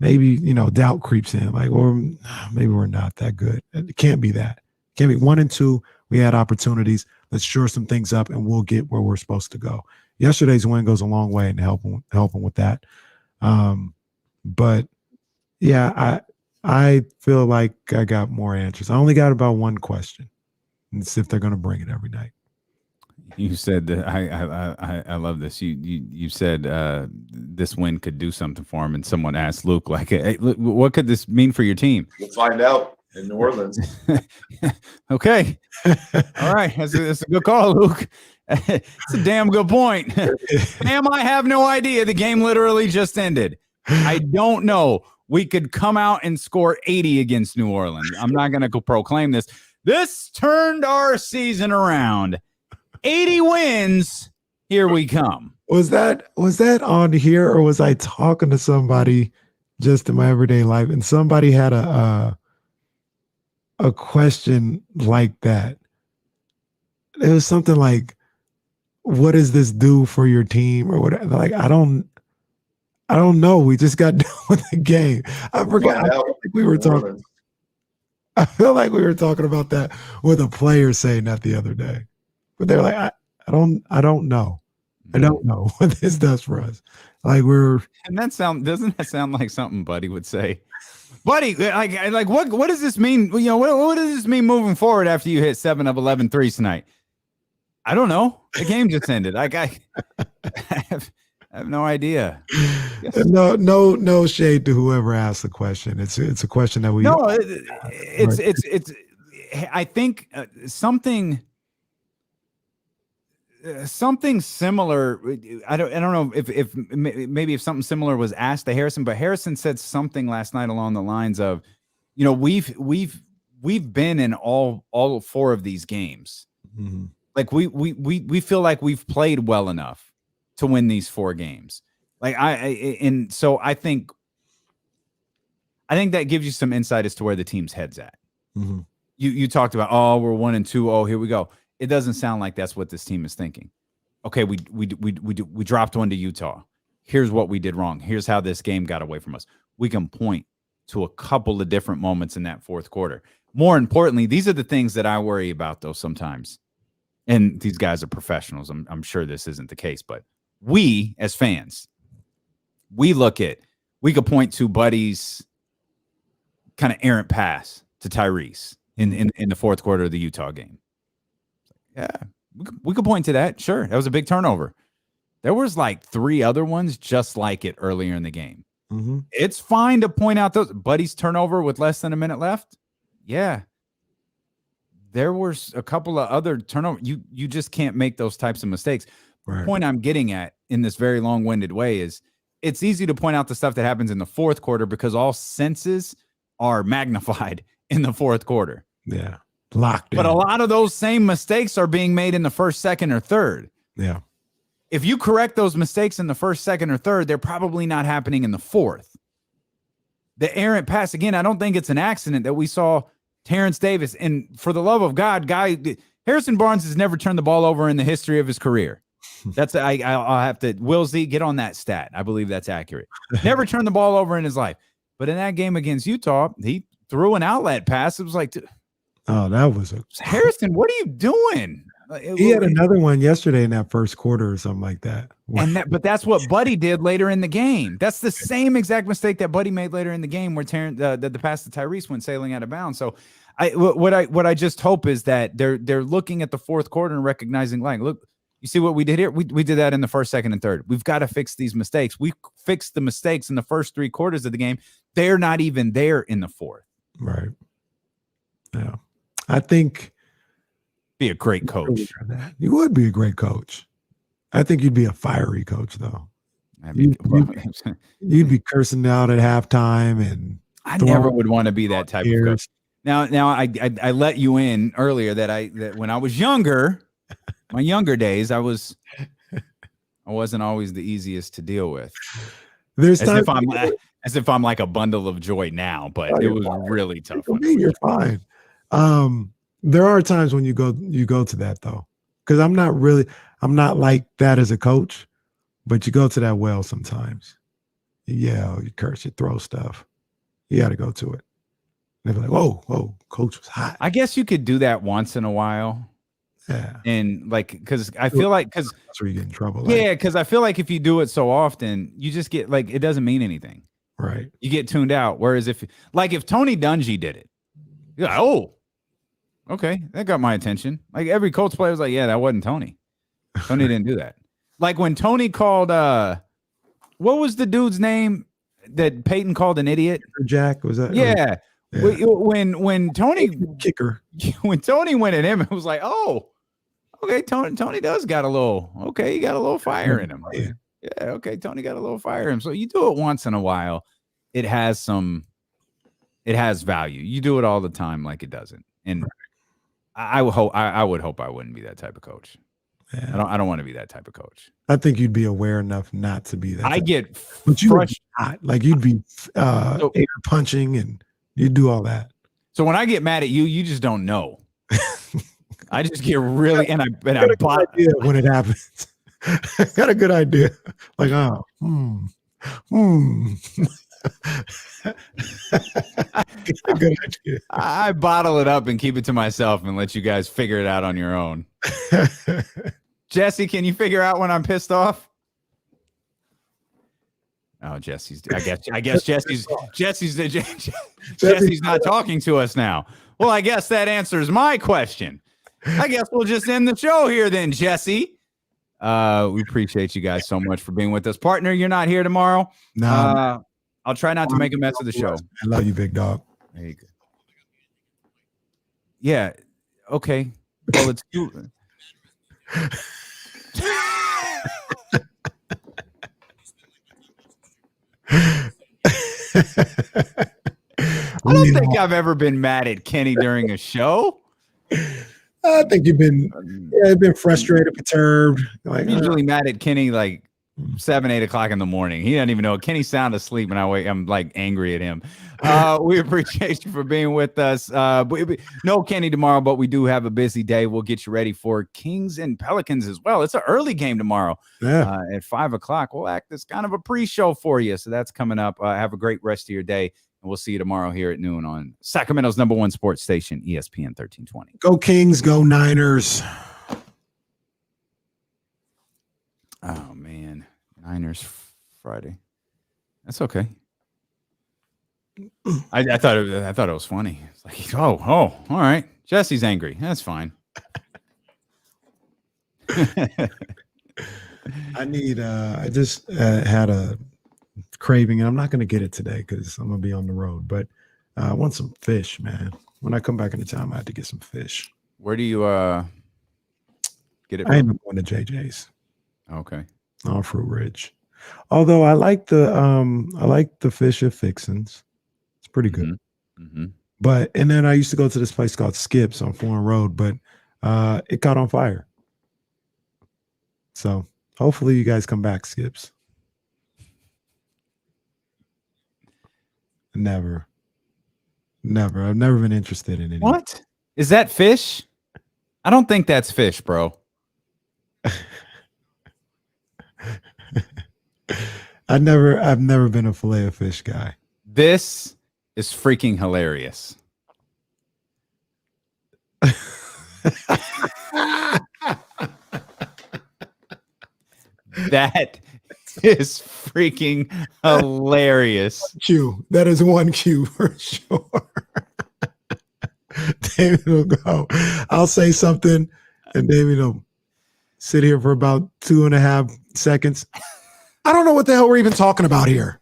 maybe, doubt creeps in, like, or maybe we're not that good. It can't be that. It can't be 1-2. We had opportunities. Let's shore some things up, and we'll get where we're supposed to go. Yesterday's win goes a long way in helping with that. But yeah, I feel like I got more answers. I only got about one question, and see if they're going to bring it every night. You said that I love this. You said this win could do something for him, and someone asked Luke, like, hey, what could this mean for your team? We'll find out. in New Orleans. Okay. All right. That's a good call, Luke. It's a damn good point. Damn, I have no idea. The game literally just ended. I don't know. We could come out and score 80 against New Orleans. I'm not going to proclaim this. This turned our season around. 80 wins. Here we come. Was that on here, or was I talking to somebody just in my everyday life, and somebody had a question like that? It was something like, what does this do for your team, or whatever? Like, I don't know. We just got done with the game. I forgot. I feel like we were talking about that with a player saying that the other day, but they're like, I don't know. I don't know what this does for us. Like, and doesn't that sound like something Buddy would say? Buddy, like what does this mean? You know, what does this mean moving forward after you hit 7 of 11 threes tonight? I don't know. The game just ended. I have no idea. Yes. No shade to whoever asked the question. It's a question that we. No, it's. I think something similar. I don't know if maybe if something similar was asked to Harrison, but Harrison said something last night along the lines of, you know, we've been in all 4 of these games. Mm-hmm. Like we feel like we've played well enough to win these 4 games. Like so I think that gives you some insight as to where the team's head's at. Mm-hmm. You talked about, oh, we're 1-2. Oh, here we go. It doesn't sound like that's what this team is thinking. Okay, we dropped one to Utah. Here's what we did wrong. Here's how this game got away from us. We can point to a couple of different moments in that fourth quarter. More importantly, these are the things that I worry about, though, sometimes. And these guys are professionals. I'm sure this isn't the case, but we as fans, we could point to Buddy's kind of errant pass to Tyrese in the fourth quarter of the Utah game. Yeah, we could point to that. Sure, that was a big turnover. There was like 3 other ones just like it earlier in the game. Mm-hmm. It's fine to point out those. Buddy's turnover with less than a minute left. Yeah. There were a couple of other turnovers. You just can't make those types of mistakes. Right. The point I'm getting at in this very long-winded way is it's easy to point out the stuff that happens in the fourth quarter because all senses are magnified in the fourth quarter. Yeah. Locked in. But a lot of those same mistakes are being made in the first, second, or third. Yeah. If you correct those mistakes in the first, second, or third, they're probably not happening in the fourth. The errant pass, again, I don't think it's an accident that we saw Terence Davis, and for the love of God, Harrison Barnes has never turned the ball over in the history of his career. That's I'll have to Will Z get on that stat. I believe that's accurate. Never turned the ball over in his life. But in that game against Utah, he threw an outlet pass. It was like, oh, that was Harrison, what are you doing? He had another one yesterday in that first quarter or something like that. But that's what Buddy did later in the game. That's the same exact mistake that Buddy made later in the game where the pass to Tyrese went sailing out of bounds. So what I just hope is that they're looking at the fourth quarter and recognizing, like, look, you see what we did here? We did that in the first, second, and third. We've got to fix these mistakes. We fixed the mistakes in the first 3 quarters of the game. They're not even there in the fourth. Right. Yeah. I think be a great coach. You would be a great coach. I think you'd be a fiery coach, though. You'd be cursing out at halftime, and I never would want to be that type of coach. Now, I let you in earlier that when I was younger, my younger days, I wasn't always the easiest to deal with. There's as if I'm like a bundle of joy now, but it was really tough. You're fine. There are times when you go to that, though, because I'm not like that as a coach, but you go to that well sometimes. You yell, you curse, you throw stuff. You got to go to it. They're like, whoa, coach was hot. I guess you could do that once in a while. Yeah. And because I feel like, that's where you get in trouble. Yeah. Because I feel like if you do it so often, you just get like, it doesn't mean anything. Right. You get tuned out. Whereas if Tony Dungy did it, you're like, oh, okay, that got my attention. Like every Colts player was like, yeah, that wasn't Tony. Tony didn't do that. Like when Tony called, what was the dude's name that Peyton called an idiot? Jack, was that? Yeah. When Tony kicker, when Tony went at him, it was like, oh, okay, Tony does got a little, okay, he got a little fire in him. Yeah, okay, Tony got a little fire in him. So you do it once in a while, it has value. You do it all the time, like it doesn't. And I would hope I wouldn't be that type of coach. Yeah. I don't want to be that type of coach. I think you'd be aware enough not to be that. I get but you would not. Like you'd be air punching and you'd do all that. So when I get mad at you, you just don't know. I just get really and I bought idea when it happens. Got a good idea. Like, good idea. I bottle it up and keep it to myself and let you guys figure it out on your own. Jesse, can you figure out when I'm pissed off? Oh, Jesse's. I guess Jesse's not talking to us now. Well, I guess that answers my question. I guess we'll just end the show here then, Jesse. We appreciate you guys so much for being with us. Partner, you're not here tomorrow. No. I'll try not to make a mess of the show. I love you, big dog. There you go. Yeah. Okay. Well, it's you. I don't think I've ever been mad at Kenny during a show. I think you've been frustrated, perturbed. Like, I'm usually mad at Kenny like 7, 8 o'clock in the morning. He doesn't even know. Kenny's sound asleep, and I'm like angry at him. We appreciate you for being with us. No Kenny tomorrow, but we do have a busy day. We'll get you ready for Kings and Pelicans as well. It's an early game tomorrow at 5 o'clock. We'll act as kind of a pre-show for you. So that's coming up. Have a great rest of your day. And we'll see you tomorrow here at noon on Sacramento's #1 sports station, ESPN 1320. Go Kings, go Niners. Oh, man. Niners Friday. That's okay. I thought it was funny. It's like, oh, all right. Jesse's angry. That's fine. I just had a craving, and I'm not going to get it today because I'm going to be on the road, but I want some fish, man. When I come back into town, I have to get some fish. Where do you get it from? I end up going to JJ's. Okay. On Fruit Ridge. Although I like the fish at Fixins. It's pretty good. Mm-hmm. And then I used to go to this place called Skips on Foreign Road, but it caught on fire. So hopefully you guys come back, Skips. Never. I've never been interested in it. What? Is that fish? I don't think that's fish, bro. I've never been a fillet of fish guy. This is freaking hilarious. That is freaking hilarious. Q. That is one Q for sure. David will go. I'll say something, and David will sit here for about 2.5 seconds. I don't know what the hell we're even talking about here.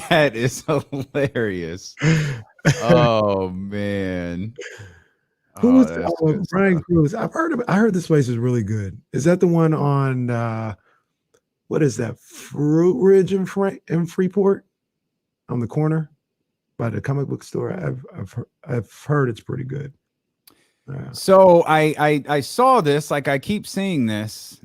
That is hilarious. Oh man. Who was Brian Cruz? I heard this place is really good. Is that the one on what is that? Fruit Ridge in Freeport? On the corner by the comic book store. I've heard it's pretty good. So I saw this, like I keep seeing this.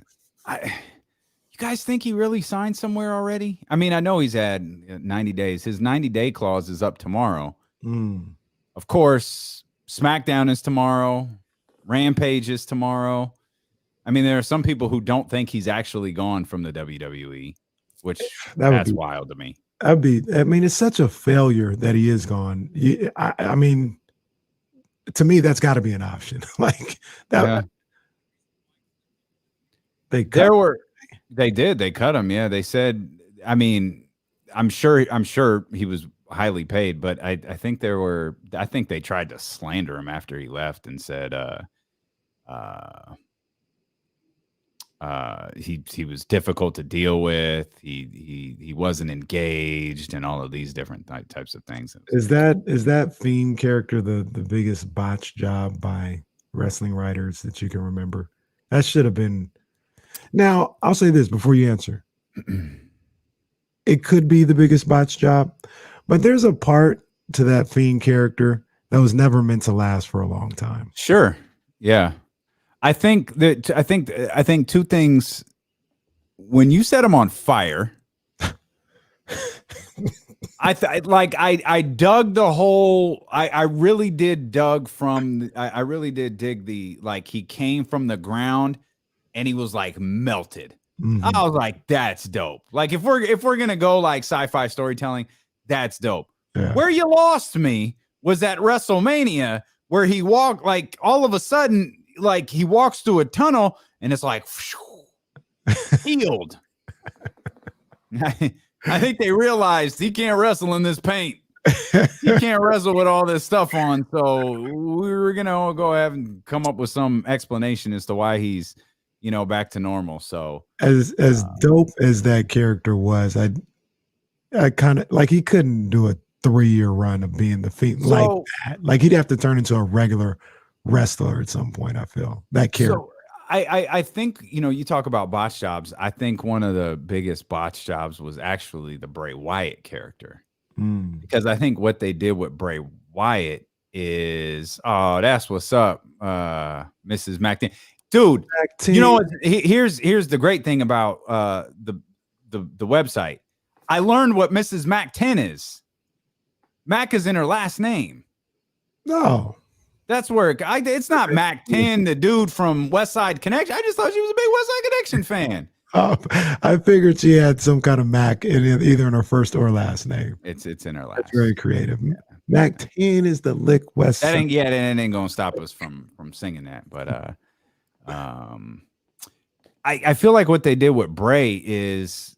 You guys think he really signed somewhere already? I mean, I know he's had 90 days. His 90-day clause is up tomorrow. Of course, SmackDown is tomorrow. Rampage is tomorrow. I mean, there are some people who don't think he's actually gone from the WWE, which that's wild to me. I mean, it's such a failure that he is gone. I mean, to me, that's got to be an option. Like that. Yeah. They cut him. Yeah. They said, I mean, I'm sure he was highly paid, but I think they tried to slander him after he left and said, he was difficult to deal with. He wasn't engaged, and all of these different types of things. Is that Fiend character the biggest botch job by wrestling writers that you can remember? That should have been. Now, I'll say this before you answer. It could be the biggest botch job, but there's a part to that Fiend character that was never meant to last for a long time. Sure. Yeah. I think two things. When you set him on fire, I dug the whole. I really did dig the, like, he came from the ground and he was like melted. Mm-hmm. I was like, that's dope. Like, if we're gonna go like sci-fi storytelling, that's dope. Yeah. Where you lost me was at WrestleMania, where he walked, like, all of a sudden, like, he walks through a tunnel and it's like healed. I think they realized he can't wrestle in this paint. He can't wrestle with all this stuff on. So we were gonna go ahead and come up with some explanation as to why he's, back to normal. So as dope as that character was, I kind of like, he couldn't do a 3-year run of being the Fiend like that. Like, he'd have to turn into a regular wrestler at some point. I feel that character. So I think, you talk about botch jobs. I think one of the biggest botch jobs was actually the Bray Wyatt character. Because I think what they did with Bray Wyatt is, oh, that's what's up, Mrs. McTeen. Dude, you know what? Here's the great thing about the website. I learned what Mrs. McTeen is. Mac is in her last name. No. That's where it's not McTeen, the dude from West Side Connection. I just thought she was a big West Side Connection fan. I figured she had some kind of Mac either in her first or last name. It's in her last. That's very creative. Yeah. McTeen is the lick West That Side. ain't gonna stop us from singing that. But I feel like what they did with Bray is,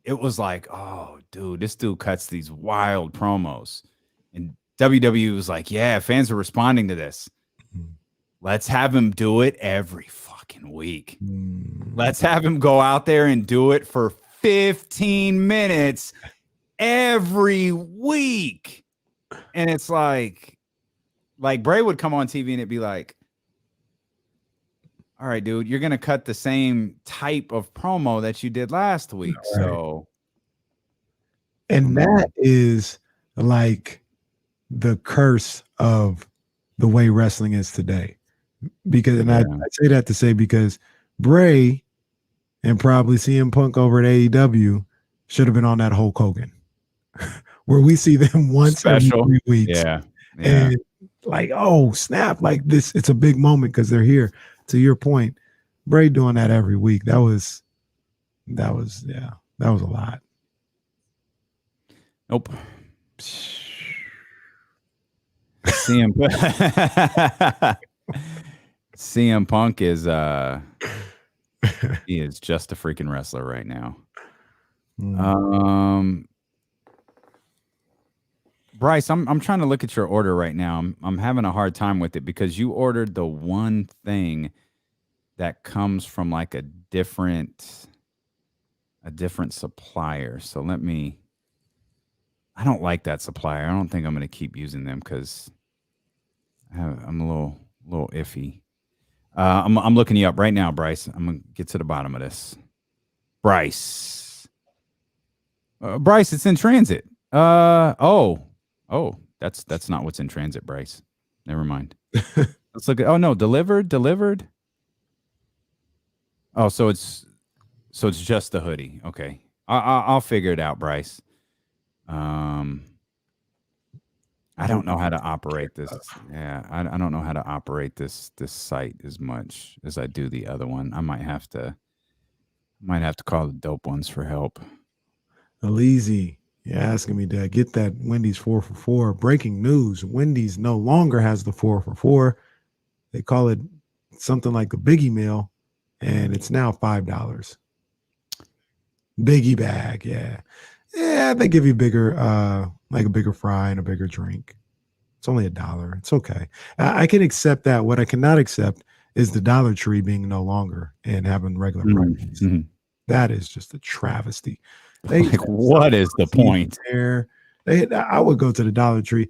it was like, oh, dude, this dude cuts these wild promos, and WWE was like, yeah, fans are responding to this. Let's have him do it every fucking week. Let's have him go out there and do it for 15 minutes every week. And it's like Bray would come on TV and it'd be like, all right, dude, you're going to cut the same type of promo that you did last week. Right. So. And that is like the curse of the way wrestling is today. Because, and I say that to say, because Bray and probably CM Punk over at AEW should have been on that Hulk Hogan, where we see them once every 3 weeks. Yeah. And like, oh, snap, like this, it's a big moment because they're here. To your point, Bray doing that every week, that was a lot. Nope. CM Punk is he is just a freaking wrestler right now. Bryce, I'm trying to look at your order right now. I'm having a hard time with it because you ordered the one thing that comes from like a different supplier. So I don't like that supplier. I don't think I'm going to keep using them because I'm a little iffy. I'm looking you up right now, Bryce. I'm going to get to the bottom of this. Bryce, it's in transit. Oh, that's not what's in transit, Bryce. Never mind. Let's look at. Oh no, delivered. Oh, so it's just the hoodie. Okay, I'll figure it out, Bryce. I don't know how to operate this. Yeah, I don't know how to operate this site as much as I do the other one. I might have to call the dope ones for help. Aleezy, you're asking me to get that Wendy's 4 for $4. Breaking news: Wendy's no longer has the 4 for $4. They call it something like the Biggie Meal, and it's now $5. Biggie bag, yeah. They give you bigger, like a bigger fry and a bigger drink. It's only $1. It's okay. I can accept that. What I cannot accept is the Dollar Tree being no longer and having regular prices. That is just a travesty. What is the point? There, I would go to the Dollar Tree.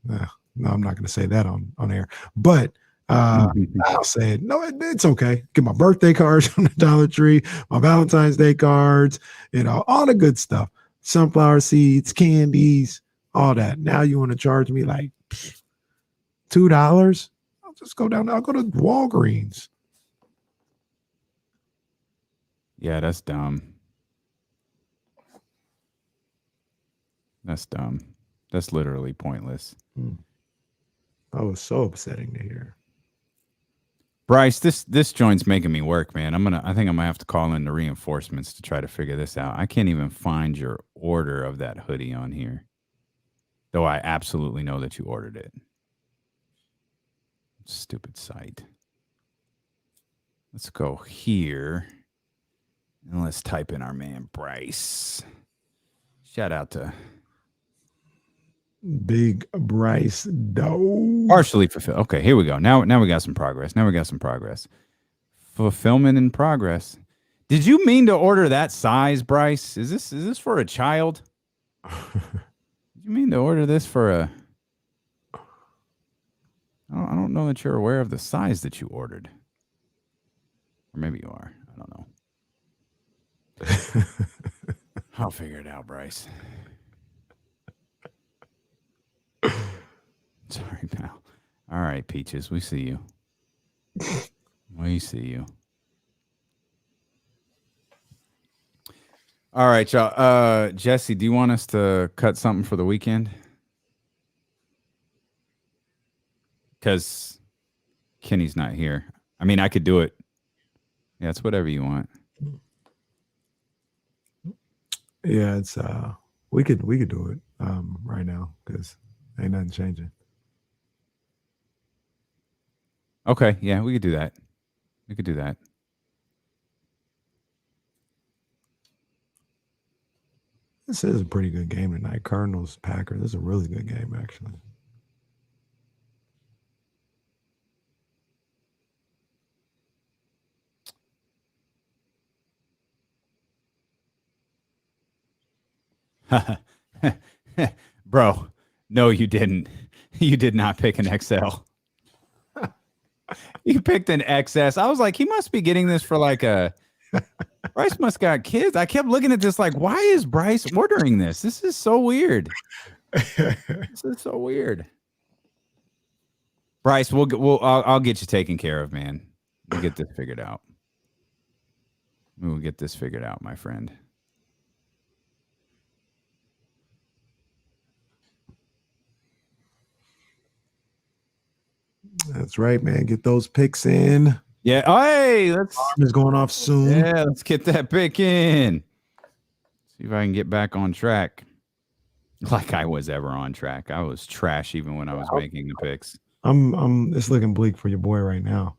No, I'm not going to say that on air, but I'll say it. No, it's okay. Get my birthday cards from the Dollar Tree, my Valentine's Day cards, all the good stuff. Sunflower seeds, candies, all that. Now you want to charge me like $2? I'll just go down. I'll go to Walgreens. Yeah, that's dumb. That's dumb. That's literally pointless. That was so upsetting to hear. Bryce, this joint's making me work, man. I think I'm gonna have to call in the reinforcements to try to figure this out. I can't even find your order of that hoodie on here, though I absolutely know that you ordered it. Stupid site. Let's go here and let's type in our man Bryce. Shout out to Big Bryce Doe. Partially fulfilled. Okay, here we go. Now we got some progress. Fulfillment in progress. Did you mean to order that size, Bryce? Is this for a child? Did you mean to order this for a? I don't know that you're aware of the size that you ordered. Or maybe you are. I don't know. I'll figure it out, Bryce. Sorry, pal. All right, Peaches, we see you. We see you. All right, y'all. Jesse, do you want us to cut something for the weekend? Because Kenny's not here. I mean, I could do it. Yeah, it's whatever you want. Yeah, it's we could do it right now because ain't nothing changing. Okay, yeah, we could do that. This is a pretty good game tonight. Cardinals, Packers. This is a really good game, actually. Bro, no, you didn't. You did not pick an XL. You picked an XS. I was like, he must be getting this for like a Bryce must got kids. I kept looking at this like, why is Bryce ordering this? This is so weird. This is so weird. Bryce, I'll get you taken care of, man. We'll get this figured out. We'll get this figured out, my friend. That's right, man. Get those picks in. Yeah. Oh, hey, Arm is going off soon. Yeah, let's get that pick in. See if I can get back on track. Like I was ever on track. I was trash even when I was making the picks. It's looking bleak for your boy right now.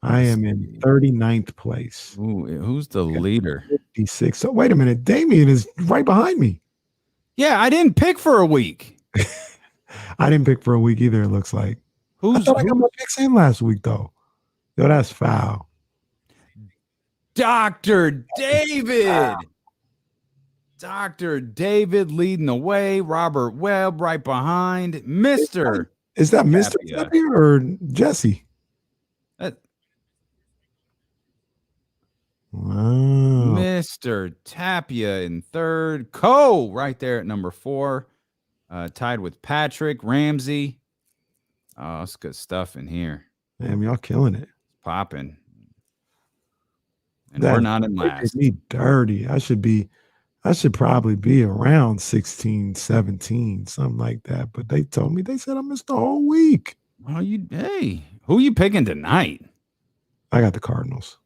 I am in 39th place. Ooh, who's the leader? 56. So wait a minute. Damien is right behind me. Yeah, I didn't pick for a week. I didn't pick for a week either, it looks like. I got my picks in last week, though. Yo, that's foul. Dr. David. Dr. David leading the way. Robert Webb right behind. Mr. Is that Mr. Tapia or Jesse? Wow. Mr. Tapia in third. Cole right there at number 4. Tied with Patrick Ramsey. Oh, it's good stuff in here. Damn, y'all killing it. Popping. And we're not in last. Me dirty. I should probably be around 16, 17, something like that. But they told me, they said I missed the whole week. Oh, hey, who you picking tonight? I got the Cardinals.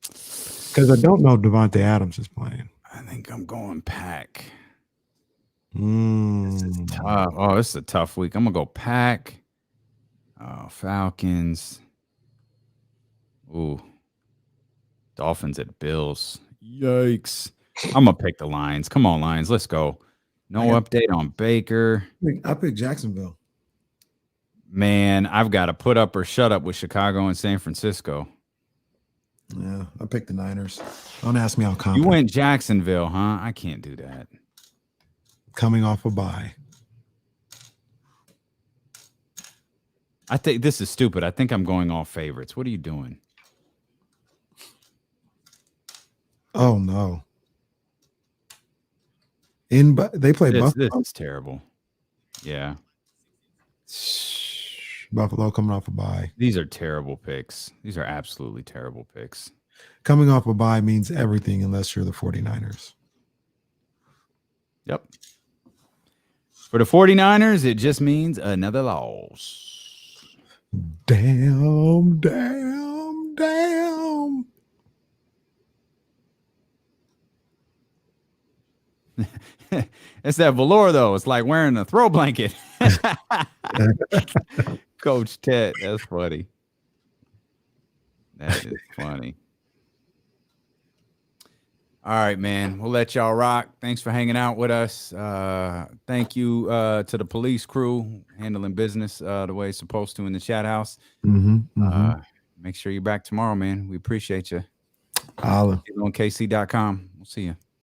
Because I don't know if Devontae Adams is playing. I think I'm going Pack. This is tough. Oh, this is a tough week. I'm going to go Pack. Oh, Falcons. Ooh. Dolphins at Bills. Yikes. I'm going to pick the Lions. Come on, Lions. Let's go. No update on Baker. I picked Jacksonville. Man, I've got to put up or shut up with Chicago and San Francisco. Yeah, I picked the Niners. Don't ask me how You confident. went Jacksonville, huh? I can't do that. Coming off a bye. I think this is stupid. I think I'm going all favorites. What are you doing? Oh no. They play This Buffalo. is terrible. Yeah. Buffalo coming off a bye. These are terrible picks. These are absolutely terrible picks. Coming off a bye means everything unless you're the 49ers. Yep. For the 49ers, it just means another loss. Damn. It's that velour, though. It's like wearing a throw blanket. Coach Ted, that's funny. That is funny. All right, man. We'll let y'all rock. Thanks for hanging out with us. Thank you to the police crew handling business the way it's supposed to in the chat house. Make sure you're back tomorrow, man. We appreciate you. Holla. On KC.com. We'll see you.